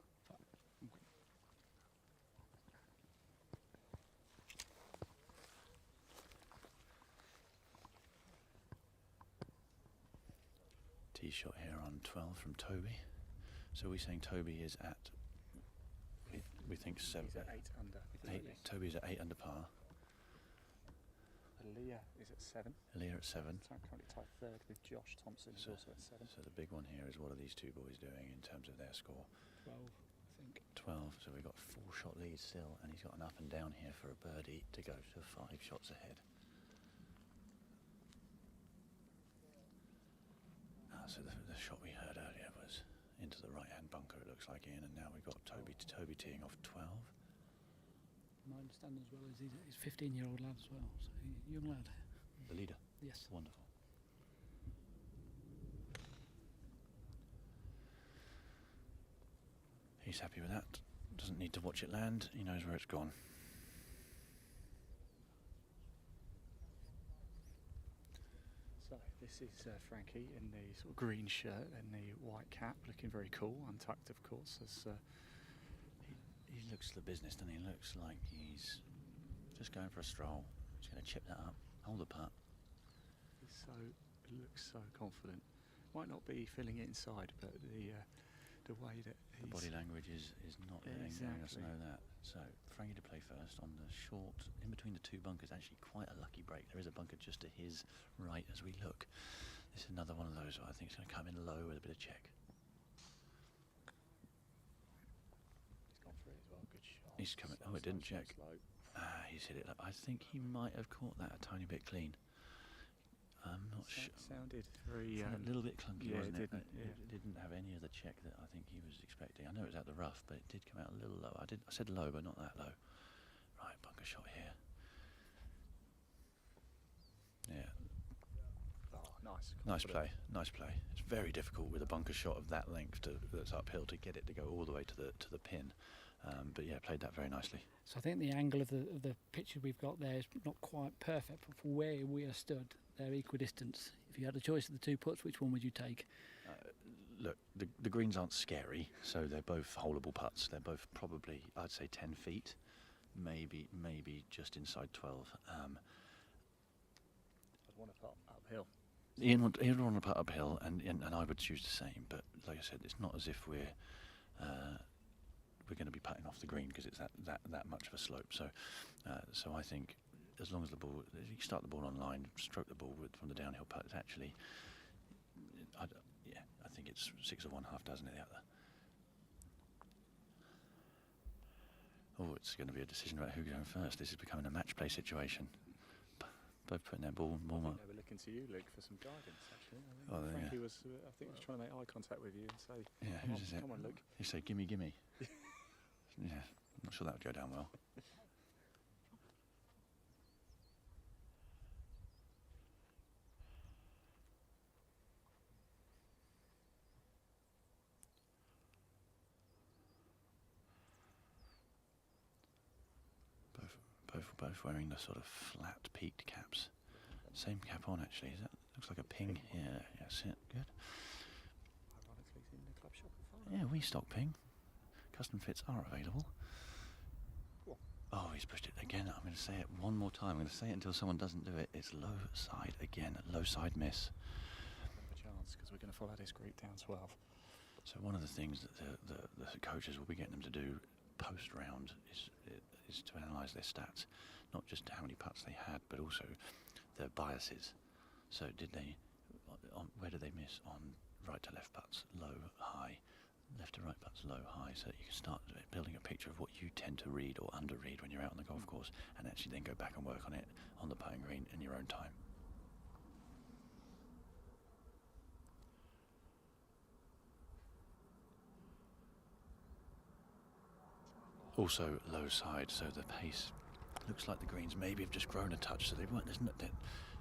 Tee shot here on 12 from Toby. So we're saying Toby is at, we think 7. He's at 8 under. Toby's at 8 under par. Leah is at 7. Leah at 7. So I'm currently tied 3rd with Josh Thompson, who's also at 7. So the big one here is, what are these two boys doing in terms of their score? 12, I think. 12, so we've got 4-shot lead still, and he's got an up and down here for a birdie to go to 5 shots ahead. So the shot we heard earlier was into the right-hand bunker, it looks like, Ian, and now we've got Toby teeing off 12. My understanding as well is he's a 15-year-old lad as well, so young lad. The leader? Yes. Wonderful. He's happy with that. Doesn't need to watch it land. He knows where it's gone. So this is Frankie in the sort of green shirt and the white cap, looking very cool, untucked of course. As he looks the business, doesn't he? Looks like he's just going for a stroll. He's going to chip that up, hold the putt. He looks so confident. Might not be feeling it inside, but the way that the body language is not letting us know that. So Frankie to play first on the short, in between the two bunkers. Actually, quite a lucky break. There is a bunker just to his right as we look. This is another one of those. I think it's going to come in low with a bit of check. He's gone for it as well. Good shot. He's coming. Oh, it didn't check. He's hit it up. I think he might have caught that a tiny bit clean. I'm not sure. Sounded very a little bit clunky, wasn't it? It didn't have any of the check that I think he was expecting. I know it was at the rough, but it did come out a little low. I said low, but not that low. Right, bunker shot here. Yeah. Oh, nice. Nice play. Nice play. It's very difficult with a bunker shot of that length that's uphill to get it to go all the way to the pin. But yeah, played that very nicely. So I think the angle of the picture we've got there is not quite perfect, but for where we are stood, they're equidistant. If you had a choice of the two putts, which one would you take? Look, the greens aren't scary, so they're both holeable putts. They're both probably, I'd say, 10 feet, maybe just inside 12. I'd want to putt uphill. Ian would want to putt uphill, and I would choose the same. But like I said, it's not as if we're going to be putting off the green, because it's that much of a slope. So I think as long as the ball, you start the ball on line, stroke the ball from the downhill putt, it's actually, I think it's 6 of one, half dozen of the other. Oh, it's going to be a decision about who goes first. This is becoming a match play situation. Both putting their ball more. They were looking to you, Luke, for some guidance. Actually, I think he was trying to make eye contact with you and say, Yeah, come on, Luke. He said, "Gimme, gimme." Yeah, I'm not sure that would go down well. Both wearing the sort of flat peaked caps. Same cap on actually. Looks like a ping. Yeah, that's it. Good. Ironically, it's in the club shop. Yeah, we stock ping. Custom fits are available. Cool. Oh, he's pushed it again. I'm going to say it one more time. I'm going to say it until someone doesn't do it. It's low side again. Low side miss. A chance because we're going to follow this group down 12. So one of the things that the coaches will be getting them to do post round is to analyse their stats, not just how many putts they had, but also their biases. So where did they miss on right to left putts, low, high, left to right putts, low, high, so that you can start building a picture of what you tend to read or underread when you're out on the golf course, and actually then go back and work on it on the putting green in your own time. Also low side, so the pace looks like the greens maybe have just grown a touch, so they weren't, isn't it?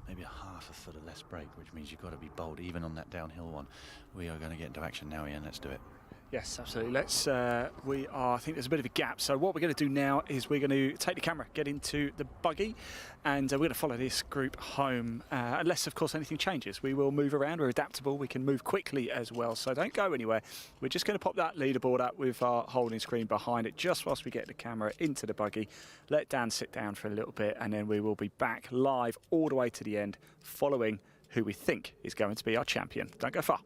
Maybe a half a foot of less break, which means you've got to be bold even on that downhill one. We are going to get into action now, Ian. Let's do it. Yes, absolutely. I think there's a bit of a gap. So what we're going to do now is we're going to take the camera, get into the buggy, and we're going to follow this group home. Unless, of course, anything changes. We will move around. We're adaptable. We can move quickly as well. So don't go anywhere. We're just going to pop that leaderboard up with our holding screen behind it just whilst we get the camera into the buggy. Let Dan sit down for a little bit, and then we will be back live all the way to the end, following who we think is going to be our champion. Don't go far.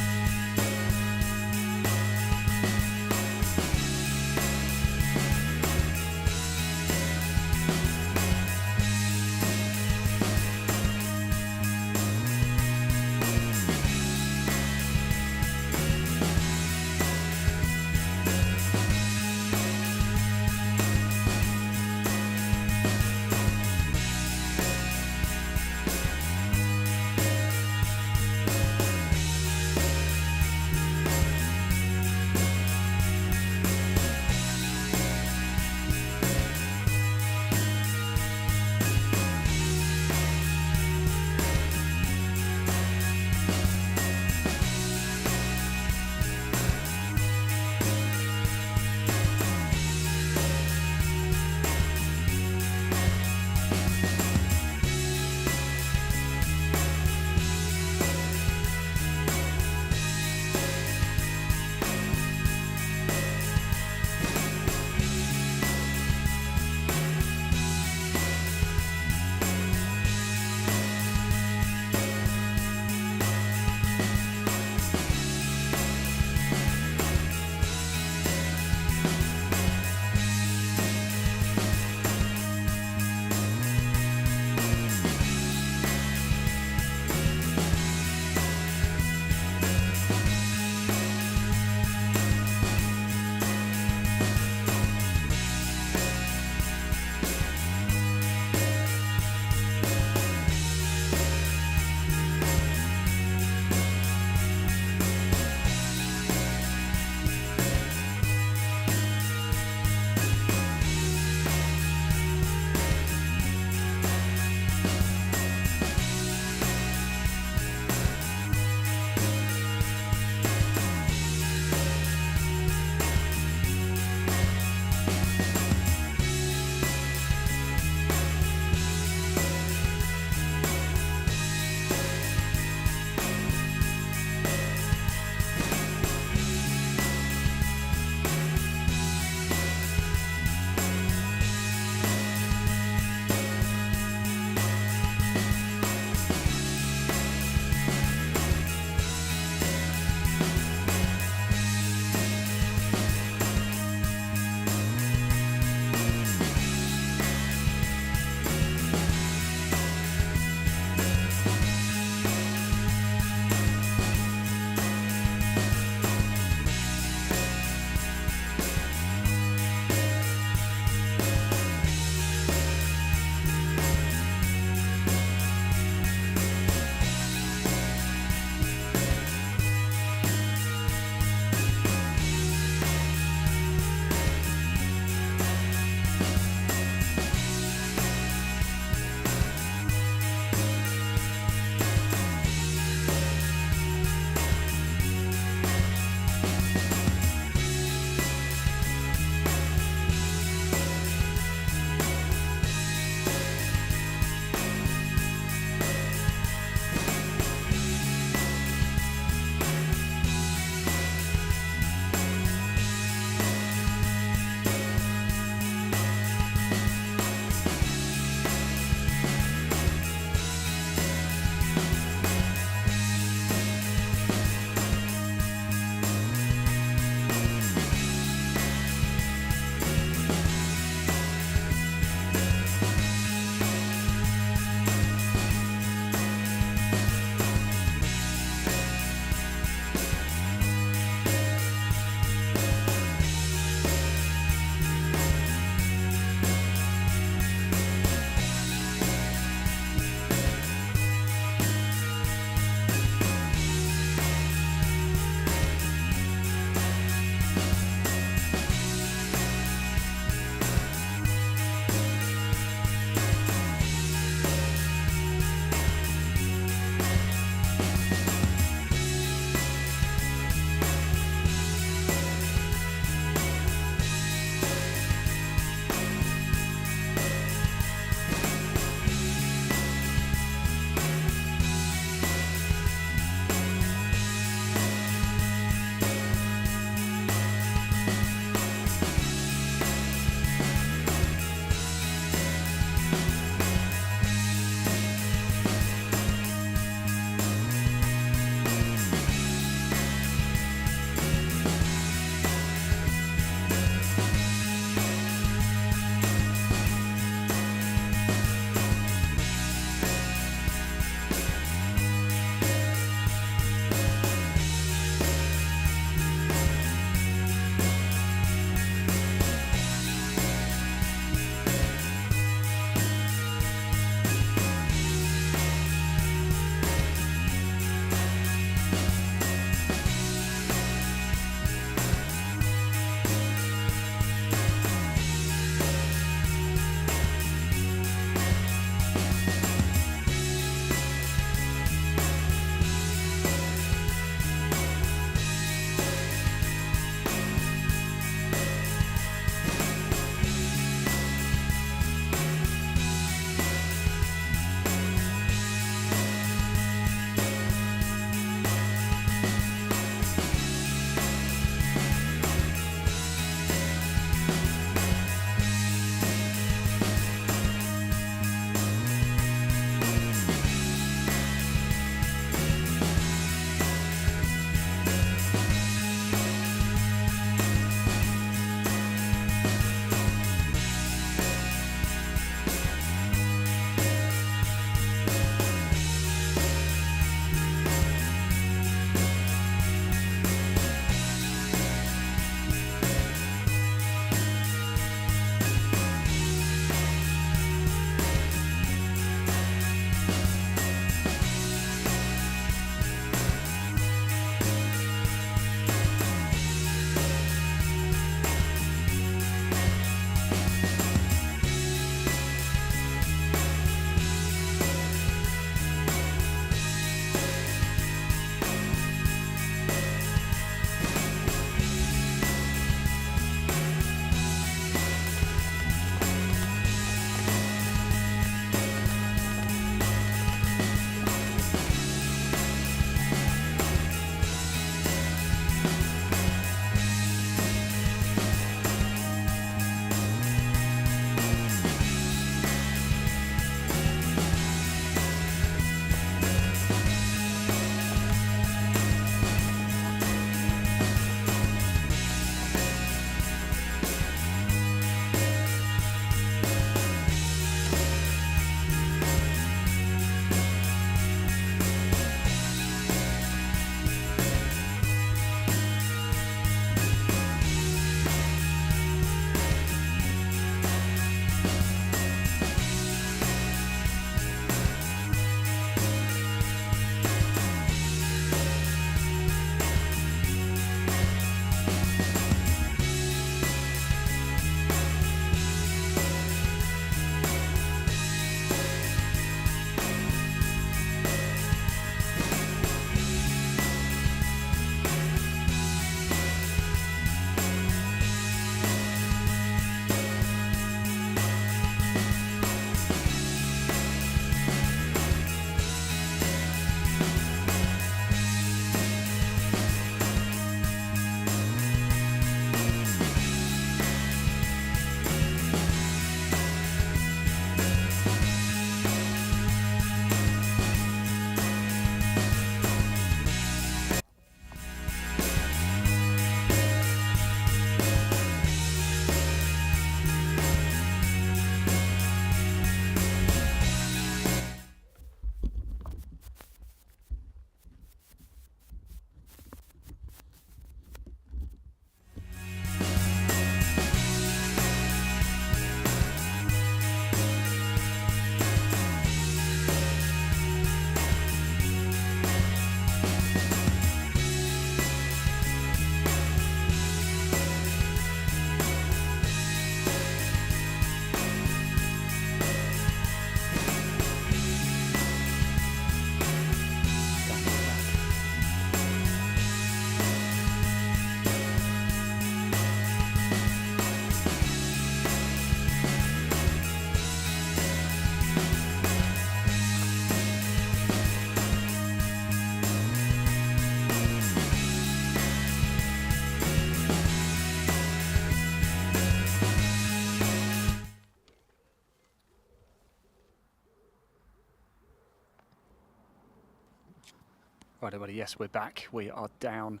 Right, everybody, yes, we're back. We are down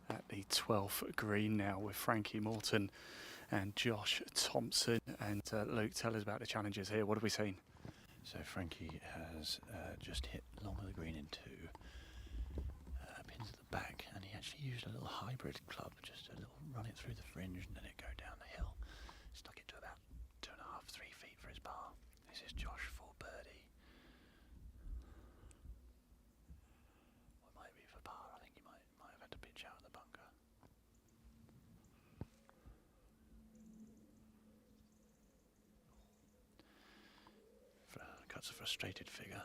at the 12th green now with Frankie Morton and Josh Thompson. And Luke, tell us about the challenges here. What have we seen? So Frankie has just hit long of the green in 2 pins at the back, and he actually used a little hybrid club, just a little run it through the fringe and then it go down the hill. Stuck it to about 2.5, 3 feet for his par. This is Josh for birdie. What might be for par? I think he might have had to pitch out of the bunker. Cuts a frustrated figure.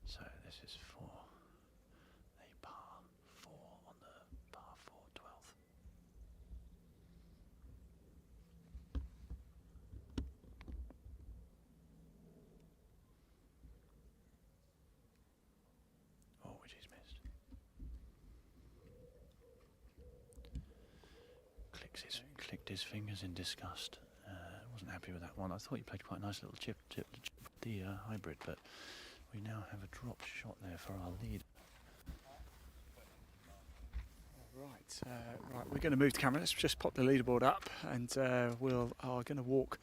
So this is for a par 4 on the par 4 12th. Oh, which he's missed. Clicked his fingers in disgust. Wasn't happy with that one. I thought he played quite a nice little chip the hybrid, but we now have a dropped shot there for our lead. Right, we're going to move the camera. Let's just pop the leaderboard up, and we are going to walk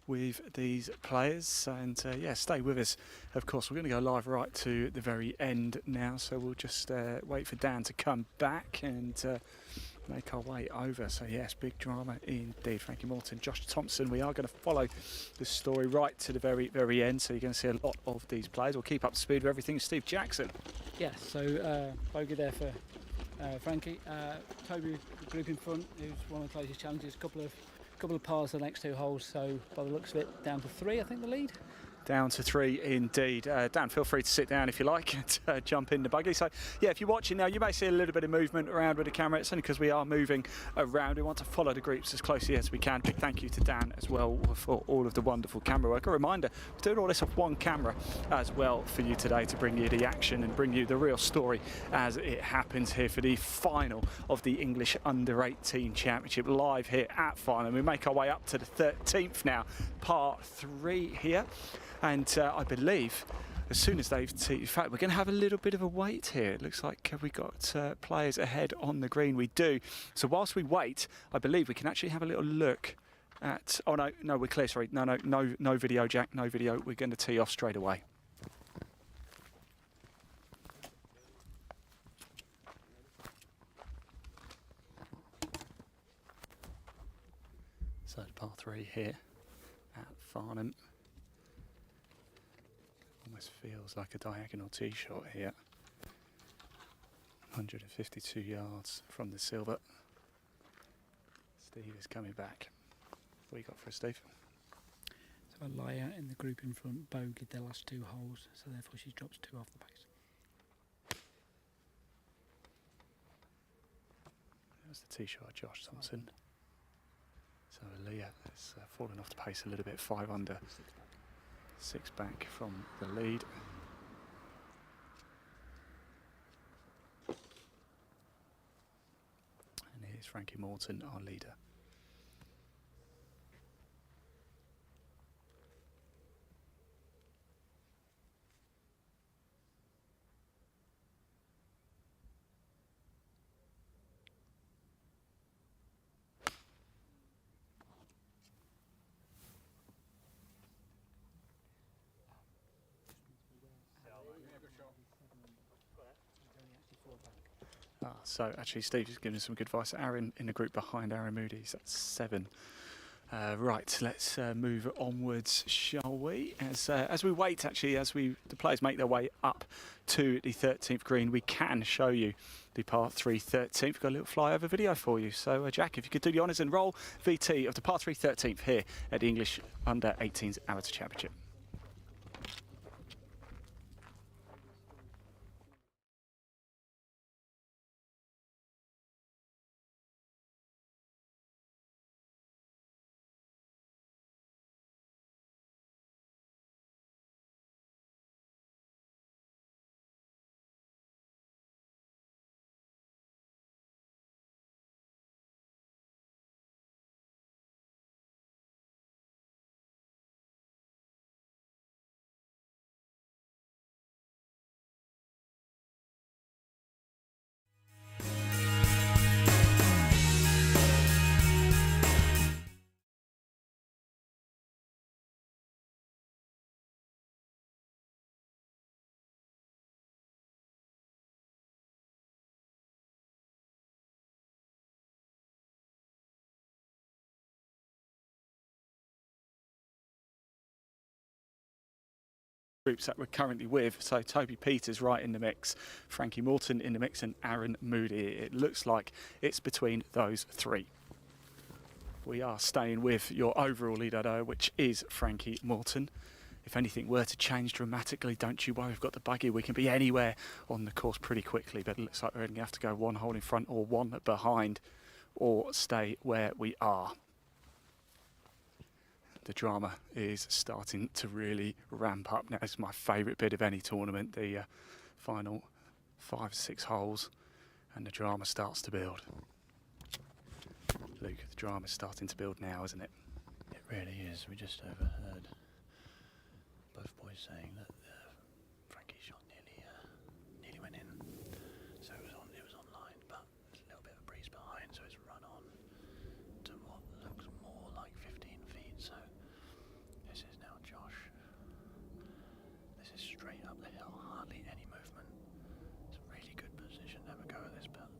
with these players. And yeah, stay with us. Of course, we're going to go live right to the very end now. So we'll just wait for Dan to come back and make our way over. So yes, big drama indeed. Frankie Morton, Josh Thompson. We are going to follow the story right to the very end. So you're going to see a lot of these players. We'll keep up to speed with everything. Steve Jackson. Yeah, so bogey there for Frankie. Toby, the group in front, who's one of the closest challenges. Couple of pars the next 2 holes. So by the looks of it, down to 3, I think, the lead. Down to 3 indeed. Dan, feel free to sit down if you like and jump in the buggy. So, yeah, if you're watching now, you may see a little bit of movement around with the camera. It's only because we are moving around. We want to follow the groups as closely as we can. Big thank you to Dan as well for all of the wonderful camera work. A reminder, we're doing all this off one camera as well for you today to bring you the action and bring you the real story as it happens here for the final of the English Under-18 Championship live here at Farnham. We make our way up to the 13th now, par 3 here. And I believe as soon as they've in fact, we're going to have a little bit of a wait here. It looks like we've got players ahead on the green. We do. So whilst we wait, I believe we can actually have a little look at... Oh, no, we're clear, sorry. No video, Jack, no video. We're going to tee off straight away. So par 3 here at Farnham. Almost feels like a diagonal tee shot here. 152 yards from the silver. Steve is coming back. What you got for us, Steve? So a layout in the group in front bogeyed their last 2 holes, so therefore she drops 2 off the pace. That's the tee shot, Josh Thompson. So Leah has fallen off the pace a little bit, 5 under. 6 back from the lead. And here's Frankie Morton, our leader. So actually Steve is giving us some good advice. Aaron in the group behind Aaron Moody's, that's 7. Right, let's move onwards, shall we? As we wait, actually, the players make their way up to the 13th green, we can show you the par 3 13th. We've got a little flyover video for you. So Jack, if you could do the honours and roll VT of the par 3 13th here at the English Under-18s Amateur Championship. groups that we're currently with. So Toby Peters right in the mix, Frankie Morton in the mix, and Aaron Moody. It looks like it's between those three. We are staying with your overall leader though, which is Frankie Morton. If anything were to change dramatically, don't you worry, we've got the buggy. We can be anywhere on the course pretty quickly, but it looks like we're going to have to go one hole in front or one behind, or stay where we are. The drama is starting to really ramp up now. It's my favourite bit of any tournament, the final 5 or 6 holes, and the drama starts to build. Luke, the drama's starting to build now, isn't it? It really is. We just overheard both boys saying that Frankie's shot nearly went in. So it was online, but there's a little bit of a breeze behind, so it's run on to what looks more like 15 feet. So this is now Josh. This is straight up the hill, hardly any movement. It's a really good position to have a go at this, but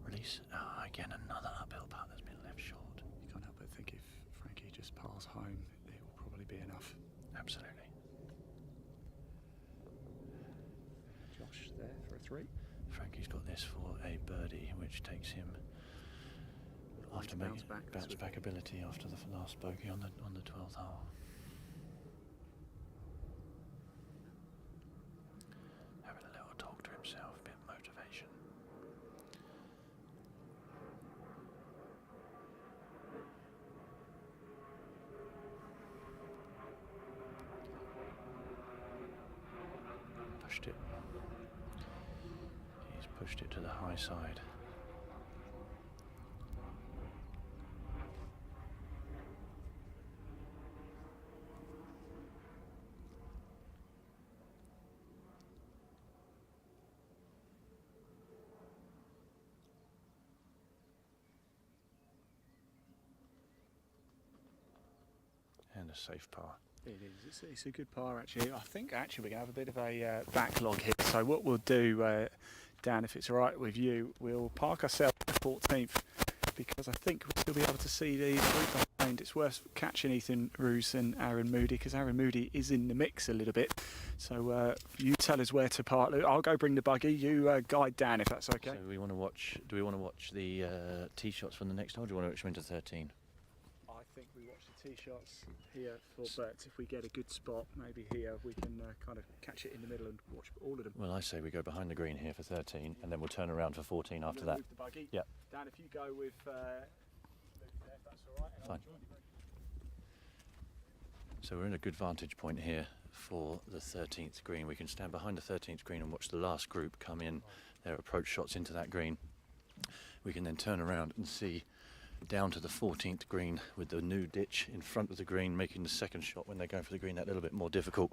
release. Again, another uphill putt that's been left short. You can't help but think if Frankie just piles home, it will probably be enough. Absolutely. Josh there for a 3. Frankie's got this for a birdie, which takes him after bounce back ability after the last bogey on the 12th hole. Having a little talk to himself, a bit of motivation. Pushed it. He's pushed it to the high side. And a safe par. It is. It's a good par, actually. I think, actually, we're going to have a bit of a backlog here. So what we'll do, Dan, if it's all right with you, we'll park ourselves at the 14th, because I think we'll still be able to see the group behind. It's worth catching Ethan Roos and Aaron Moody, because Aaron Moody is in the mix a little bit. So you tell us where to park. I'll go bring the buggy. You guide Dan, if that's okay. So we want to watch. Do we want to watch the tee shots from the next hole? Or do you want to watch them into 13? I think we watch the tee shots here for Bert. If we get a good spot, maybe here, we can kind of catch it in the middle and watch all of them. Well, I say we go behind the green here for 13, and then we'll turn around for 14 after that. Move the buggy. Yeah. Dan, if you go with Luke there, if that's all right, and Fine. I'll join you. So we're in a good vantage point here for the 13th green. We can stand behind the 13th green and watch the last group come in, their approach shots into that green. We can then turn around and see down to the 14th green with the new ditch in front of the green, making the second shot when they're going for the green that little bit more difficult.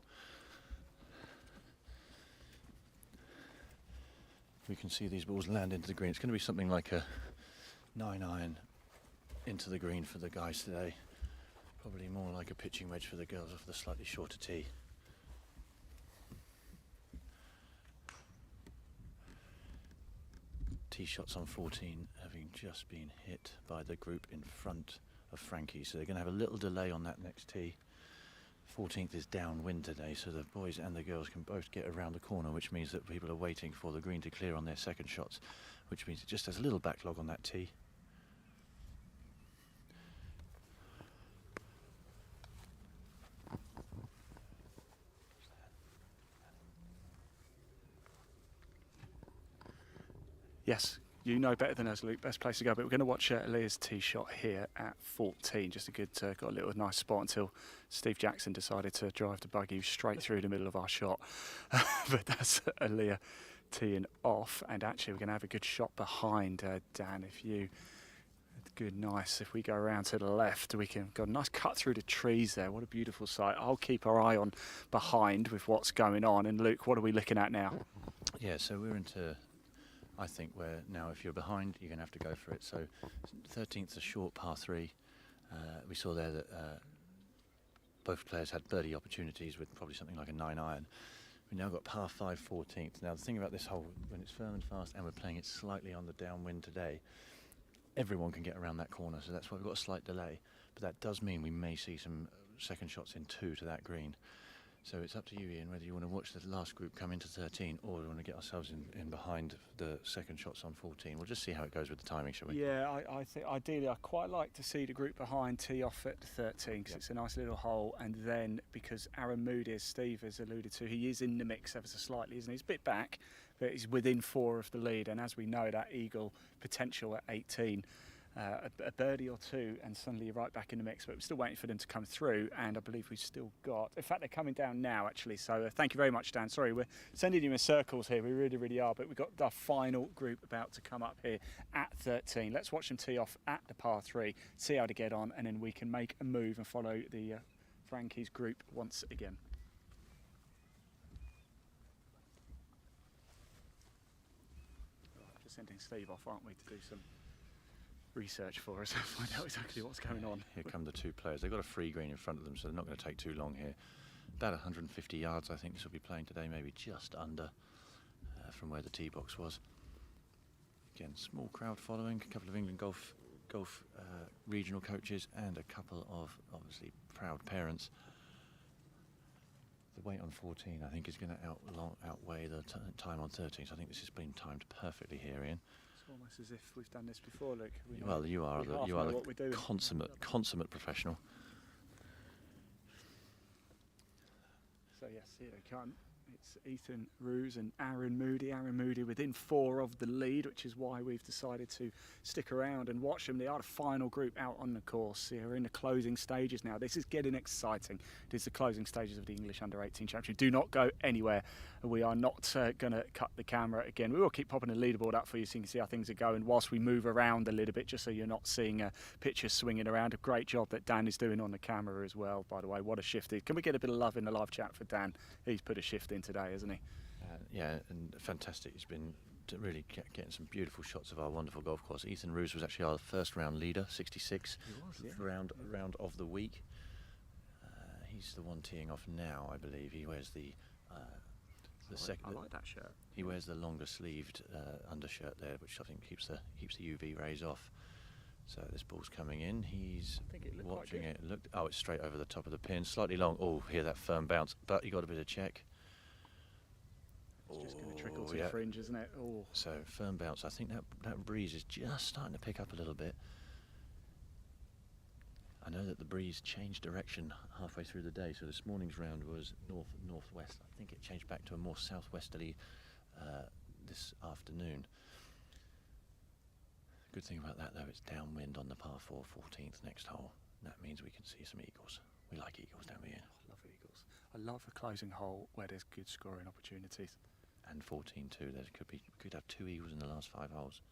We can see these balls land into the green. It's going to be something like a 9-iron into the green for the guys today. Probably more like a pitching wedge for the girls off the slightly shorter tee. Tee shots on 14 having just been hit by the group in front of Frankie, so they're going to have a little delay on that next tee. 14th is downwind today, so the boys and the girls can both get around the corner, which means that people are waiting for the green to clear on their second shots, which means it just has a little backlog on that tee. Yes, you know better than us, Luke. Best place to go. But we're going to watch Leah's tee shot here at 14. Just a good, got a little nice spot until Steve Jackson decided to drive the buggy straight through the middle of our shot. But that's Leah teeing off. And actually, we're going to have a good shot behind Dan. If you, good, nice. If we go around to the left, we can got a nice cut through the trees there. What a beautiful sight. I'll keep our eye on behind with what's going on. And Luke, what are we looking at now? Yeah, so we're into, I think, where now if you're behind, you're going to have to go for it. So 13th's a short par 3. We saw there that both players had birdie opportunities with probably something like a 9-iron. We've now got par 5 14th. Now the thing about this hole, when it's firm and fast and we're playing it slightly on the downwind today, everyone can get around that corner, so that's why we've got a slight delay. But that does mean we may see some second shots in 2 to that green. So it's up to you, Ian, whether you want to watch the last group come into 13 or we want to get ourselves in behind the second shots on 14. We'll just see how it goes with the timing, shall we? Yeah, I think ideally I quite like to see the group behind tee off at 13 because it's a nice little hole, and then because Aaron Moody, as Steve has alluded to, he is in the mix ever so slightly, isn't he? He's a bit back, but he's within 4 of the lead, and as we know, that eagle potential at 18. A birdie or 2 and suddenly you're right back in the mix, but we're still waiting for them to come through, and I believe we've still got, in fact they're coming down now actually, so thank you very much, Dan. Sorry, we're sending you in circles here, we really are, but we've got the final group about to come up here at 13. Let's watch them tee off at the par 3, see how to get on, and then we can make a move and follow the Frankie's group once again. Just sending Steve off, aren't we, to do some research for us and find out exactly what's going on. Here come the 2 players. They've got a free green in front of them, so they're not going to take too long here. About 150 yards, I think this will be playing today, maybe just under from where the tee box was. Again, small crowd following, a couple of England golf regional coaches and a couple of obviously proud parents. The weight on 14, I think, is going to outweigh the time on 13, so I think this has been timed perfectly here, Ian. It's almost as if we've done this before, Luke. Well, you are the consummate professional. So yes, here they come. It's Ethan Roos and Aaron Moody. Aaron Moody within 4 of the lead, which is why we've decided to stick around and watch them. They are the final group out on the course. They're in the closing stages now. This is getting exciting. It is the closing stages of the English U18 Championship. Do not go anywhere. We are not going to cut the camera again. We will keep popping the leaderboard up for you so you can see how things are going whilst we move around a little bit, just so you're not seeing pictures swinging around. A great job that Dan is doing on the camera as well, by the way. What a shift. Can we get a bit of love in the live chat for Dan? He's put a shift in today, hasn't he? Yeah, and fantastic. He's been really getting some beautiful shots of our wonderful golf course. Ethan Roos was actually our first round leader, 66, round of the week. He's the one teeing off now, I believe. He wears the second. I like that shirt. He wears the longer sleeved undershirt there, which I think keeps the UV rays off. So this ball's coming in. He's watching it. Oh, it's straight over the top of the pin, slightly long. Oh, hear that firm bounce, but he got a bit of check. It's just going to trickle to the fringe, isn't it? Oh. So firm bounce. I think that breeze is just starting to pick up a little bit. I know that the breeze changed direction halfway through the day, so this morning's round was northwest. I think it changed back to a more southwesterly this afternoon. Good thing about that, though, it's downwind on the par 4 14th next hole. That means we can see some eagles. We like eagles, don't we, Ian? I love eagles. I love a closing hole where there's good scoring opportunities. And 14 too. There could have 2 eagles in the last 5 holes.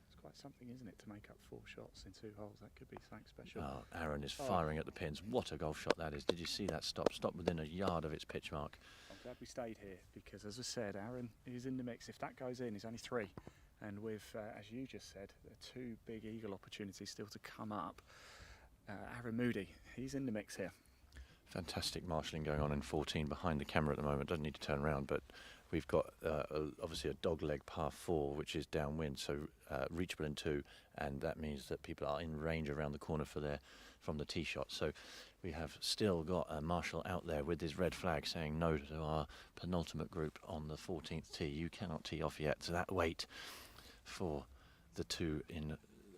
It's quite something, isn't it, to make up 4 shots in 2 holes? That could be something special. Oh, Aaron is firing at the pins. What a golf shot that is. Did you see that stop? Stop within a yard of its pitch mark. I'm glad we stayed here because, as I said, Aaron is in the mix. If that goes in, he's only 3. And with, as you just said, 2 big eagle opportunities still to come up. Aaron Moody, he's in the mix here. Fantastic marshalling going on in 14 behind the camera at the moment. Doesn't need to turn around, but we've got obviously a dogleg par 4, which is downwind, so reachable in 2, and that means that people are in range around the corner from the tee shot. So we have still got a marshal out there with his red flag saying no to our penultimate group on the 14th tee. You cannot tee off yet, so that wait for the 2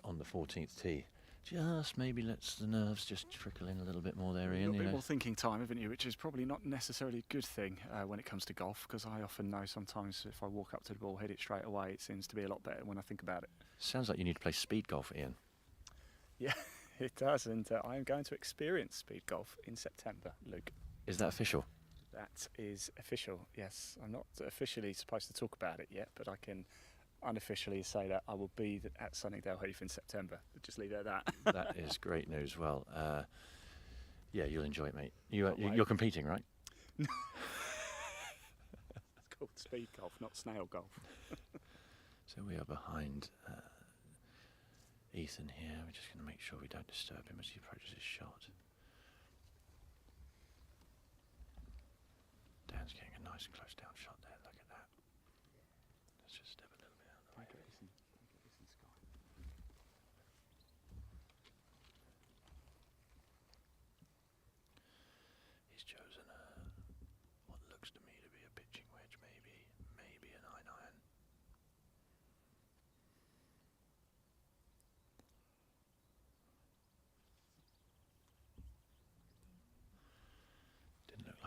on the 14th tee just maybe lets the nerves just trickle in a little bit more there, Ian. A little bit more thinking time, haven't you? Which is probably not necessarily a good thing when it comes to golf, because I often know sometimes if I walk up to the ball, hit it straight away, it seems to be a lot better when I think about it. Sounds like you need to play speed golf, Ian. Yeah, it does, and I am going to experience speed golf in September, Luke. Is that official? That is official, yes. I'm not officially supposed to talk about it yet, but I can unofficially say that I will be at Sunningdale Heath in September. Just leave it at that. That is great news. Well, yeah, you'll enjoy it, mate. You're competing, right? It's called speed golf, not snail golf. So we are behind Ethan here. We're just going to make sure we don't disturb him as he approaches his shot. Dan's getting a nice close down shot there. Look at that. Let's just step a little bit out of the way.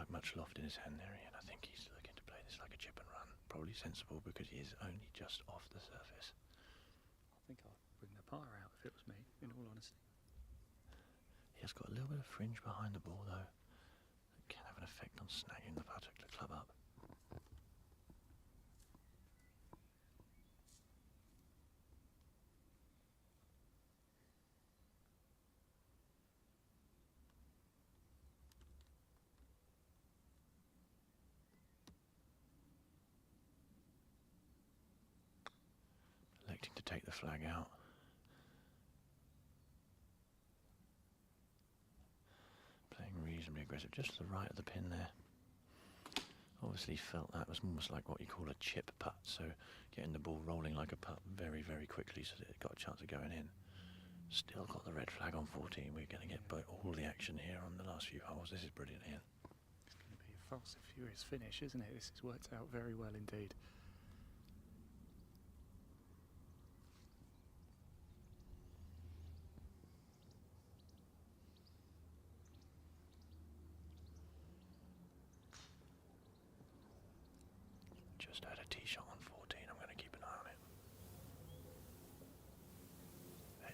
like much loft in his hand there, Ian. I think he's looking to play this like a chip and run. Probably sensible because he is only just off the surface. I think I'd bring the putter out if it was me, in all honesty. He has got a little bit of fringe behind the ball though. That can have an effect on snagging the putter to club up. Electing to take the flag out. Playing reasonably aggressive, just to the right of the pin there. Obviously felt that was almost like what you call a chip putt, so getting the ball rolling like a putt very, very quickly so that it got a chance of going in. Still got the red flag on 14. We're going to get all the action here on the last few holes. This is brilliant, Ian. It's going to be a fast and furious finish, isn't it? This has worked out very well indeed. Just had a tee shot on 14. I'm going to keep an eye on it.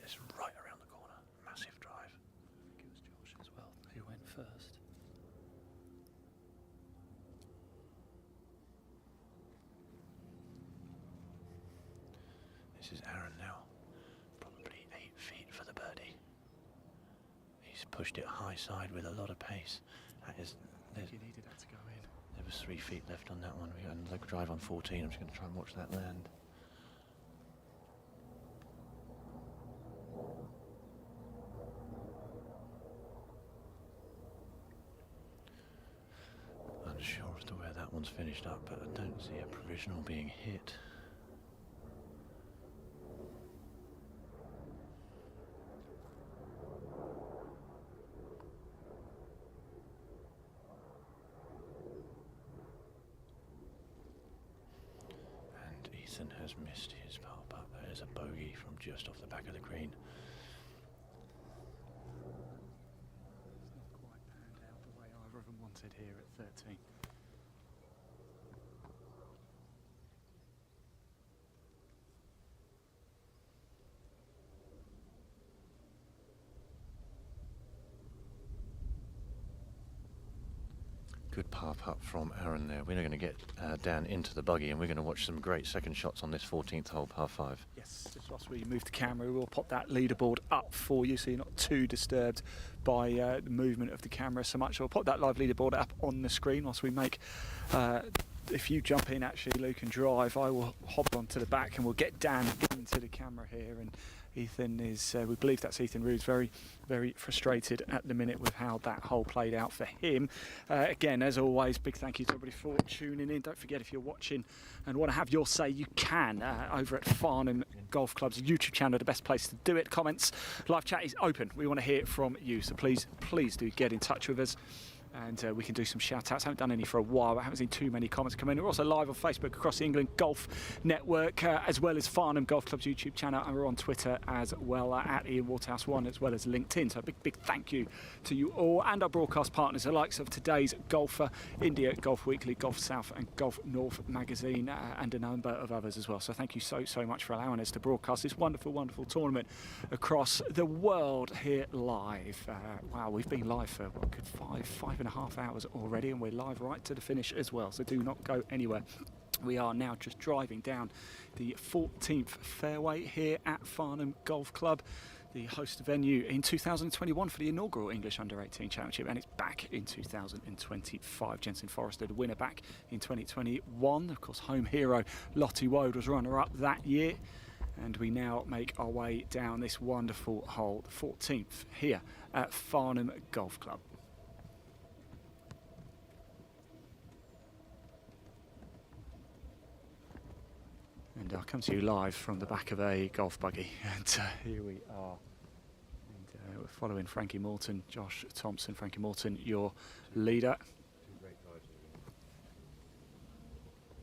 It's right around the corner. Massive drive. I think it was Josh as well who went first. This is Aaron now. Probably 8 feet for the birdie. He's pushed it high side with a lot of pace. That is. You needed that to go in. There was 3 feet left on that one. We got another drive on 14. I'm just going to try and watch that land. Unsure as to where that one's finished up, but I don't see a provisional being hit. Ethan has missed his par putt. That is a bogey from just off the back of the green. It's not quite panned out the way either of them wanted here at 13. Good par putt from Aaron there. We're going to get down into the buggy and we're going to watch some great second shots on this 14th hole, par 5. Yes, just whilst we move the camera, we'll pop that leaderboard up for you so you're not too disturbed by the movement of the camera so much. So we'll pop that live leaderboard up on the screen whilst we make... if you jump in actually, Luke, and drive, I will hop onto the back and we'll get Dan into the camera here. And Ethan is, we believe that's Ethan Roos, very, very frustrated at the minute with how that hole played out for him. Again, as always, big thank you to everybody for tuning in. Don't forget, if you're watching and want to have your say, you can over at Farnham Golf Club's YouTube channel, the best place to do it. Comments, live chat is open. We want to hear from you, so please do get in touch with us. And we can do some shout-outs. Haven't done any for a while. I haven't seen too many comments come in. We're also live on Facebook across the England Golf Network, as well as Farnham Golf Club's YouTube channel, and we're on Twitter as well at Ian Waterhouse 1, as well as LinkedIn. So a big thank you to you all and our broadcast partners, the likes of Today's Golfer, India Golf Weekly, Golf South and Golf North magazine, and a number of others as well. So thank you so much for allowing us to broadcast this wonderful tournament across the world here live. Wow, we've been live for what, good five and a half hours already, and we're live right to the finish as well, so do not go anywhere. We are now just driving down the 14th fairway here at Farnham Golf Club, the host venue in 2021 for the inaugural English U18 Championship, and it's back in 2025. Jensen Forrester, the winner, back in 2021. Of course, home hero Lottie Woad was runner-up that year. And we now make our way down this wonderful hole, the 14th, here at Farnham Golf Club. And I'll come to you live from the back of a golf buggy. And here we are. And we're following Frankie Morton, Josh Thompson. Frankie Morton, your leader.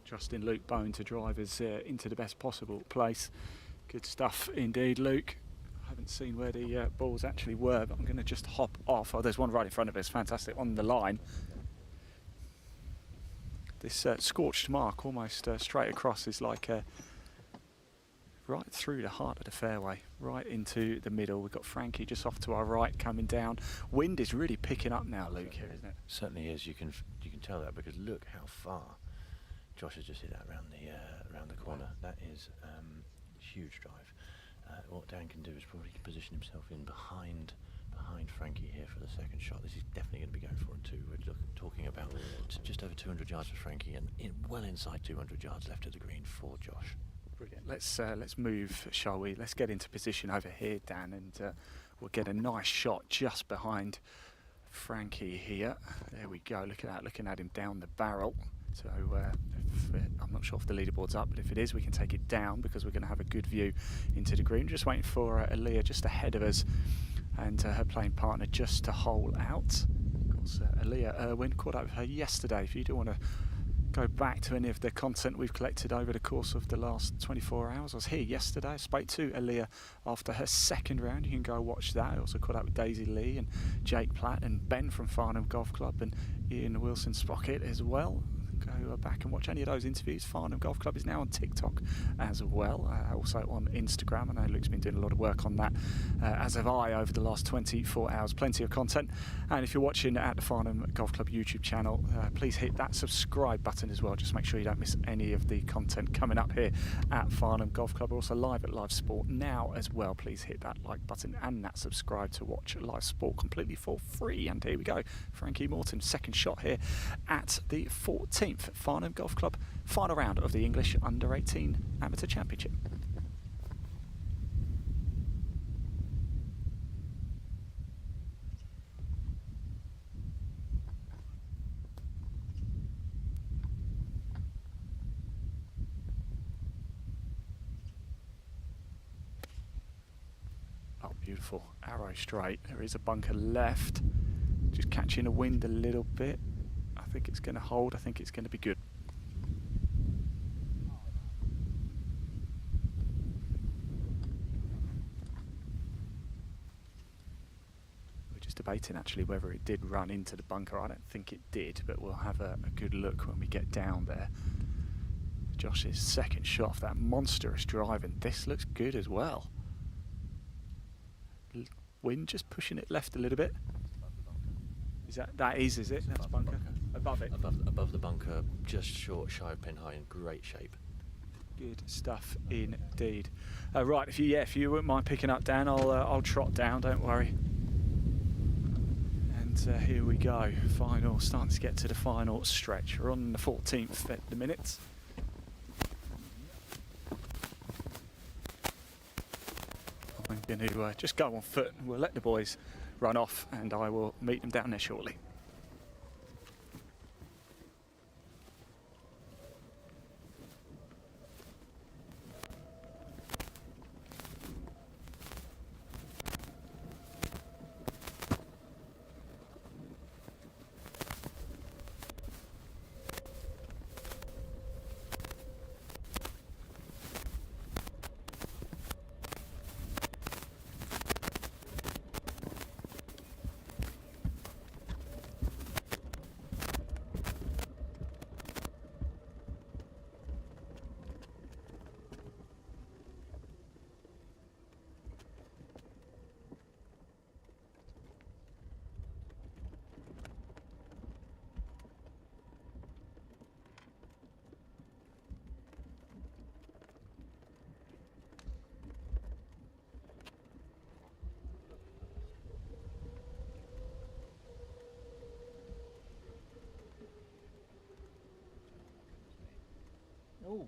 Trusting Luke Bone to drive us into the best possible place. Good stuff indeed, Luke. I haven't seen where the balls actually were, but I'm going to just hop off. Oh, there's one right in front of us. Fantastic. On the line. This scorched mark almost straight across is like right through the heart of the fairway, right into the middle. We've got Frankie just off to our right coming down. Wind is really picking up now, Luke, here, isn't it? Certainly is. You can tell that because look how far Josh has just hit that around the corner. That is huge drive. What Dan can do is probably position himself in behind Frankie here for the second shot. This is definitely going to be going for it too. We're talking about just over 200 yards for Frankie and well inside 200 yards left of the green for Josh. Brilliant. Let's move, shall we? Let's get into position over here, Dan, and we'll get a nice shot just behind Frankie here. There we go. Look at that, looking at him down the barrel. So I'm not sure if the leaderboard's up, but if it is, we can take it down because we're going to have a good view into the green. Just waiting for Aaliyah just ahead of us and her playing partner just to hole out. Of course, Aaliyah Irwin, caught up with her yesterday. If you do want to go back to any of the content we've collected over the course of the last 24 hours. I was here yesterday. I spoke to Aaliyah after her second round. You can go watch that. I also caught up with Daisy Lee and Jake Platt and Ben from Farnham Golf Club and Ian Wilson Sprocket as well. Go back and watch any of those interviews. Farnham Golf Club is now on TikTok as well, also on Instagram. I know Luke's been doing a lot of work on that, as have I, over the last 24 hours. Plenty of content. And if you're watching at the Farnham Golf Club YouTube channel, please hit that subscribe button as well. Just make sure you don't miss any of the content coming up here at Farnham Golf Club. We're also live at Live Sport now as well. Please hit that like button and that subscribe to watch Live Sport completely for free. And here we go. Frankie Morton, second shot here at the 14th Farnham Golf Club final round of the English Under-18 Amateur Championship. Oh, beautiful. Arrow straight. There is a bunker left. Just catching the wind a little bit. I think it's going to hold. I think it's going to be good. We're just debating actually whether it did run into the bunker. I don't think it did, but we'll have a good look when we get down there. Josh's second shot off that monstrous drive, and this looks good as well. Wind just pushing it left a little bit. Is it? That's bunker. Above it. Above the bunker, just short, shy of pin high, in great shape. Good stuff indeed. Right, if you wouldn't mind picking up, Dan, I'll trot down. Don't worry. And here we go. Starting to get to the final stretch. We're on the 14th at the minute. I'm going to just go on foot. We'll let the boys run off, and I will meet them down there shortly. Oh.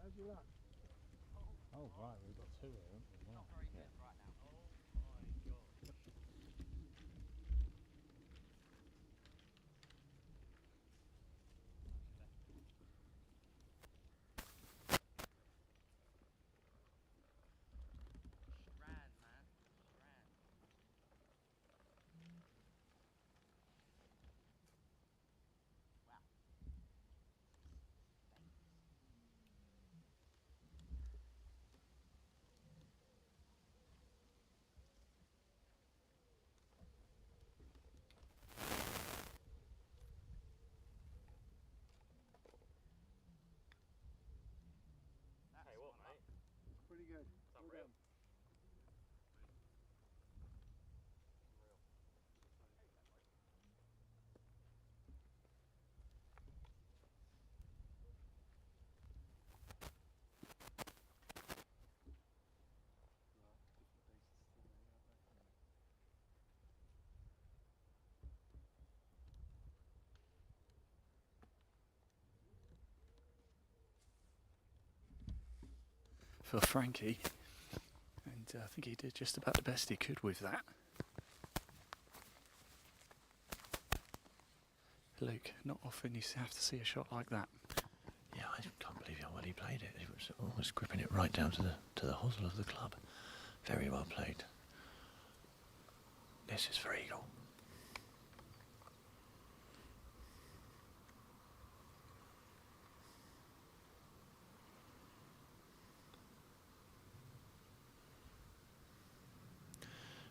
How's your luck? Oh, right, we've got two here. Not very good right now. for Frankie. And I think he did just about the best he could with that. Luke, not often you have to see a shot like that. Yeah, I can't believe how well he played it. He was almost gripping it right down to the hosel of the club. Very well played. This is for eagle.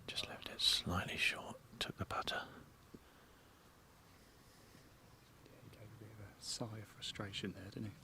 Just left it slightly short, took the putter. Yeah, he gave a bit of a sigh of frustration there, didn't he?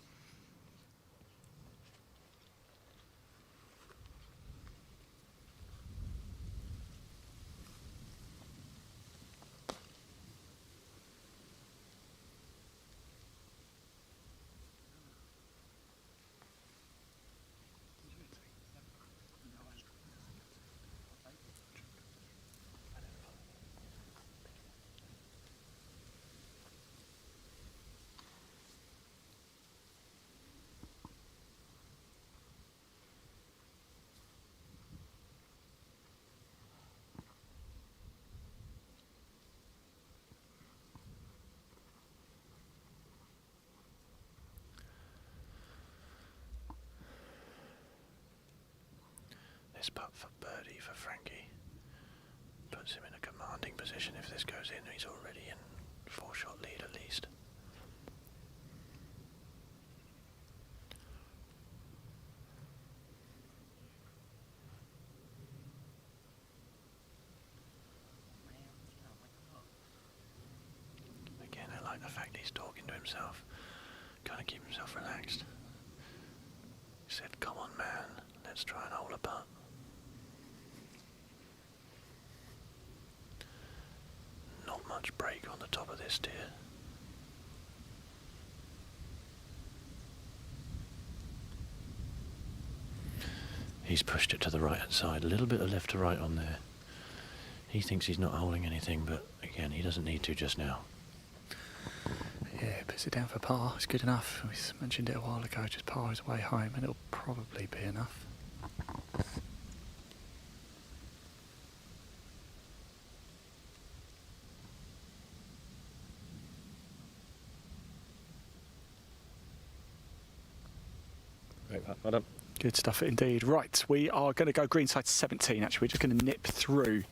This putt for birdie for Frankie puts him in a commanding position. If this goes in, he's already in 4-shot lead at least. Again, I like the fact he's talking to himself, kind of keep himself relaxed. He said, "Come on, man, let's try and hole a putt." Not much break on the top of this tier. He's pushed it to the right hand side, a little bit of left to right on there. He thinks he's not holding anything, but again, he doesn't need to just now. Yeah, puts it down for par. It's good enough. We mentioned it a while ago, just par his way home, and it'll probably be enough. Well done. Good stuff indeed. Right, we are going to go greenside 17 actually. We're just going to nip through.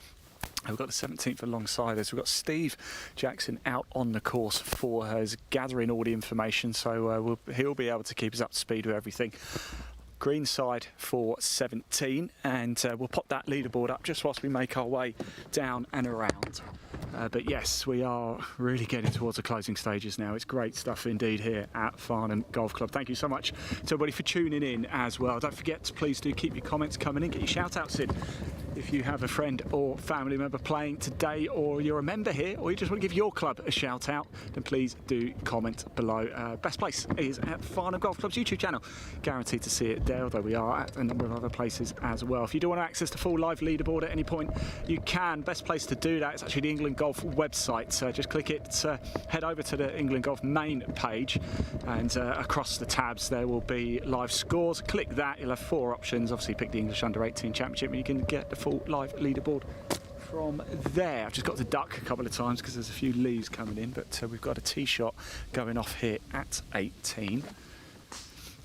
We've got the 17th alongside us. We've got Steve Jackson out on the course for us, gathering all the information, so he'll be able to keep us up to speed with everything. Greenside for 17, and we'll pop that leaderboard up just whilst we make our way down and around. But yes, we are really getting towards the closing stages now. It's great stuff indeed here at Farnham Golf Club. Thank you so much to everybody for tuning in as well. Don't forget to please do keep your comments coming in, get your shout outs in. If you have a friend or family member playing today, or you're a member here, or you just want to give your club a shout out, then please do comment below. Best place is at Farnham Golf Club's YouTube channel. Guaranteed to see it there, although we are at a number of other places as well. If you do want to access the full live leaderboard at any point, you can. Best place to do that is actually the England Golf website. Just click it, head over to the England Golf main page, and across the tabs there will be live scores. Click that, you'll have 4 options. Obviously pick the English U18 Championship, and you can get the full live leaderboard from there. I've just got to duck a couple of times because there's a few leaves coming in, but we've got a tee shot going off here at 18.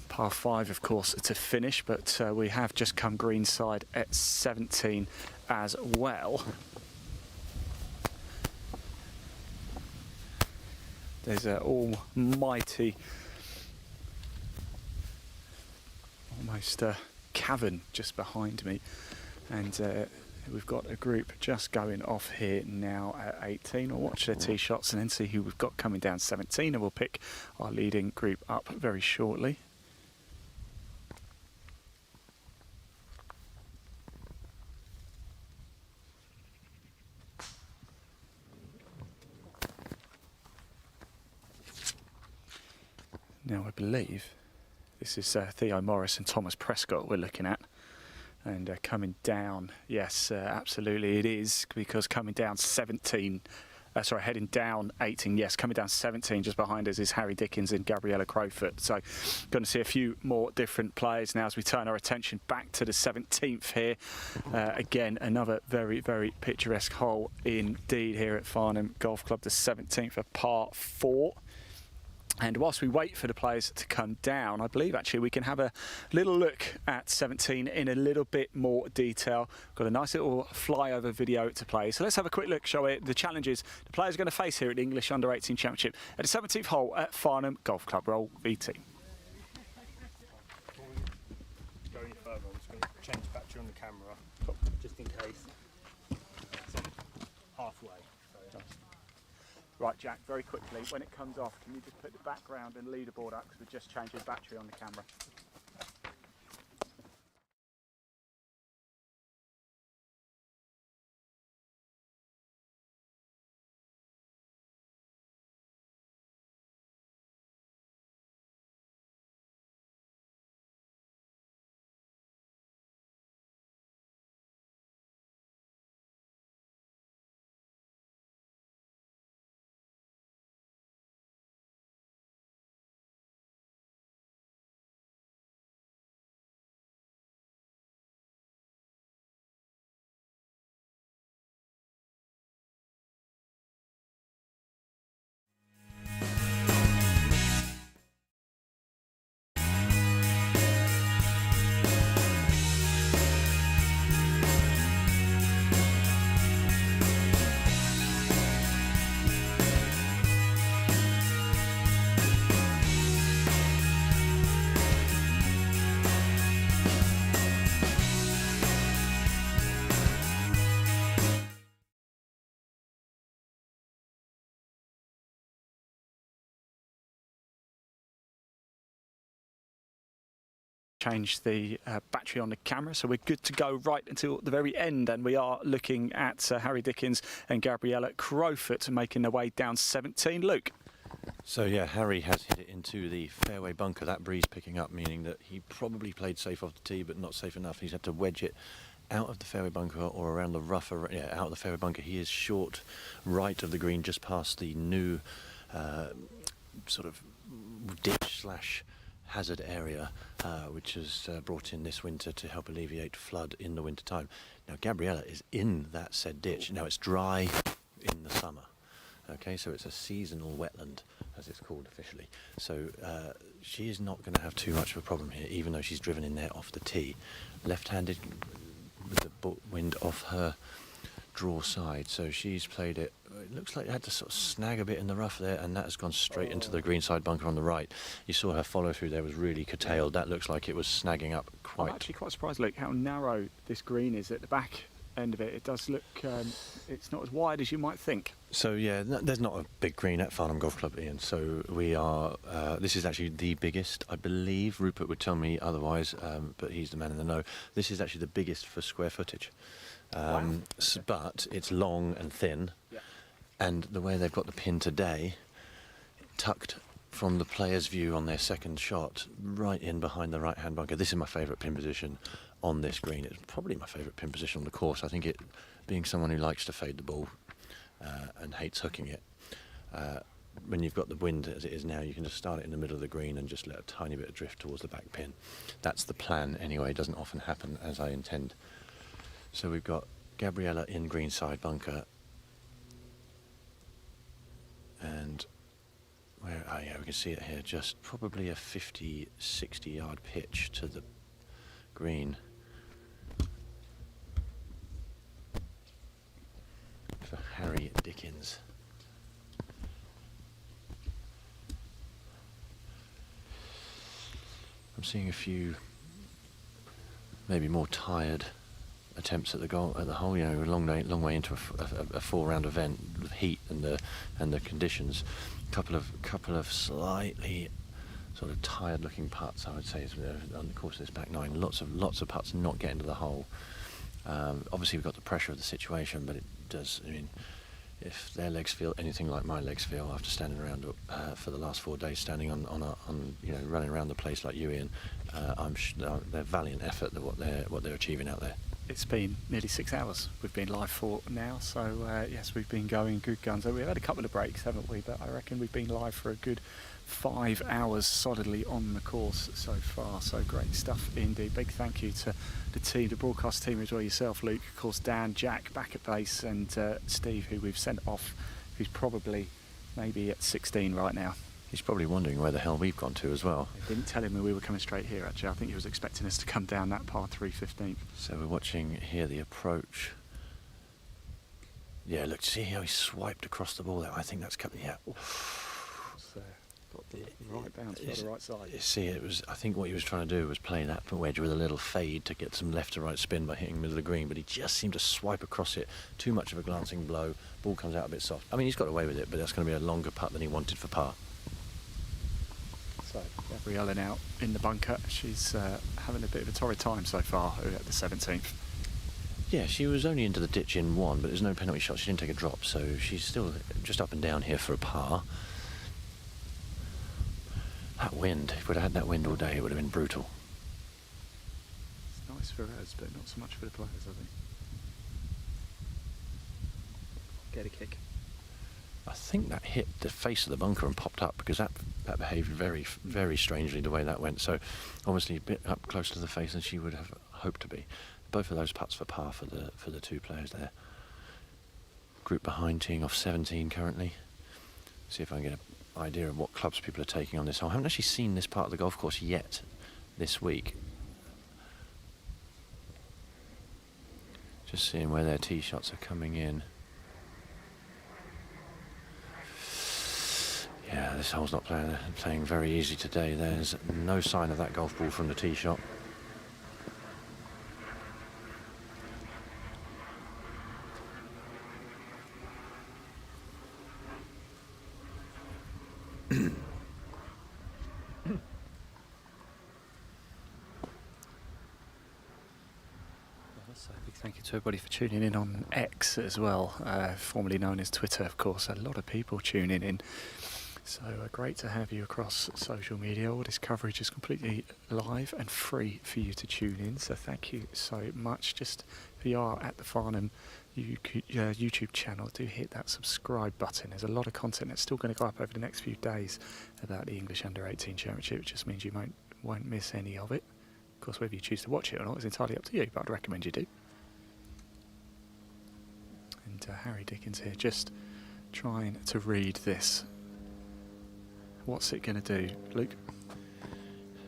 Par 5, of course, to finish, but we have just come greenside at 17 as well. There's an almighty, almost cavern just behind me, and we've got a group just going off here now at 18. We'll watch their tee shots and then see who we've got coming down 17, and we'll pick our leading group up very shortly. Now I believe this is Theo Morris and Thomas Prescott we're looking at, and coming down, yes, absolutely it is, because coming down 17 heading down 18. Yes, coming down 17 just behind us is Harry Dickens and Gabriella Crowfoot. So going to see a few more different players now as we turn our attention back to the 17th here. Again, another very, very picturesque hole indeed here at Farnham Golf Club, the 17th, a par 4. And whilst we wait for the players to come down, I believe actually we can have a little look at 17 in a little bit more detail. Got a nice little flyover video to play. So let's have a quick look, shall we? The challenges the players are going to face here at the English U18 Championship at the 17th hole at Farnham Golf Club. Roll VT. Going further, I'm just going to change battery on the camera, just in case. So halfway. So. Right, Jack, very quickly, when it comes off, can you just put the background and leaderboard up because we're just changing battery on the camera. Change the battery on the camera, so we're good to go right until the very end, and we are looking at Harry Dickens and Gabriella Crowfoot making their way down 17. Luke. So yeah, Harry has hit it into the fairway bunker. That breeze picking up, meaning that he probably played safe off the tee, but not safe enough. He's had to wedge it out of the fairway bunker or around the rough, out of the fairway bunker. He is short right of the green, just past the new sort of ditch / hazard area, which has brought in this winter to help alleviate flood in the winter time. Now Gabriella is in that said ditch. Now it's dry in the summer. Okay, so it's a seasonal wetland, as it's called officially. So she is not going to have too much of a problem here, even though she's driven in there off the tee. Left-handed with the wind off her draw side, so she's played it. It looks like it had to sort of snag a bit in the rough there, and that has gone straight into the greenside bunker on the right. You saw her follow through there was really curtailed. That looks like it was snagging up quite. I'm actually quite surprised, Luke, how narrow this green is at the back end of it. It does look, it's not as wide as you might think. So yeah, there's not a big green at Farnham Golf Club, Ian. So we are. This is actually the biggest, I believe. Rupert would tell me otherwise, but he's the man in the know. This is actually the biggest for square footage. Wow. But it's long and thin, and the way they've got the pin today, tucked from the player's view on their second shot, right in behind the right-hand bunker. This is my favourite pin position on this green. It's probably my favourite pin position on the course. I think it, being someone who likes to fade the ball and hates hooking it, when you've got the wind as it is now, you can just start it in the middle of the green and just let a tiny bit of drift towards the back pin. That's the plan anyway. It doesn't often happen as I intend. So we've got Gabriella in greenside bunker, and where, oh yeah, we can see it here, just probably a 50-60 yard pitch to the green for Harry Dickens. I'm seeing a few maybe more tired attempts at the goal at the hole. You know, a long way into a 4-round event with heat and the conditions. Couple of slightly sort of tired-looking putts, I would say, on the course of this back nine. Lots of putts not getting to the hole. Obviously, we've got the pressure of the situation, but it does. I mean, if their legs feel anything like my legs feel after standing around for the last 4 days, standing on running around the place like you, Ian, they're valiant effort what they're achieving out there. It's been nearly 6 hours we've been live for now, so yes, we've been going good guns. We've had a couple of breaks, haven't we? But I reckon we've been live for a good 5 hours solidly on the course so far, so great stuff indeed. Big thank you to the team, the broadcast team as well, yourself Luke, of course Dan, Jack back at base, and Steve, who we've sent off, who's probably maybe at 16 right now. He's probably wondering where the hell we've gone to as well. I didn't tell him we were coming straight here actually. I think he was expecting us to come down that par 3 15th. So we're watching here the approach. Yeah, look, see how he swiped across the ball there. I think that's coming. Yeah. Got the right bounce for the right side. See, it was. I think what he was trying to do was play that wedge with a little fade to get some left to right spin by hitting middle of the green, but he just seemed to swipe across it. Too much of a glancing blow. Ball comes out a bit soft. I mean, he's got away with it, but that's going to be a longer putt than he wanted for par. So Gabriella now in the bunker. She's having a bit of a torrid time so far at the 17th. Yeah, she was only into the ditch in one, but there's no penalty shot. She didn't take a drop, so she's still just up and down here for a par. That wind, if we'd had that wind all day, it would have been brutal. It's nice for us, but not so much for the players, I think. Get a kick. I think that hit the face of the bunker and popped up, because that behaved very, very strangely the way that went. So obviously a bit up close to the face than she would have hoped to be. Both of those putts for par for the two players there. Group behind teeing off 17 currently. See if I can get an idea of what clubs people are taking on this hole. I haven't actually seen this part of the golf course yet this week. Just seeing where their tee shots are coming in. Yeah, this hole's not playing very easy today. There's no sign of that golf ball from the tee shot. Big thank you to everybody for tuning in on X as well, formerly known as Twitter, of course. A lot of people tuning in. So great to have you across social media. All this coverage is completely live and free for you to tune in. So thank you so much. Just if you are at the Farnham YouTube channel, do hit that subscribe button. There's a lot of content that's still going to go up over the next few days about the English U18 Championship. It just means you won't miss any of it. Of course, whether you choose to watch it or not is entirely up to you, but I'd recommend you do. And Harry Dickens here, just trying to read this. What's it going to do, Luke?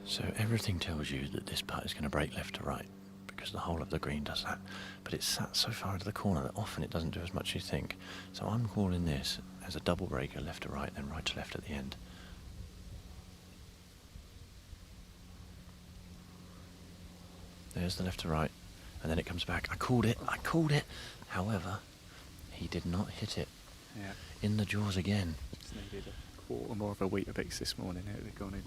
So everything tells you that this putt is going to break left to right, because the whole of the green does that. But it's sat so far into the corner that often it doesn't do as much as you think. So I'm calling this as a double breaker, left to right, then right to left at the end. There's the left to right, and then it comes back. I called it. However, he did not hit it. Yeah. In the jaws again. Just needed a quarter more of a Weetabix this morning. It would have gone in.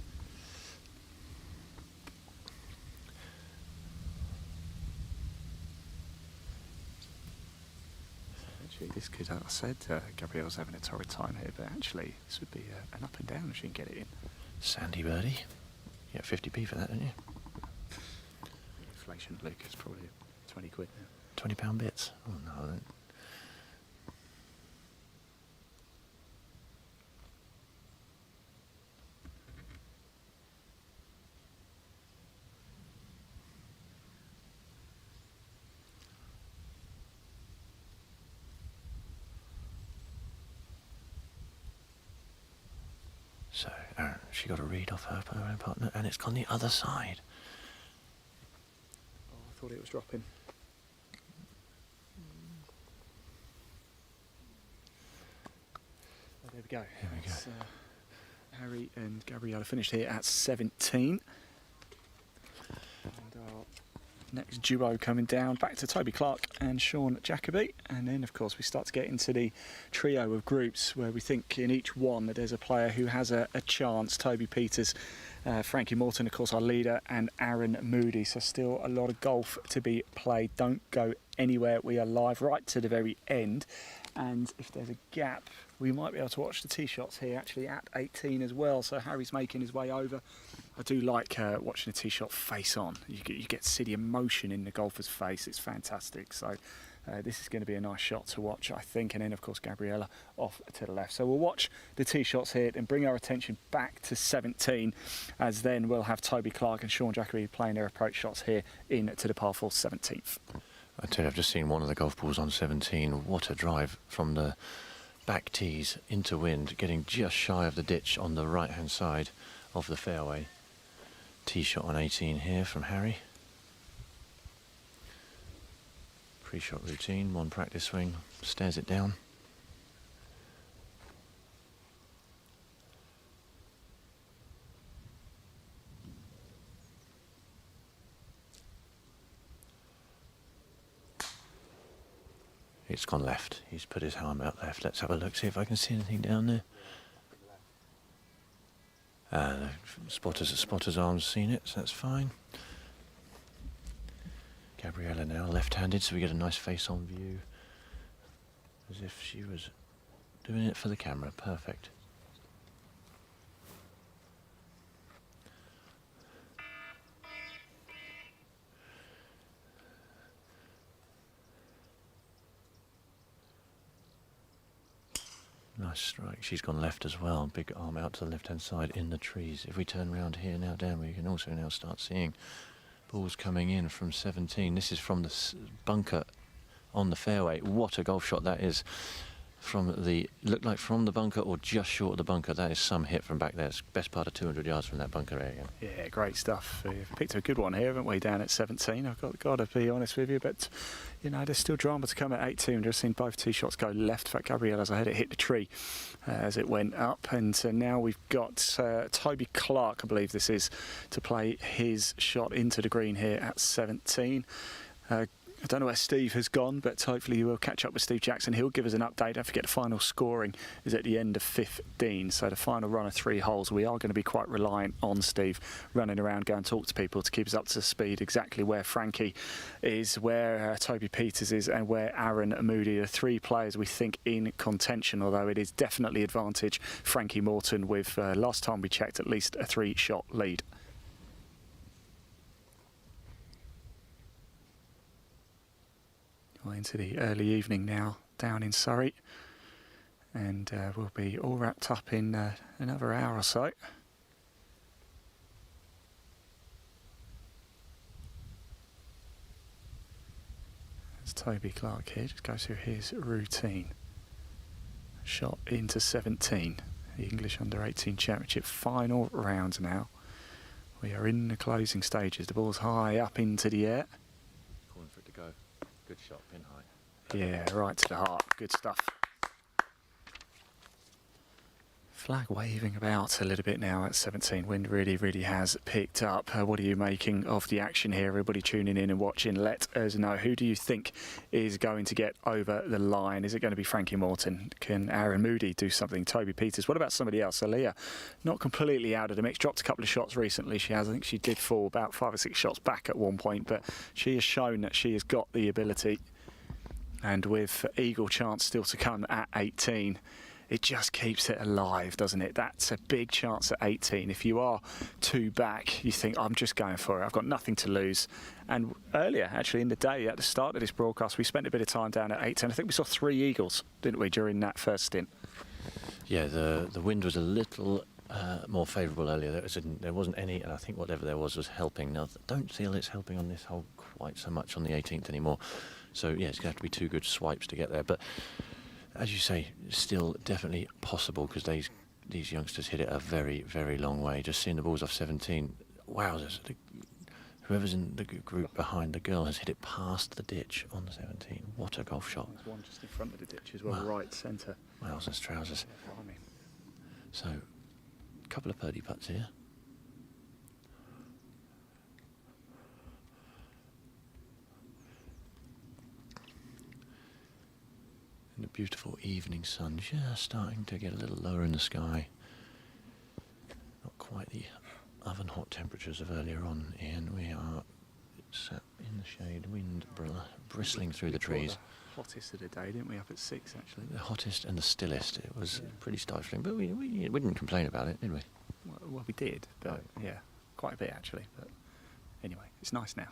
Actually, this could, I said Gabrielle's having a torrid time here, but actually this would be an up and down if she can get it in. Sandy birdie. You get 50p for that, don't you? Inflation, Luke, is probably 20 quid now. £20 bits. Oh no, I don't. So, she got a read off her partner, and it's gone the other side. Oh, I thought it was dropping. Oh, there we go. Here we go. Harry and Gabriella finished here at 17. And our next duo coming down, back to Toby Clark and Sean Jacoby. And then, of course, we start to get into the trio of groups where we think in each one that there's a player who has a chance. Toby Peters, Frankie Morton, of course, our leader, and Aaron Moody. So still a lot of golf to be played. Don't go anywhere. We are live right to the very end. And if there's a gap, we might be able to watch the tee shots here actually at 18 as well. So Harry's making his way over. I do like watching a tee shot face on. You get to see the emotion in the golfer's face. It's fantastic. So this is going to be a nice shot to watch, I think. And then, of course, Gabriella off to the left. So we'll watch the tee shots here and bring our attention back to 17, as then we'll have Toby Clark and Sean Jackery playing their approach shots here into the par 4 17th. I tell you, I've just seen one of the golf balls on 17. What a drive from the back tees into wind, getting just shy of the ditch on the right-hand side of the fairway. Tee shot on 18 here from Harry. Pre-shot routine, one practice swing, stares it down. It's gone left. He's put his arm out left. Let's have a look, see if I can see anything down there. The spotter's arm's seen it, so that's fine. Gabriella now left-handed, so we get a nice face-on view. As if she was doing it for the camera. Perfect. Nice strike. She's gone left as well. Big arm out to the left-hand side in the trees. If we turn around here now down, we can also now start seeing balls coming in from 17. This is from the bunker on the fairway. What a golf shot that is. From the, looked like from the bunker or just short of the bunker. That is some hit from back there. It's best part of 200 yards from that bunker area. Yeah, great stuff. We've picked a good one here, haven't we, down at 17. I've got to be honest with you, but you know, there's still drama to come at 18. We've just seen both tee shots go left. In fact, Gabriella's ahead, it hit the tree as it went up, and now we've got Toby Clark, I believe this is, to play his shot into the green here at 17. I don't know where Steve has gone, but hopefully we'll catch up with Steve Jackson. He'll give us an update. Don't forget the final scoring is at the end of 15. So the final run of 3 holes, we are going to be quite reliant on Steve running around, going to talk to people to keep us up to speed exactly where Frankie is, where Toby Peters is, and where Aaron Moody. The 3 players we think in contention, although it is definitely advantage Frankie Morton with, last time we checked, at least a 3-shot lead. Into the early evening now down in Surrey, and we'll be all wrapped up in another hour or so. As Toby Clark here just goes through his routine. Shot into 17, the English U18 Championship final round now. We are in the closing stages. The ball's high up into the air. Calling for it to go. Good shot, pin high. Yeah, right to the heart. Good stuff. Flag waving about a little bit now at 17. Wind really has picked up. What are you making of the action here? Everybody tuning in and watching, let us know. Who do you think is going to get over the line? Is it going to be Frankie Morton? Can Aaron Moody do something? Toby Peters? What about somebody else? Aaliyah, not completely out of the mix. Dropped a couple of shots recently. She has. I think she did fall about 5 or 6 shots back at one point, but she has shown that she has got the ability. And with eagle chance still to come at 18, it just keeps it alive, doesn't it? That's a big chance at 18. If you are 2 back, you think, I'm just going for it. I've got nothing to lose. And earlier, actually, in the day, at the start of this broadcast, we spent a bit of time down at 18. I think we saw 3 eagles, didn't we, during that first stint? Yeah, the wind was a little more favourable earlier. There wasn't any, and I think whatever there was helping. Now, I don't feel it's helping on this hole quite so much on the 18th anymore. So, yeah, it's going to have to be 2 good swipes to get there. But as you say, still definitely possible, because these youngsters hit it a very long way. Just seeing the balls off 17, wow, whoever's in the group behind the girl has hit it past the ditch on the 17. What a golf shot. There's one just in front of the ditch as well, right centre. Wowzers, trousers. Yeah, so, a couple of birdie putts here. And the beautiful evening sun just starting to get a little lower in the sky. Not quite the oven hot temperatures of earlier on, Ian. We are sat in in the shade, wind bristling through the We caught trees. The hottest of the day, didn't we? Up at 6 actually. The hottest and the stillest. It was pretty stifling, but we didn't complain about it, did we? Well, we did, but yeah, quite a bit actually. But anyway, it's nice now.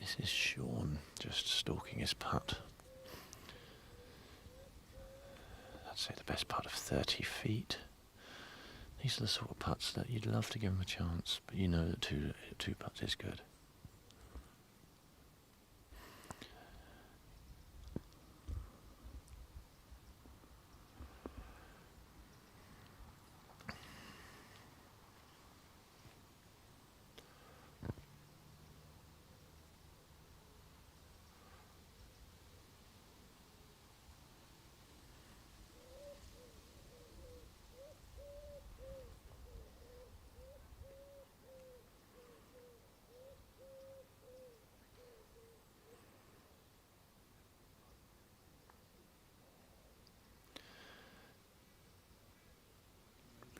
This is Sean just stalking his putt. I'd say the best putt of 30 feet. These are the sort of putts that you'd love to give him a chance, but you know that two putts is good.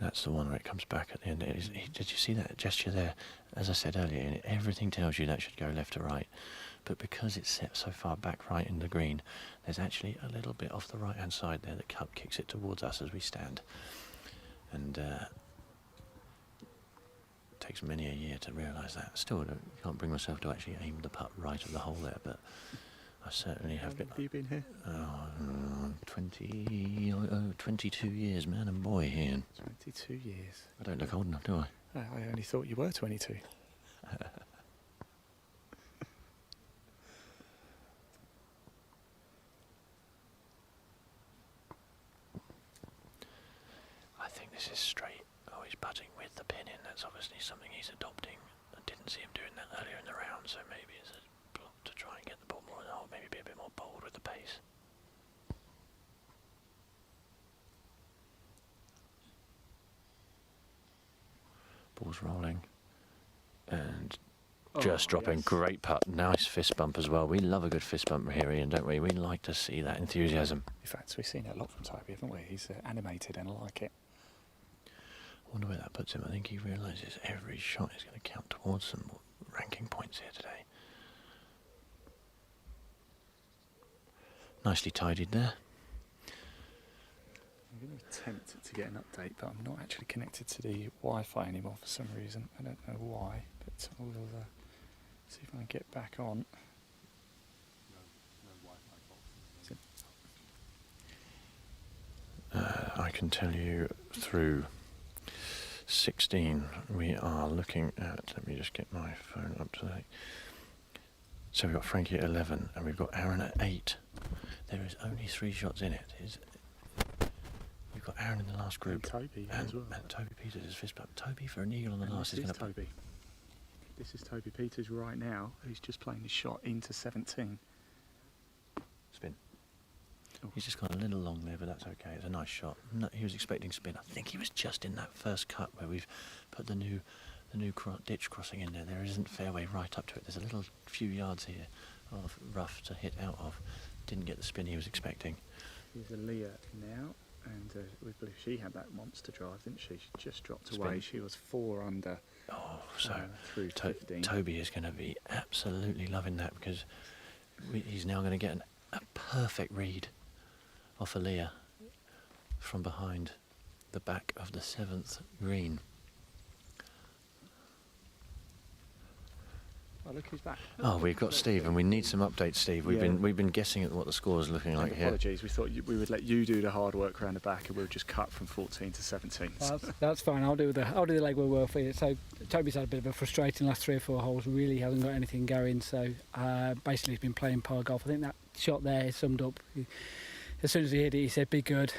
That's the one where it comes back at the end. Did you see that gesture there? As I said earlier, everything tells you that should go left to right. But because it's set so far back right in the green, there's actually a little bit off the right-hand side there that kicks it towards us as we stand. And it takes many a year to realise that. Still, I can't bring myself to actually aim the putt right at the hole there, but I certainly have been. How long have you been here? 22 years, man and boy, Ian. 22 years. I don't look old enough, do I? I only thought you were 22. I think this is straight. Oh, he's putting with the pin in. That's obviously something he's adopting. I didn't see him doing that earlier in the round, so maybe it's a block to try and get the ball more in the hole, maybe be a bit more bold with the pace. Ball's rolling. And just dropping. Yes. Great putt. Nice fist bump as well. We love a good fist bump here, Ian, don't we? We like to see that enthusiasm. In fact, we've seen it a lot from Toby, haven't we? He's animated and I like it. I wonder where that puts him. I think he realises every shot is going to count towards some ranking points here today. Nicely tidied there. I'm going to attempt to get an update, but I'm not actually connected to the Wi-Fi anymore for some reason. I don't know why, but we'll see if I can get back on. I can tell you through 16 we are looking at, let me just get my phone up to date. So we've got Frankie at 11 and we've got Aaron at 8. There is only 3 shots in it. We've got Aaron in the last group. And Toby as well. And Toby Peters is fist bump. Toby for an eagle on the last is going to Toby. This is Toby Peters right now, who's just playing his shot into 17. spin. He's just gone a little long there, but that's okay. It's a nice shot. No, he was expecting spin. I think he was just in that first cut where we've put the new ditch crossing in there. There isn't fairway right up to it. There's a little few yards here of rough to hit out of. Didn't get the spin he was expecting. Here's Leah now, and we believe she had that monster drive, didn't she? She just dropped Spin. away. She was 4 under. Oh, so through 15. Toby is going to be absolutely loving that because he's now going to get a perfect read off Leah from behind the back of the 7th green. Oh, look who's back. Oh, we've got Steve, and we need some updates, Steve. We've been guessing at what the score is looking like here. Apologies, we thought we would let you do the hard work around the back, and we'll just cut from 14 to 17. That's fine. I'll do the legwork for you. So Toby's had a bit of a frustrating last 3 or 4 holes. Really hasn't got anything going. So basically, he's been playing par golf. I think that shot there summed up. As soon as he hit it, he said, "Be good,"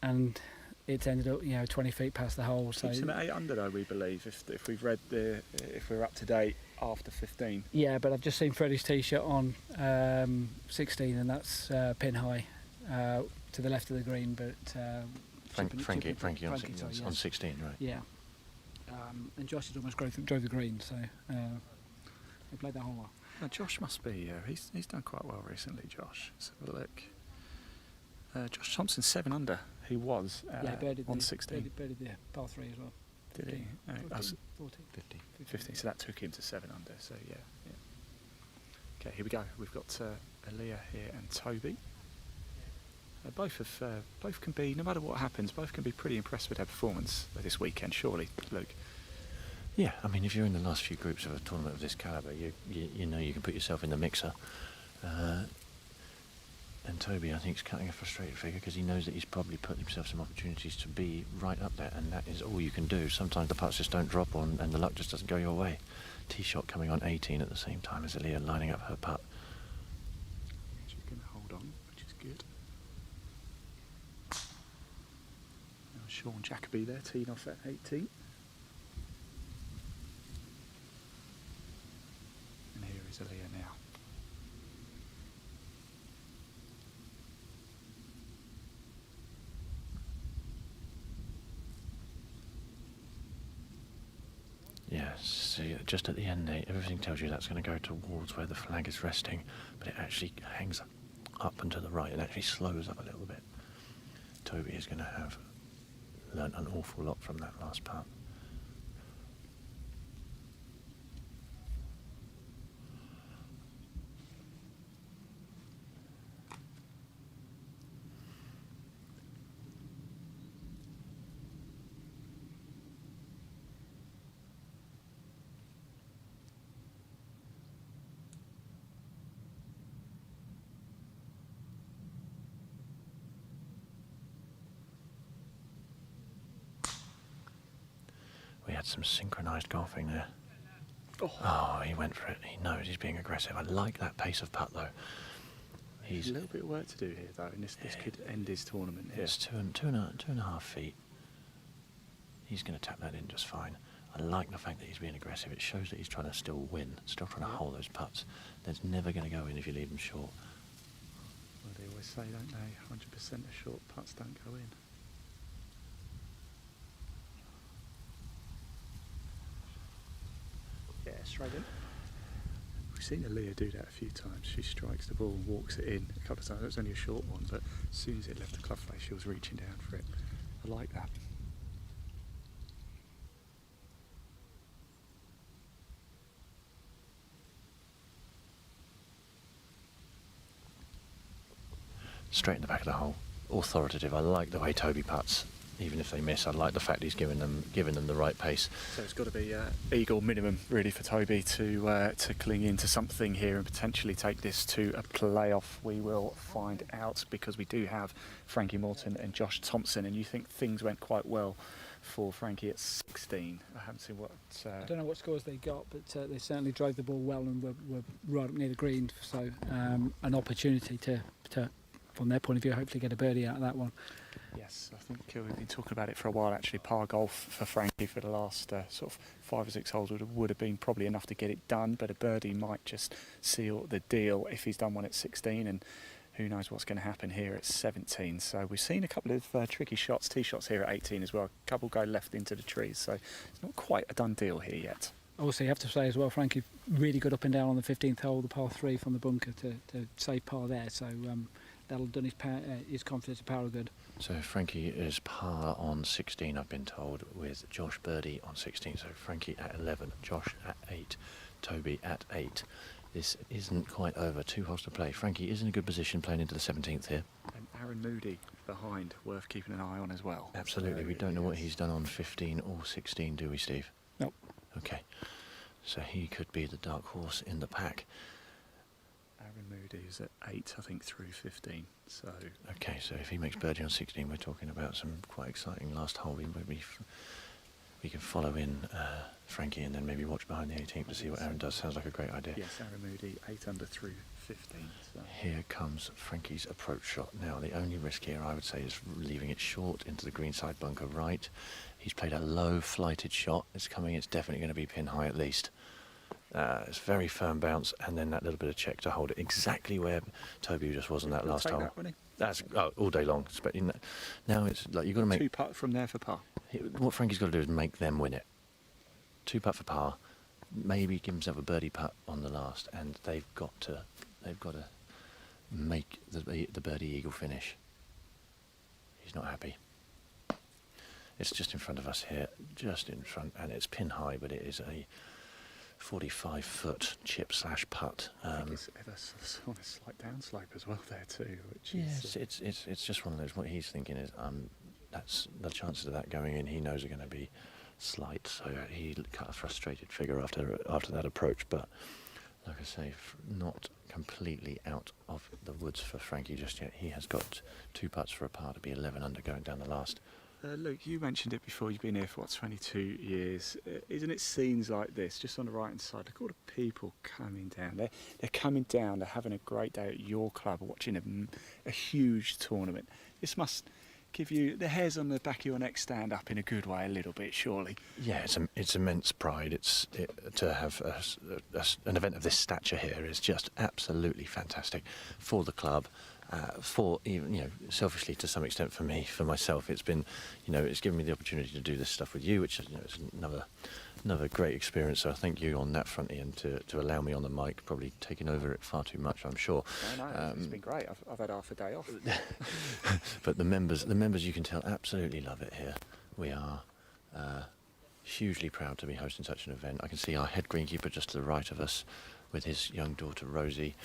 and it's ended up 20 feet past the hole. So keeps him at 8 under, though, we believe. If we've read if we're up to date after 15. Yeah, but I've just seen Freddie's tee shot on 16, and that's pin high to the left of the green. But Frankie on 16, right? Yeah, and Josh has almost drove the green, so they played that whole well. Now, Josh must be. He's done quite well recently. Josh, let's have a look. Josh Thompson 7 under. He was birdied on the, 16. birdied the par 3 as well. Did he? 14, 15. So that took him to 7 under. So yeah. Okay, here we go. We've got Aaliyah here and Toby. Both can be, no matter what happens, both can be pretty impressed with their performance this weekend. Surely, Luke. Yeah, I mean, if you're in the last few groups of a tournament of this calibre, you know you can put yourself in the mixer. And Toby, I think, is cutting a frustrated figure because he knows that he's probably put himself some opportunities to be right up there, and that is all you can do. Sometimes the putts just don't drop on, and the luck just doesn't go your way. Tee shot coming on 18 at the same time as Aaliyah lining up her putt. She's going to hold on, which is good. Now Sean Jacoby there, teeing off at 18. And here is Aaliyah now. Yes, see, just at the end there, everything tells you that's going to go towards where the flag is resting, but it actually hangs up and to the right and actually slows up a little bit. Toby is going to have learnt an awful lot from that last part. We had some synchronised golfing there. Oh, he went for it. He knows he's being aggressive. I like that pace of putt, though. He's a little bit of work to do here, though, and this could end his tournament here. It's two and a half feet. He's going to tap that in just fine. I like the fact that he's being aggressive. It shows that he's trying to still win, still trying to hold those putts. That's never going to go in if you leave them short. Well, they always say, don't they, 100% of short putts don't go in. Yeah, straight in. We've seen Aaliyah do that a few times. She strikes the ball and walks it in a couple of times. It was only a short one, but as soon as it left the club face, she was reaching down for it. I like that. Straight in the back of the hole. Authoritative. I like the way Toby putts. Even if they miss, I like the fact he's given them the right pace. So it's got to be eagle minimum really for Toby to cling into something here and potentially take this to a playoff. We will find out, because we do have Frankie Morton and Josh Thompson, and you think things went quite well for Frankie at 16. I haven't seen what... I don't know what scores they got, but they certainly drove the ball well and were right up near the green. So an opportunity to, from their point of view, hopefully get a birdie out of that one. Yes, I think we've been talking about it for a while actually. Par golf for Frankie for the last sort of 5 or 6 holes would have been probably enough to get it done, but a birdie might just seal the deal if he's done one at 16, and who knows what's going to happen here at 17. So we've seen a couple of tricky shots, tee shots here at 18 as well. A couple go left into the trees, so it's not quite a done deal here yet. Also, you have to say as well, Frankie really good up and down on the 15th hole, the par 3 from the bunker to save par there. So that'll done his confidence a power of good. So Frankie is par on 16, I've been told, with Josh birdie on 16. So Frankie at 11, Josh at 8, Toby at 8. This isn't quite over. 2 holes to play. Frankie is in a good position playing into the 17th here. And Aaron Moody behind, worth keeping an eye on as well. Absolutely. We don't know what he's done on 15 or 16, do we, Steve? Nope. Okay. So he could be the dark horse in the pack. Aaron Moody is at 8, I think, through 15. So okay, so if he makes birdie on 16, we're talking about some quite exciting last hole. We can follow in Frankie and then maybe watch behind the 18th to see what Aaron does. Sounds like a great idea. Yes, Aaron Moody, 8 under through 15. So. Here comes Frankie's approach shot. Now, the only risk here, I would say, is leaving it short into the greenside bunker right. He's played a low flighted shot. It's coming. It's definitely going to be pin high at least. It's very firm bounce, and then that little bit of check to hold it exactly where Toby just was on that last hole. That's all day long. Now it's like you've got to make 2 putt from there for par. What Frankie's got to do is make them win it. 2 putt for par, maybe give himself a birdie putt on the last, and they've got to make the birdie eagle finish. He's not happy. It's just in front of us here, just in front, and it's pin high, but it is a 45-foot chip/putt. I think it's ever on a slight downslope as well there too, which Yes, is it's just one of those. What he's thinking is, that's the chances of that going in. He knows are going to be slight, so he cut a frustrated figure after that approach. But like I say, not completely out of the woods for Frankie just yet. He has got 2 putts for a par to be 11 under going down the last. Luke, you mentioned it before. You've been here for, what, 22 years. Isn't it scenes like this, just on the right-hand side? Look at all the people coming down. They're coming down. They're having a great day at your club, watching a huge tournament. This must give you the hairs on the back of your neck stand up in a good way a little bit, surely. Yeah, it's immense pride. To have an event of this stature here is just absolutely fantastic for the club. For even, selfishly to some extent for me, for myself, it's been, it's given me the opportunity to do this stuff with you, which is, is another great experience. So I thank you on that front, Ian, to allow me on the mic, probably taking over it far too much, I'm sure. No, it's been great. I've had half a day off. But the members, you can tell, absolutely love it here. We are hugely proud to be hosting such an event. I can see our head greenkeeper just to the right of us, with his young daughter Rosie.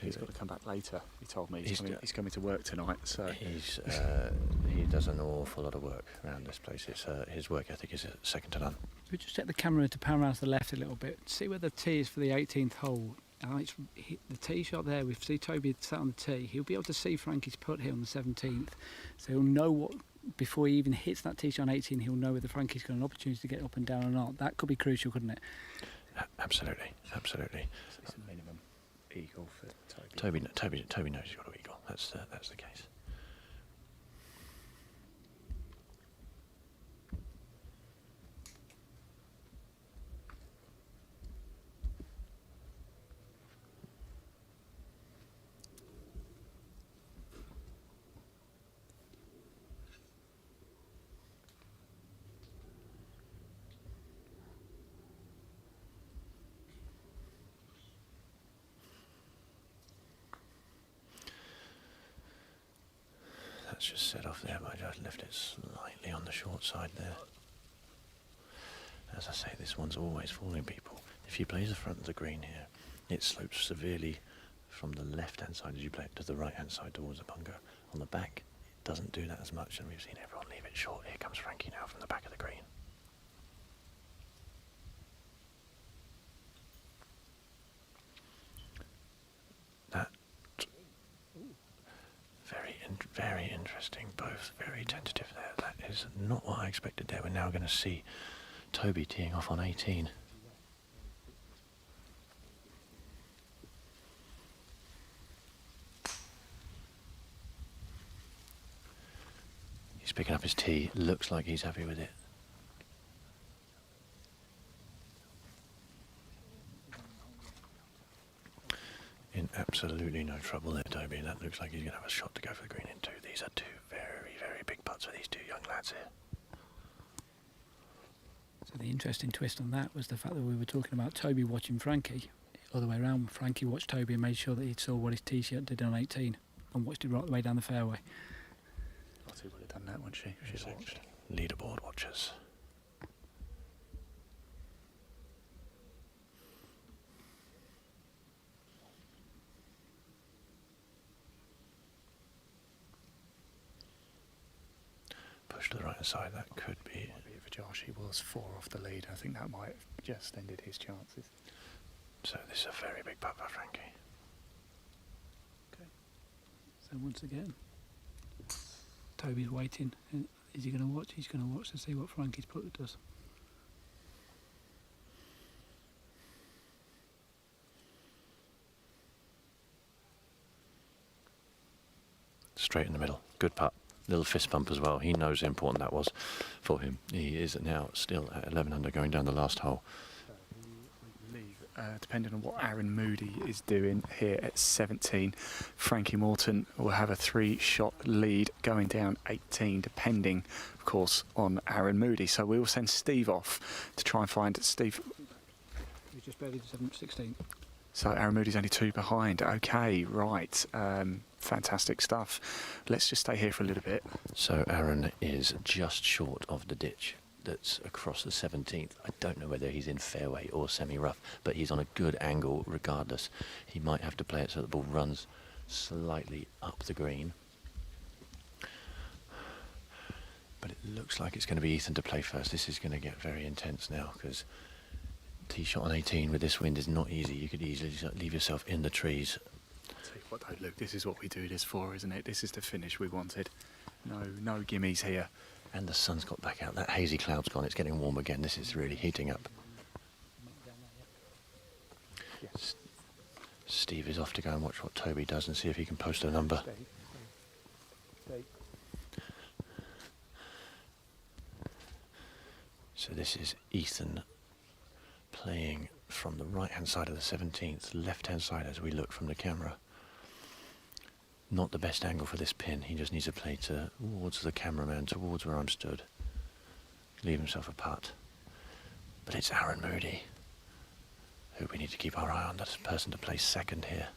He's got to come back later, he told me. He's coming to work tonight. So he does an awful lot of work around this place. His work ethic is second to none. We just set the camera to pan around to the left a little bit. See where the tee is for the 18th hole. The tee shot there, we see Toby sat on the tee. He'll be able to see Frankie's putt here on the 17th. So he'll know what, before he even hits that tee shot on 18, he'll know whether Frankie's got an opportunity to get up and down or not. That could be crucial, couldn't it? Absolutely. It's a minimum eagle for Toby. Toby knows he's got an eagle. That's the case. That's just set off there, but I just left it slightly on the short side there. As I say, this one's always fooling people. If you play the front of the green here, it slopes severely from the left-hand side as you play it to the right-hand side towards the bunker. On the back, it doesn't do that as much, and we've seen everyone leave it short. Here comes Frankie now from the back of the green. That very interesting, both very tentative there. That is not what I expected there. We're now going to see Toby teeing off on 18. He's picking up his tee, looks like he's happy with it. In absolutely no trouble there, Toby. That looks like he's going to have a shot to go for the green in two. These are two very, very big putts for these two young lads here. So the interesting twist on that was the fact that we were talking about Toby watching Frankie. Other way around, Frankie watched Toby and made sure that he saw what his tee shot did on 18 and watched it right the way down the fairway. Lottie would have done that, wouldn't she? She's watched. Leaderboard watchers. Push to the right hand side, that could be. Might be for Josh. He was 4 off the lead. I think that might have just ended his chances. So this is a very big putt for Frankie. Okay. So once again, Toby's waiting. Is he going to watch? He's going to watch to see what Frankie's putt does. Straight in the middle. Good putt. Little fist bump as well. He knows how important that was for him. He is now still at 11 under going down the last hole. Depending on what Aaron Moody is doing here at 17, Frankie Morton will have a 3-shot lead going down 18, depending, of course, on Aaron Moody. So we will send Steve off to try and find Steve. He's just barely 16. So Aaron Moody's only 2 behind. Okay, right. fantastic stuff. Let's just stay here for a little bit. So Aaron is just short of the ditch that's across the 17th. I don't know whether he's in fairway or semi-rough, but he's on a good angle regardless. He might have to play it so the ball runs slightly up the green. But it looks like it's going to be Ethan to play first. This is going to get very intense now because tee shot on 18 with this wind is not easy. You could easily leave yourself in the trees. I'll tell you what though, Luke, this is what we do this for, isn't it? This is the finish we wanted. No gimmies here. And the sun's got back out. That hazy cloud's gone. It's getting warm again. This is really heating up. Yes. Steve is off to go and watch what Toby does and see if he can post a number. So this is Ethan playing from the right-hand side of the 17th, left-hand side as we look from the camera. Not the best angle for this pin. He just needs to play towards the cameraman, towards where I'm stood. Leave himself a putt. But it's Aaron Moody, who we need to keep our eye on. That's the person to play second here.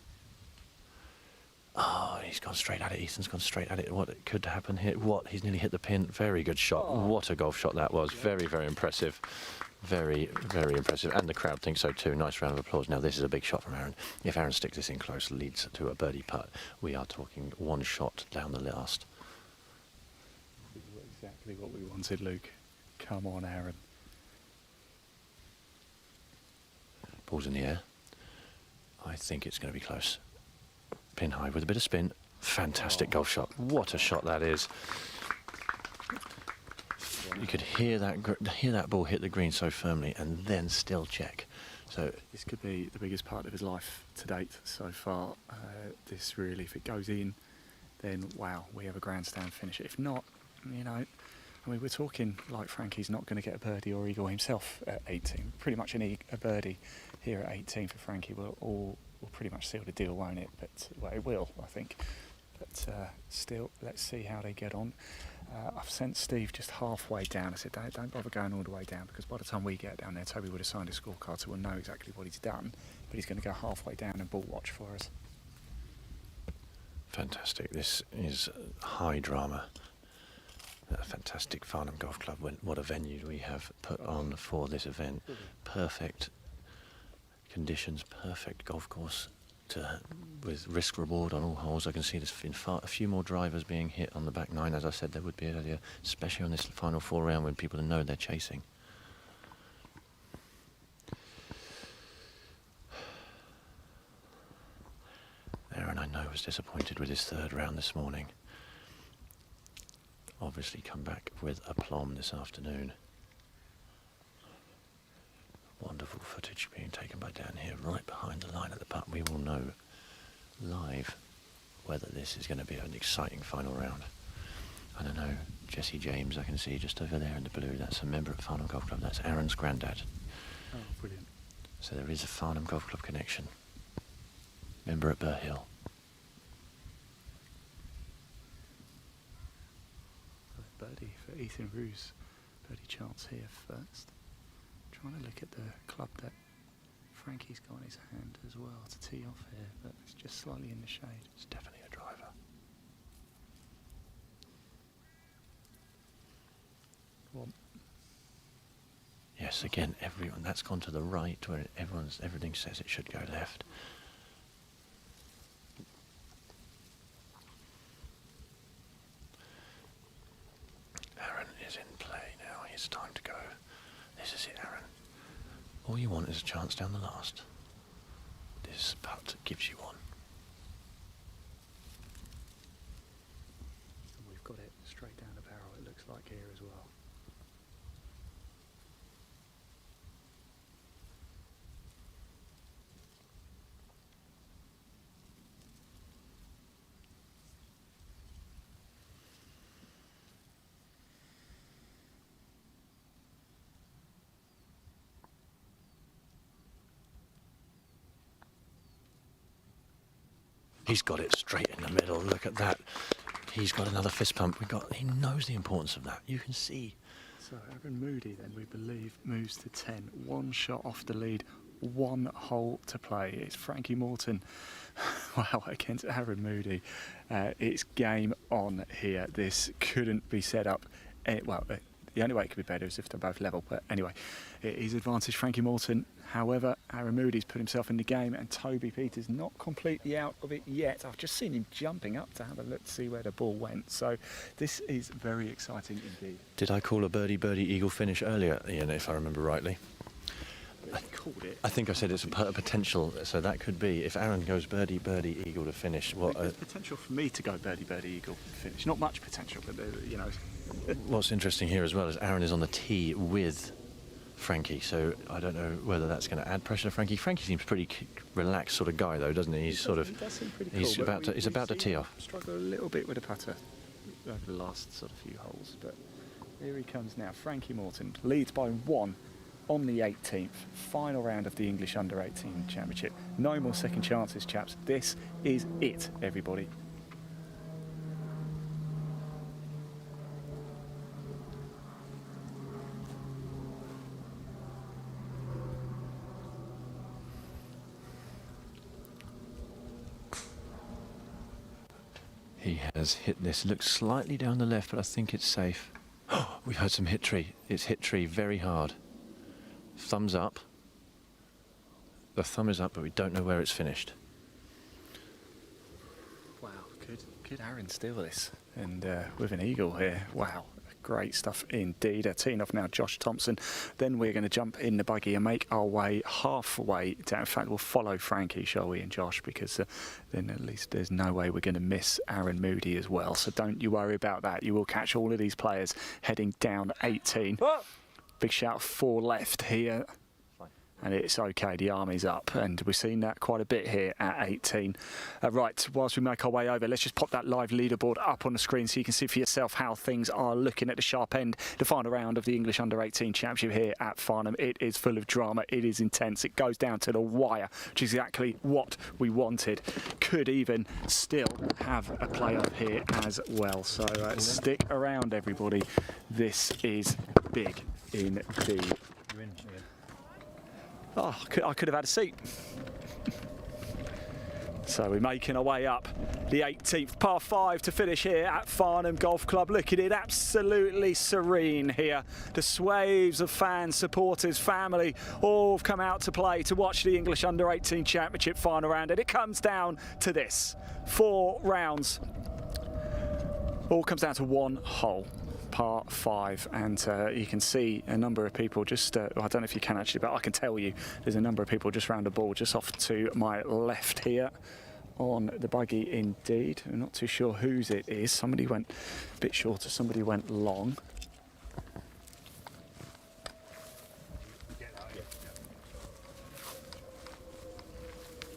Oh, he's gone straight at it. Ethan's gone straight at it. What could happen here? What? He's nearly hit the pin. Very good shot. Oh. What a golf shot that was. Very, very impressive. Very, very impressive. And the crowd thinks so too. Nice round of applause. Now, this is a big shot from Aaron. If Aaron sticks this in close, leads to a birdie putt, we are talking one shot down the last. Exactly what we wanted, Luke. Come on, Aaron. Ball's in the air. I think it's going to be close. Pin high with a bit of spin. Fantastic golf shot. What a shot that is. You could hear that ball hit the green so firmly and then still check. So this could be the biggest part of his life to date so far. This really, if it goes in, then wow, we have a grandstand finish. If not, you know, I mean, we're talking like Frankie's not going to get a birdie or eagle himself at 18. Pretty much a birdie here at 18 for Frankie will pretty much seal the deal, won't it? But well, it will, I think. But still, let's see how they get on. I've sent Steve just halfway down. I said, don't bother going all the way down, because by the time we get down there, Toby would have signed a scorecard, so we'll know exactly what he's done. But he's going to go halfway down and ball watch for us. Fantastic. This is high drama. A fantastic Farnham Golf Club. What a venue we have put on for this event. Perfect conditions, perfect golf course with risk reward on all holes. I can see there's a few more drivers being hit on the back nine, as I said there would be earlier, especially on this final four round when people know they're chasing. Aaron, I know, was disappointed with his third round this morning. Obviously come back with aplomb this afternoon. Wonderful footage being taken by Dan here, right behind the line of the putt. We will know live whether this is going to be an exciting final round. I don't know, Jesse James I can see just over there in the blue. That's a member at Farnham Golf Club. That's Aaron's granddad. Oh, brilliant. So there is a Farnham Golf Club connection. Member at Burr Hill. Birdie for Ethan Roos. Birdie chance here first. Trying to look at the club that Frankie's got in his hand as well to tee off here, but it's just slightly in the shade. It's definitely a driver. Well, yes, again, everyone that's gone to the right where everything says it should go left. Aaron is in play now. It's time to go. This is it, Aaron. All you want is a chance down the last. This putt gives you one. and we've got it straight down the barrel, it looks like here as well. He's got it straight in the middle. Look at that. He's got another fist pump. He knows the importance of that. You can see. So Aaron Moody then, we believe, moves to 10. One shot off the lead, one hole to play. It's Frankie Morton, wow, against Aaron Moody. It's game on here. This couldn't be set up. The only way it could be better is if they're both level. But anyway, it is advantage Frankie Morton. However, Aaron Moody's put himself in the game, and Toby Peters not completely out of it yet. I've just seen him jumping up to have a look to see where the ball went. So this is very exciting indeed. Did I call a birdie eagle finish earlier, Ian, if I remember rightly? Called it. I think I said it's a potential, so that could be if Aaron goes birdie eagle to finish. What There's potential for me to go birdie eagle finish. Not much potential, but you know. What's interesting here as well is Aaron is on the tee with Frankie, so I don't know whether that's going to add pressure to Frankie. Frankie seems pretty relaxed sort of guy, though, doesn't he? He does seem pretty cool, he's about to tee off. Struggle a little bit with a putter over the last sort of few holes, but here he comes now. Frankie Morton leads by 1 on the 18th, final round of the English Under-18 Championship. No more second chances, chaps. This is it, everybody. He has hit this. Looks slightly down the left, but I think it's safe. Oh, we've had some hit tree. It's hit tree very hard. Thumbs up. The thumb is up, but we don't know where it's finished. Wow, could Aaron steal this? And with an eagle here, wow. Great stuff indeed. Teeing off now, Josh Thompson. Then we're going to jump in the buggy and make our way halfway down. In fact, we'll follow Frankie, shall we, and Josh, because then at least there's no way we're going to miss Aaron Moody as well. So don't you worry about that. You will catch all of these players heading down 18. Oh! Big shout 4 left here. And it's okay, the army's up, and we've seen that quite a bit here at 18. Right, whilst we make our way over, let's just pop that live leaderboard up on the screen so you can see for yourself how things are looking at the sharp end. The final round of the English Under-18 Championship here at Farnham. It is full of drama, it is intense, it goes down to the wire, which is exactly what we wanted. Could even still have a playoff here as well. So stick around, everybody. This is big indeed. Oh, I could have had a seat. So we're making our way up the 18th par 5 to finish here at Farnham Golf Club. Look at it, absolutely serene here. The swaves of fans, supporters, family all have come out to play to watch the English Under-18 Championship final round, and it comes down to this. 4 rounds. All comes down to 1 hole. Par 5, and you can see a number of people just I don't know if you can actually, but I can tell you there's a number of people just round the ball just off to my left here on the buggy indeed. I'm not too sure whose it is. Somebody went a bit shorter, somebody went long.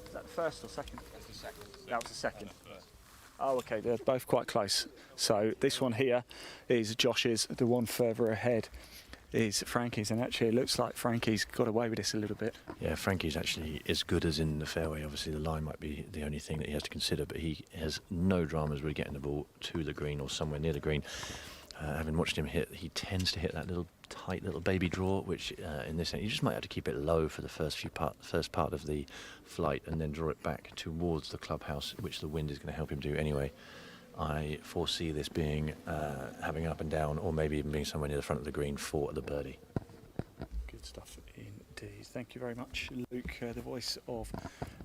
Is that the first or second? That's the second. That was the second. Oh, okay, they're both quite close. So this one here is Josh's, the one further ahead is Frankie's, and actually it looks like Frankie's got away with this a little bit. Yeah, Frankie's actually as good as in the fairway. Obviously the line might be the only thing that he has to consider, but he has no dramas with getting the ball to the green or somewhere near the green. Having watched him hit, he tends to hit that little tight little baby draw, which in this end you just might have to keep it low for the first part of the flight, and then draw it back towards the clubhouse, which the wind is going to help him do anyway. I foresee this being having up and down, or maybe even being somewhere near the front of the green for the birdie. Good stuff indeed. Thank you very much, Luke, the voice of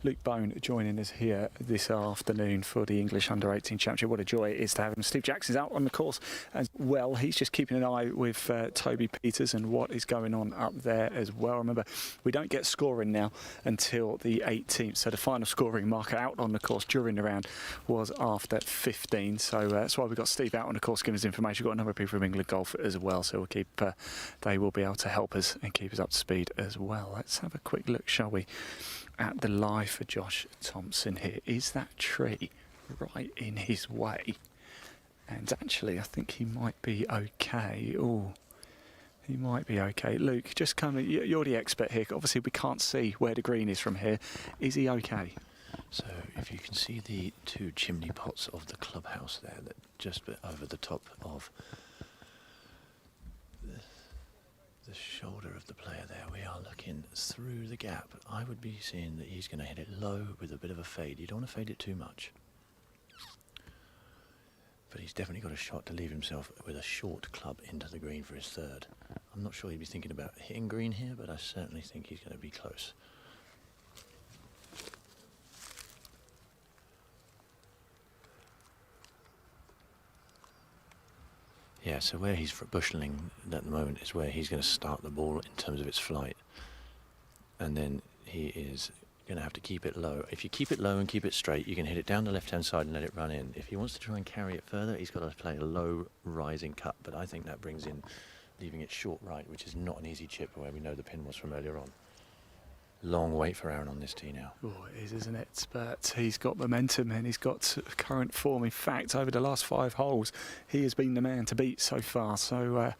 Luke Bone, joining us here this afternoon for the English Under-18 Championship. What a joy it is to have him. Steve Jackson's out on the course as well. He's just keeping an eye with Toby Peters and what is going on up there as well. Remember, we don't get scoring now until the 18th, so the final scoring marker out on the course during the round was after 15. So that's why we've got Steve out on the course giving us information. We've got a number of people from England Golf as well, so we'll keep. They will be able to help us and keep us up to speed as well. Let's have a quick look, shall we, at the lie for Josh Thompson here. Is that tree right in his way? And actually, I think he might be okay. Oh, he might be okay. Luke, just come. You're the expert here. Obviously, we can't see where the green is from here. Is he okay? So, if you can see the 2 chimney pots of the clubhouse there, that just over the top of the shoulder of the player there. We are looking through the gap. I would be seeing that he's going to hit it low with a bit of a fade. You don't want to fade it too much. But he's definitely got a shot to leave himself with a short club into the green for his third. I'm not sure he'd be thinking about hitting green here, but I certainly think he's going to be close. Yeah, so where he's busheling at the moment is where he's going to start the ball in terms of its flight. And then he is going to have to keep it low. If you keep it low and keep it straight, you can hit it down the left-hand side and let it run in. If he wants to try and carry it further, he's got to play a low rising cut. But I think that brings in leaving it short right, which is not an easy chip where we know the pin was from earlier on. Long wait for Aaron on this tee now. Oh, it is, isn't it? But he's got momentum and he's got current form. In fact, over the last 5 holes, he has been the man to beat so far. So,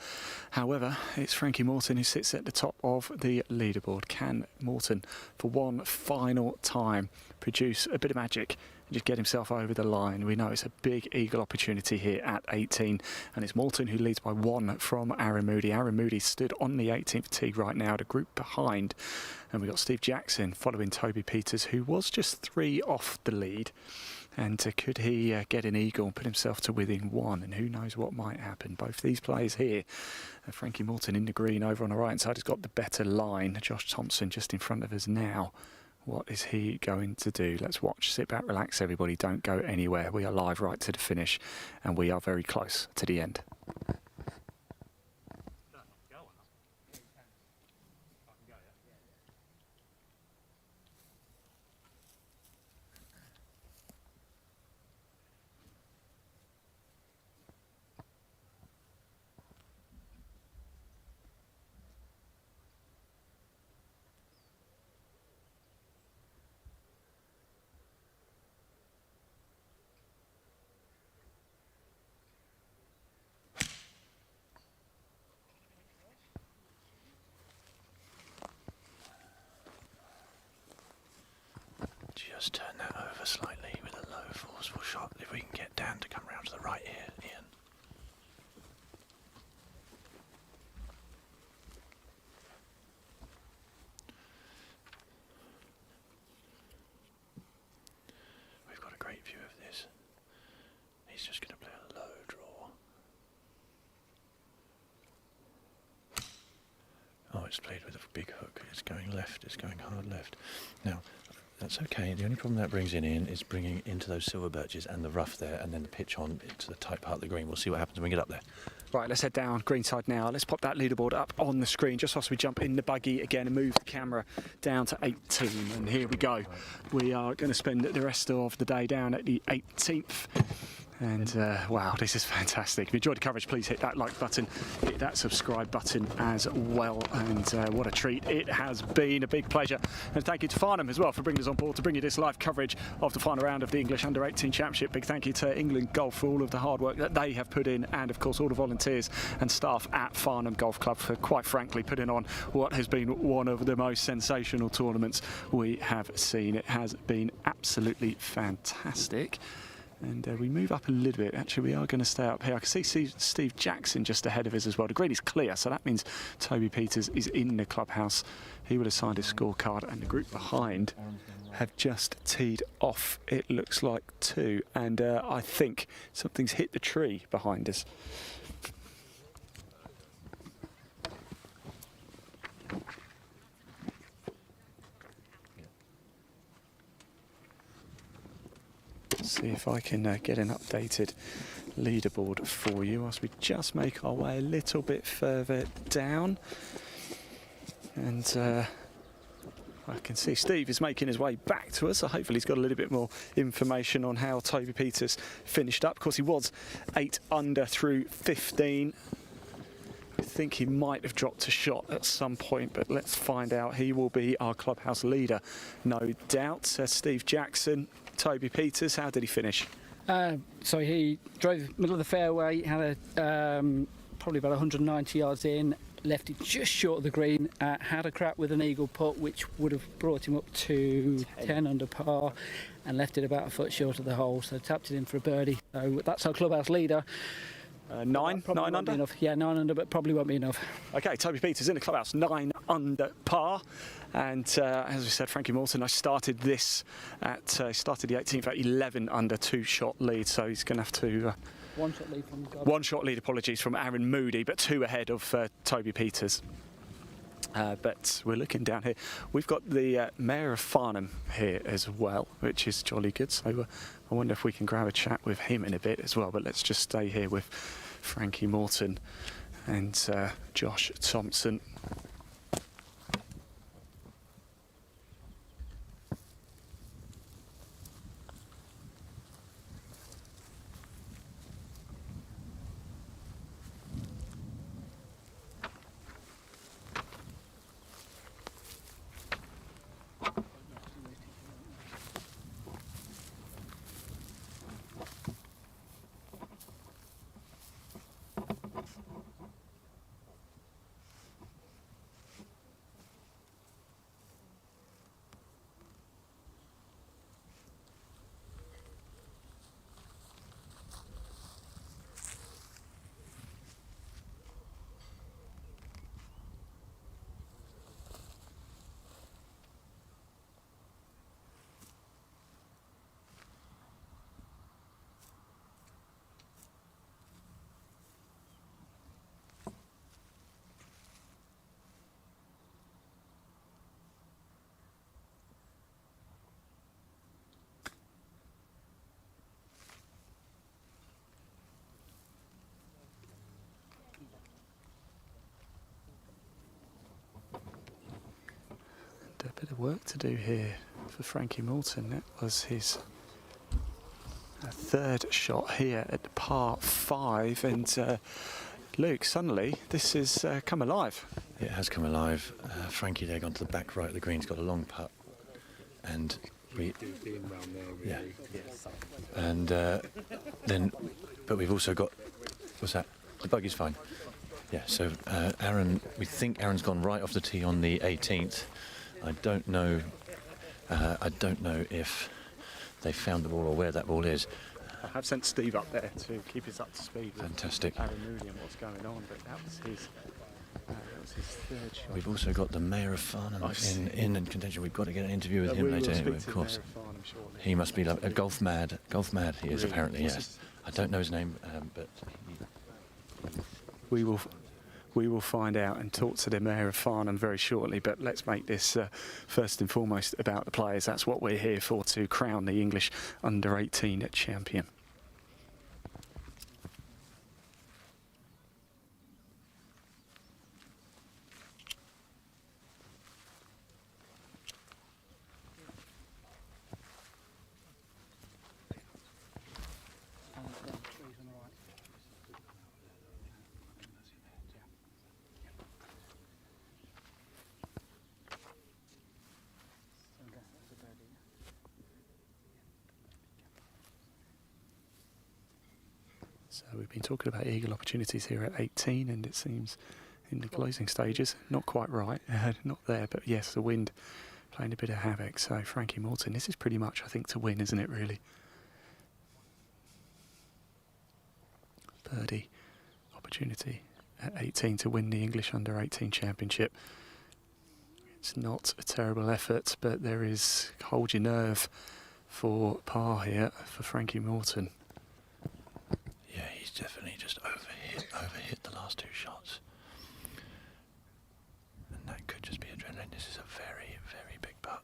however, it's Frankie Morton who sits at the top of the leaderboard. Can Morton, for one final time, produce a bit of magic and just get himself over the line? We know it's a big eagle opportunity here at 18, and it's Morton who leads by 1 from Aaron Moody. Aaron Moody stood on the 18th tee right now, the group behind. And we've got Steve Jackson following Toby Peters, who was just 3 off the lead. And could he get an eagle and put himself to within 1? And who knows what might happen. Both these players here. Frankie Morton in the green over on the right-hand side has got the better line. Josh Thompson just in front of us now. What is he going to do? Let's watch. Sit back, relax, everybody. Don't go anywhere. We are live right to the finish. And we are very close to the end. Just turn that over slightly with a low forceful shot. If we can get Dan to come round to the right here, Ian. We've got a great view of this. He's just going to play a low draw. Oh, it's played with a big hook. It's going left. It's going hard left. Now, that's okay. The only problem that brings in is bringing into those silver birches and the rough there, and then the pitch on into the tight part of the green. We'll see what happens when we get up there. Right, let's head down greenside now. Let's pop that leaderboard up on the screen just whilst we jump in the buggy again and move the camera down to 18. And here we go. We are going to spend the rest of the day down at the 18th. And wow, this is fantastic. If you enjoyed the coverage, please hit that like button, hit that subscribe button as well. And what a treat it has been. A big pleasure. And thank you to Farnham as well for bringing us on board to bring you this live coverage of the final round of the English U18 Championship. Big thank you to England Golf for all of the hard work that they have put in, and of course all the volunteers and staff at Farnham Golf Club for, quite frankly, putting on what has been one of the most sensational tournaments we have seen. It has been absolutely fantastic. And we move up a little bit. Actually, we are going to stay up here. I can see Steve Jackson just ahead of us as well. The green is clear, so that means Toby Peters is in the clubhouse. He would have signed his scorecard, and the group behind have just teed off, it looks like, too. And I think something's hit the tree behind us. See if I can get an updated leaderboard for you whilst we just make our way a little bit further down. And I can see Steve is making his way back to us, so hopefully he's got a little bit more information on how Toby Peters finished up. Of course, he was 8 under through 15. I think he might have dropped a shot at some point, but let's find out. He will be our clubhouse leader, no doubt. Steve Jackson, Toby Peters, how did he finish? So he drove middle of the fairway, had a, probably about 190 yards in, left it just short of the green, had a crack with an eagle putt, which would have brought him up to 10 under par, and left it about a foot short of the hole, so tapped it in for a birdie. So that's our clubhouse leader. Nine Won't under? be enough. Yeah, 9 under, but probably won't be enough. Okay, Toby Peters in the clubhouse, 9 under par. And as we said, Frankie Morton, I started this started the 18th at 11 under, 2-shot lead. So he's going to have to... 1-shot lead from... 1-shot lead, apologies, from Aaron Moody, but 2 ahead of Toby Peters. But we're looking down here. We've got the Mayor of Farnham here as well, which is jolly good. So I wonder if we can grab a chat with him in a bit as well. But let's just stay here with Frankie Morton and Josh Thompson. A bit of work to do here for Frankie Morton. That was his 3rd shot here at par 5, and Luke, suddenly this has come alive. It has come alive. Frankie there gone to the back right of the green. He's got a long putt, and but we've also got, what's that? The buggy's fine. Yeah. So Aaron, we think Aaron's gone right off the tee on the 18th. I don't know if they found the ball or where that ball is. I have sent Steve up there to keep us up to speed with Fantastic. Aaron Moody and what's going on, but that was his 3rd shot. We've also got the Mayor of Farnham in contention. We've got to get an interview with him later, of course. He must be like a golf mad he is, apparently, yes. I don't know his name, but we will find out and talk to the Mayor of Farnham very shortly, but let's make this first and foremost about the players. That's what we're here for, to crown the English Under-18 champion. So we've been talking about eagle opportunities here at 18, and it seems in the closing stages, not quite right, not there, but yes, the wind playing a bit of havoc. So Frankie Morton, this is pretty much, I think, to win, isn't it, really? Birdie opportunity at 18 to win the English Under-18 Championship. It's not a terrible effort, but there is hold your nerve for par here for Frankie Morton. yeah, he's definitely just overhit the last 2 shots. And that could just be adrenaline. This is a very, very big putt.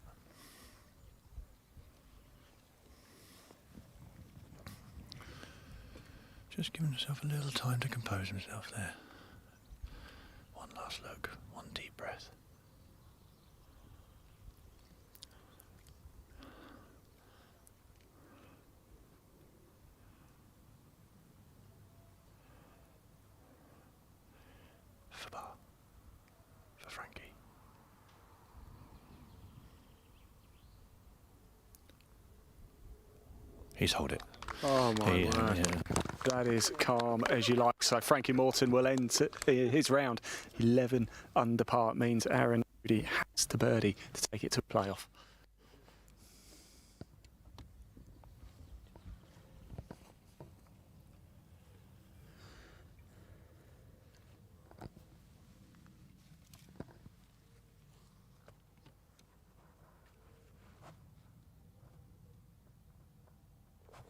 Just giving himself a little time to compose himself there. One last look, one deep breath. For bar. For Frankie. He's hold it. Oh my word. Yeah. That is calm as you like. So Frankie Morton will end his round 11 under par. It means Aaron Moody has to birdie to take it to a playoff.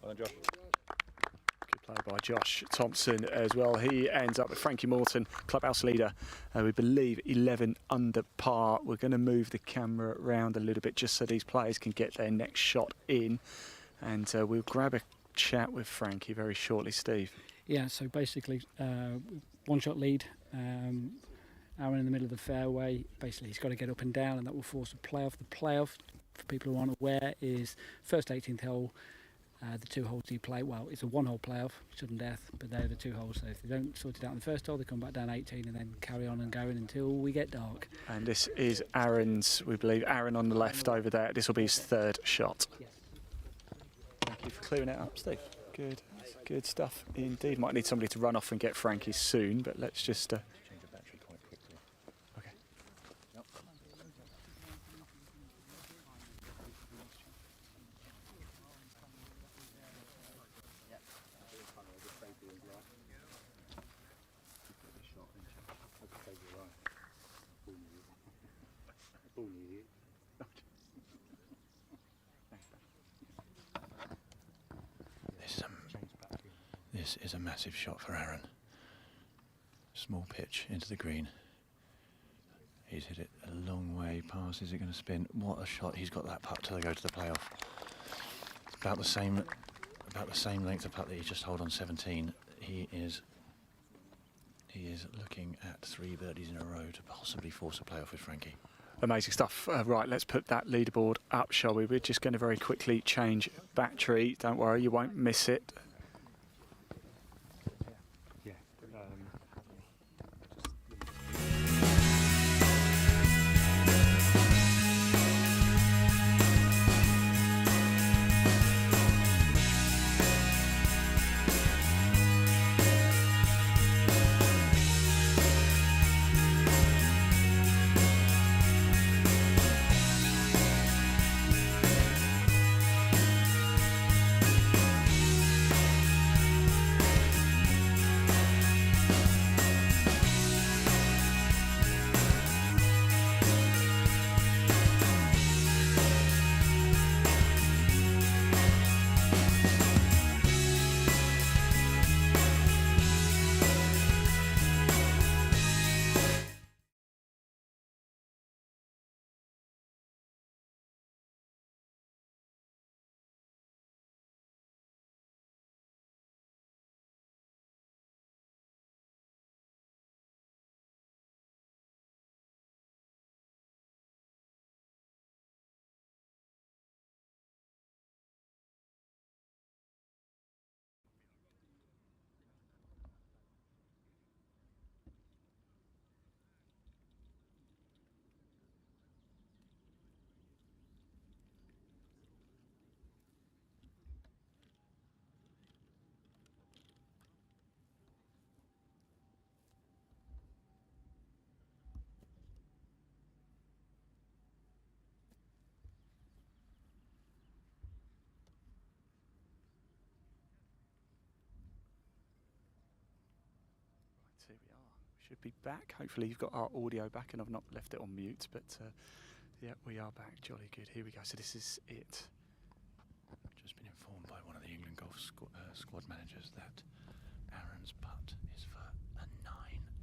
Well done, Josh. Good play by Josh Thompson as well. He ends up with Frankie Morton, clubhouse leader, we believe 11 under par. We're going to move the camera around a little bit just so these players can get their next shot in. And we'll grab a chat with Frankie very shortly, Steve. Yeah, so basically, one shot lead. Aaron in the middle of the fairway. Basically, he's got to get up and down, and that will force a playoff. The playoff, for people who aren't aware, is first 18th hole. The 2 holes you play, well, it's a 1-hole playoff, sudden death, but they're the 2 holes. So if they don't sort it out in the first hole, they come back down 18 and then carry on and going until we get dark. And this is Aaron's, we believe, Aaron on the left over there. This will be his 3rd shot. Yes. Thank you for clearing it up, Steve. Good stuff indeed. Might need somebody to run off and get Frankie soon, but let's just... Change the battery quite quickly. Okay. Yep. This is a massive shot for Aaron. Small pitch into the green. He's hit it a long way past. Is it going to spin? What a shot! He's got that putt till they go to the playoff. It's about the same length of putt that he just held on 17. He is looking at 3 birdies in a row to possibly force a playoff with Frankie. Amazing stuff. Right, let's put that leaderboard up, shall we? We're just going to very quickly change battery. Don't worry, you won't miss it. Here we are. Should be back. Hopefully you've got our audio back and I've not left it on mute, but yeah, we are back. Jolly good. Here we go. So this is it. Just been informed by one of the England golf squad managers that Aaron's putt is for a 9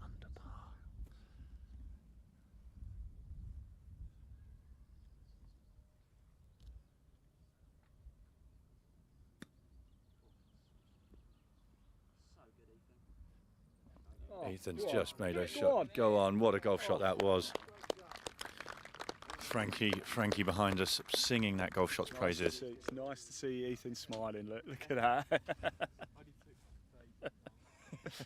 under par. Ethan's just made a shot. Go on, what a golf shot that was. Frankie behind us singing that golf shot's praises. It's nice to see Ethan smiling. Look at that.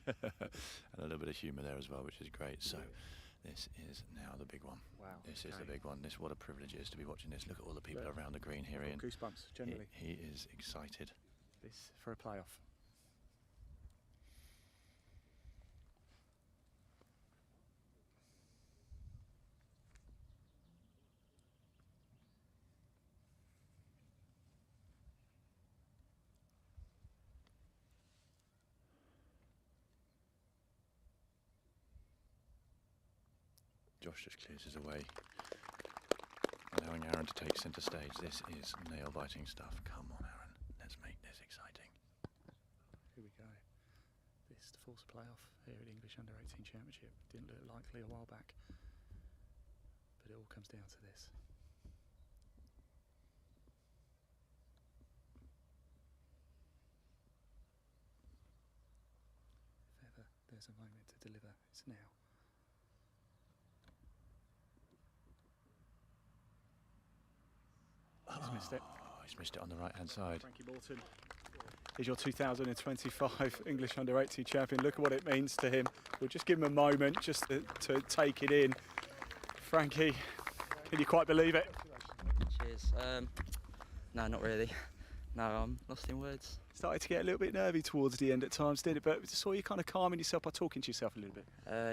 And a little bit of humour there as well, which is great. So this is now the big one. Wow. This is the big one. What a privilege it is to be watching this. Look at all the people around the green here, Ian. Goosebumps, generally. He is excited. This for a playoff. Josh just clears his away, allowing Aaron to take centre stage. This is nail-biting stuff. Come on, Aaron. Let's make this exciting. force a playoff here at the English Under-18 Championship. Didn't look likely a while back, but it all comes down to this. If ever there's a moment to deliver, it's now. He's missed it. He's missed it on the right-hand side. Frankie Morton is your 2025 English Under-18 champion. Look at what it means to him. We'll just give him a moment just to take it in. Frankie, can you quite believe it? Cheers. No, not really. No, I'm lost in words. Started to get a little bit nervy towards the end at times, did it? But I saw you kind of calming yourself by talking to yourself a little bit.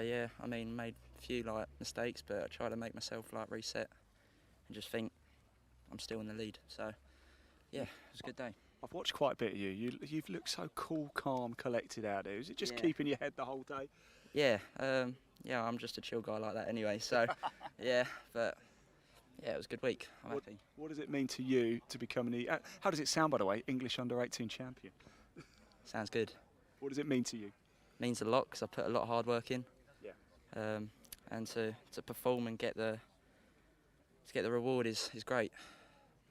Yeah, I mean, made a few mistakes, but I try to make myself reset and just think I'm still in the lead. So yeah, it was a good day. I've watched quite a bit of you. You've looked so cool, calm, collected out there. Is it just keeping your head the whole day? Yeah, yeah, I'm just a chill guy like that anyway. So yeah, but yeah, it was a good week. I'm happy. What does it mean to you to become how does it sound, by the way, English Under-18 champion? Sounds good. What does it mean to you? Means a lot because I put a lot of hard work in. Yeah. And to perform and get the reward is great.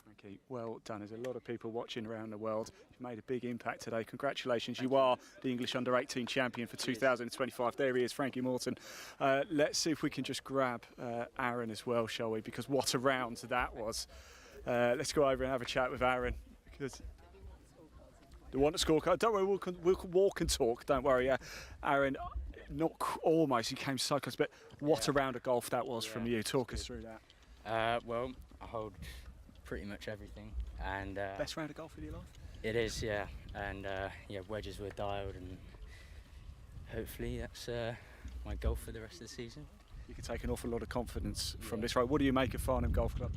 Frankie, well done. There's a lot of people watching around the world. You've made a big impact today. Congratulations. You are the English Under-18 champion for 2025. There he is, Frankie Morton. Let's see if we can just grab Aaron as well, shall we? Because what a round that was. Let's go over and have a chat with Aaron. Because the one scorecard. Don't worry, we'll walk and talk. Don't worry. Aaron, not almost. He came so close, but what a round of golf that was from you. Talk us through that. Well, I hold pretty much everything, and best round of golf of your life. It is, yeah, and yeah, wedges were dialed, and hopefully that's my golf for the rest of the season. You can take an awful lot of confidence from this road. What do you make of Farnham Golf Club?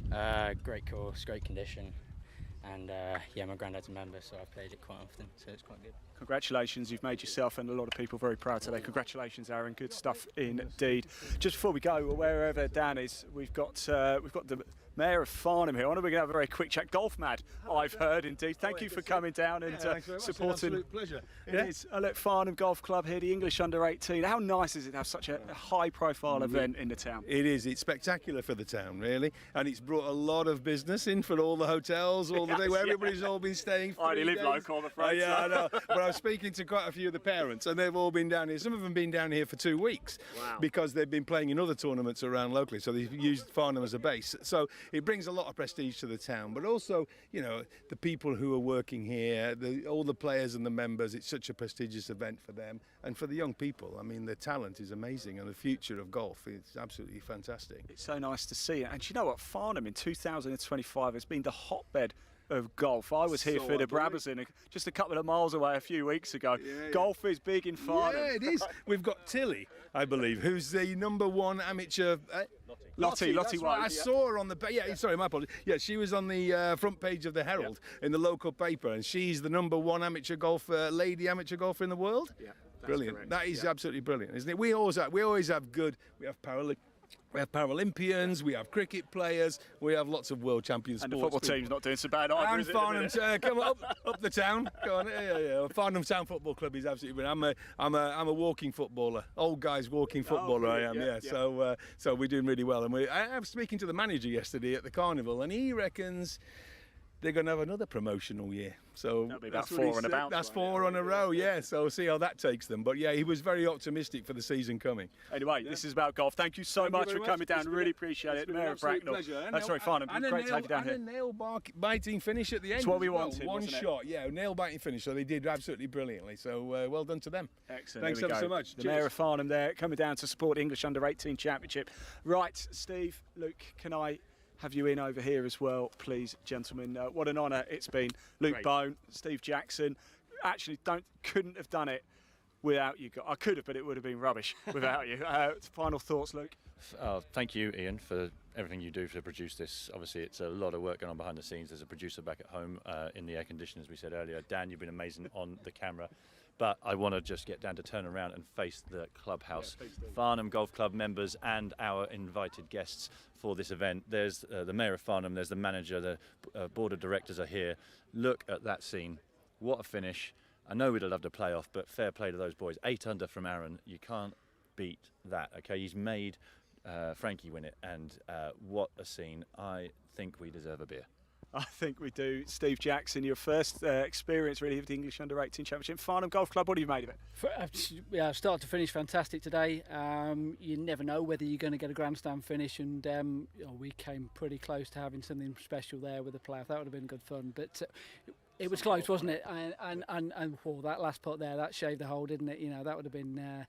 Great course, great condition, and yeah, my granddad's a member, so I've played it quite often, so it's quite good. Congratulations, you've made yourself and a lot of people very proud today. Congratulations, Aaron, good stuff indeed. Just before we go, wherever Dan is, we've got the Mayor of Farnham here. I wonder if we're going to have a very quick chat. Golf mad, I've heard indeed. Thank you for coming down and supporting. Absolute pleasure. It is. Look, Farnham Golf Club here, the English Under-18. How nice is it to have such a high-profile event in the town? It is. It's spectacular for the town, really, and it's brought a lot of business in for all the hotels, all the day where everybody's all been staying. I only live local, I'm afraid. Yeah, I know. But I was speaking to quite a few of the parents, and they've all been down here. Some of them have been down here for 2 weeks because they've been playing in other tournaments around locally, so they've used Farnham as a base. So it brings a lot of prestige to the town, but also, you know, the people who are working here, all the players and the members. It's such a prestigious event for them and for the young people. I mean, the talent is amazing, and the future of golf is absolutely fantastic. It's so nice to see it. And do you know what? Farnham in 2025 has been the hotbed of golf. I was here for the Brabazon just a couple of miles away a few weeks ago. Golf is big in Farnham. Yeah, it is. We've got Tilly, I believe, who's the #1 amateur. Lottie White. I saw her on the sorry, my apologies. Yeah, she was on the front page of the Herald in the local paper, and she's the #1 amateur golfer, lady amateur golfer in the world. Yeah, brilliant. Correct. That is absolutely brilliant, isn't it? We always have good. We have Paralympians, we have cricket players, we have lots of world champion and sports. the football team's not doing so bad either, And is it? Farnham, come on, up the town. Go on, yeah. Farnham Town Football Club is absolutely brilliant. I'm a walking footballer, old guy's walking footballer. I am, yeah. So we're doing really well. And I was speaking to the manager yesterday at the carnival, and he reckons they're going to have another promotional year. So that'll be about 4 and about. That's 4 on a row, yeah. So we'll see how that takes them. But yeah, he was very optimistic for the season coming. Anyway, this is about golf. Thank you so much for coming down. Really appreciate it. Mayor of Bracknell. Sorry, Farnham. Great to take you down here. And a nail-biting finish at the end. It's what we wanted. One shot, nail-biting finish. So they did absolutely brilliantly. So well done to them. Excellent. Thanks ever so much. The Mayor of Farnham there coming down to support English Under-18 Championship. Right, Steve, Luke, can I have you in over here as well, please, gentlemen? What an honour it's been. Luke Bone, Steve Jackson. Actually, couldn't have done it without you. I could have, but it would have been rubbish without you. Final thoughts, Luke? Thank you, Ian, for everything you do to produce this. Obviously, it's a lot of work going on behind the scenes. There's a producer back at home in the air conditioning, as we said earlier. Dan, you've been amazing on the camera. But I want to just get Dan to turn around and face the clubhouse. Farnham Golf Club members and our invited guests for this event. There's the Mayor of Farnham, there's the manager, the board of directors are here. Look at that scene. What a finish. I know we'd have loved a playoff, but fair play to those boys. 8 under from Aaron, you can't beat that. Okay, he's made Frankie win it, and what a scene. I think we deserve a beer. I think we do. Steve Jackson, your first experience really of the English U18 Championship. Farnham Golf Club, what have you made of it? Yeah, start to finish, fantastic today. You never know whether you're going to get a grandstand finish, and we came pretty close to having something special there with the playoff. That would have been good fun, but it was close, wasn't it? And that last putt there, that shaved the hole, didn't it? That would have been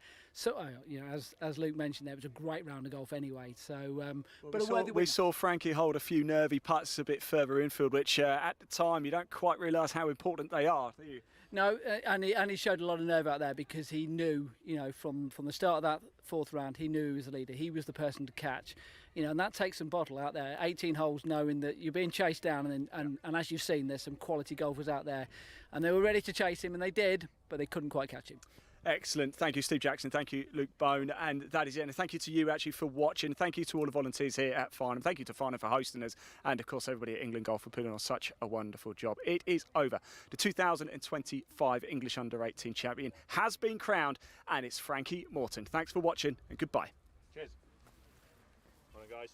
as Luke mentioned, there was a great round of golf anyway. So, we saw Frankie hold a few nervy putts a bit further infield, which at the time you don't quite realise how important they are, do you? No, and he showed a lot of nerve out there because he knew, from the start of that fourth round, he knew he was the leader. He was the person to catch, and that takes some bottle out there. 18 holes, knowing that you're being chased down, and as you've seen, there's some quality golfers out there, and they were ready to chase him, and they did, but they couldn't quite catch him. Excellent. Thank you, Steve Jackson. Thank you, Luke Bone. And that is it. And thank you to you, actually, for watching. Thank you to all the volunteers here at Farnham. Thank you to Farnham for hosting us. And, of course, everybody at England Golf for putting on such a wonderful job. It is over. The 2025 English Under-18 champion has been crowned, and it's Frankie Morton. Thanks for watching, and goodbye. Cheers. Morning, guys.